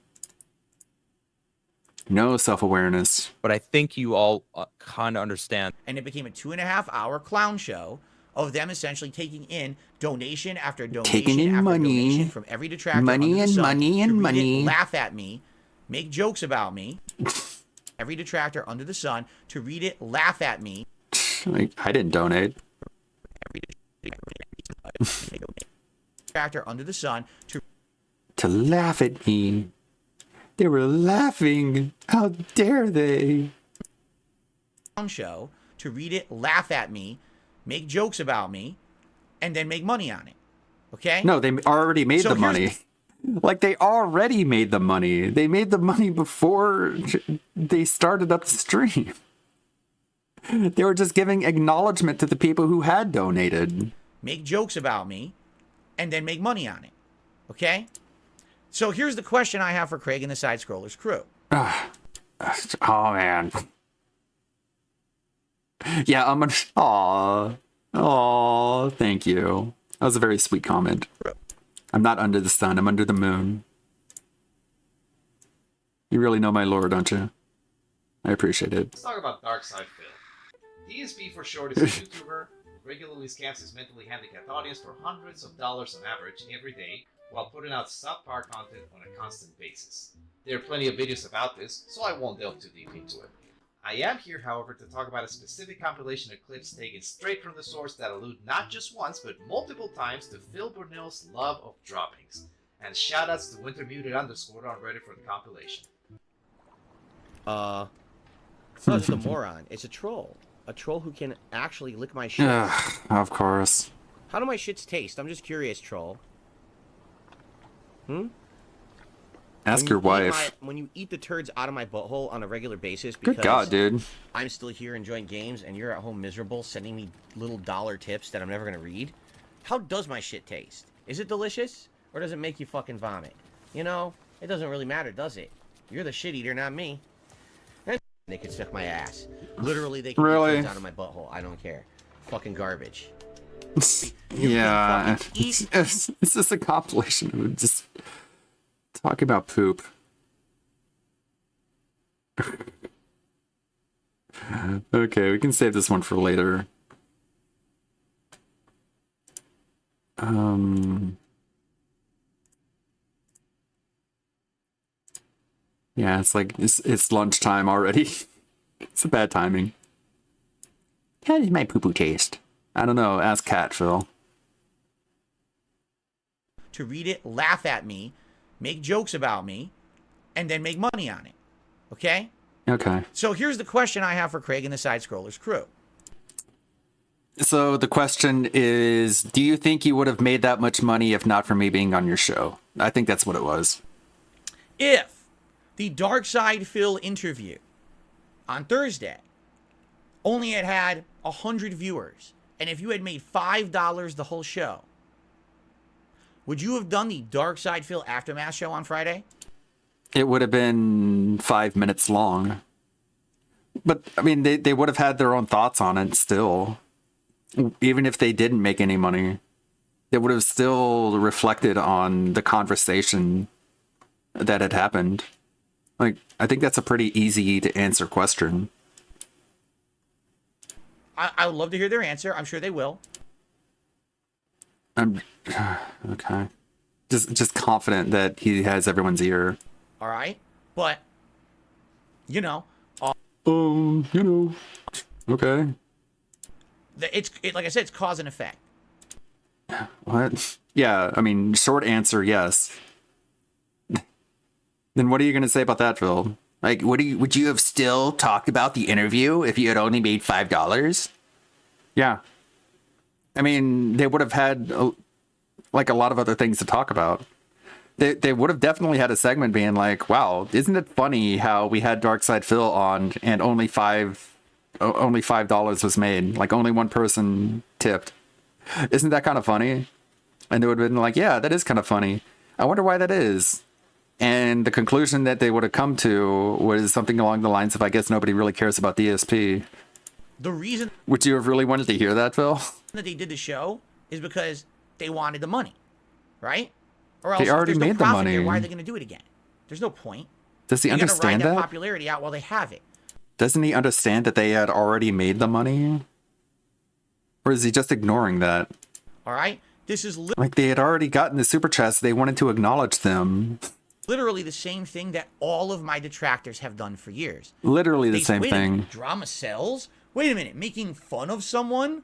No self-awareness. But I think you all kind of understand. And it became a 2.5-hour clown show of them essentially taking in donation after donation taking in after money, donation from every detractor money under the and sun money and to read money. it, laugh at me, make jokes about me. Every detractor under the sun to read it, laugh at me. Like, I didn't donate. Every detractor under the sun to laugh at me. They were laughing. How dare they? Show to read it, laugh at me, make jokes about me, and then make money on it. Okay? No, they already made So the here's- money. Like, they already made the money. They made the money before they started up the stream. They were just giving acknowledgement to the people who had donated. Make jokes about me, and then make money on it. Okay? So here's the question I have for Craig and the Side Scrollers crew. Oh, man. Yeah, I'm gonna... Aw, thank you. That was a very sweet comment. I'm not under the sun, I'm under the moon. You really know my lore, don't you? I appreciate it. Let's talk about Darkside Phil. DSP for short is a YouTuber who regularly scams his mentally handicapped audience for hundreds of dollars on average every day while putting out subpar content on a constant basis. There are plenty of videos about this, so I won't delve too deep into it. I am here, however, to talk about a specific compilation of clips taken straight from the source that allude not just once, but multiple times to Phil Burnell's love of droppings. And shoutouts to WinterMuted_ on Reddit for the compilation. It's not just a moron, it's a troll. A troll who can actually lick my shit. Of course. How do my shits taste? I'm just curious, troll. Ask your wife. When you eat the turds out of my butthole on a regular basis Good because God, dude. I'm still here enjoying games and you're at home miserable sending me little dollar tips that I'm never going to read, how does my shit taste? Is it delicious or does it make you fucking vomit? You know, it doesn't really matter, does it? You're the shit eater, not me. And they could suck my ass. Literally, they can Really? eat turds out of my butthole. I don't care. Fucking garbage. Yeah, it's just a compilation of just talking about poop. Okay, we can save this one for later. Yeah, it's like it's lunchtime already. It's a bad timing. How does my poo-poo taste? I don't know. Ask Cat, Phil. To read it, laugh at me, make jokes about me, and then make money on it. Okay? Okay. So here's the question I have for Craig and the Side Scrollers crew. So the question is, do you think you would have made that much money if not for me being on your show? I think that's what it was. If the Dark Side Phil interview on Thursday only had 100 viewers, and if you had made $5 the whole show, would you have done the Dark Side Phil Aftermath show on Friday? It would have been 5 minutes long. But, I mean, they would have had their own thoughts on it still. Even if they didn't make any money, it would have still reflected on the conversation that had happened. Like, I think that's a pretty easy to answer question. I would love to hear their answer. I'm sure they will. I'm okay. Just confident that he has everyone's ear. All right? But, you know. Okay. Like I said, it's cause and effect. What? Yeah, I mean, short answer, yes. Then what are you going to say about that, Phil? Like, would you have still talked about the interview if you had only made $5? Yeah. I mean, they would have had like a lot of other things to talk about. They would have definitely had a segment being like, wow, isn't it funny how we had Darkside Phil on and only $5 was made? Like, only one person tipped. Isn't that kind of funny? And they would have been like, yeah, that is kind of funny. I wonder why that is. And the conclusion that they would have come to was something along the lines of, I guess nobody really cares about DSP. The reason Would you have really wanted to hear that, Phil? that they did the show is because they wanted the money, right? Or else They already if there's made the no profit there, money. why are they going to do it again? There's no point. Does he You gotta understand ride that? popularity out while they have it. Doesn't he understand that they had already made the money? Or is he just ignoring that? All right? This is Like, they had already gotten the super chats, they wanted to acknowledge them. literally the same thing that all of my detractors have done for years. Literally the They say, same "Wait a thing. minute, drama sells? Wait a minute, making fun of someone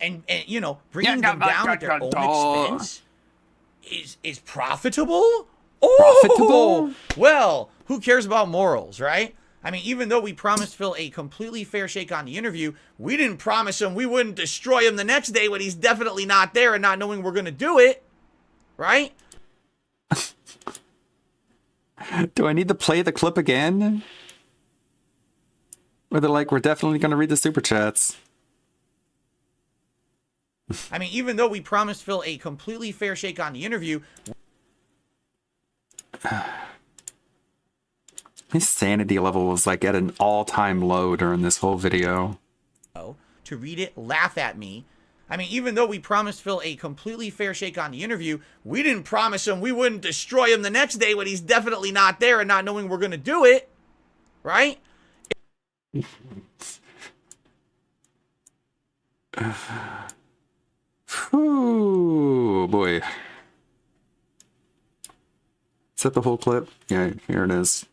and you know, bringing them down at their own expense is profitable? Oh! Profitable? Well, who cares about morals, right? I mean, even though we promised Phil a completely fair shake on the interview, we didn't promise him we wouldn't destroy him the next day when he's definitely not there and not knowing we're going to do it, right? Do I need to play the clip again? Or they're like, we're definitely going to read the super chats. I mean, even though we promised Phil a completely fair shake on the interview, His sanity level was like at an all-time low during this whole video. to read it, laugh at me. I mean, even though we promised Phil a completely fair shake on the interview, we didn't promise him we wouldn't destroy him the next day when he's definitely not there and not knowing we're going to do it, right? Ooh, boy. Is that the whole clip? Yeah, here it is.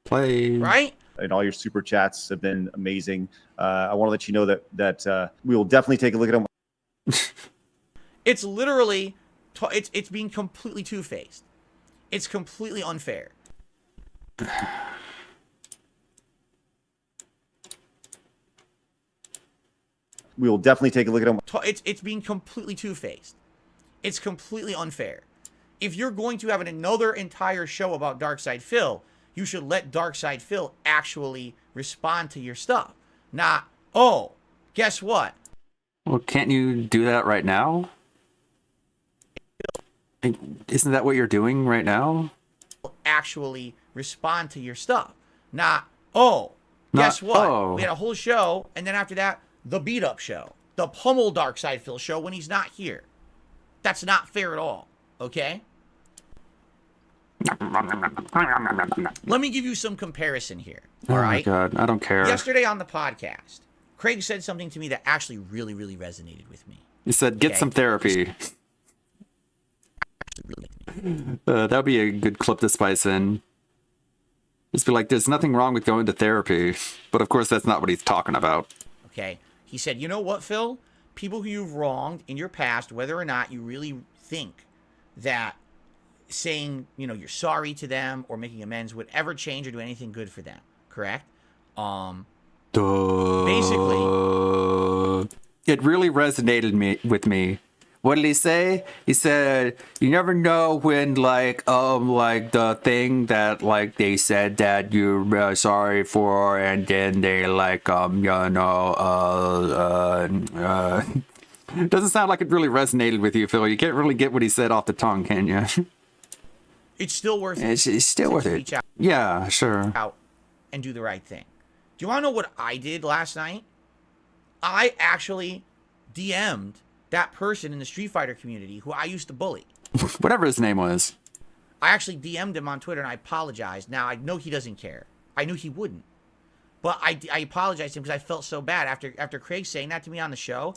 Play. Right? And all your super chats have been amazing. I want to let you know that we will definitely take a look at them. It's literally, it's being completely two-faced. It's completely unfair. We will definitely take a look at them. It's being completely two-faced. It's completely unfair. If you're going to have another entire show about Darkside Phil, you should let Darkside Phil actually respond to your stuff. Not, oh, guess what? Well, can't you do that right now? Isn't that what you're doing right now? Actually respond to your stuff. Not, oh, guess what? oh. We had a whole show, and then after that, the beat-up show. The pummel Darkside Phil show when he's not here. That's not fair at all, okay? Let me give you some comparison here, all Oh my right? god, I don't care. Yesterday on the podcast, Craig said something to me that actually really, really resonated with me. You said, get Okay. some therapy. That'd be a good clip to spice in. Just be like, there's nothing wrong with going to therapy. But of course, that's not what he's talking about. Okay? He said, you know what, Phil? people who you've wronged in your past, whether or not you really think that saying, you know, you're sorry to them or making amends would ever change or do anything good for them. Correct? Basically, it really resonated with me. What did he say? He said, "You never know when, like the thing that, like, they said that you're sorry for, and then they, like, It doesn't sound like it really resonated with you, Phil. You can't really get what he said off the tongue, can you? it's still worth it. It's still worth it. Reach out. Yeah, sure. Out and do the right thing. Do you want to know what I did last night? I actually DM'd that person in the Street Fighter community who I used to bully. Whatever his name was. I actually DM'd him on Twitter and I apologized. Now, I know he doesn't care. I knew he wouldn't. But I apologized to him because I felt so bad after Craig saying that to me on the show.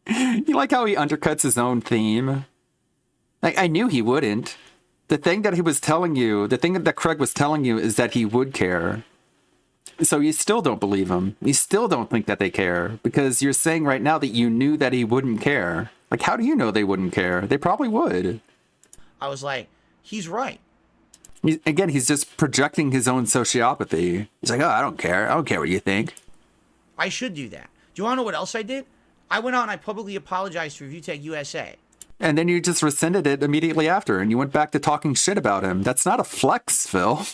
You like how he undercuts his own theme? I knew he wouldn't. The thing that he was telling you, the thing that Craig was telling you is that he would care. So you still don't believe him. You still don't think that they care because you're saying right now that you knew that he wouldn't care. Like, how do you know they wouldn't care? They probably would. I was like, he's right. Again, he's just projecting his own sociopathy. He's like, oh, I don't care. I don't care what you think. I should do that. Do you want to know what else I did? I went out and I publicly apologized to ReviewTech USA. And then you just rescinded it immediately after, and you went back to talking shit about him. That's not a flex, Phil.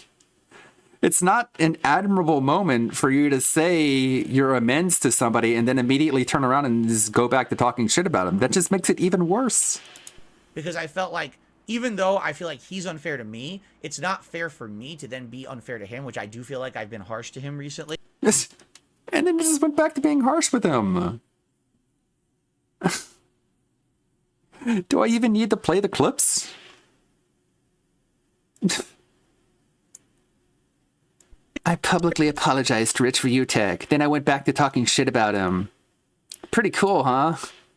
It's not an admirable moment for you to say your amends to somebody and then immediately turn around and just go back to talking shit about him. That just makes it even worse. Because I felt like, even though I feel like he's unfair to me, it's not fair for me to then be unfair to him, which I do feel like I've been harsh to him recently. Yes. And then you just went back to being harsh with him. Do I even need to play the clips? I publicly apologized to Rich ReviewTech. Then I went back to talking shit about him. Pretty cool, huh?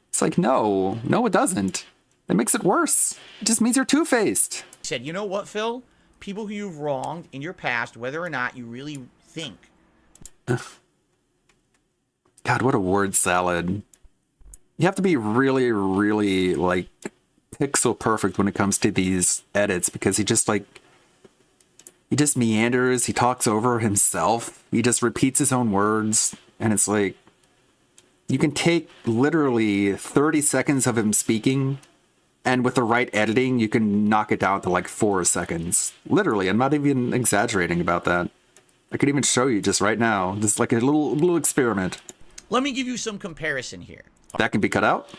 It's like, no, it doesn't. That makes it worse. It just means you're two-faced. He said, you know what, Phil? People who you've wronged in your past, whether or not you really think. God, what a word salad. You have to be really, really, like, pixel perfect when it comes to these edits because he just meanders, he talks over himself, he just repeats his own words, and it's like, you can take literally 30 seconds of him speaking, and with the right editing, you can knock it down to like 4 seconds. Literally, I'm not even exaggerating about that. I could even show you just right now, just like a little experiment. Let me give you some comparison here. That can be cut out.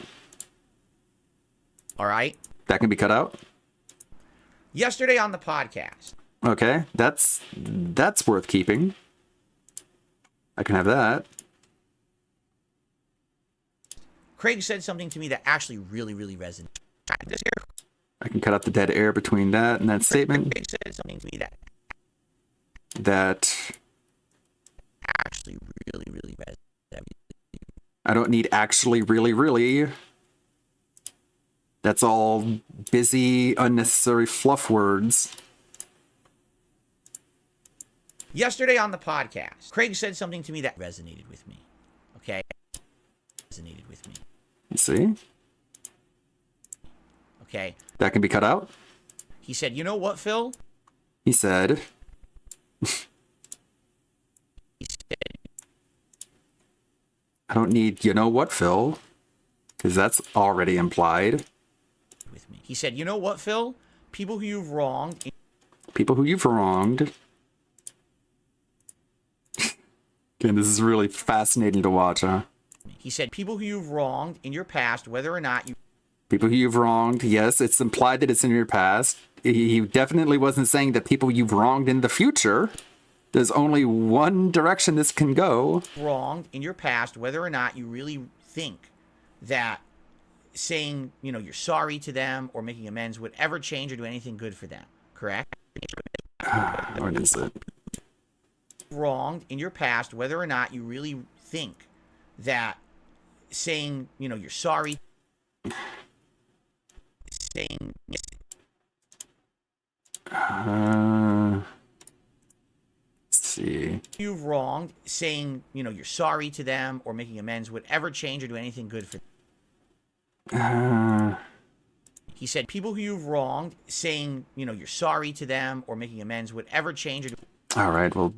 All right. That can be cut out. Yesterday on the podcast. Okay, that's worth keeping. I can have that. Craig said something to me that actually really, really resonated. I can cut out the dead air between that and that statement. Craig said something to me that actually really, really resonated. I don't need actually really, really. That's all busy, unnecessary fluff words. Yesterday on the podcast, Craig said something to me that resonated with me. Okay? Resonated with me. See? Okay. That can be cut out. He said, you know what, Phil? He said... I don't need, you know what, Phil? Because that's already implied. With me. He said, you know what, Phil? People who you've wronged... People who you've wronged... Again, this is really fascinating to watch, huh? He said, people who you've wronged in your past, whether or not you... People who you've wronged, yes, it's implied that it's in your past. He definitely wasn't saying that people you've wronged in the future. There's only one direction this can go. Wronged in your past, whether or not you really think that saying, you know, you're sorry to them or making amends would ever change or do anything good for them. Correct? What is it? Wronged in your past, whether or not you really think that saying, you know, you're sorry. Saying. Let's see. see. You've wronged, saying, you know, you're sorry to them or making amends would ever change or do anything good for them. He said, people who you've wronged, saying, you know, you're sorry to them or making amends would ever change or do All right, well,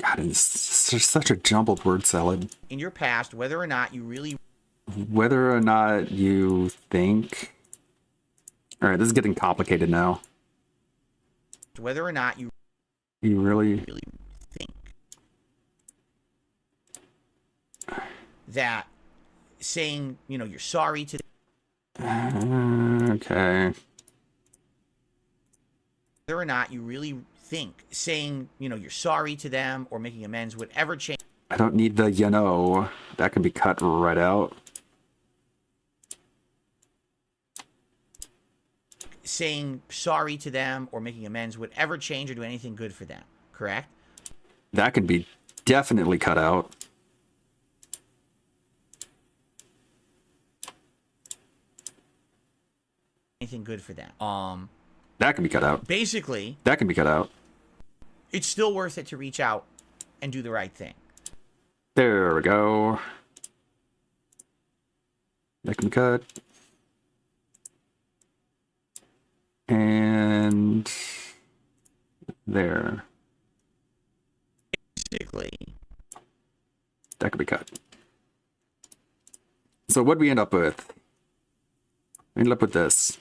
God, it's just such a jumbled word salad. in your past, whether or not you really Whether or not you think... All right, this is getting complicated now. whether or not you You really... think that saying, you know, you're sorry to okay. whether or not you really think saying, you know, you're sorry to them or making amends would ever change I don't need the you know. That can be cut right out. saying sorry to them or making amends would ever change or do anything good for them, correct? That can be definitely cut out. Anything good for them. That can be cut out. Basically, That can be cut out. it's still worth it to reach out and do the right thing. There we go. That can be cut. And there. Basically, that could be cut. So what we end up with? We end up with this.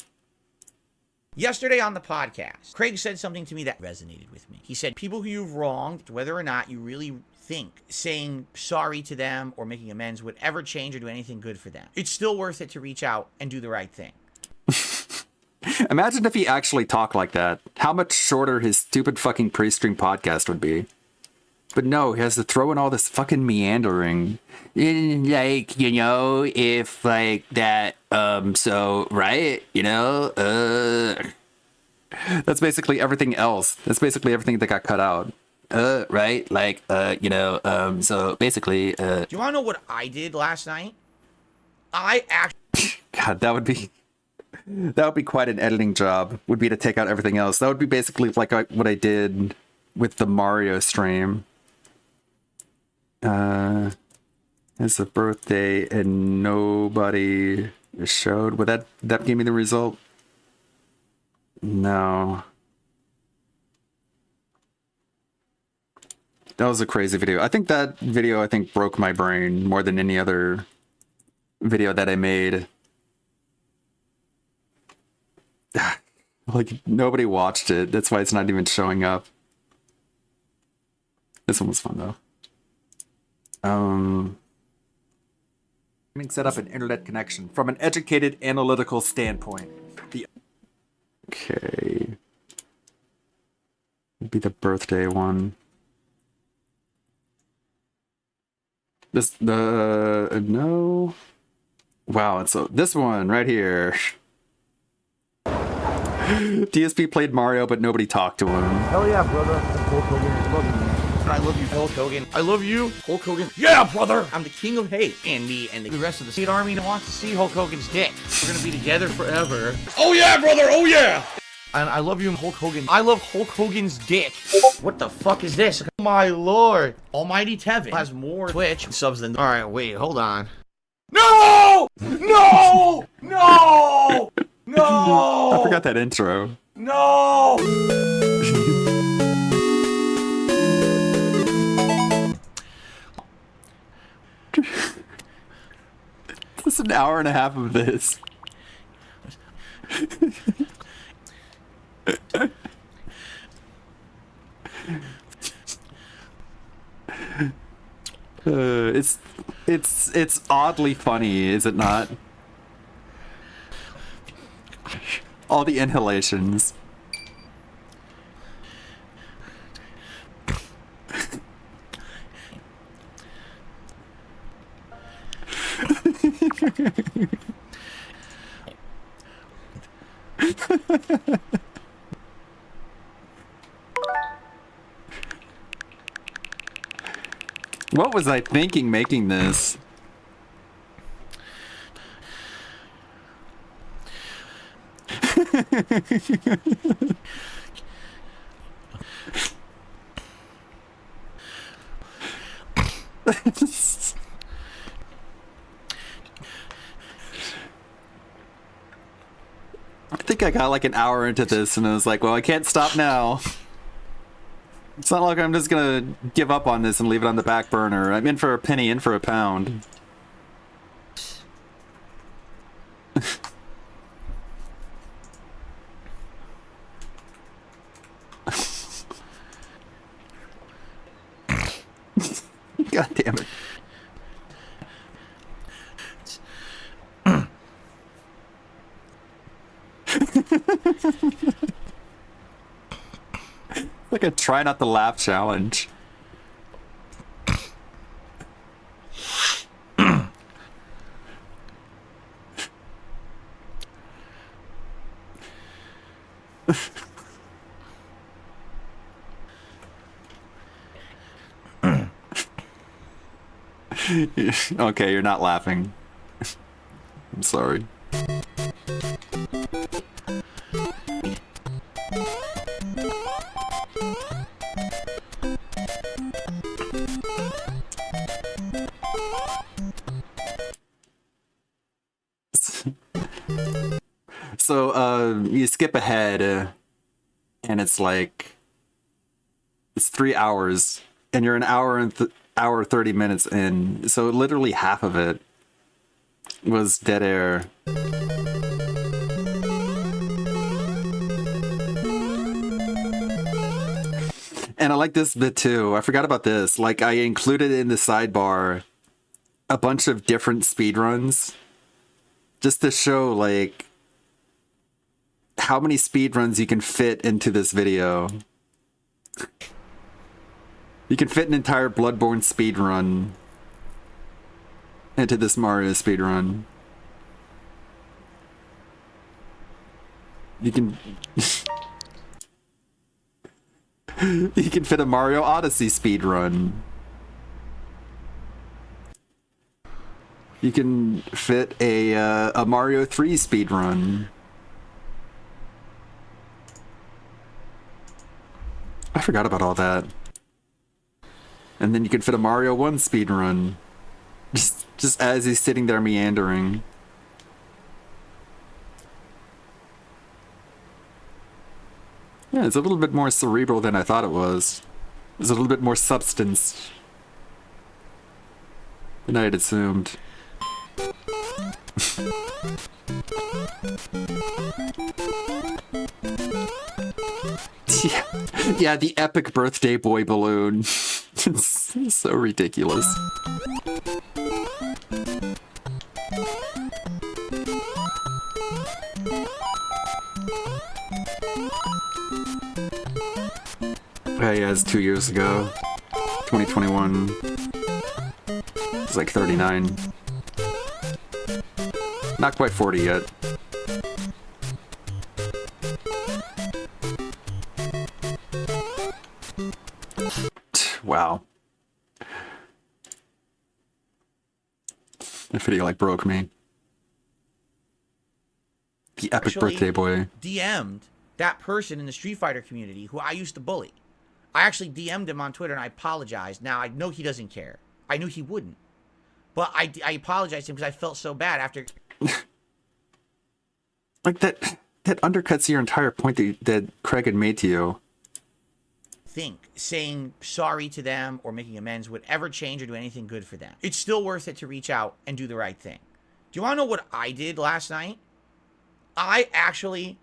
yesterday on the podcast, Craig said something to me that resonated with me. He said, people who you've wronged, whether or not you really think saying sorry to them or making amends would ever change or do anything good for them, it's still worth it to reach out and do the right thing. Imagine if he actually talked like that. How much shorter his stupid fucking pre-stream podcast would be. But no, he has to throw in all this fucking meandering. Like, you know, if like that, so, right, you know, That's basically everything else. That's basically everything that got cut out. Right, like, you know, so basically, Do you want to know what I did last night? I actually... God, that would be quite an editing job, would be to take out everything else. That would be basically like what I did with the Mario stream. It's a birthday and nobody showed. Would that gave me the result? No. That was a crazy video. I think that video, broke my brain more than any other video that I made. Like, nobody watched it. That's why it's not even showing up. This one was fun, though. Set up an internet connection from an educated analytical standpoint. Okay. It'd be the birthday one. No. Wow, it's this one right here. DSP played Mario, but nobody talked to him. Hell yeah, brother. Hulk Hogan, I love you, man. I love you, Hulk Hogan. I love you, Hulk Hogan. Yeah, brother! I'm the king of hate. And me and the rest of the State Army wants to see Hulk Hogan's dick. We're gonna be together forever. Oh yeah, brother! Oh yeah! And I love you, Hulk Hogan. I love Hulk Hogan's dick. What the fuck is this? Oh my lord. Almighty Tevin has more Twitch subs than... Alright, wait, hold on. No! No! No! No! I forgot that intro. No! It's an hour and a half of this. It's oddly funny, is it not? All the inhalations. What was I thinking making this? I think I got like an hour into this and I was like, well, I can't stop now. It's not like I'm just gonna give up on this and leave it on the back burner. I'm in for a penny, in for a pound. God damn it. Like a try not to laugh challenge. Okay, you're not laughing. I'm sorry. So, you skip ahead, and it's like, it's 3 hours, and you're an hour and hour 30 minutes in, so literally half of it was dead air. And I like this bit too. I forgot about this. Like, I included in the sidebar a bunch of different speedruns just to show, like, how many speedruns you can fit into this video. You can fit an entire Bloodborne speedrun into this Mario speedrun. You can... you can fit a Mario Odyssey speedrun. You can fit a Mario 3 speedrun. I forgot about all that. And then you can fit a Mario 1 speedrun. Just as he's sitting there meandering. Yeah, it's a little bit more cerebral than I thought it was. There's a little bit more substance than I had assumed. Yeah, the epic birthday boy balloon. It's so ridiculous. Yeah, it's 2 years ago. 2021. It's like 39. Not quite 40 yet. Wow. That video like broke me. The epic Actually birthday boy. DM'd that person in the Street Fighter community who I used to bully. I actually DM'd him on Twitter and I apologized. Now, I know he doesn't care. I knew he wouldn't. But I apologized to him because I felt so bad after... Like, that undercuts your entire point that Craig had made to you. Saying sorry to them or making amends would ever change or do anything good for them. It's still worth it to reach out and do the right thing. Do you want to know what I did last night? I actually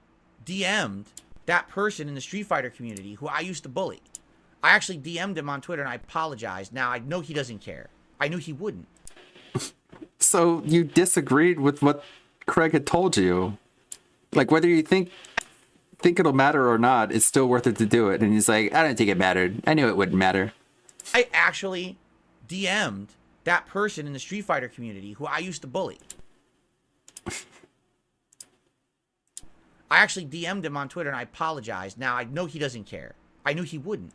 DM'd that person in the Street Fighter community who I used to bully. I actually DM'd him on Twitter and I apologized. Now, I know he doesn't care. I knew he wouldn't. So you disagreed with what Craig had told you. Like, whether you think it'll matter or not, it's still worth it to do it. And he's like, I don't think it mattered. I knew it wouldn't matter. I actually DM'd that person in the Street Fighter community who I used to bully. I actually DM'd him on Twitter and I apologized. Now, I know he doesn't care. I knew he wouldn't.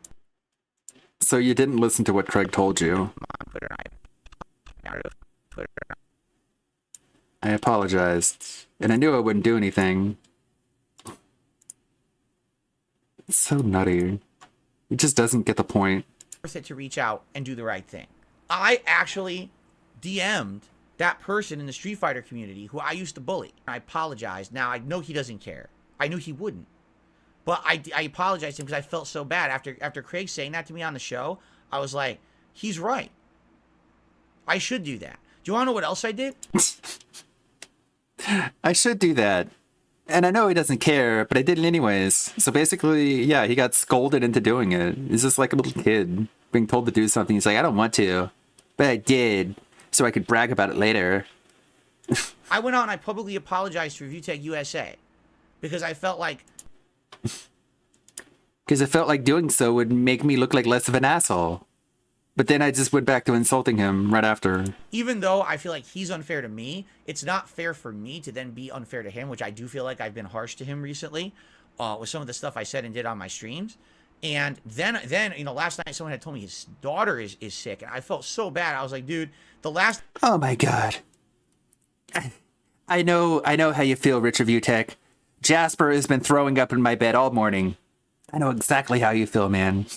So you didn't listen to what Craig told you. I apologized. And I knew I wouldn't do anything. It's so nutty. He just doesn't get the point. Worth it to reach out and do the right thing. I actually DM'd that person in the Street Fighter community who I used to bully. I apologized. Now, I know he doesn't care. I knew he wouldn't. But I apologized to him because I felt so bad. After Craig saying that to me on the show, I was like, he's right. I should do that. Do you want to know what else I did? I should do that. And I know he doesn't care, but I did it anyways. So basically, yeah, he got scolded into doing it. He's just like a little kid being told to do something. He's like, I don't want to, but I did, so I could brag about it later. I went out and I publicly apologized for ViewTech USA because I felt like... Because I felt like doing so would make me look like less of an asshole. But then I just went back to insulting him right after. Even though I feel like he's unfair to me, it's not fair for me to then be unfair to him, which I do feel like I've been harsh to him recently with some of the stuff I said and did on my streams. And then you know, last night someone had told me his daughter is sick, and I felt so bad. I was like, dude, the last... Oh my god. I know how you feel, Richard ViewTech. Jasper has been throwing up in my bed all morning. I know exactly how you feel, man.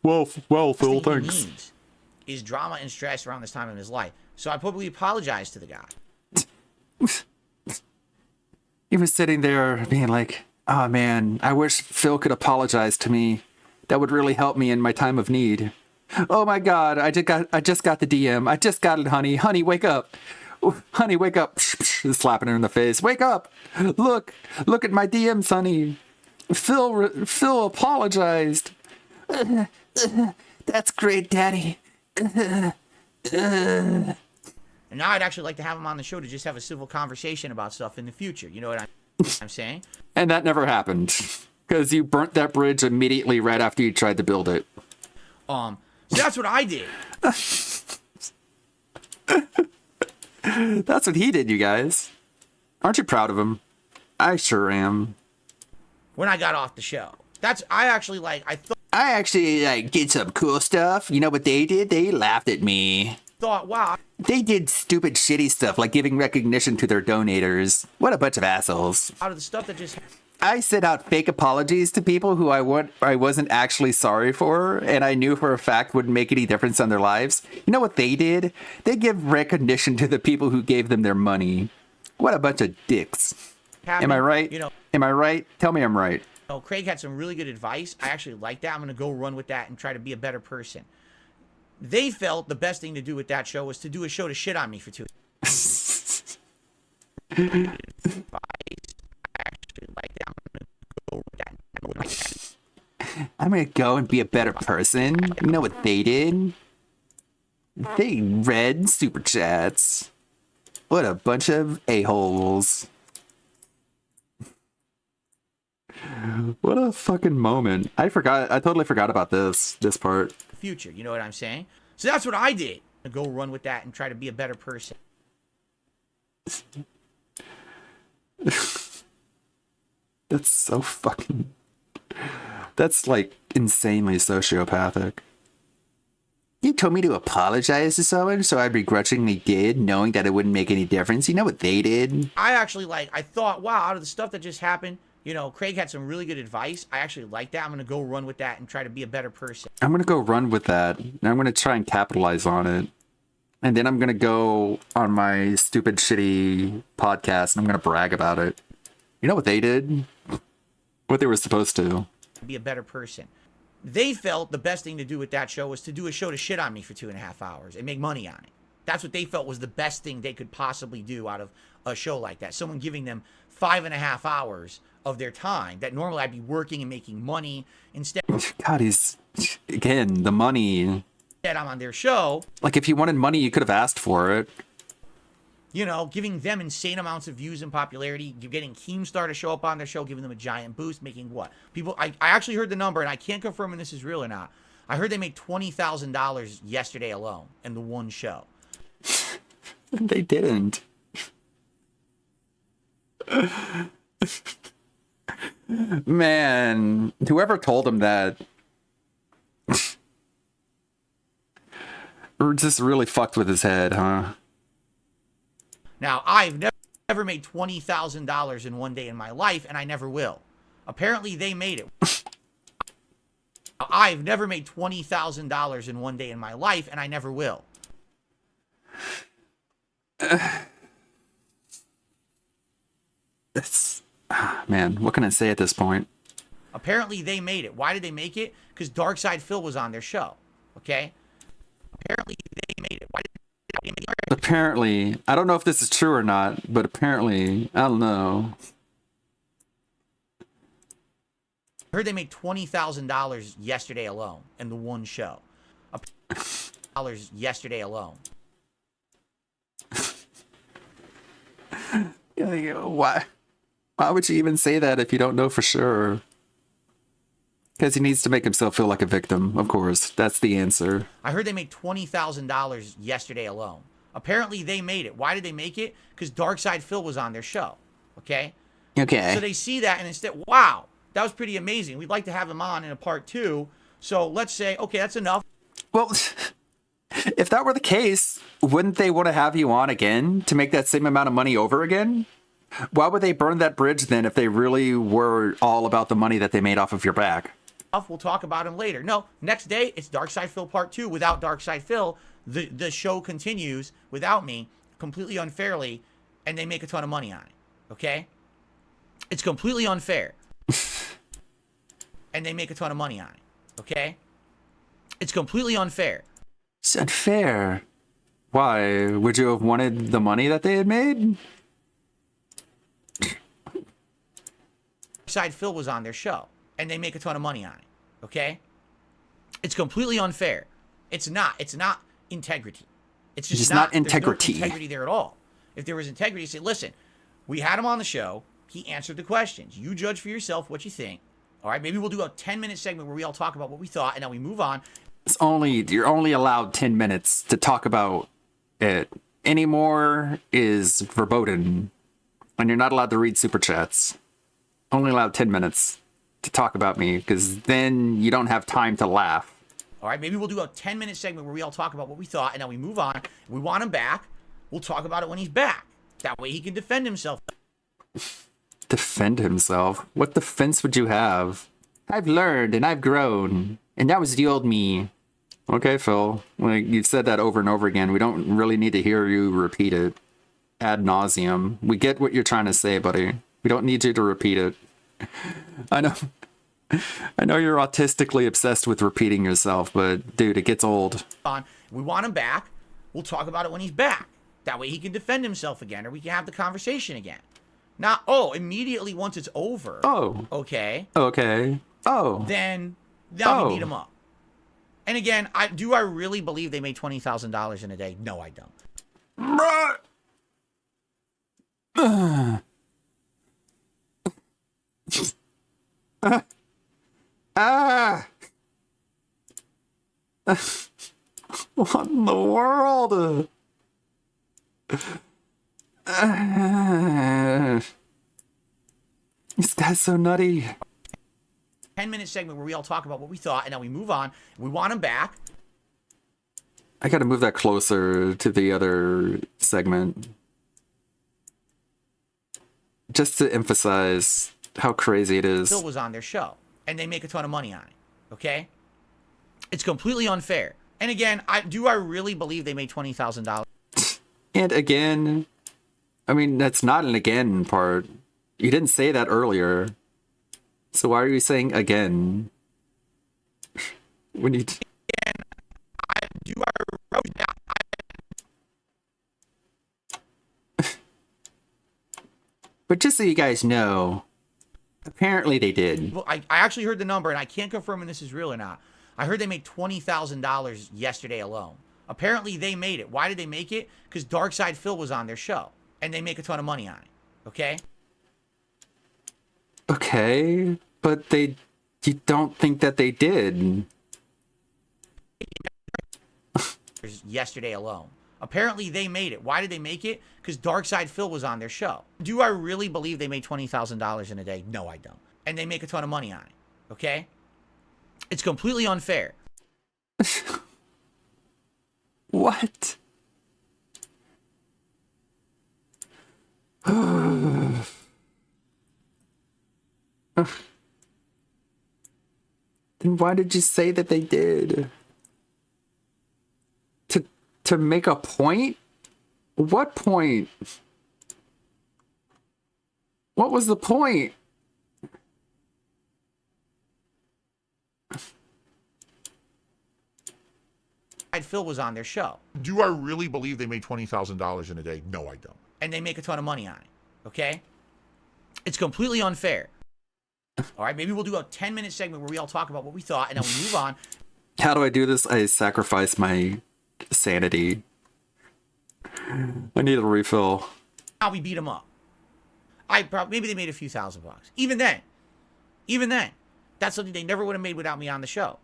Well, Phil, thanks. Needs is drama and stress around this time in his life. So I publicly apologized to the guy. He was sitting there being like, oh man, I wish Phil could apologize to me. That would really help me in my time of need. Oh my god, I just got the DM. I just got it, honey. Honey, wake up. Honey, wake up. Slapping her in the face. Wake up. Look at my DMs, honey. Phil apologized. That's great, Daddy. And now I'd actually like to have him on the show to just have a civil conversation about stuff in the future. You know what I'm saying? And that never happened. Because you burnt that bridge immediately right after you tried to build it. So that's what I did. That's what he did, you guys. Aren't you proud of him? I sure am. When I got off the show. I actually did some cool stuff. You know what they did? They laughed at me. Thought, wow. They did stupid, shitty stuff like giving recognition to their donators. What a bunch of assholes. Out of the stuff that just... I sent out fake apologies to people who I wasn't actually sorry for, and I knew for a fact wouldn't make any difference on their lives. You know what they did? They give recognition to the people who gave them their money. What a bunch of dicks. Am I right? You know, am I right? Tell me I'm right. Oh, Craig had some really good advice. I actually like that. I'm going to go run with that and try to be a better person. They felt the best thing to do with that show was to do a show to shit on me for 2 I'm going to go and be a better person. You know what they did? They read super chats. What a bunch of a-holes. What a fucking moment. I totally forgot about this part. Future, you know what I'm saying? So that's what I did. Go run with that and try to be a better person. That's so fucking... That's like insanely sociopathic. You told me to apologize to someone, so I begrudgingly did, knowing that it wouldn't make any difference. You know what they did? I actually I thought, wow, out of the stuff that just happened, you know, Craig had some really good advice. I actually like that. I'm going to go run with that and try to be a better person. I'm going to go run with that. And I'm going to try and capitalize on it. And then I'm going to go on my stupid, shitty podcast and I'm going to brag about it. You know what they did? What they were supposed to. Be a better person. They felt the best thing to do with that show was to do a show to shit on me for 2.5 hours and make money on it. That's what they felt was the best thing they could possibly do out of a show like that. Someone giving them 5.5 hours of their time that normally I'd be working and making money instead. God, again, the money. I'm on their show. Like, if you wanted money, you could have asked for it. You know, giving them insane amounts of views and popularity, getting Keemstar to show up on their show, giving them a giant boost, making what? People, I actually heard the number, and I can't confirm when this is real or not. I heard they made $20,000 yesterday alone in the one show. They didn't. Man, whoever told him that just really fucked with his head, huh? Now, I've never made $20,000 in one day in my life, and I never will. Apparently, they made it. I've never made $20,000 in one day in my life, and I never will. Man, what can I say at this point? Apparently, they made it. Why did they make it? Because Darkside Phil was on their show. Okay? Apparently, they made it. Why did they make it? Apparently, I don't know if this is true or not, but apparently, I don't know. I heard they made $20,000 yesterday alone in the one show. Dollars yesterday alone. Why? Why would you even say that if you don't know for sure? Because he needs to make himself feel like a victim, of course. That's the answer. I heard they made $20,000 yesterday alone. Apparently, they made it. Why did they make it? Because Darkside Phil was on their show. Okay? Okay. So they see that and instead, wow, that was pretty amazing. We'd like to have him on in a part 2. So let's say, okay, that's enough. Well, if that were the case, wouldn't they want to have you on again to make that same amount of money over again? Why would they burn that bridge then if they really were all about the money that they made off of your back? We'll talk about him later. No, next day, it's Darkside Phil part 2 without Darkside Phil. The show continues without me, completely unfairly, and they make a ton of money on it. Okay? It's completely unfair. And they make a ton of money on it. Okay? It's completely unfair. It's unfair. Why? Would you have wanted the money that they had made? Darkside Phil was on their show, and they make a ton of money on it. Okay? It's completely unfair. It's not integrity. It's just not there's integrity. No integrity there at all. If there was integrity, say, listen, we had him on the show. He answered the questions. You judge for yourself what you think. All right, maybe we'll do a 10-minute segment where we all talk about what we thought, and then we move on. You're only allowed 10 minutes to talk about it. Any more is verboten. And you're not allowed to read super chats. Only allowed 10 minutes to talk about me, because then you don't have time to laugh. All right, maybe we'll do a 10-minute segment where we all talk about what we thought, and then we move on. We want him back. We'll talk about it when he's back. That way he can defend himself. Defend himself? What defense would you have? I've learned and I've grown, and that was the old me. Okay, Phil. Like, you've said that over and over again. We don't really need to hear you repeat it ad nauseum. We get what you're trying to say, buddy. We don't need you to repeat it. I know you're autistically obsessed with repeating yourself, but dude, it gets old. We want him back. We'll talk about it when he's back. That way he can defend himself again, or we can have the conversation again. Not, immediately once it's over. Oh. Okay. Okay. Oh. Then we beat him up. And again, do I really believe they made $20,000 in a day? No, I don't. What in the world? This guy's so nutty. 10-minute segment where we all talk about what we thought, and then we move on. We want him back. I gotta move that closer to the other segment. Just to emphasize how crazy it is. Phil was on their show, and they make a ton of money on it. Okay? It's completely unfair. And again, do I really believe they made $20,000? And again, I mean, that's not an again part. You didn't say that earlier. So why are you saying again? When you... But just so you guys know, apparently they did. Well, I actually heard the number, and I can't confirm if this is real or not. I heard they made $20,000 yesterday alone. Apparently they made it. Why did they make it? Because Darkside Phil was on their show, and they make a ton of money on it. Okay? Okay, but you don't think that they did. Yesterday alone. Apparently they made it. Why did they make it? Because Darkside Phil was on their show. Do I really believe they made $20,000 in a day? No, I don't. And they make a ton of money on it. Okay? It's completely unfair. What? Then why did you say that they did? To make a point? What point? What was the point? Phil was on their show. Do I really believe they made $20,000 in a day? No, I don't. And they make a ton of money on it. Okay? It's completely unfair. All right, maybe we'll do a 10-minute segment where we all talk about what we thought, and then we move on. How do I do this? I sacrifice my sanity. I need a refill. How we beat them up. Maybe they made a few $1,000. Even then, that's something they never would have made without me on the show.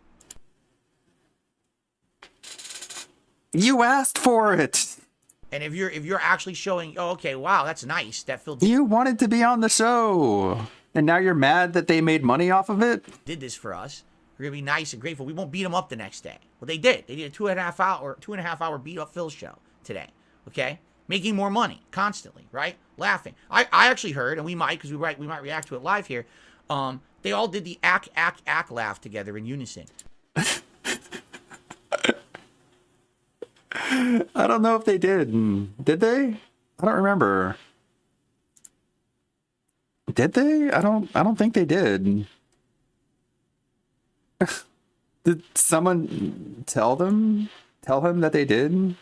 You asked for it. And if you're actually showing, oh, okay, wow, that's nice. That Phil You wanted to be on the show. And now you're mad that they made money off of it? did this for us. We're gonna be nice and grateful. We won't beat them up the next day. Well, they did. They did a 2.5 hour beat up Phil show today. Okay, making more money constantly, right? Laughing. I actually heard, and we might react to it live here. They all did the ack laugh together in unison. I don't know if they did. Did they? I don't remember. Did they? I don't think they did. Did someone tell him that they did? Let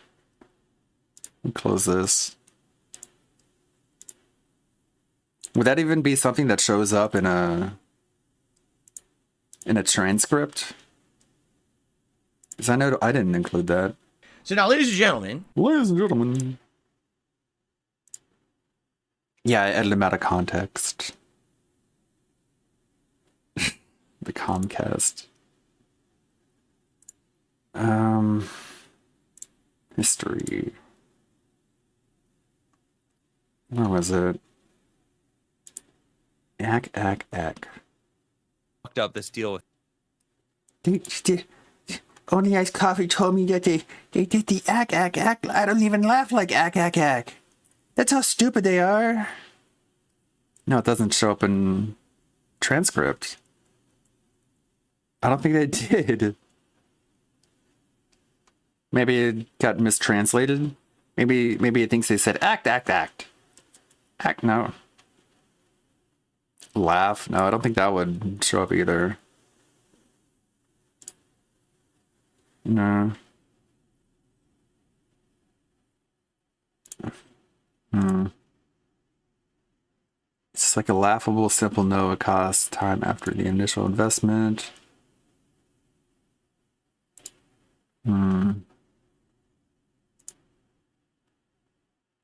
me close this. Would that even be something that shows up in a transcript? Because I know I didn't include that. So now, ladies and gentlemen. Yeah, I edited him out of context. The Comcast. History. Where was it? Ack. Fucked up this deal with. Only Iced Coffee told me that they did the ack. I don't even laugh like ack. That's how stupid they are. No, it doesn't show up in transcript. I don't think they did. Maybe it got mistranslated. Maybe it thinks they said act. Act, no. Laugh, no, I don't think that would show up either. No. It's like a laughable, simple no. It costs time after the initial investment.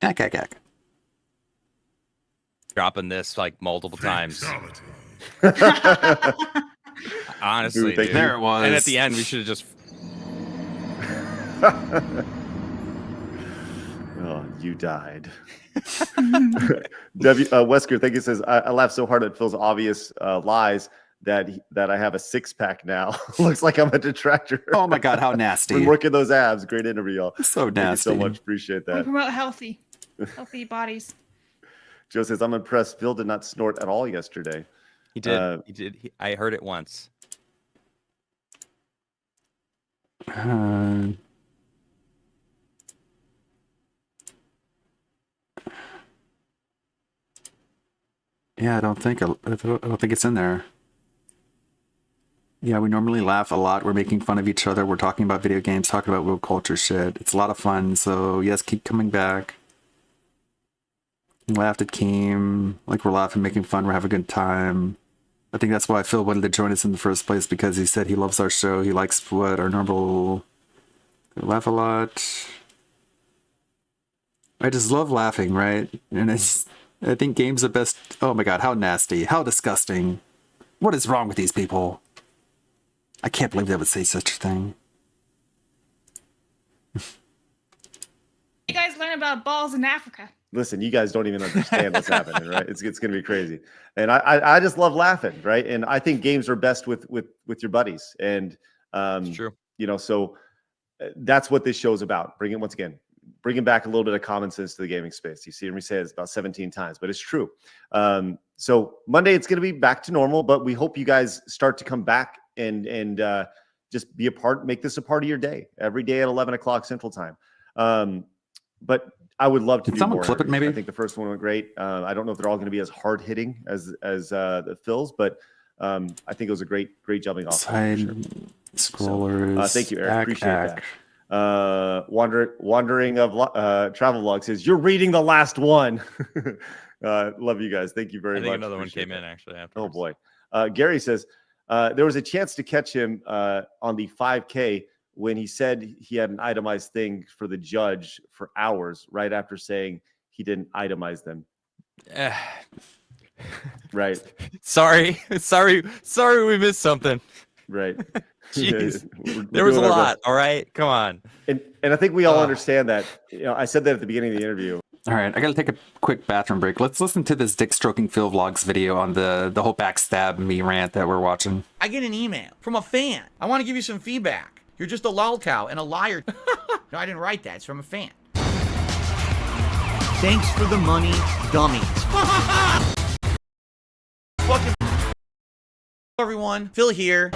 Ack. Dropping this like multiple times. Honestly, Dude, there it was. And at the end, we should have just. Oh, you died. Wesker, thank you. Says I laughed so hard at Phil's obvious lies that I have a 6-pack now. Looks like I'm a detractor. Oh my god, how nasty! Been working those abs. Great interview, y'all. So nasty. Thank you so much. Appreciate We that. promote healthy bodies. Joe says I'm impressed. Phil did not snort at all yesterday. He did. He did. I heard it once. Yeah, I don't think it's in there. Yeah, we normally laugh a lot. We're making fun of each other. We're talking about video games, talking about woke culture shit. It's a lot of fun. So yes, keep coming back. We laughed at Keem. Like we're laughing, making fun. We're having a good time. I think that's why Phil wanted to join us in the first place, because he said he loves our show. He likes what our normal. We laugh a lot. I just love laughing, right? And I think games are best. Oh my god, how nasty, how disgusting. What is wrong with these people? I can't believe they would say such a thing. You guys learn about balls in Africa. Listen, you guys don't even understand what's happening, right? It's going to be crazy. And I just love laughing, right? And I think games are best with your buddies. And true. You know, so that's what this show's about. Bringing back a little bit of common sense to the gaming space. You see me say it about 17 times, but it's true. So Monday it's going to be back to normal, but we hope you guys start to come back and just be a part. Make this a part of your day every day at 11 o'clock Central Time. But I would love to Can do someone more. clip it, maybe? I think the first one went great. I don't know if they're all going to be as hard hitting as the Phil's, but I think it was a great jumping off. Side scrollers. Thank you, Eric. Appreciate that. Wandering of travel vlog says you're reading the last one. Love you guys. Thank you very I think much. another one Appreciate came in that. actually. Oh boy. Gary says there was a chance to catch him on the 5K when he said he had an itemized thing for the judge for hours right after saying he didn't itemize them. Right. Sorry, we missed something. Right. Jeez. We're There was a doing our lot. best. All right, come on. And I think we all understand that. I said that at the beginning of the interview. All right, I gotta take a quick bathroom break. Let's listen to this Dick Stroking Phil Vlogs video on the whole backstab me rant that we're watching. I get an email from a fan. I want to give you some feedback. You're just a lolcow and a liar. No, I didn't write that. It's from a fan. Thanks for the money, dummies. Fucking. Hello, everyone. Phil here.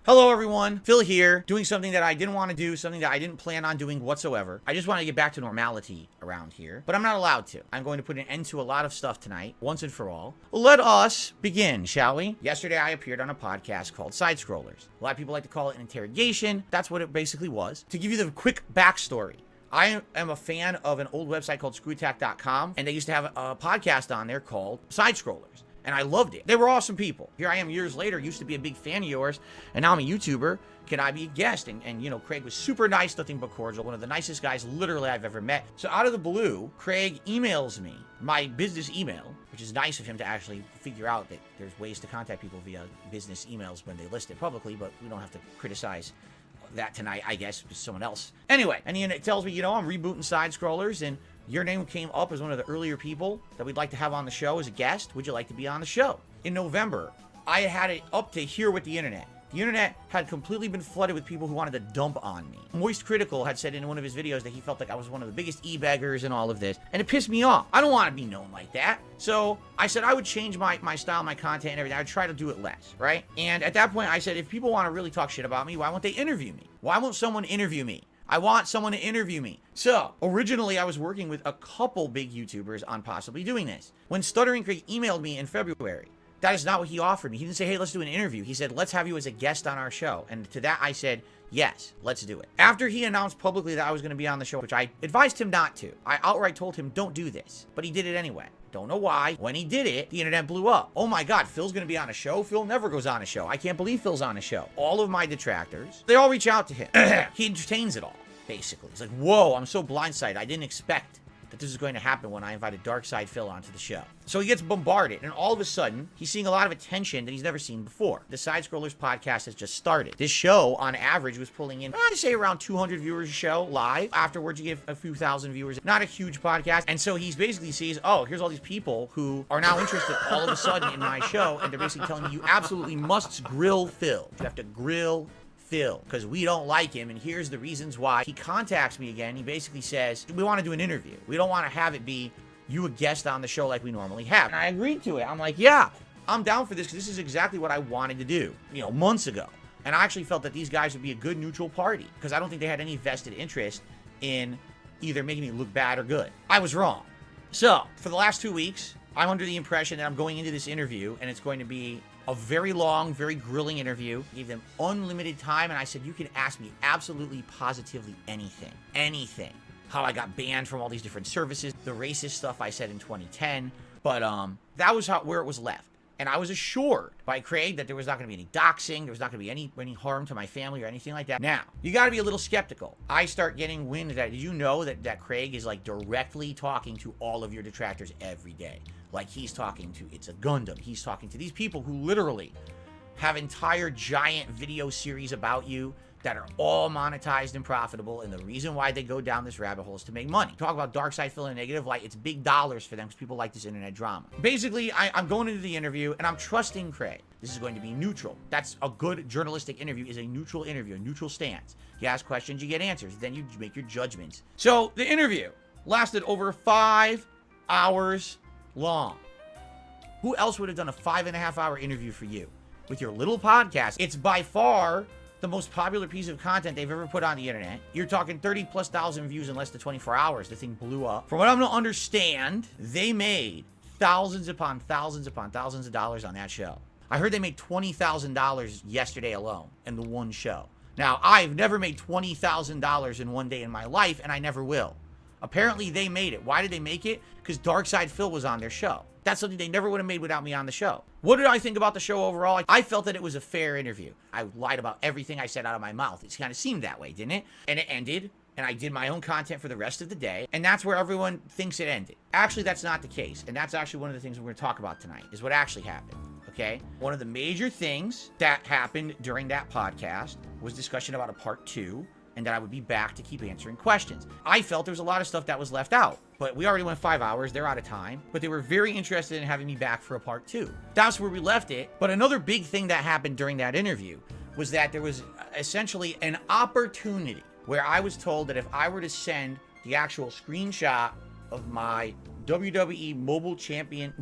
Hello, everyone. Phil here, doing something that I didn't want to do, something that I didn't plan on doing whatsoever. I just want to get back to normality around here, but I'm not allowed to. I'm going to put an end to a lot of stuff tonight, once and for all. Let us begin, shall we? Yesterday, I appeared on a podcast called Side Scrollers. A lot of people like to call it an interrogation. That's what it basically was. To give you the quick backstory, I am a fan of an old website called screwtack.com, and they used to have a podcast on there called Side Scrollers. And I loved it. They were awesome people. Here I am years later, used to be a big fan of yours, and now I'm a YouTuber. Can I be a guest? And you know, Craig was super nice, nothing but cordial. One of the nicest guys literally I've ever met. So out of the blue, Craig emails me my business email, which is nice of him to actually figure out that there's ways to contact people via business emails when they list it publicly, but we don't have to criticize that tonight, I guess, with someone else. Anyway, and then it tells me, you know, I'm rebooting Side Scrollers, and your name came up as one of the earlier people that we'd like to have on the show as a guest. Would you like to be on the show? In November, I had it up to here with the internet. The internet had completely been flooded with people who wanted to dump on me. Moist Critical had said in one of his videos that he felt like I was one of the biggest e-beggars and all of this, and it pissed me off. I don't want to be known like that. So I said I would change my style, my content, and everything. I would try to do it less, right? And at that point, I said, if people want to really talk shit about me, why won't they interview me? Why won't someone interview me? I want someone to interview me. So, originally I was working with a couple big YouTubers on possibly doing this. When Stuttering Craig emailed me in February, that is not what he offered me. He didn't say, hey, let's do an interview. He said, let's have you as a guest on our show. And to that I said, yes, let's do it. After he announced publicly that I was going to be on the show, which I advised him not to, I outright told him, don't do this. But he did it anyway. Don't know why. When he did it, the internet blew up. Oh my God, Phil's going to be on a show? Phil never goes on a show. I can't believe Phil's on a show. All of my detractors, they all reach out to him. He entertains it all. Basically, it's like, whoa, I'm so blindsided. I didn't expect that this was going to happen when I invited Darkside Phil onto the show. So he gets bombarded, and all of a sudden, he's seeing a lot of attention that he's never seen before. The Side Scrollers podcast has just started. This show, on average, was pulling in, I'd say around 200 viewers a show live. Afterwards, you get a few thousand viewers. Not a huge podcast. And so he's basically sees, oh, here's all these people who are now interested all of a sudden in my show, and they're basically telling me you absolutely must grill Phil. You have to grill Phil, because we don't like him, and here's the reasons why. He contacts me again. He basically says, we want to do an interview. We don't want to have it be you a guest on the show like we normally have. And I agreed to it. I'm like, yeah, I'm down for this, because this is exactly what I wanted to do, you know, months ago. And I actually felt that these guys would be a good neutral party, because I don't think they had any vested interest in either making me look bad or good. I was wrong. So, for the last 2 weeks, I'm under the impression that I'm going into this interview, and it's going to be a very long, very grilling interview. I gave them unlimited time, and I said, you can ask me absolutely, positively anything. Anything. How I got banned from all these different services, the racist stuff I said in 2010. But that was where it was left. And I was assured by Craig that there was not going to be any doxing, there was not going to be any harm to my family or anything like that. Now, you got to be a little skeptical. I start getting wind of that. Did you know that Craig is like directly talking to all of your detractors every day? Like he's talking to It's a Gundam. He's talking to these people who literally have entire giant video series about you that are all monetized and profitable, and the reason why they go down this rabbit hole is to make money. Talk about Darkside Phil in a negative light, it's big dollars for them because people like this internet drama. Basically, I'm going into the interview, and I'm trusting Craig. This is going to be neutral. That's a good journalistic interview, is a neutral interview, a neutral stance. You ask questions, you get answers, then you make your judgments. So, the interview lasted over 5 hours long. Who else would have done a 5.5-hour interview for you with your little podcast? It's by far the most popular piece of content they've ever put on the internet. You're talking 30,000+ views in less than 24 hours. The thing blew up. From what I'm gonna understand, they made thousands upon thousands upon thousands of dollars on that show. I heard they made $20,000 yesterday alone in the one show. Now, I've never made $20,000 in one day in my life, and I never will. Apparently, they made it. Why did they make it? Because Darkside Phil was on their show. That's something they never would have made without me on the show. What did I think about the show overall? I felt that it was a fair interview. I lied about everything I said out of my mouth. It kind of seemed that way, didn't it? And it ended, and I did my own content for the rest of the day, and that's where everyone thinks it ended. Actually, that's not the case, and that's actually one of the things we're going to talk about tonight, is what actually happened. Okay? One of the major things that happened during that podcast was discussion about a part 2, and that I would be back to keep answering questions. I felt there was a lot of stuff that was left out, but we already went 5 hours. They're out of time, but they were very interested in having me back for a part 2. That's where we left it. But another big thing that happened during that interview was that there was essentially an opportunity where I was told that if I were to send the actual screenshot of my WWE Champions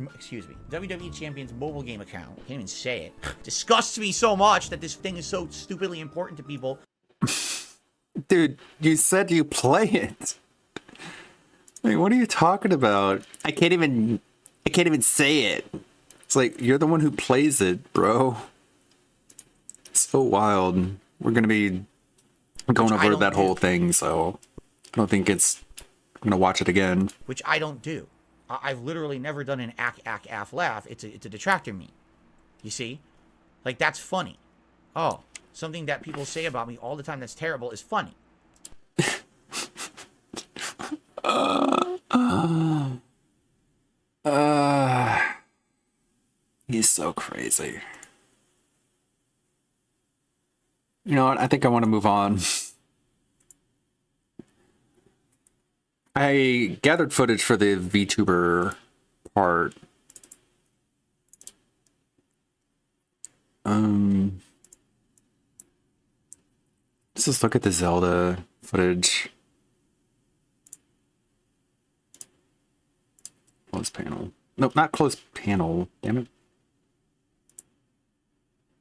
mobile game account. I can't even say it. Disgusts me so much that this thing is so stupidly important to people. Dude, you said you play it. Like, what are you talking about? I can't even say it. It's like, you're the one who plays it, bro. So wild. We're gonna be going over that whole thing, so I don't think I'm gonna watch it again. Which I don't do. I've literally never done an ack, laugh. It's a detractor meme. You see? Like, that's funny. Oh, something that people say about me all the time that's terrible is funny. He's so crazy. You know what? I think I want to move on. I gathered footage for the VTuber part. Let's just look at the Zelda footage. Close panel. Nope, not close panel. Damn it.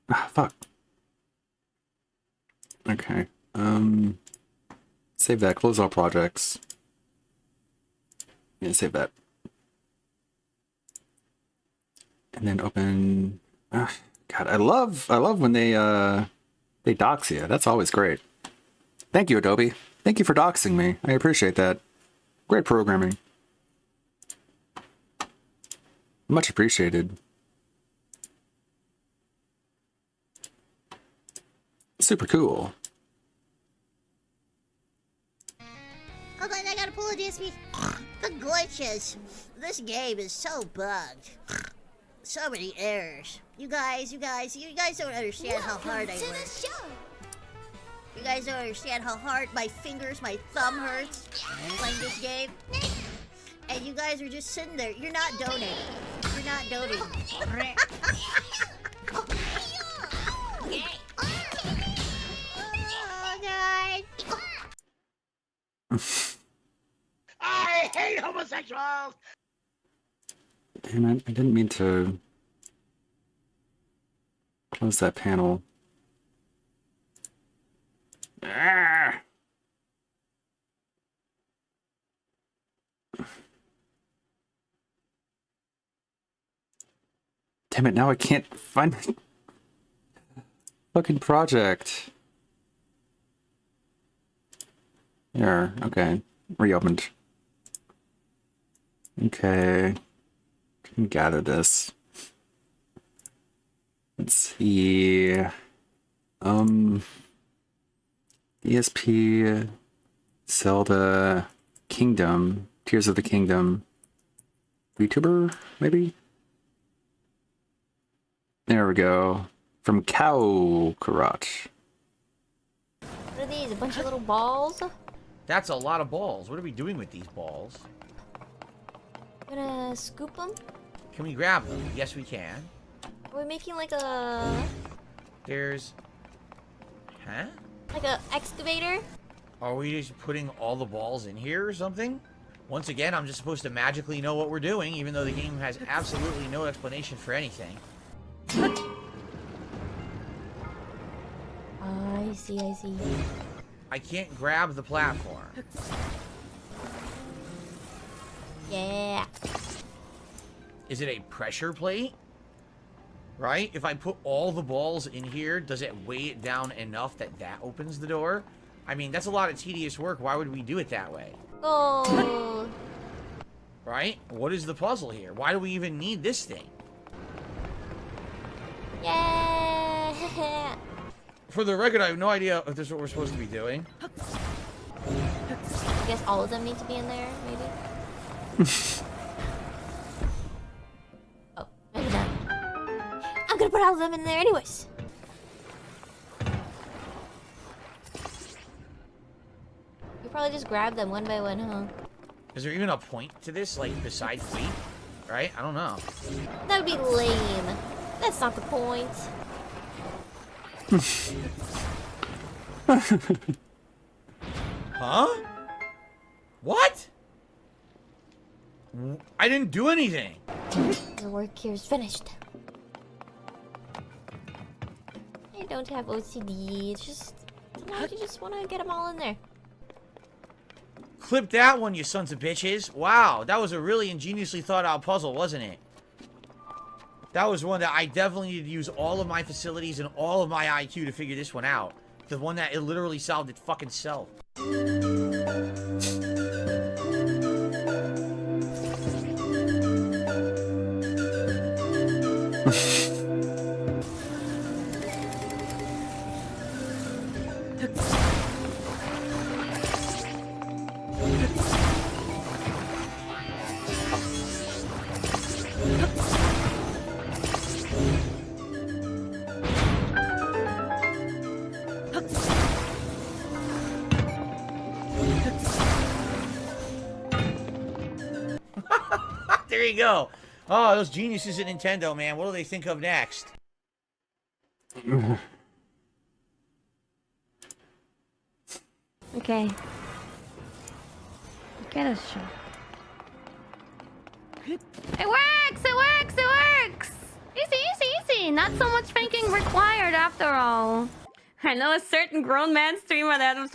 Ah, fuck. Okay. Save that. Close all projects. Yeah, save that. And then open. God, I love when they dox you. That's always great. Thank you, Adobe. Thank you for doxing me. I appreciate that. Great programming. Much appreciated. Super cool. Hold on, I gotta pull a DSP. The glitches. This game is so bugged. So many errors. You guys don't understand how hard I work. You guys don't understand how hard my fingers, my thumb hurts playing this game. And you guys are just sitting there. You're not donating. You're not donating. Oh, God. I hate homosexuals! Damn it, I didn't mean to close that panel. Ah! Damn it, now I can't find my fucking project. There, okay. Reopened. Okay. Can gather this. Let's see. ESP, Zelda, Kingdom, Tears of the Kingdom, VTuber, maybe? There we go. From Cow Karate. What are these? A bunch of little balls? That's a lot of balls. What are we doing with these balls? Gonna scoop them? Can we grab them? Yes, we can. Are we making like a... There's... Huh? Like a excavator? Are we just putting all the balls in here or something? Once again, I'm just supposed to magically know what we're doing, even though the game has absolutely no explanation for anything. I see, I see. I can't grab the platform. Yeah. Is it a pressure plate? Right? If I put all the balls in here, does it weigh it down enough that that opens the door? I mean, that's a lot of tedious work. Why would we do it that way? Oh. Right? What is the puzzle here? Why do we even need this thing? Yeah. For the record, I have no idea if this is what we're supposed to be doing. I guess all of them need to be in there, maybe? Oh, maybe not. I'm gonna put all of them in there anyways. You probably just grab them one by one, huh? Is there even a point to this, like, besides weight? Right? I don't know. That would be lame. That's not the point. Huh? What? I didn't do anything. Your work here is finished. I don't have OCD. It's just sometimes you just want to get them all in there. Clip that one, you sons of bitches. Wow, that was a really ingeniously thought out puzzle, wasn't it? That was one that I definitely needed to use all of my facilities and all of my IQ to figure this one out. The one that it literally solved it fucking self. There you go. Oh, those geniuses at Nintendo, man. What do they think of next? Okay. Get a shot. It works! It works! It works! Easy, easy, easy! Not so much thinking required after all. I know a certain grown man streamer that was...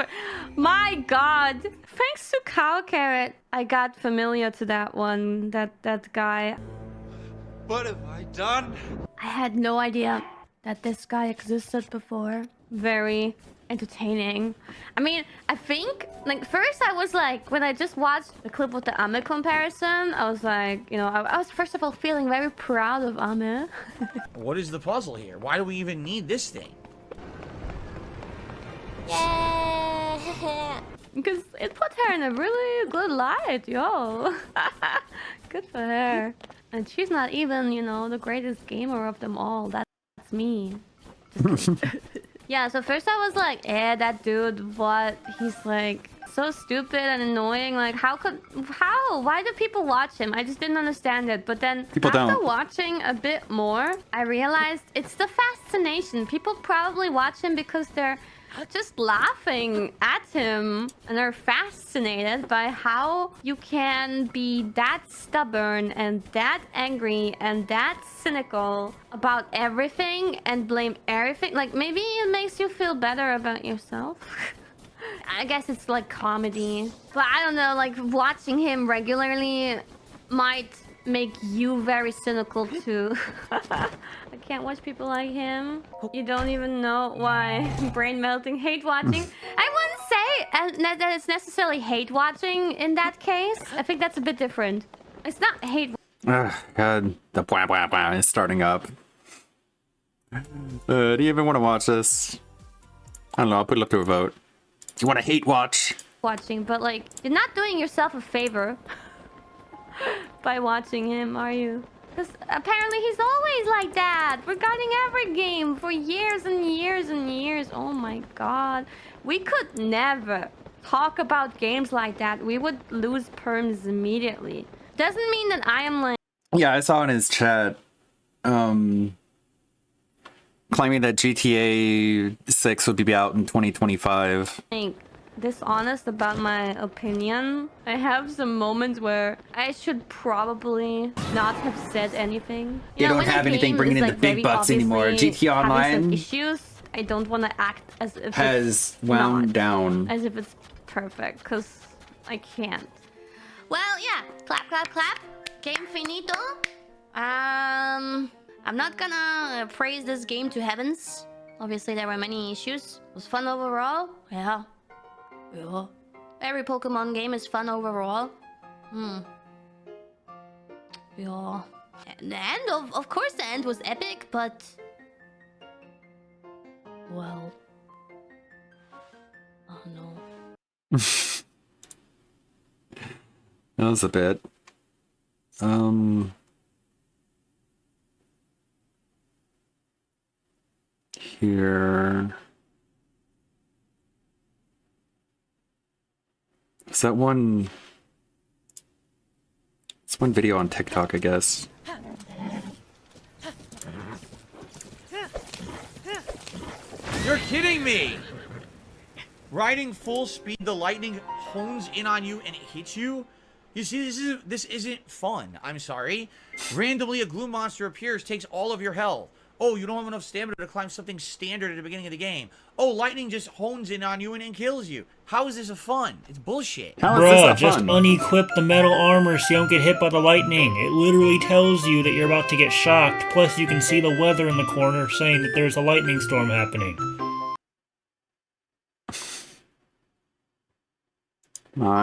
My god! Thanks to Cow Carrot, I got familiar to that one. That guy. What have I done? I had no idea that this guy existed before. Very entertaining. I mean, I think, like, first I was like, when I just watched the clip with the Ame comparison, I was like, you know, I was first of all feeling very proud of Ame. What is the puzzle here? Why do we even need this thing? Yeah. Because it put her in a really good light, yo. Good for her. And she's not even, you know, the greatest gamer of them all. That's me. Yeah, so first I was like, that dude, what? He's like so stupid and annoying. Like, how? Why do people watch him? I just didn't understand it. But then after watching a bit more, I realized it's the fascination. People probably watch him because they're just laughing at him and are fascinated by how you can be that stubborn and that angry and that cynical about everything and blame everything. Like, maybe it makes you feel better about yourself. I guess it's like comedy, but I don't know, like watching him regularly might make you very cynical too. I can't watch people like him. You don't even know why. Brain melting, hate watching. I wouldn't say that it's necessarily hate watching in that case. I think that's a bit different. It's not hate. God, the blah blah blah is starting up. Do you even want to watch this? I don't know. I'll put it up to a vote. Do you want to hate watch? Watching, but like, you're not doing yourself a favor by watching him, are you? Because apparently he's always like that regarding every game for years and years and years. Oh my god. We could never talk about games like that. We would lose perms immediately. Doesn't mean that I am like... Yeah, I saw in his chat, claiming that GTA 6 would be out in 2025. dishonest about my opinion. I have some moments where I should probably not have said anything. You don't when a have anything game bringing is, in the big very bucks anymore. obviously GTA having some Online issues. I don't want to act as if has it's wound not, down. as if it's perfect, because I can't. Well, yeah. Clap, clap, clap. Game finito. I'm not gonna praise this game to heavens. Obviously, there were many issues. It was fun overall. Yeah. Yeah. Every Pokemon game is fun overall. Yeah. And the end, of course, the end was epic, but... Well... Oh, no. That was a bit. Here. Is that one? It's one video on TikTok, I guess. You're kidding me! Riding full speed, the lightning hones in on you and it hits you? You see, this isn't fun. I'm sorry. Randomly, a glue monster appears, takes all of your health. Oh, you don't have enough stamina to climb something standard at the beginning of the game. Oh, lightning just hones in on you and kills you. How is this a fun? It's bullshit. Bruh, just unequip the metal armor so you don't get hit by the lightning. It literally tells you that you're about to get shocked. Plus, you can see the weather in the corner saying that there's a lightning storm happening.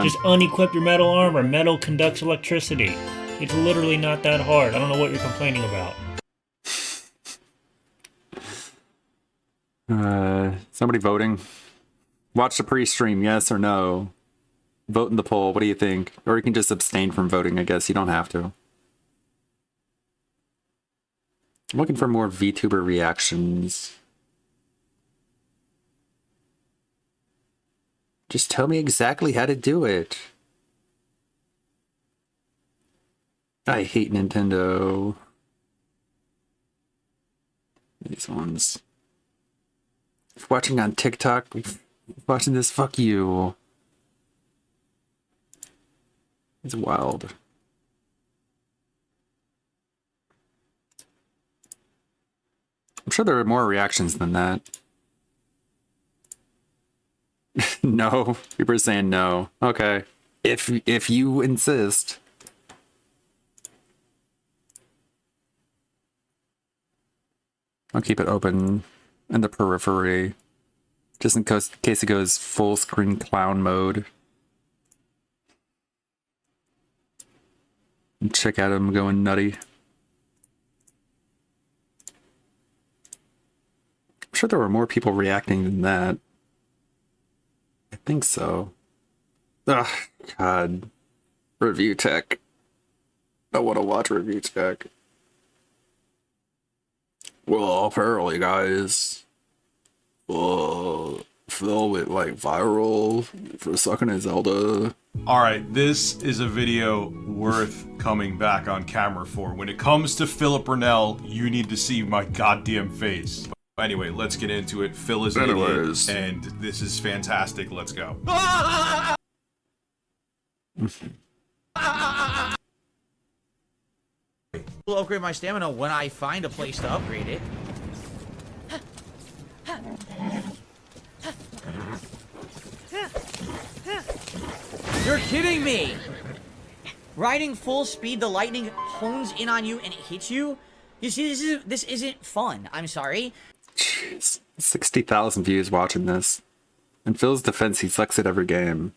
Just unequip your metal armor. Metal conducts electricity. It's literally not that hard. I don't know what you're complaining about. Somebody voting. Watch the pre-stream, yes or no? Vote in the poll. What do you think? Or you can just abstain from voting, I guess. You don't have to. I'm looking for more VTuber reactions. Just tell me exactly how to do it. I hate Nintendo. These ones. If watching on TikTok, watching this, fuck you. It's wild. I'm sure there are more reactions than that. No, people are saying no. Okay, if you insist. I'll keep it open in the periphery, just in case it goes full screen clown mode. And check out him going nutty. I'm sure there were more people reacting than that. I think so. Ugh, God. Review tech. I want to watch review tech. Well, apparently, guys, Phil went like viral for sucking at Zelda. Alright, this is a video worth coming back on camera for. When it comes to Philip Burnell, you need to see my goddamn face. But anyway, let's get into it. Phil is an idiot, and this is fantastic. Let's go. Will upgrade my stamina when I find a place to upgrade it. You're kidding me! Riding full speed, the lightning hones in on you and it hits you? You see, this isn't fun. I'm sorry. Jeez, 60,000 views watching this. In Phil's defense, he sucks at every game.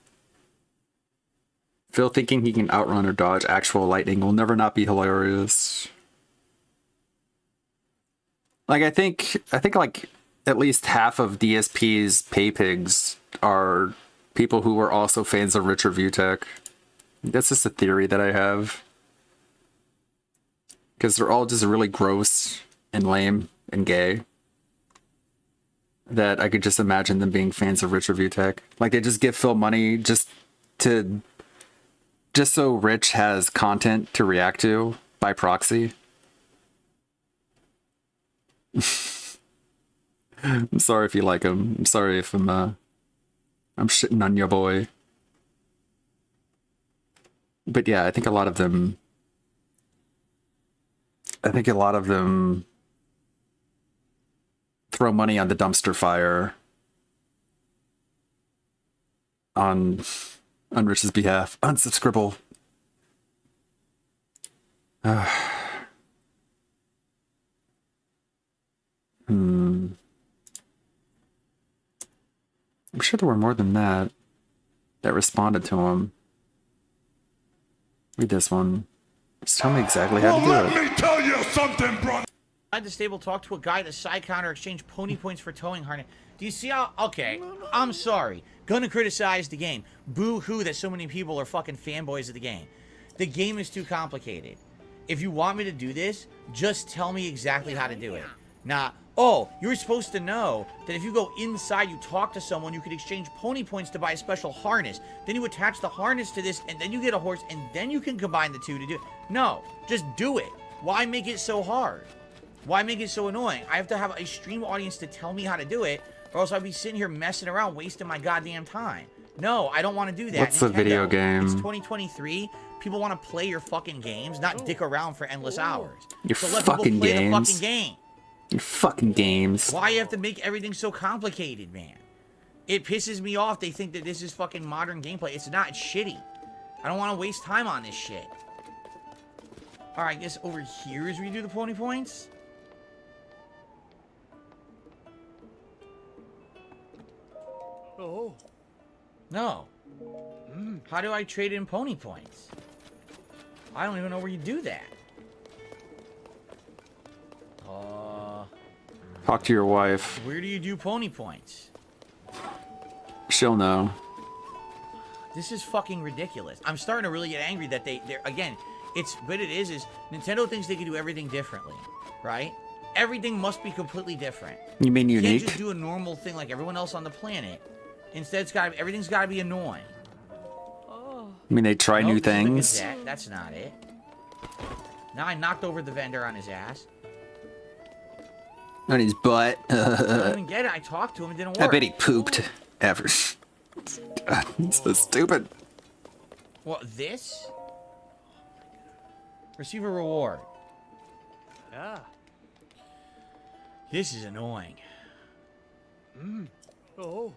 Phil thinking he can outrun or dodge actual lightning will never not be hilarious. Like, I think like at least half of DSP's pay pigs are people who are also fans of Rich Review Tech. That's just a theory that I have. Because they're all just really gross and lame and gay. That I could just imagine them being fans of Rich Review Tech. Like, they just give Phil money just so Rich has content to react to by proxy. I'm sorry if you like him. I'm sorry if I'm I'm shitting on your boy. But yeah, I think a lot of them throw money on the dumpster fire on Rich's behalf. Unsubscribble. I'm sure there were more than that responded to him. Read this one. Just tell me exactly how to do it. Let me tell you something, brother. I the stable talk to a guy at a side counter, exchange pony points for towing harness. Do you see how? Okay, I'm sorry. Gonna criticize the game. Boo hoo that so many people are fucking fanboys of the game. The game is too complicated. If you want me to do this, just tell me exactly how to do it. Nah. Oh, you're supposed to know that if you go inside, you talk to someone, you could exchange pony points to buy a special harness. Then you attach the harness to this, and then you get a horse, and then you can combine the two to do it. No, just do it. Why make it so hard? Why make it so annoying? I have to have a stream audience to tell me how to do it, or else I'd be sitting here messing around, wasting my goddamn time. No, I don't want to do that. What's a video game? It's 2023. People want to play your fucking games, not dick around for endless hours. Your so let fucking people play games. the fucking game. Your fucking games. Why you have to make everything so complicated, man? It pisses me off. They think that this is fucking modern gameplay. It's not. It's shitty. I don't want to waste time on this shit. Alright, I guess over here is where you do the pony points? Oh. No. How do I trade in pony points? I don't even know where you do that. Talk to your wife. Where do you do pony points? She'll know. This is fucking ridiculous. I'm starting to really get angry that they're again, what it is Nintendo thinks they can do everything differently, right? Everything must be completely different. You mean You unique? can't just do a normal thing like everyone else on the planet. Instead, everything's got to be annoying. I mean, they try new Nope, look at things. that. That's not it. Now I knocked over the vendor on his ass. On his butt. I don't even get it. I talked to him. It didn't work. I bet he pooped. Ever. God, it's so stupid. What, this? Receive a reward. Yeah. This is annoying. Oh.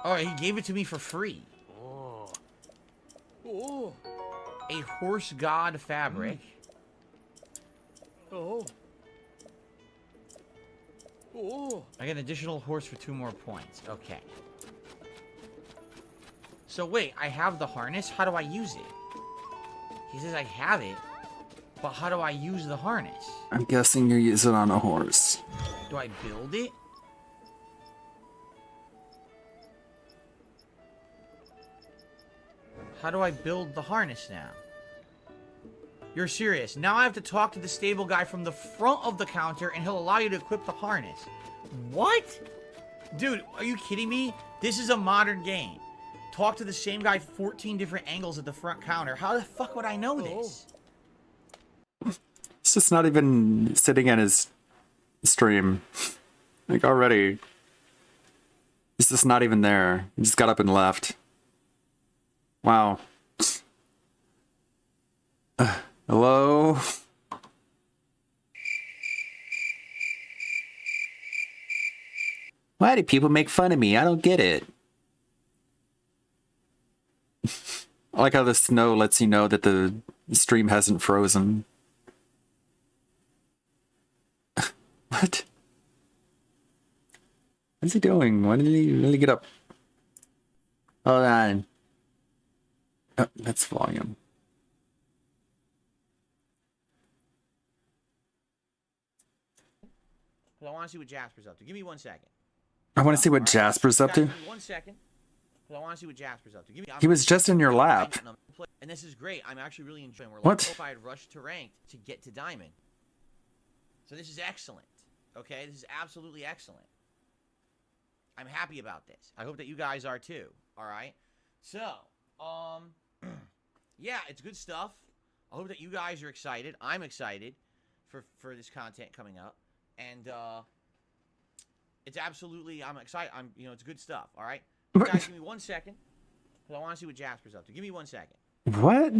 Oh, he gave it to me for free. Oh. Oh. A horse god fabric. Oh. Oh. I get an additional horse for 2 more points. Okay. So wait, I have the harness? How do I use it? He says I have it, but how do I use the harness? I'm guessing you're using it on a horse. Do I build it? How do I build the harness now? You're serious. Now I have to talk to the stable guy from the front of the counter and he'll allow you to equip the harness. What? Dude, are you kidding me? This is a modern game. Talk to the same guy 14 different angles at the front counter. How the fuck would I know this? It's just not even sitting at his stream. Like, already. He's just not even there. He just got up and left. Wow. Hello? Why do people make fun of me? I don't get it. I like how the snow lets you know that the stream hasn't frozen. What? What's he doing? Why did he really get up? Hold on. Oh, that's volume. Because I want to see what Jasper's up to. Give me 1 second. I want to see what Jasper's up to. Give me 1 second. Because I want to see what Jasper's up to. He was just in your lap. And this is great. I'm actually really enjoying. We're What? like, if I had rushed to ranked to get to diamond. So this is excellent. Okay, this is absolutely excellent. I'm happy about this. I hope that you guys are too. All right. So, yeah, it's good stuff. I hope that you guys are excited. I'm excited for this content coming up, and it's absolutely. I'm excited. It's good stuff. All right. Guys, give me 1 second. Because I want to see what Jasper's up to. Give me 1 second. What?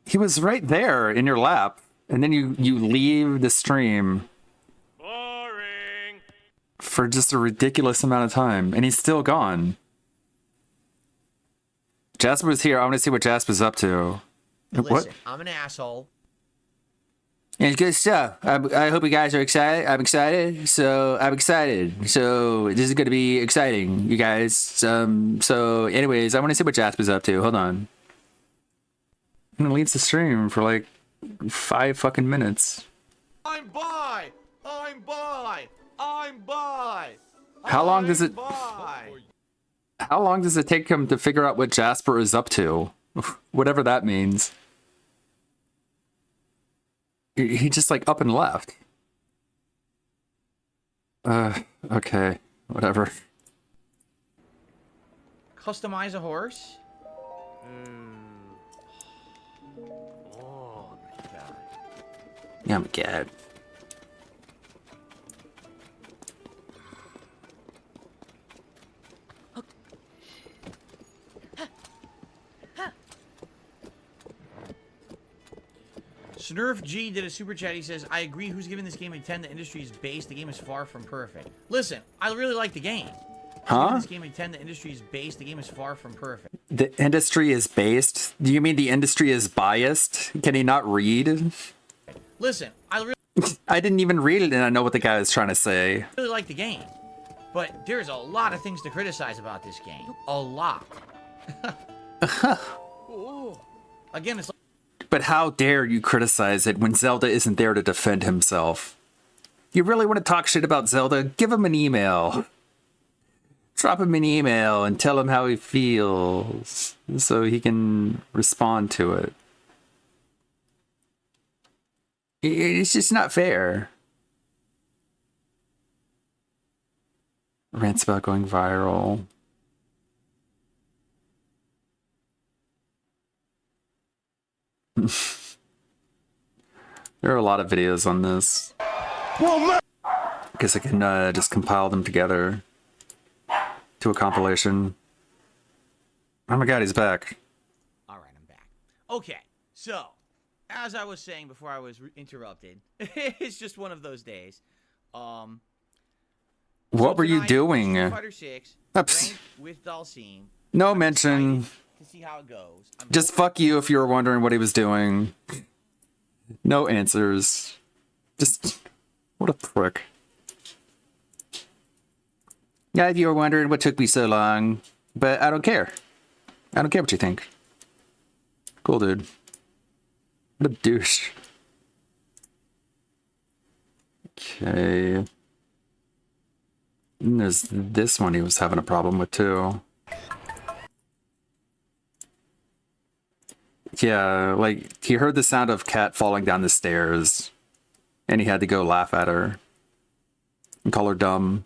He was right there in your lap, and then you leave the stream. Boring. For just a ridiculous amount of time, and he's still gone. Jasper was here. I want to see what Jasper's up to. Listen, What? I'm an asshole. It's good stuff. I hope you guys are excited. I'm excited. So this is going to be exciting, you guys. So anyways, I want to see what Jasper's up to. Hold on. And it leaves the stream for like 5 fucking minutes. I'm by. How long does it take him to figure out what Jasper is up to? Whatever that means. He just like up and left. Okay. Whatever. Customize a horse? Oh my god. Yeah, I'm gad. Snurf G did a super chat. He says, I agree. Who's giving this game a 10? The industry is based. The game is far from perfect. Listen, I really like the game. Huh? This game a 10. The industry is based. The game is far from perfect. The industry is based? Do you mean the industry is biased? Can he not read? Listen, I I didn't even read it and I know what the guy is trying to say. really like the game. But there's a lot of things to criticize about this game. A lot. Again, it's like, But how dare you criticize it when Zelda isn't there to defend himself? You really want to talk shit about Zelda? Give him an email. Drop him an email and tell him how he feels so he can respond to it. It's just not fair. Rants about going viral. There are a lot of videos on this. I guess I can just compile them together to a compilation. Oh my god, he's back. okay, so, as I was saying before I was interrupted, it's just one of those days. What were you Street doing? Fighter 6, Oops. ranked with Dalsim. No mention. To see how it goes. Just fuck you if you were wondering what he was doing. No answers. Just, what a prick. Yeah, if you were wondering what took me so long, but I don't care. I don't care what you think. Cool, dude. What a douche. Okay. And there's this one he was having a problem with, too. Yeah, like, he heard the sound of Cat falling down the stairs, and he had to go laugh at her. And call her dumb.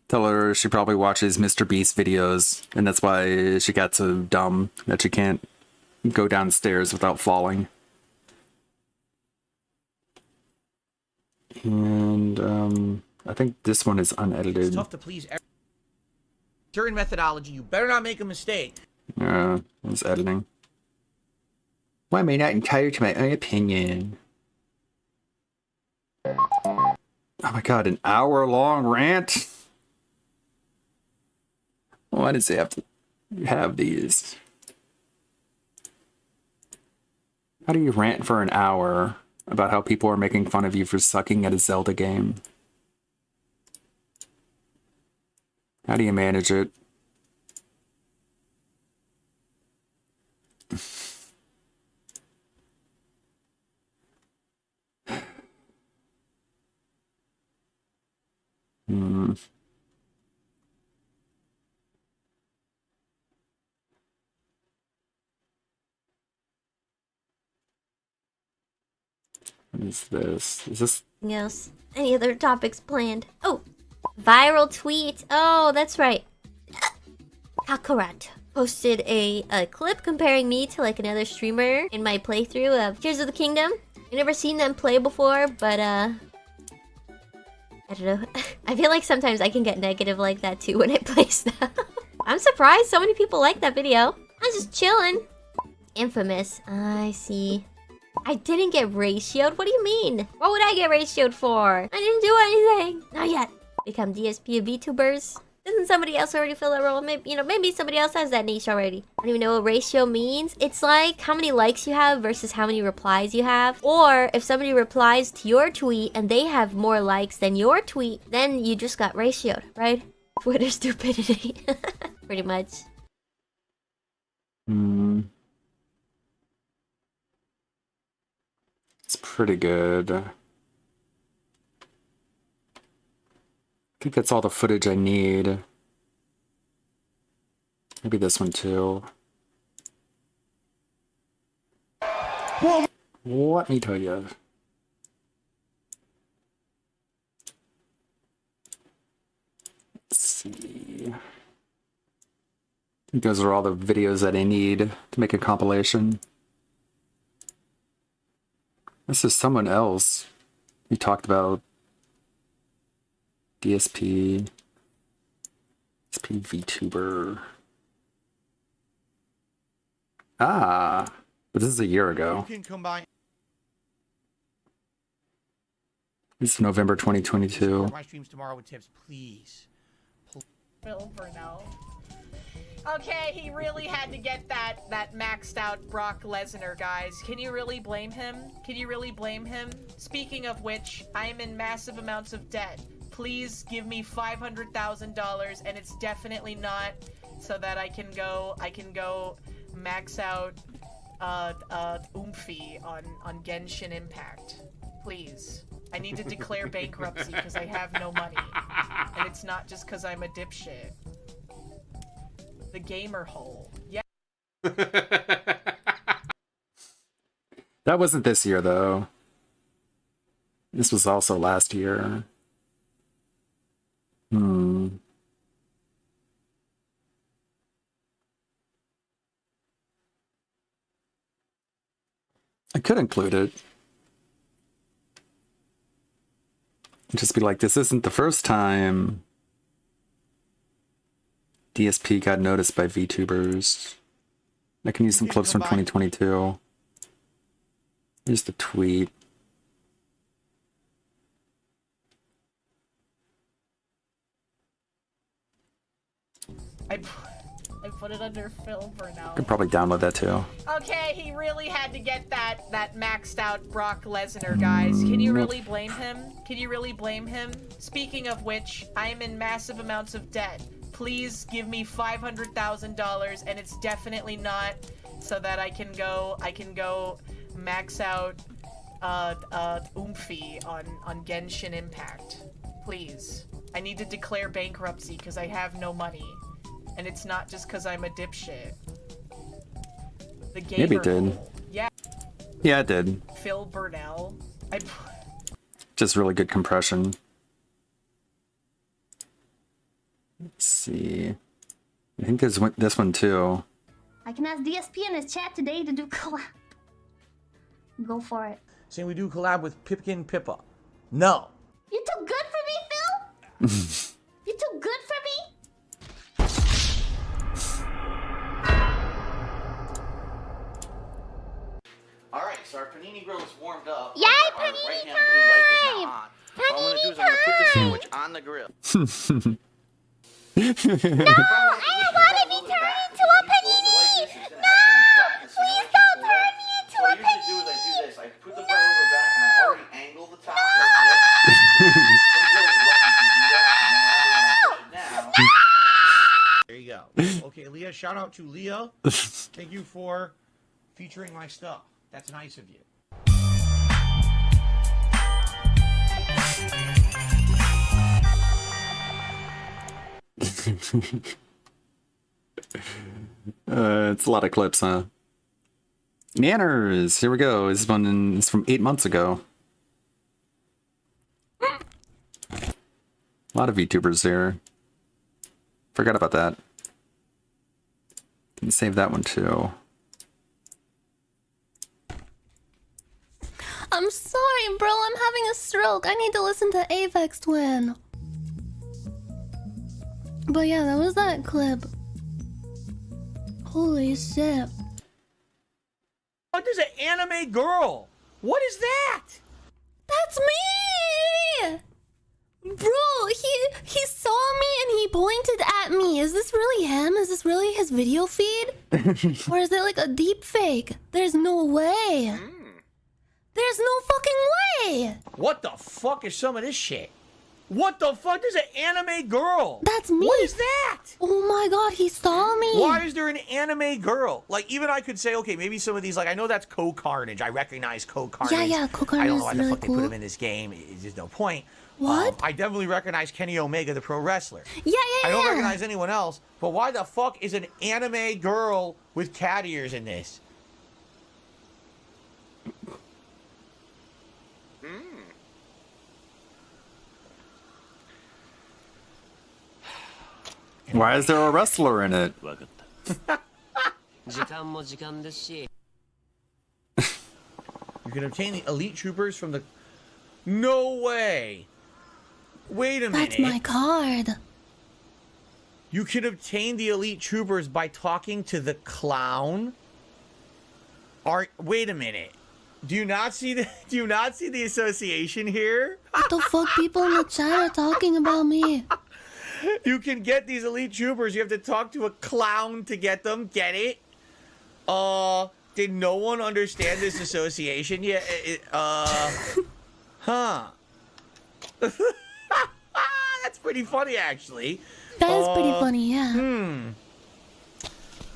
Tell her she probably watches Mr. Beast videos, and that's why she got so dumb that she can't go downstairs without falling. And, I think this one is unedited. It's tough to please everyone. Certain methodology, you better not make a mistake. Yeah, it's editing. Why am I not entitled to my own opinion? Oh my god, an hour-long rant? Why does he have to have these? How do you rant for an hour about how people are making fun of you for sucking at a Zelda game? How do you manage it? What is this? Is this... Yes. Any other topics planned? Oh, viral tweet. Oh, that's right. Kakarot posted a clip comparing me to like another streamer in my playthrough of Tears of the Kingdom. I've never seen them play before, but I don't know. I feel like sometimes I can get negative like that too when I play stuff. I'm surprised so many people like that video. I'm just chilling. Infamous. I see. I didn't get ratioed? What do you mean? What would I get ratioed for? I didn't do anything. Not yet. Become DSP of VTubers. Doesn't somebody else already fill that role? Maybe, maybe somebody else has that niche already. I don't even know what ratio means. It's like how many likes you have versus how many replies you have. Or if somebody replies to your tweet and they have more likes than your tweet, then you just got ratioed, right? Twitter stupidity. Pretty much. It's pretty good. I think that's all the footage I need. Maybe this one too. Let me tell you. Let's see. I think those are all the videos that I need to make a compilation. This is someone else. We talked about DSP VTuber. Ah, but this is a year ago. You can combine. This is November 2022. My streams tomorrow with tips, please. Phil Burnell. Okay, he really had to get that maxed out Brock Lesnar, guys. Can you really blame him? Can you really blame him? Speaking of which, I'm in massive amounts of debt. Please give me $500,000, and it's definitely not so that I can go max out Oomphy on Genshin Impact. Please. I need to declare bankruptcy because I have no money. And it's not just because I'm a dipshit. The gamer hole. Yeah. That wasn't this year, though. This was also last year. I could include it. Just be like, this isn't the first time DSP got noticed by VTubers. I can use some clips from 2022. Here's the tweet. I put it under Phil Burnell. I could probably download that too. Okay, he really had to get that maxed out Brock Lesnar, guys. Can you really blame him? Can you really blame him? Speaking of which, I'm in massive amounts of debt. Please give me $500,000, and it's definitely not so that I can go max out Oomphy on Genshin Impact. Please. I need to declare bankruptcy because I have no money. And it's not just because I'm a dipshit. The gamer Maybe it did. hole. Yeah. Yeah, it did. Phil Burnell. Just really good compression. Let's see. I think there's this one too. I can ask DSP in his chat today to do collab. Go for it. Saying we do collab with Pipkin Pippa. No. You too good for me, Phil? You too good for me? Alright, so our panini grill is warmed up. Yay, Our panini right-hand blue light is now on. What I'm gonna do is I'm gonna put the sandwich on the grill. No, I don't want to be turned into a panini! No! Please don't turn me into a panini! What I usually do is I do this. I put the bread over the back and I already angle the top like this. There you go. Okay, Leah, shout out to Leah. Thank you for featuring my stuff. That's nice of you. It's a lot of clips, huh? Nanners, here we go. This one is from 8 months ago. A lot of VTubers here. Forgot about that. Can save that one too. I'm sorry, bro. I'm having a stroke. I need to listen to Avex Twin. But yeah, that was that clip. Holy shit. What is an anime girl? What is that? That's me! Bro, he saw me and he pointed at me. Is this really him? Is this really his video feed? Or is it like a deep fake? There's no way. There's no fucking way. What the fuck is some of this shit? What the fuck? There's an anime girl. That's me. What is that? Oh my god, he saw me. Why is there an anime girl? Like, even I could say, okay, maybe some of these, like, I know that's Co-Carnage. I recognize Co-Carnage. Yeah, Co-Carnage I don't know why is the really fuck they put cool. him in this game. There's no point. What? I definitely recognize Kenny Omega, the pro wrestler. Yeah. I don't recognize anyone else, but why the fuck is an anime girl with cat ears in this? Why is there a wrestler in it? You can obtain the elite troopers from the... No way! Wait a minute. That's my card. You can obtain the elite troopers by talking to the clown? Wait a minute. Do you not see the association here? What the fuck? People in the chat are talking about me. You can get these elite troopers. You have to talk to a clown to get them. Get it? Did no one understand this association yet? Huh. That's pretty funny, actually. That is pretty funny, yeah.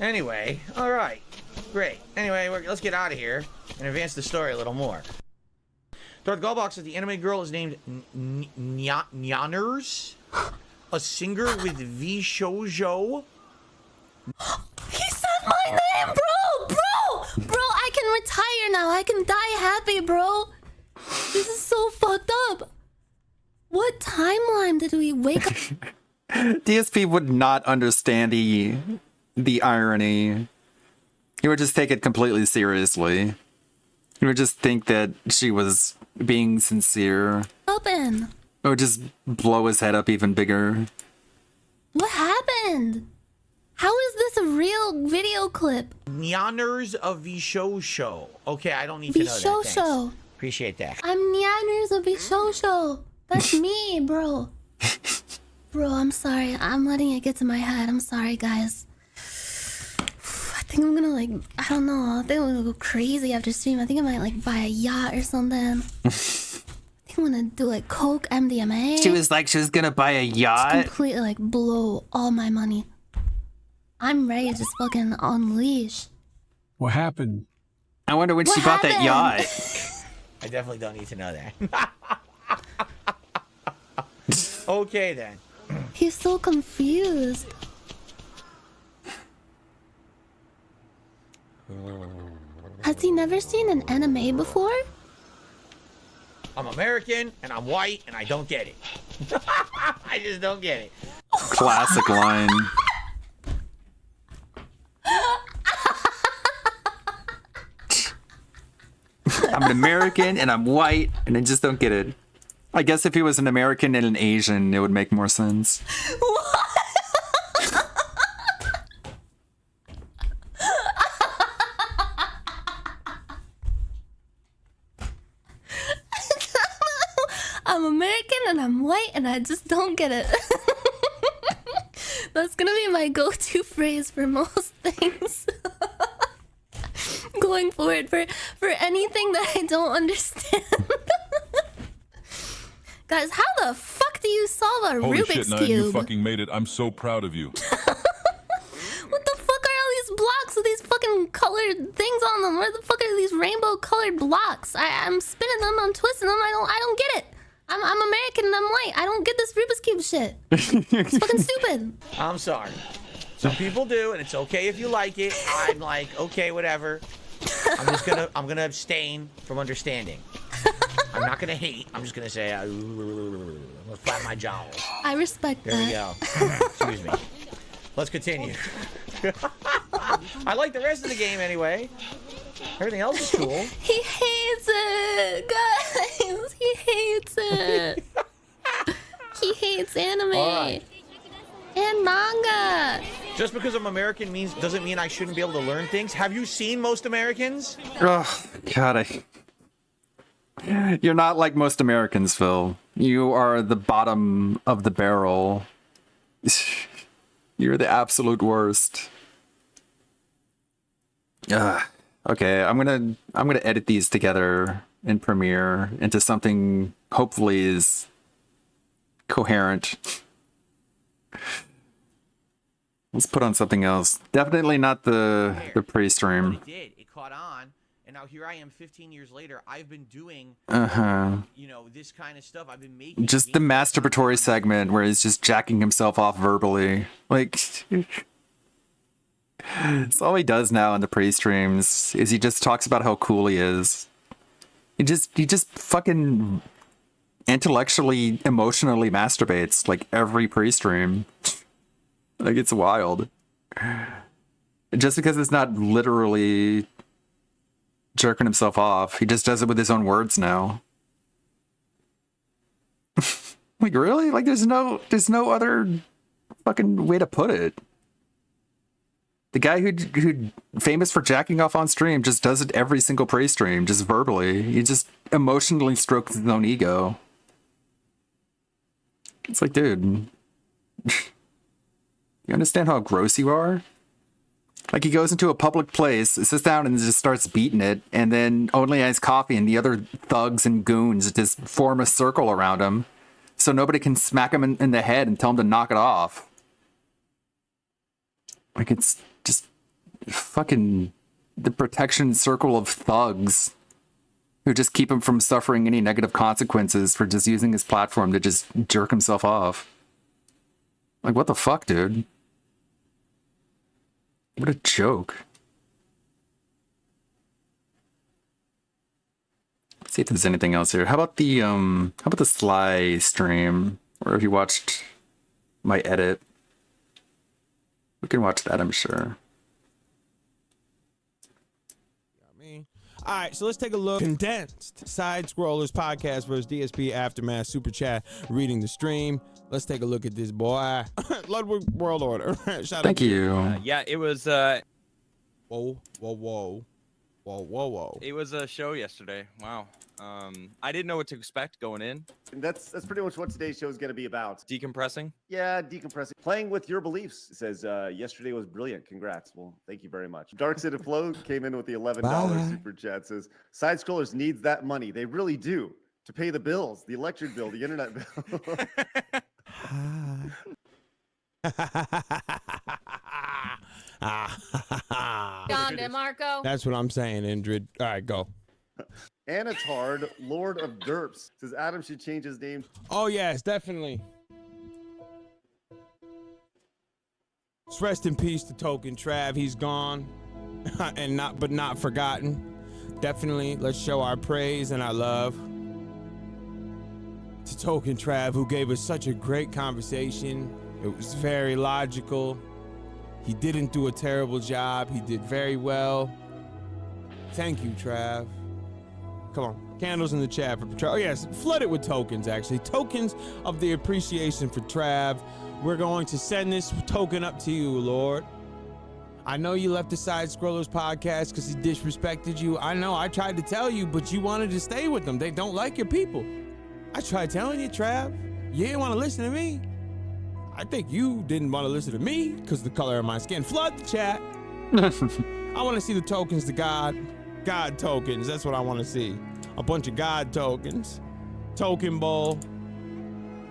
Anyway, all right. Great. Anyway, let's get out of here and advance the story a little more. Darth Gulbox says the anime girl is named Nyaners, a singer with V Shoujo. He said my name, bro, I can retire now. I can die happy, bro. This is so fucked up. What timeline did we wake up? DSP would not understand the irony. He would just take it completely seriously. He would just think that she was being sincere. Open. It would just blow his head up even bigger. What happened? How is this a real video clip? Nyaners of Vishosho. Okay, I don't need to know that. Vishosho. Thanks. Appreciate that. I'm Nyaners of Vishosho. That's me, bro. Bro, I'm sorry. I'm letting it get to my head. I'm sorry, guys. I think I'm gonna, I don't know. I think I'm gonna go crazy after stream. I think I might, buy a yacht or something. I think I'm gonna do, coke, MDMA. She was gonna buy a yacht. Just completely, blow all my money. I'm ready to just fucking unleash. What happened? I wonder when she bought that yacht. I definitely don't need to know that. Okay, then. He's so confused. Has he never seen an anime before? I'm American, and I'm white, and I don't get it. I just don't get it. Classic line. I'm an American and I'm white and I just don't get it. I guess if he was an American and an Asian, it would make more sense. I'm American and I'm white and I just don't get it. That's gonna be my go-to phrase for most things. Going forward for anything that I don't understand. Guys, how the fuck do you solve a Holy Rubik's shit, Nine, Cube? you fucking made it. I'm so proud of you. What the fuck are all these blocks with these fucking colored things on them? Where the fuck are these rainbow colored blocks? I'm spinning them, I'm twisting them, I don't get it. I'm American and I'm white. I don't get this Rubik's Cube shit. It's fucking stupid. I'm sorry. Some people do, and it's okay if you like it. I'm like, okay, whatever. I'm gonna abstain from understanding. I'm not gonna hate. I'm just gonna say, I'm gonna flap my jowls. I respect There that. we go. Excuse me. Let's continue. I like the rest of the game anyway. Everything else is cool. He hates it, guys. He hates it. He hates anime All right. and manga. Just because I'm American doesn't mean I shouldn't be able to learn things. Have you seen most Americans? Oh, God, You're not like most Americans, Phil. You are the bottom of the barrel. You're the absolute worst. Okay, I'm gonna edit these together in Premiere into something hopefully is coherent. Let's put on something else. Definitely not the pre-stream. It did. It caught on, and now here I am 15 years later. I've been doing, you know, this kind of stuff. I've been making Just the masturbatory segment where he's just jacking himself off verbally. Like, that's all he does now in the pre-streams is he just talks about how cool he is. He just fucking intellectually, emotionally masturbates like every pre-stream. Like, it's wild. Just because it's not literally jerking himself off, he just does it with his own words now. Like, really? Like, there's no other fucking way to put it. The guy who famous for jacking off on stream just does it every single pre-stream, just verbally. He just emotionally strokes his own ego. It's like, dude, you understand how gross you are? Like, he goes into a public place, sits down and just starts beating it, and then Only Has Coffee and the other thugs and goons just form a circle around him so nobody can smack him in the head and tell him to knock it off. Like, it's just fucking the protection circle of thugs who just keep him from suffering any negative consequences for just using his platform to just jerk himself off. Like, what the fuck, dude? What a joke. Let's see if there's anything else here. How about the Sly stream? Or if you watched my edit. We can watch that, I'm sure. All right, so let's take a look. Condensed Side Scrollers Podcast versus DSP Aftermath Super Chat reading the stream. Let's take a look at this boy. Ludwig World Order. Shout Thank out you. Yeah, it was. Whoa. It was a show yesterday. Wow. I didn't know what to expect going in. And that's pretty much what today's show is going to be about. Decompressing. Yeah, decompressing. Playing with your beliefs. It says, yesterday was brilliant. Congrats. Well, thank you very much. Dark City Flow came in with the $11 super chat. Says, Side Scrollers needs that money. They really do. To pay the bills, the electric bill, the internet bill. John DeMarco. That's what I'm saying, Indrid. All right, go. Anatard, Lord of Derps, says Adam should change his name. Oh, yes, definitely. Let's rest in peace to Token Trav. He's gone and not forgotten. Definitely, let's show our praise and our love to Token Trav, who gave us such a great conversation. It was very logical. He didn't do a terrible job. He did very well. Thank you, Trav. Come on, candles in the chat for Trav. Oh yes, flood it with tokens, actually. Tokens of the appreciation for Trav. We're going to send this token up to you, Lord. I know you left the Side Scrollers podcast because he disrespected you. I know, I tried to tell you, but you wanted to stay with them. They don't like your people. I tried telling you, Trav. You didn't want to listen to me. I think you didn't want to listen to me because of the color of my skin. Flood the chat. I want to see the tokens to God tokens. That's what I want to see. A bunch of God tokens. Token Bowl.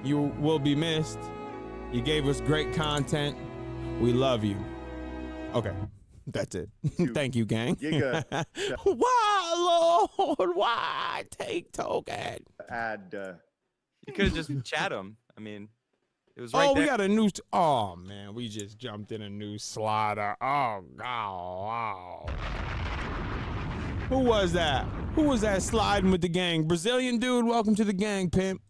You will be missed. You gave us great content. We love you. Okay. That's it. Thank you, gang. You're good. Why, Lord? Why take token? Add. You could have just chat him. I mean, it was right Oh, there. we got a new. Oh man, we just jumped in a new slider. Oh God. Who was that? Who was that sliding with the gang? Brazilian dude. Welcome to the gang, pimp.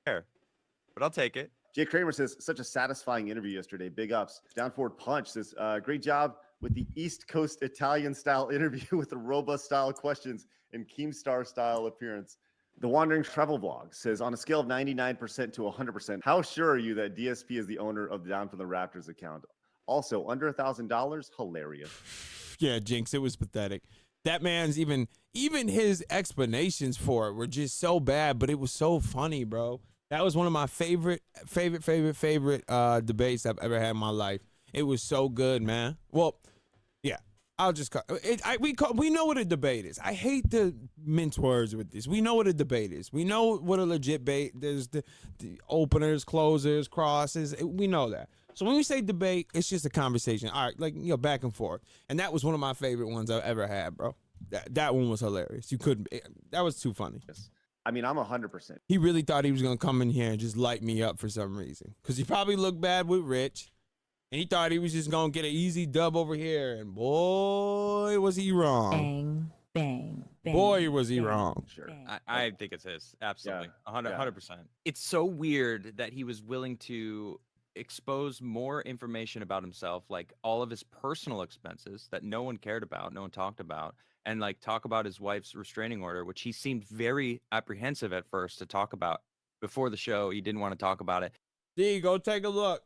But I'll take it. Jay Kramer says, such a satisfying interview yesterday. Big ups. Down Forward Punch says, great job with the East Coast Italian style interview with the robust style questions and Keemstar style appearance. The Wandering Travel Vlog says, on a scale of 99% to 100%, how sure are you that DSP is the owner of the Down from the Raptors account? Also, under $1,000, hilarious. Yeah, Jinx, it was pathetic. That man's even his explanations for it were just so bad, but it was so funny, bro. That was one of my favorite debates I've ever had in my life. It was so good, man. Well, yeah, I'll just call it. We know what a debate is. I hate to mince words with this. We know what a debate is. We know what a legit debate. There's the openers, closers, crosses. We know that. So when we say debate, it's just a conversation. All right, like, back and forth. And that was one of my favorite ones I've ever had, bro. That one was hilarious. You couldn't. That was too funny. I mean, I'm 100%. He really thought he was gonna come in here and just light me up for some reason, because he probably looked bad with Rich, and he thought he was just gonna get an easy dub over here. And boy, was he wrong. Bang, bang, bang. Boy, was he wrong. Sure. I think it's his. Absolutely. Yeah. 100%. It's so weird that he was willing to expose more information about himself, like all of his personal expenses that no one cared about, no one talked about, and like talk about his wife's restraining order, which he seemed very apprehensive at first to talk about before the show. He didn't want to talk about it. D, go take a look.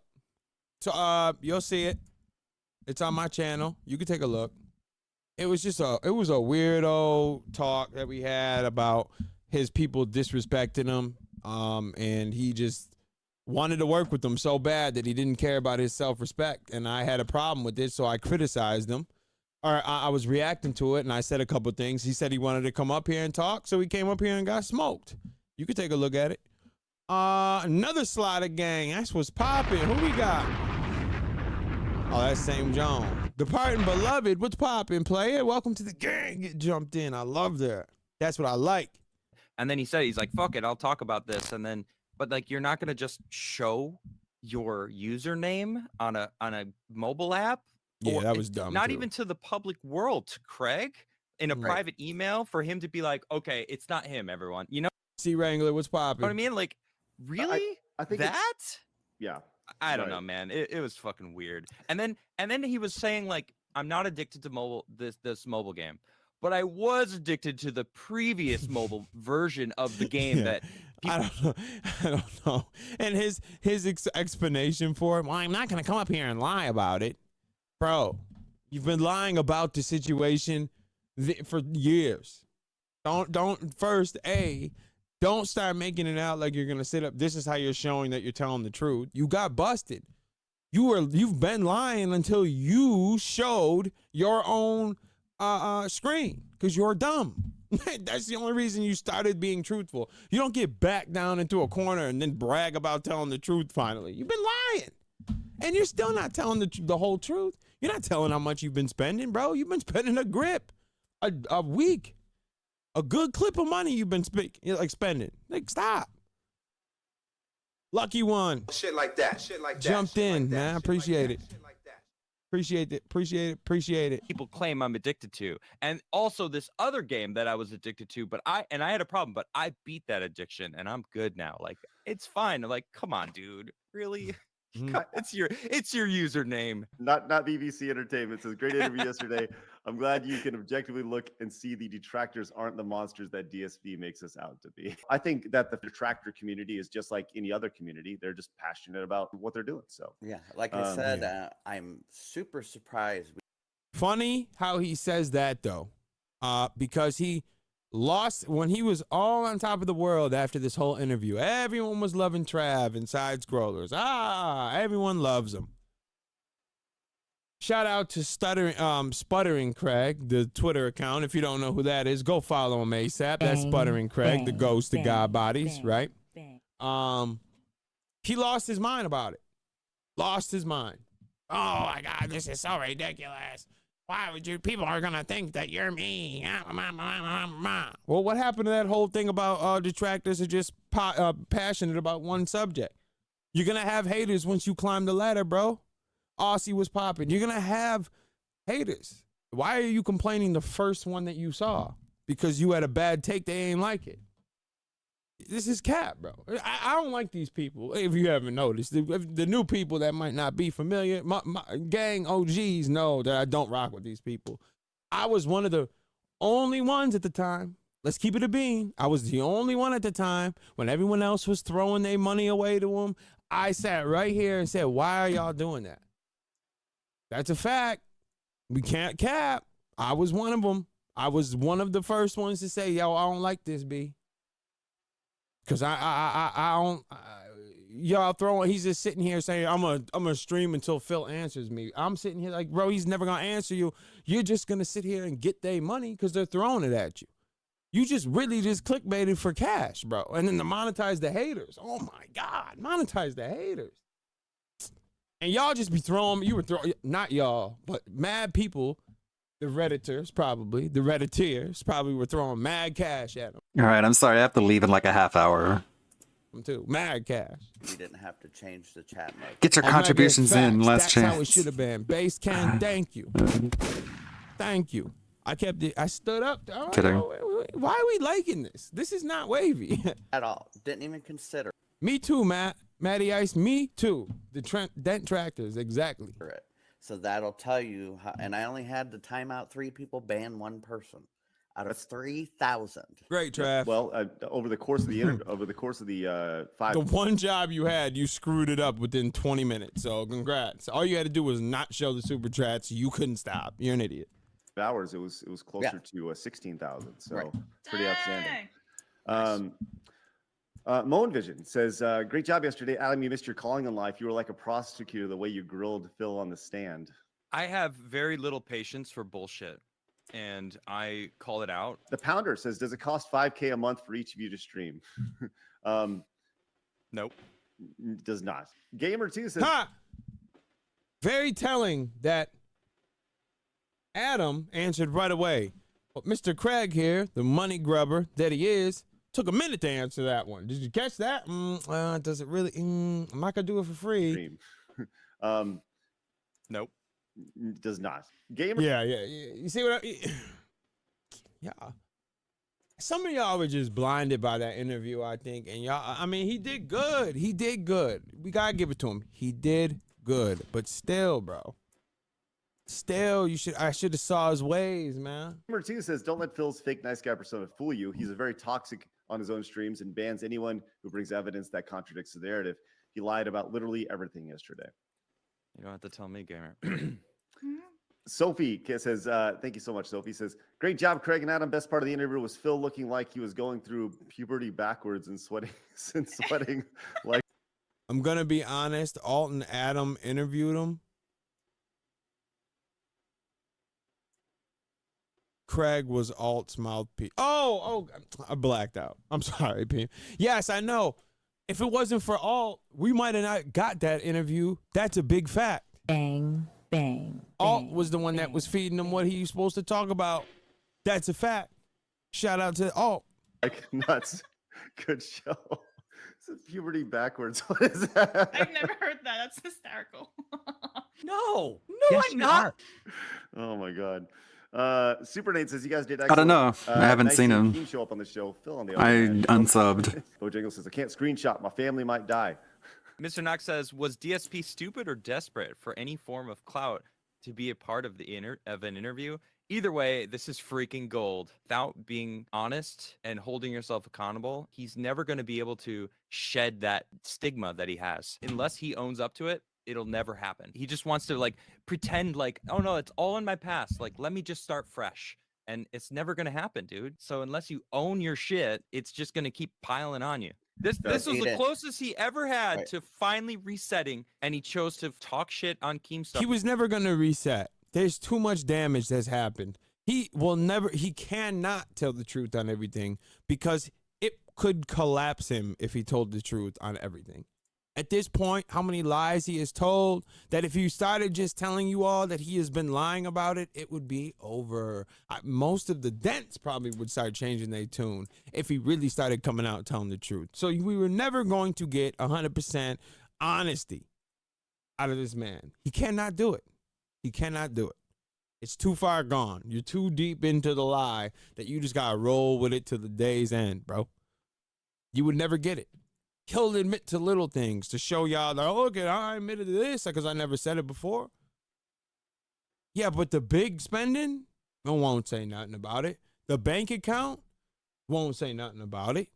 So you'll see it. It's on my channel. You can take a look. It was a weirdo talk that we had about his people disrespecting him. And he just wanted to work with them so bad that he didn't care about his self-respect. And I had a problem with it, so I criticized him. Or I was reacting to it, and I said a couple things. He said he wanted to come up here and talk, so he came up here and got smoked. You can take a look at it. Another Slider gang. That's what's popping. Who we got? Oh, that's Same John. Departing Beloved. What's popping, player? Welcome to the gang. Get jumped in. I love that. That's what I like. And then he said, he's like, fuck it, I'll talk about this. And then, but like, you're not going to just show your username on a mobile app? Yeah, that was dumb. Not too. even to the public world, to Craig in a private email for him to be like, okay, it's not him, everyone. You know? C Wrangler, what's popping? You know what I mean? Like, really? I think that? Yeah. I don't know, man. It was fucking weird. And then he was saying like, I'm not addicted to this mobile game, but I was addicted to the previous mobile version of the game that people... I don't know. And his explanation for it, well, I'm not going to come up here and lie about it. Bro, you've been lying about the situation for years. Don't start making it out like you're going to sit up. This is how you're showing that you're telling the truth. You got busted. You've been lying until you showed your own screen, because you're dumb. That's the only reason you started being truthful. You don't get backed down into a corner and then brag about telling the truth finally. You've been lying. And you're still not telling the whole truth. You're not telling how much you've been spending, bro. You've been spending a grip, a week, a good clip of money you've been spending. Like, stop. Lucky one. Shit like that. Shit like that. Jumped in, man. I appreciate it. Appreciate it. People claim I'm addicted to. And also this other game that I was addicted to, but I had a problem, but I beat that addiction and I'm good now. Like, it's fine. Like, come on, dude. Really? It's your username. Not BBC Entertainment says, great interview yesterday. I'm glad you can objectively look and see the detractors aren't the monsters that DSV makes us out to be. I think that the detractor community is just like any other community. They're just passionate about what they're doing. So yeah, like I said, I'm super surprised. Funny how he says that though, because he lost when he was all on top of the world after this whole interview. Everyone was loving Trav and side scrollers. Everyone loves him. Shout out to Sputtering Craig, the Twitter account. If you don't know who that is, go follow him ASAP. That's Sputtering Craig, the ghost of God bodies, right? He lost his mind about it. Lost his mind. Oh my God, this is so ridiculous. Why would you? People are gonna think that you're me. Well, what happened to that whole thing about detractors are just passionate about one subject? You're gonna have haters once you climb the ladder, bro. Aussie was popping. You're gonna have haters. Why are you complaining the first one that you saw? Because you had a bad take, they ain't like it. This is cap, bro. I don't like these people. If you haven't noticed, the new people that might not be familiar, my gang OGs know that I don't rock with these people. I was one of the only ones at the time Let's keep it a bean. I was the only one at the time when everyone else was throwing their money away to him. I sat right here and said, why are y'all doing that? That's a fact. We can't cap. I was one of them. I was one of the first ones to say, yo, I don't like this, B. Because I don't, y'all throwing, he's just sitting here saying, I'm gonna stream until Phil answers me. I'm sitting here like, bro, he's never going to answer you. You're just going to sit here and get their money because they're throwing it at you. You just really just clickbaited for cash, bro. And then to monetize the haters. Oh my God, monetize the haters. And y'all just be throwing, you were throwing, not y'all, but mad people, the Redditors probably, the Redditeers probably were throwing mad cash at them. All right, I'm sorry. I have to leave in like a half hour. Them too, mad cash. You didn't have to change the chat mode. Get your contributions in. Last That's chance. how it should have been. Base can, thank you. Thank you. I kept it, I stood up. I'm like, Kidding. "Oh, why are we liking this? This is not wavy. At all. Didn't even consider Me too, Matt. Matty Ice, me too. The Dent Tractors, exactly. it. So that'll tell you how, and I only had to time out 3 people, ban 1 person out of 3,000. Great, Trav. Well, over the course of the over the course of the 5 The one job you had, you screwed it up within 20 minutes. So congrats. All you had to do was not show the super chats. You couldn't stop. You're an idiot. hours, it was closer to 16,000. So it's pretty outstanding. Moan Vision says, great job yesterday. Adam, you missed your calling in life. You were like a prosecutor the way you grilled Phil on the stand. I have very little patience for bullshit, and I call it out. The Pounder says, does it cost $5K a month for each of you to stream? Nope. Does not. Gamer 2 says, Ha! Very telling that Adam answered right away. But Mr. Craig here, the money grubber that he is, took a minute to answer that one. Did you catch that? Does it really? I'm not gonna do it for free. Nope. Does not. Gamer. Yeah. You see what? Yeah. Some of y'all were just blinded by that interview, I think. And y'all, I mean, he did good. He did good. We gotta give it to him. He did good. But still, bro. Still, I should have saw his ways, man. Gamer 2 says, don't let Phil's fake nice guy persona fool you. He's a very toxic on his own streams and bans anyone who brings evidence that contradicts the narrative. He lied about literally everything yesterday. You don't have to tell me, gamer. Sophie says, thank you so much, Sophie says, great job, Craig and Adam. Best part of the interview was Phil looking like he was going through puberty backwards and sweating like. I'm going to be honest. Alton Adam interviewed him. Craig was Alt's mouthpiece. Oh, I blacked out. I'm sorry, P. Yes, I know. If it wasn't for Alt, we might have not got that interview. That's a big fact. Bang, bang. Alt was the one that was feeding him what he was supposed to talk about. That's a fact. Shout out to Alt. Like nuts. Good show. It's puberty backwards. What is that? I've never heard that. That's hysterical. No, Yes, I'm not. Oh my God. Super Nate says, you guys did I don't know. excellent. I haven't nice seen seeing him. Team show up on the show. Phil on the I other hand. unsubbed. Bojangles says, I can't screenshot. My family might die. Mr. Knox says, was DSP stupid or desperate for any form of clout to be a part of an interview? Either way, this is freaking gold. Without being honest and holding yourself accountable, he's never going to be able to shed that stigma that he has. Unless he owns up to it, it'll never happen. He just wants to like pretend like, oh no, it's all in my past. Like, let me just start fresh. And it's never going to happen, dude. So unless you own your shit, it's just going to keep piling on you. This was the closest he ever had to finally resetting, and he chose to talk shit on Keemstar. He was never going to reset. There's too much damage that's happened. He cannot tell the truth on everything because it could collapse him if he told the truth on everything. At this point, how many lies he has told, that if he started just telling you all that he has been lying about it, it would be over. Most of the dents probably would start changing their tune if he really started coming out telling the truth. So we were never going to get 100% honesty out of this man. He cannot do it. He cannot do it. It's too far gone. You're too deep into the lie that you just got to roll with it to the day's end, bro. You would never get it. He'll admit to little things to show y'all that, oh, okay, I admitted to this because I never said it before. Yeah, but the big spending, no one won't say nothing about it. The bank account, won't say nothing about it,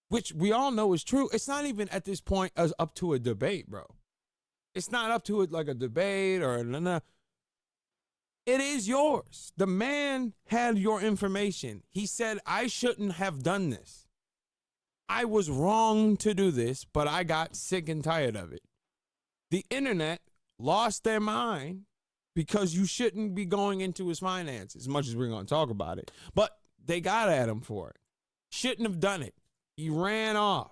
which we all know is true. It's not even at this point as up to a debate, bro. It's not up to it like a debate or no. It is yours. The man had your information. He said, I shouldn't have done this. I was wrong to do this, but I got sick and tired of it. The internet lost their mind because you shouldn't be going into his finances, as much as we're going to talk about it. But they got at him for it. Shouldn't have done it. He ran off,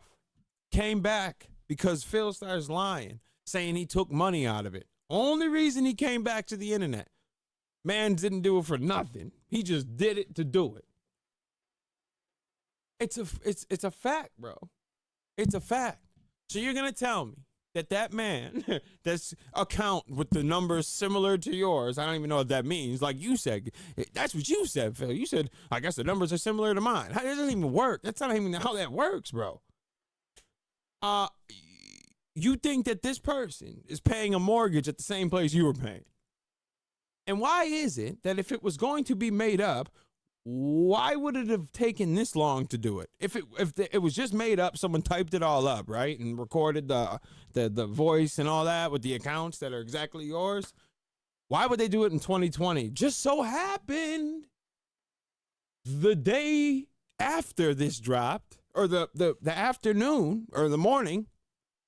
came back because Phil starts lying, saying he took money out of it. Only reason he came back to the internet. Man didn't do it for nothing. He just did it to do it. It's a fact, bro. It's a fact. So you're going to tell me that man, that's account with the numbers similar to yours, I don't even know what that means. Like you said, that's what you said, Phil. You said, I guess the numbers are similar to mine. That doesn't even work. That's not even how that works, bro. You think that this person is paying a mortgage at the same place you were paying. And why is it that if it was going to be made up, why would it have taken this long to do it? If it was just made up, someone typed it all up, right, and recorded the voice and all that with the accounts that are exactly yours, why would they do it in 2020? Just so happened the day after this dropped, or the afternoon or the morning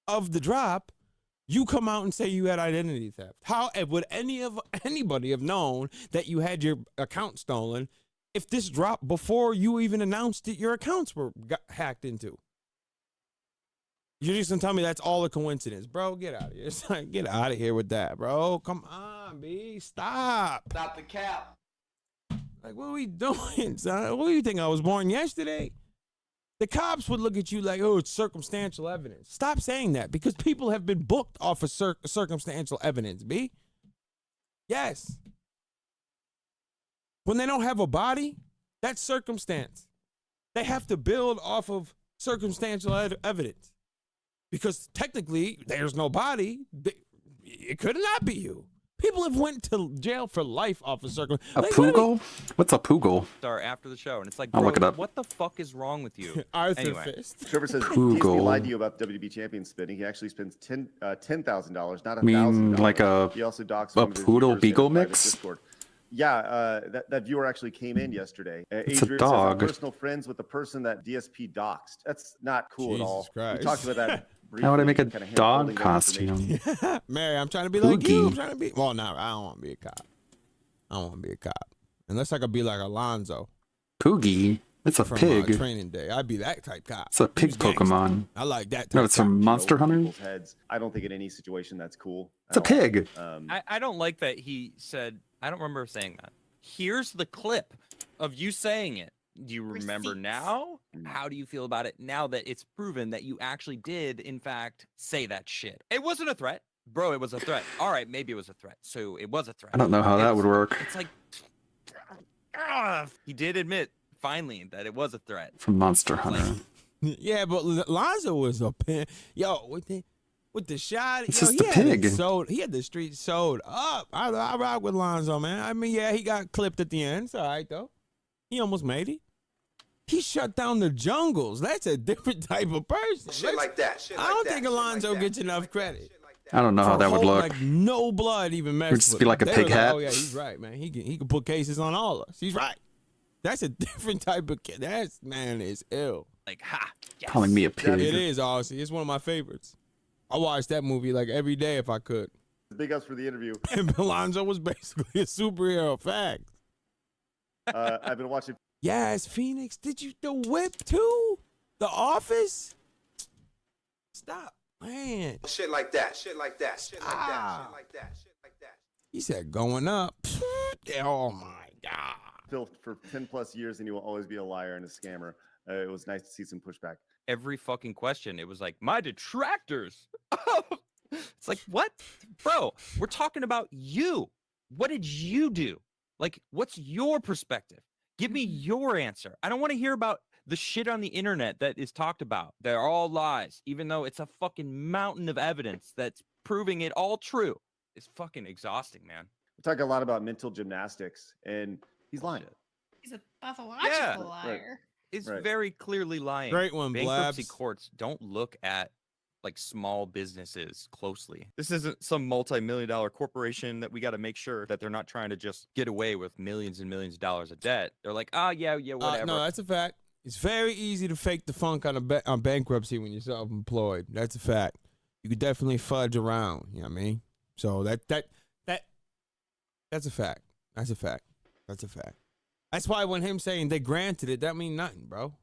of the drop, you come out and say you had identity theft. How would anybody have known that you had your account stolen if this dropped before you even announced that your accounts got hacked into? You're just gonna tell me that's all a coincidence, bro? Get out of here. It's like, get out of here with that, bro. Come on, B. Stop. Stop the cap. Like, what are we doing, son? What do you think? I was born yesterday? The cops would look at you like, oh, it's circumstantial evidence. Stop saying that, because people have been booked off of circumstantial evidence, B. Yes. When they don't have a body, that's circumstance. They have to build off of circumstantial evidence, because technically there's no body. It could not be you. People have went to jail for life off of circumstance. A poogle? What's a poogle? Star after the show, and it's like, I'll bro, look it up. what the fuck is wrong with you? Arthur Anyway. Fist. Trevor says Google. DSP lied to you about WB champion spending. He actually spends $10,000, not I mean, $1,000. like a He also docks one of his poodle viewers beagle in private mix? Discord. Yeah, that viewer actually came in yesterday. It's a Adrian dog. says, I'm personal friends with the person that DSP doxed. That's not cool at all. Christ. We talked about that briefly. How would I make a kinda him dog holding that costume? information. Mary, I'm trying to be like you. I'm Poogie. trying to be. Well, no, I don't want to be a cop. I don't want to be a cop. Unless I could be like Alonzo Poogie? It's a from pig. Training Day. I'd be that type cop. It's a pig Who's gangsta. Pokemon. I like that type No, it's from cop. Monster Hunter. People's heads. I don't think in any situation that's cool. It's a at all. pig. I don't like that he said, I don't remember saying that. Here's the clip of you saying it. Do you remember Receipts. now? How do you feel about it now that it's proven that you actually did, in fact, say that shit? It wasn't a threat. Bro, it was a threat. All right, maybe it was a threat. So it was a threat. I don't know how that would work. It's like, he did admit, finally, that it was a threat. From Monster Hunter. Yeah, but Lonzo was a pin. Yo, with the shot, It's yo, just a he had it pig. sold. He had the street sold up. I rock with Lonzo, man. I mean, yeah, he got clipped at the end. It's all right though. He almost made it. He shut down the jungles. That's a different type of person. Shit like that. Shit I like don't that, think shit Alonzo like that, gets enough credit. I don't know how For that would holding, look. Like no blood even messed Would just with be him. like a They pig were hat. Oh yeah, he's right, man. He can put cases on all of us. He's right. That's a different type of kid. That man is ill. Like, ha. Yes. Calling me a pig. It is, honestly. It's one of my favorites. I watched that movie like every day if I could. Big ups for the interview. And Alonzo was basically a superhero. Fact. I've been watching. Yes, Phoenix. Did you the whip too? The Office. Stop, man. Shit like that. Shit like that. Shit like that. Shit like that. Shit like that. He said going up. Oh my God. Phil for 10 plus years, and he will always be a liar and a scammer. It was nice to see some pushback. Every fucking question, it was like, my detractors. It's like, what? Bro, we're talking about you. What did you do? Like, what's your perspective? Give me your answer. I don't want to hear about the shit on the internet that is talked about. They're all lies, even though it's a fucking mountain of evidence that's proving it all true. It's fucking exhausting, man. We talk a lot about mental gymnastics, and he's lying. He's a pathological liar. is Right. very clearly lying. Great one, Bankruptcy Blabs. courts don't look at like small businesses closely. This isn't some multi-million-dollar corporation that we got to make sure that they're not trying to just get away with millions and millions of dollars of debt. They're like, oh yeah, whatever. No, that's a fact. It's very easy to fake the funk on on bankruptcy when you're self-employed. That's a fact. You could definitely fudge around. You know what I mean? So that's a fact. That's a fact. That's a fact. That's why when him saying they granted it, that mean nothing, bro.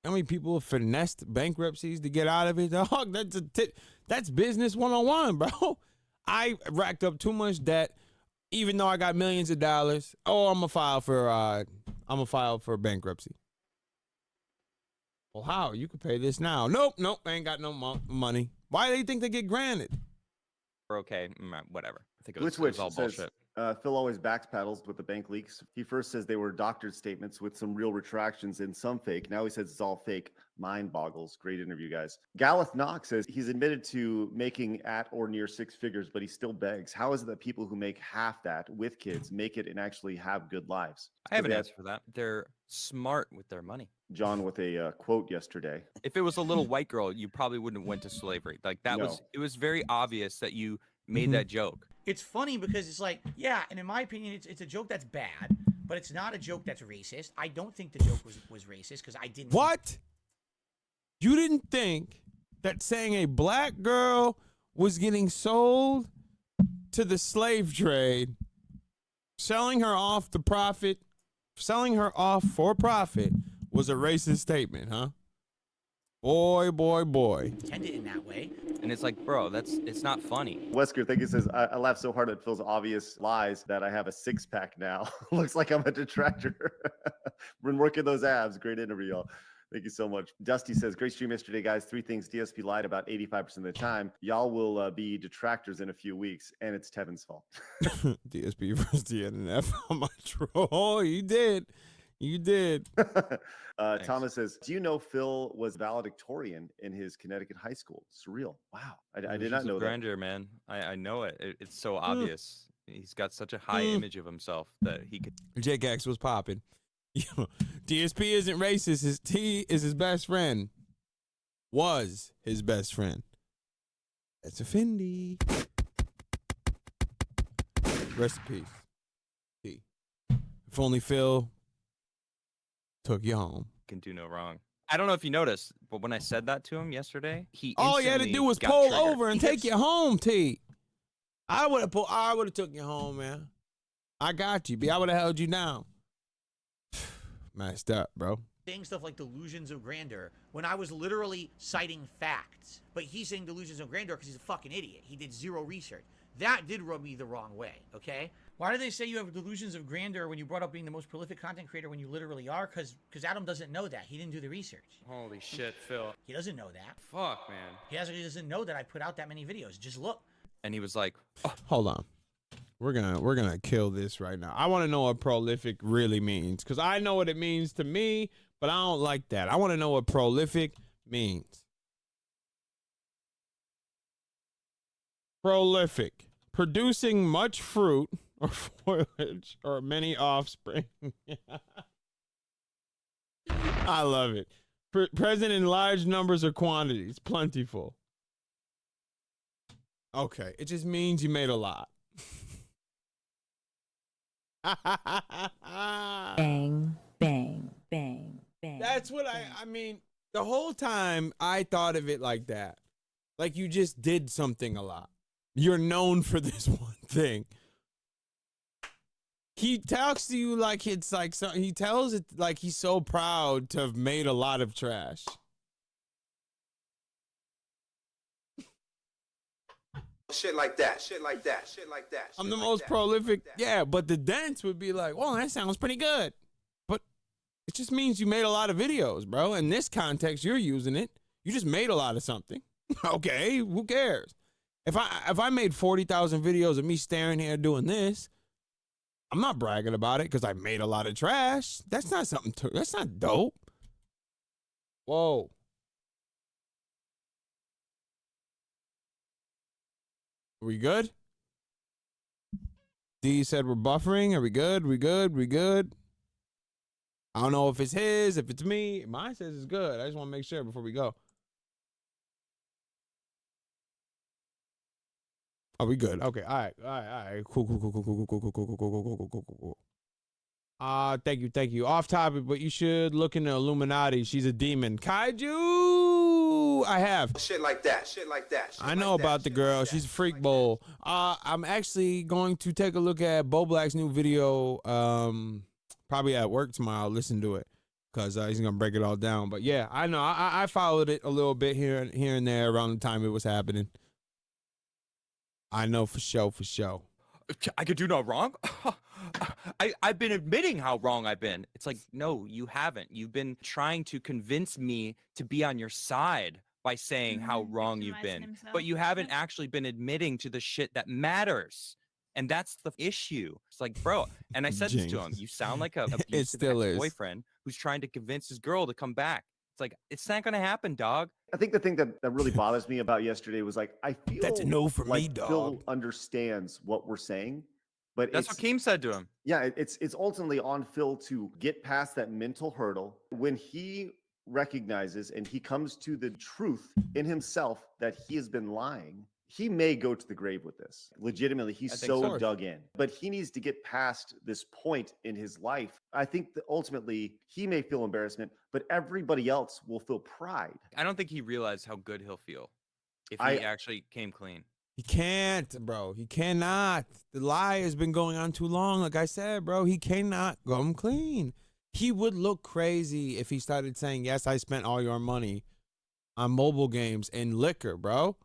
How many people have finessed bankruptcies to get out of it? Dog, that's business 101, bro. I racked up too much debt, even though I got millions of dollars. Oh, I'm gonna file for bankruptcy. Well, how? You could pay this now. Nope, I ain't got no money. Why do they think they get granted? We're okay, whatever. I think it was Glitch all says, bullshit. Phil always backpedals with the bank leaks. He first says they were doctored statements with some real retractions and some fake. Now he says it's all fake. Mind boggles. Great interview, guys. Galeth Knox says he's admitted to making at or near six figures, but he still begs. How is it that people who make half that with kids make it and actually have good lives? I have an answer for that. They're smart with their money. John with a quote yesterday. If it was a little white girl, you probably wouldn't have went to slavery. Like that No. it was very obvious that you made that joke. It's funny because it's like, yeah, and in my opinion, it's a joke that's bad, but it's not a joke that's racist. I don't think the joke was racist because I didn't. What? You didn't think that saying a black girl was getting sold to the slave trade, selling her off for profit was a racist statement, huh? Boy. Intended in that way. And it's like, bro, it's not funny. Wesker, thank you, says, I laugh so hard at Phil's obvious lies that I have a six-pack now. Looks like I'm a detractor. Been working those abs. Great interview, y'all. Thank you so much. Dusty says, great stream yesterday, guys. 3 things DSP lied about 85% of the time. Y'all will be detractors in a few weeks, and it's Tevin's fault. DSP versus DNF on my troll. You did. Thomas says, do you know Phil was valedictorian in his Connecticut high school? Surreal. Wow. I did not know that. Grandeur, man. I know it. It's so obvious. He's got such a high image of himself that he could. Jake X was popping. DSP isn't racist. His T is his best friend. Was his best friend. That's a Fendi. Rest in peace. T. If only Phil took you home. Can do no wrong. I don't know if you noticed, but when I said that to him yesterday, he all you had to instantly do was got pull triggered. over and take you home, T. I would have took you home, man. I got you, B. I would have held you down. Messed up, bro. Saying stuff like delusions of grandeur when I was literally citing facts. But he's saying delusions of grandeur because he's a fucking idiot. He did zero research. That did rub me the wrong way, okay? Why do they say you have delusions of grandeur when you brought up being the most prolific content creator when you literally are? Because Adam doesn't know that. He didn't do the research. Holy shit, Phil. He doesn't know that. Fuck, man. He doesn't know that I put out that many videos. Just look. And he was like, Hold on. We're gonna kill this right now. I want to know what prolific really means. Because I know what it means to me, but I don't like that. I want to know what prolific means. Prolific. Producing much fruit or foliage or many offspring. I love it. Present in large numbers or quantities. Plentiful. Okay. It just means you made a lot. Bang, bang, bang, bang. That's what I mean, the whole time I thought of it like that. Like you just did something a lot. You're known for this one thing. He talks to you like it's like he tells it like he's so proud to have made a lot of trash. Shit like that. I'm the most prolific. Yeah, but the dents would be like, well, that sounds pretty good. But it just means you made a lot of videos, bro. In this context, you're using it. You just made a lot of something. Okay, who cares? If I made 40,000 videos of me staring here doing this, I'm not bragging about it because I made a lot of trash. That's not something that's not dope. Whoa. Are we good? D said we're buffering. Are we good? We good? I don't know if it's his, if it's me. Mine says it's good. I just want to make sure before we go. Oh, we good. Okay. All right. Cool. Thank you. Off topic, but you should look into Illuminati. She's a demon. Kaiju! I have. Shit like that. I know about the girl. She's a freak bowl. I'm actually going to take a look at Bo Black's new video, probably at work tomorrow. I'll listen to it because he's going to break it all down. But yeah, I know. I followed it a little bit here and there around the time it was happening. I know for sure. I could do no wrong. I've been admitting how wrong I've been. It's like, no, you haven't. You've been trying to convince me to be on your side by saying how wrong you've been, but you haven't actually been admitting to the shit that matters. And that's the issue. It's like, bro, and I said this to him, you sound like a abusive ex-boyfriend who's trying to convince his girl to come back. It's like, it's not going to happen, dog. I think the thing that really bothers me about yesterday was like, I feel that's a no for like me, dog. Phil understands what we're saying, but that's what Keem said to him. Yeah, it's ultimately on Phil to get past that mental hurdle. When he recognizes and he comes to the truth in himself that he has been lying, he may go to the grave with this. Legitimately, he's so dug in, but he needs to get past this point in his life. I think that ultimately he may feel embarrassment, but everybody else will feel pride. I don't think he realized how good he'll feel if he actually came clean. He can't, bro. He cannot. The lie has been going on too long. Like I said, bro, he cannot come clean. He would look crazy if he started saying, yes, I spent all your money on mobile games and liquor, bro.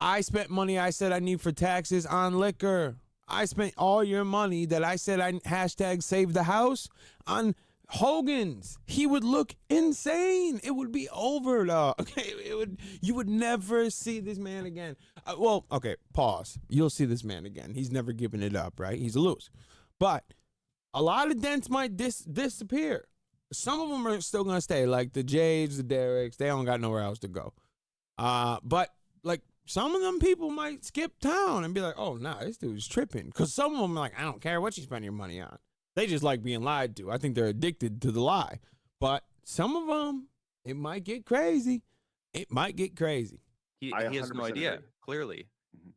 I spent money I said I need for taxes on liquor. I spent all your money that I said I hashtag save the house on Hogan's. He would look insane. It would be over, dog. Okay, you would never see this man again. Well, okay, pause. You'll see this man again. He's never giving it up, right? He's a loose. But a lot of dents might disappear. Some of them are still gonna stay, like the Jays, the Derricks. They don't got nowhere else to go. But like, some of them people might skip town and be like, oh, nah, this dude's tripping. Because some of them are like, I don't care what you spend your money on. They just like being lied to. I think they're addicted to the lie. But some of them, it might get crazy. It might get crazy. He has no idea, clearly.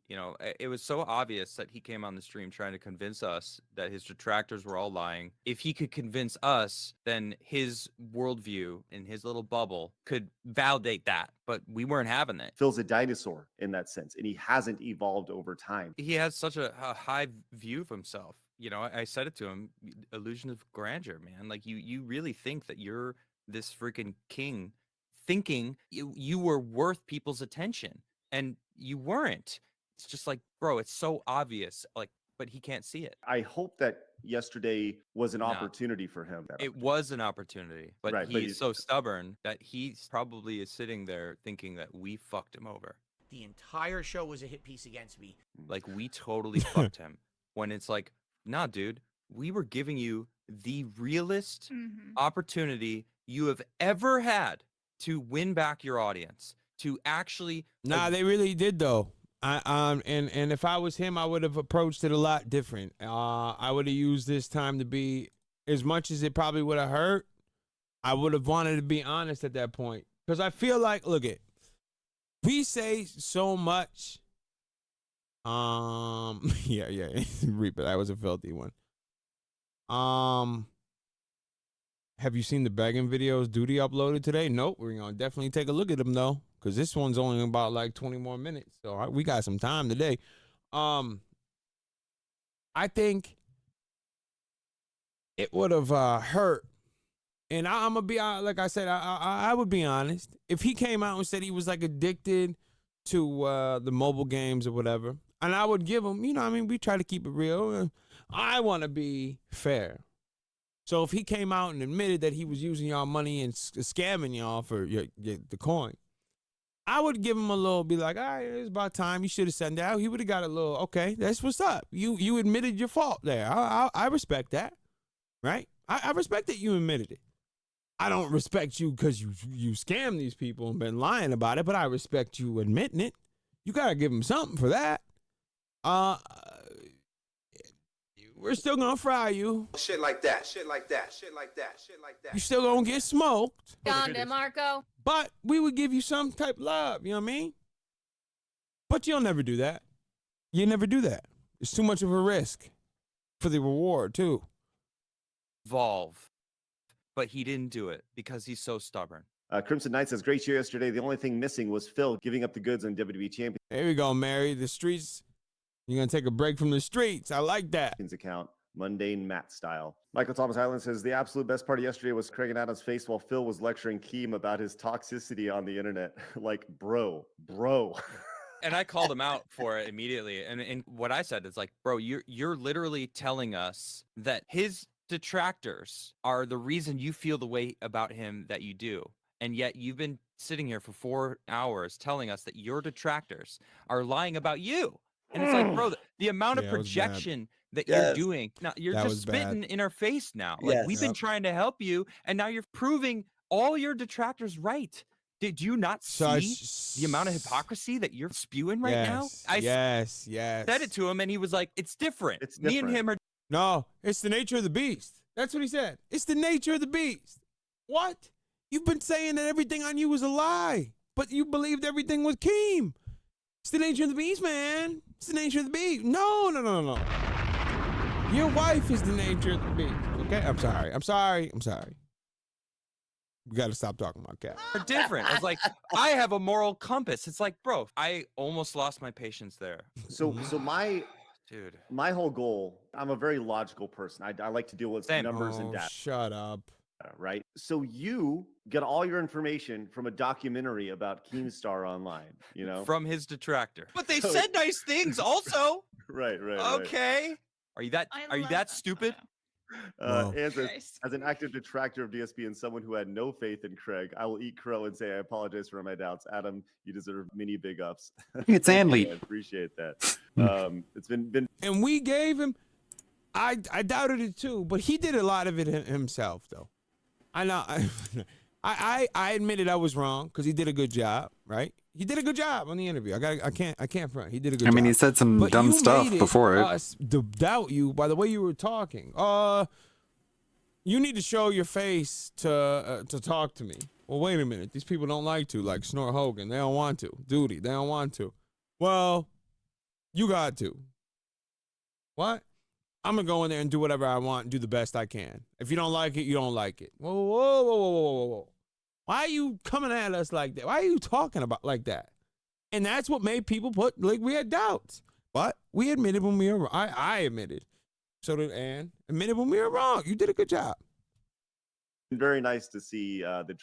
You know, it was so obvious that he came on the stream trying to convince us that his detractors were all lying. If he could convince us, then his worldview in his little bubble could validate that. But we weren't having it. Phil's a dinosaur in that sense, and he hasn't evolved over time. He has such a high view of himself. You know, I said it to him, illusion of grandeur, man. Like, you really think that you're this freaking king, thinking you were worth people's attention. And you weren't. It's just like, bro, it's so obvious, like, but he can't see it. I hope that yesterday was an opportunity for him. It was an opportunity, but he's so stubborn that he probably is sitting there thinking that we fucked him over. The entire show was a hit piece against me. Like, we totally fucked him. When it's like, nah, dude, we were giving you the realest opportunity you have ever had to win back your audience. To actually, nah, they really did though. And if I was him, I would have approached it a lot different. I would have used this time to be, as much as it probably would have hurt, I would have wanted to be honest at that point. Because I feel like, look it, we say so much. Yeah, Reaper, that was a filthy one. Have you seen the begging videos Duty uploaded today? Nope. We're gonna definitely take a look at them though, because this one's only about like 20 more minutes, so we got some time today. I think it would have hurt, and I'm gonna be like I said, I would be honest. If he came out and said he was like addicted to the mobile games or whatever, and I would give him, you know, I mean, we try to keep it real. I want to be fair. So if he came out and admitted that he was using y'all money and scamming y'all for the coin, I would give him a little, be like, all right, it's about time. You should have said that. He would have got a little, okay, that's what's up. You admitted your fault there. I respect that, right? I respect that you admitted it. I don't respect you because you scammed these people and been lying about it, but I respect you admitting it. You got to give him something for that. we're still gonna fry you. Shit like that. Shit like that. Shit like that. Shit like that. You're still gonna get smoked. Don DeMarco. But we would give you some type of love, you know what I mean? But you'll never do that. You never do that. It's too much of a risk for the reward, too. Evolve. But he didn't do it because he's so stubborn. Crimson Knight says, great show yesterday. The only thing missing was Phil giving up the goods on WWE Champions. There we go, Mary. The streets. You're going to take a break from the streets. I like that. Account, mundane Matt style. Michael Thomas Island says, the absolute best part of yesterday was Craig and Adam's face while Phil was lecturing Keem about his toxicity on the internet. Like, bro. And I called him out for it immediately. And what I said is like, bro, you're literally telling us that his detractors are the reason you feel the way about him that you do. And yet you've been sitting here for 4 hours telling us that your detractors are lying about you. And it's like, bro, the amount of projection that you're doing, now you're just spitting in our face now. Like we've been trying to help you, and now you're proving all your detractors right. Did you not see the amount of hypocrisy that you're spewing right now? Yes. Said it to him, and he was like, it's different. Me and him are. No, it's the nature of the beast. That's what he said. It's the nature of the beast. What? You've been saying that everything on you was a lie, but you believed everything was Keem. It's the nature of the beast, man. It's the nature of the beast. No. Your wife is the nature of the beast. Okay? I'm sorry. We got to stop talking about cat. They're different. I was like, I have a moral compass. It's like, bro, I almost lost my patience there. So my dude, my whole goal, I'm a very logical person. I like to deal with numbers and data. Shut up. Right. So you get all your information from a documentary about Keemstar online, you know, from his detractor. But they said nice things also. Right. Okay. Are you that stupid? As an active detractor of DSP and someone who had no faith in Craig, I will eat crow and say I apologize for my doubts. Adam, you deserve many big ups. It's Anley. I appreciate that. It's been and we gave him. I doubted it too, but he did a lot of it himself, though. I know. I admitted I was wrong because he did a good job, right? He did a good job on the interview. I can't front. He did a good job. I mean, he said some dumb stuff before it. Us to doubt you by the way you were talking. You need to show your face to talk to me. Well, wait a minute. These people don't like to, like Snort Hogan. They don't want to. Duty. They don't want to. Well, you got to. What? I'm going to go in there and do whatever I want and do the best I can. If you don't like it, you don't like it. Whoa. Why are you coming at us like that? Why are you talking about like that? And that's what made people we had doubts. But we admitted when we were wrong. I admitted. So did Ann. Admitted when we were wrong. You did a good job. very nice to see the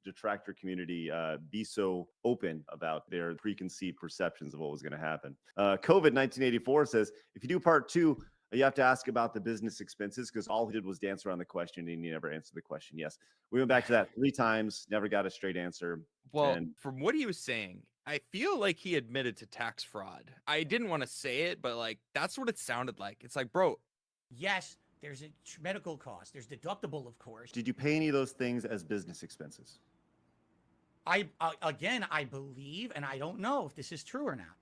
detractor community be so open about their preconceived perceptions of what was going to happen. COVID 1984 says, if you do part 2, you have to ask about the business expenses because all he did was dance around the question and he never answered the question. Yes, we went back to that 3 times, never got a straight answer. Well, from what he was saying, I feel like he admitted to tax fraud. I didn't want to say it, but like that's what it sounded like. It's like, bro. Yes, there's a medical cost. There's deductible, of course. Did you pay any of those things as business expenses? Again, I believe, and I don't know if this is true or not.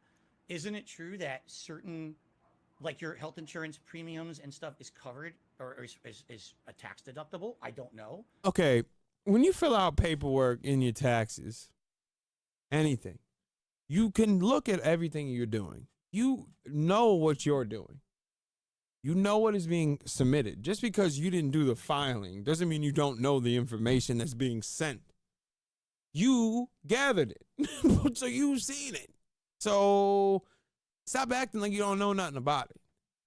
Isn't it true that certain, like your health insurance premiums and stuff is covered or is a tax deductible? I don't know. Okay, when you fill out paperwork in your taxes, anything, you can look at everything you're doing. You know what you're doing. You know what is being submitted. Just because you didn't do the filing doesn't mean you don't know the information that's being sent. You gathered it, so you've seen it. So stop acting like you don't know nothing about it.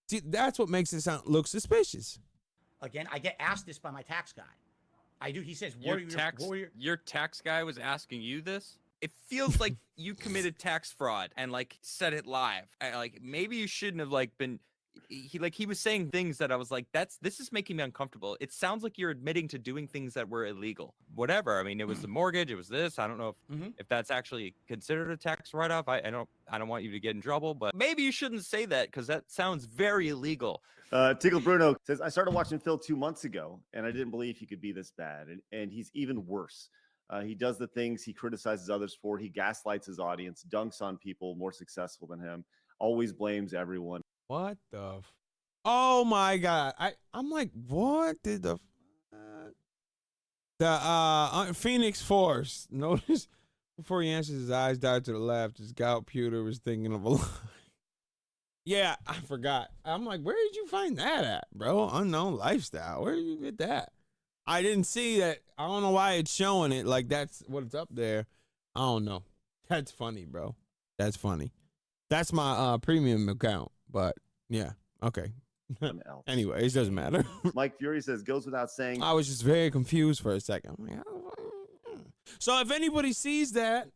See, that's what makes it look suspicious. Again, I get asked this by my tax guy. I do. He says, Your tax guy was asking you this? It feels like you committed tax fraud and like said it live. Like maybe you shouldn't have like been. He was saying things that I was like, this is making me uncomfortable. It sounds like you're admitting to doing things that were illegal. Whatever. I mean, it was the mortgage, it was this. I don't know if that's actually considered a tax write-off. I don't want you to get in trouble, but maybe you shouldn't say that because that sounds very illegal. Tickle Bruno says, I started watching Phil 2 months ago and I didn't believe he could be this bad. And he's even worse. He does the things he criticizes others for. He gaslights his audience, dunks on people more successful than him, always blames everyone. What the? Oh my God. I'm like, what did the Phoenix Force. Notice before he answers, his eyes dart to the left. His gout pewter was thinking of a line. Yeah, I forgot. I'm like, where did you find that at, bro? Unknown lifestyle. Where did you get that? I didn't see that. I don't know why it's showing it. Like, that's what's up there. I don't know. That's funny, bro. That's funny. That's my premium account. But yeah, okay. Anyway, it doesn't matter. Mike Fury says, goes without saying. I was just very confused for a second. I'm like, so if anybody sees that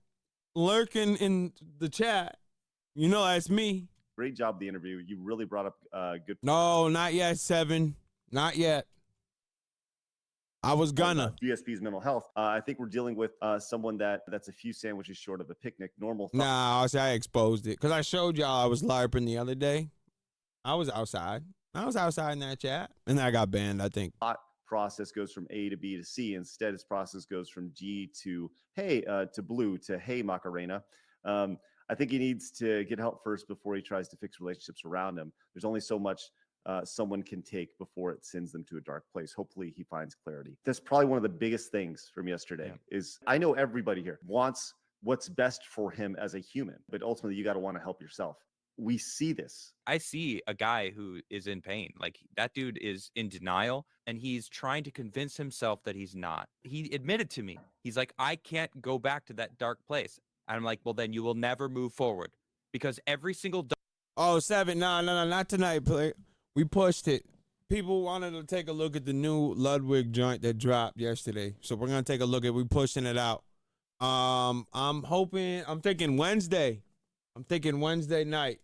lurking in the chat, you know that's me. Great job, the interview. You really brought up good. No, not yet, Seven. Not yet. I was gonna. GSP's mental health. I think we're dealing with someone that's a few sandwiches short of a picnic. Normal. Nah, I exposed it because I showed y'all I was LARPing the other day. I was outside. In that chat, and I got banned. I think. Process goes from A to B to C. Instead, its process goes from G to hey to blue to hey Macarena. I think he needs to get help first before he tries to fix relationships around him. There's only so much someone can take before it sends them to a dark place. Hopefully he finds clarity. That's probably one of the biggest things from yesterday is I know everybody here wants what's best for him as a human, but ultimately you got to want to help yourself. We see this. I see a guy who is in pain. Like that dude is in denial and he's trying to convince himself that he's not. He admitted to me. He's like, I can't go back to that dark place. And I'm like, well, then you will never move forward because every single. Oh, Seven. No, not tonight. We pushed it. People wanted to take a look at the new Ludwig joint that dropped yesterday. So we're going to take a look at we pushing it out. I'm thinking Wednesday. I'm thinking Wednesday night.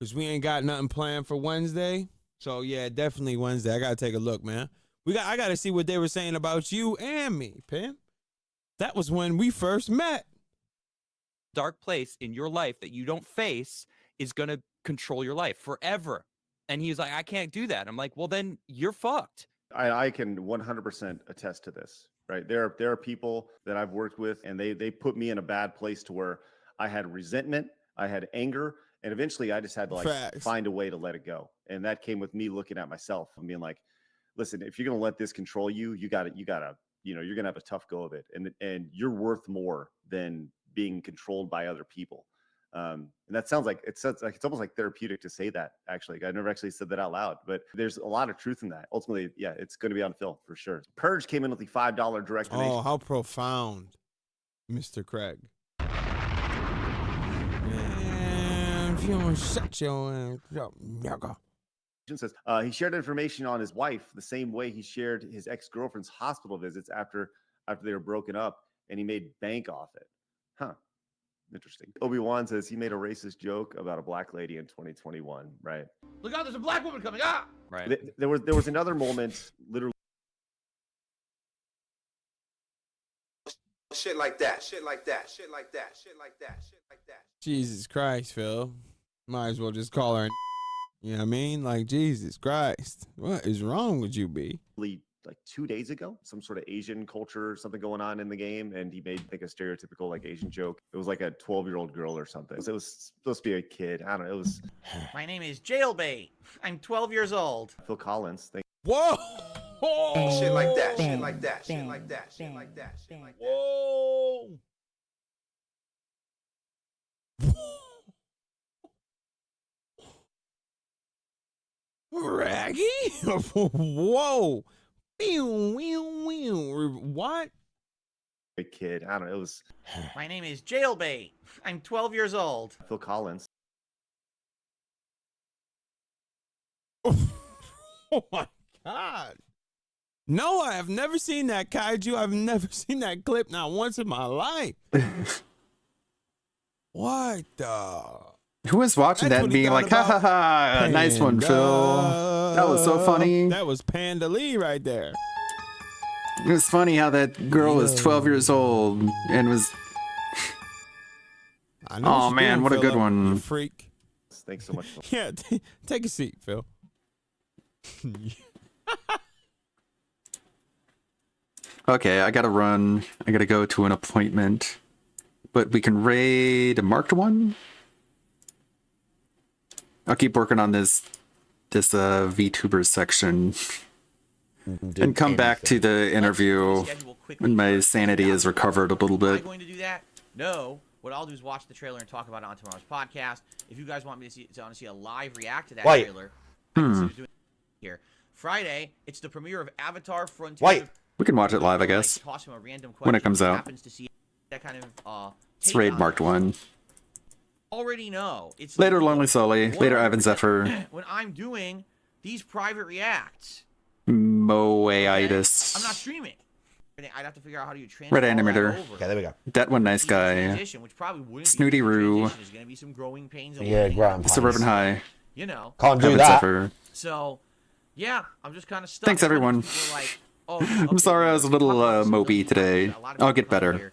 Because we ain't got nothing planned for Wednesday. So yeah, definitely Wednesday. I gotta take a look, man. I gotta see what they were saying about you and me, Pim. That was when we first met. Dark place in your life that you don't face is gonna control your life forever. And he's like, I can't do that. I'm like, well, then you're fucked. I can 100% attest to this, right? There are people that I've worked with, and they put me in a bad place to where I had resentment, I had anger. And eventually I just had to find a way to let it go. And that came with me looking at myself and being like, listen, if you're going to let this control you, you gotta, you're going to have a tough go of it. And you're worth more than being controlled by other people. And that sounds like, it's almost like therapeutic to say that actually. I never actually said that out loud, but there's a lot of truth in that. Ultimately, yeah, it's going to be on film for sure. Purge came in with the $5 direct donation. Oh, how profound, Mr. Craig. Shut your says he shared information on his wife the same way he shared his ex-girlfriend's hospital visits after they were broken up, and he made bank off it. Huh. Interesting. Obi-Wan says he made a racist joke about a black lady in 2021. Right. Look out! There's a black woman coming. Ah! Right. There was another moment, literally. Shit like that. Shit like that. Shit like that. Shit like that. Shit like that. Jesus Christ, Phil. Might as well just call her. You know what I mean? Like, Jesus Christ. What is wrong with you, B? Like 2 days ago, some sort of Asian culture or something going on in the game, and he made like a stereotypical like Asian joke. It was like a 12-year-old girl or something. So it was supposed to be a kid. I don't know. It was. My name is Jailbait. I'm 12 years old. Phil Collins. Whoa! Shit like that. Shit like that. Shit like that. Shit like that. Shit like that. Whoa! Raggy? Whoa! What? A kid. I don't know. It was. My name is Jailbait. I'm 12 years old. Phil Collins. Oh my God. No, I have never seen that, Kaiju. I've never seen that clip not once in my life. What the? Who was watching that and being like, ha ha ha, nice one, Phil. That was so funny. That was Panda Lee right there. It was funny how that girl was 12 years old and was. Oh man, what a good one. You freak. Thanks so much. Yeah, take a seat, Phil. Okay, I gotta run. I gotta go to an appointment. But we can raid a marked one. I'll keep working on this this VTuber section and come back to the interview when my sanity is recovered a little Am I bit. going to do that? No. What I'll do is watch the trailer and talk about it on tomorrow's podcast. If you guys want me to see a live react to that Wait. trailer, I consider doing it here. Friday, it's the premiere of Avatar: Frontiers. Wait. We can watch it live, I guess, Toss him a random when it question. comes He out. happens to see that kind of It's take raid on marked it. 1. Already know. It's Later, legal. Lonely Sully. Later, Ivan Zephyr. When I'm doing these private reacts, Moeitis. I'm not streaming. I'd have to figure out how do you transfer Red all that Animator. over. Okay, there we go. That one nice guy. Transition, which probably wouldn't Snooty be Roo. transition. There's going to be some growing pains. and Yeah, learning. growing Suburban High. You know. Can't do Ivan that. Zephyr. So, yeah, I'm just kind of stuck. Thanks, everyone. I'm sorry I was a little Moby today. I'll get better.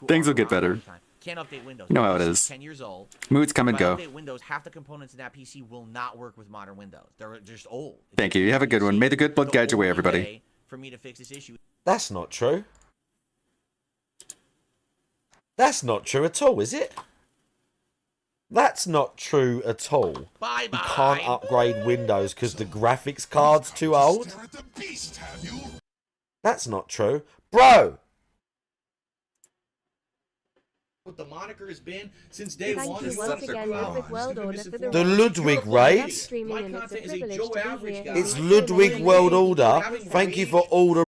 Things will get better. Can't update Windows. You know how it PC is. 10 years old. Moods come and If I go. update Windows, half the components in that PC will not work with modern Windows. They're just old. Thank you. You have a good one. May the good blood guide your way, everybody. For me to fix this issue. That's not true. That's not true at all, is it? That's not true at all. Bye You can't upgrade Windows because the graphics card's too old. That's not true. Bro! What the moniker has been since day Thank one. you once again, Ludwig World Order, for the The Ludwig raid? streaming, and it's a privilege to be here. It's Ludwig World Order. Thank you for all the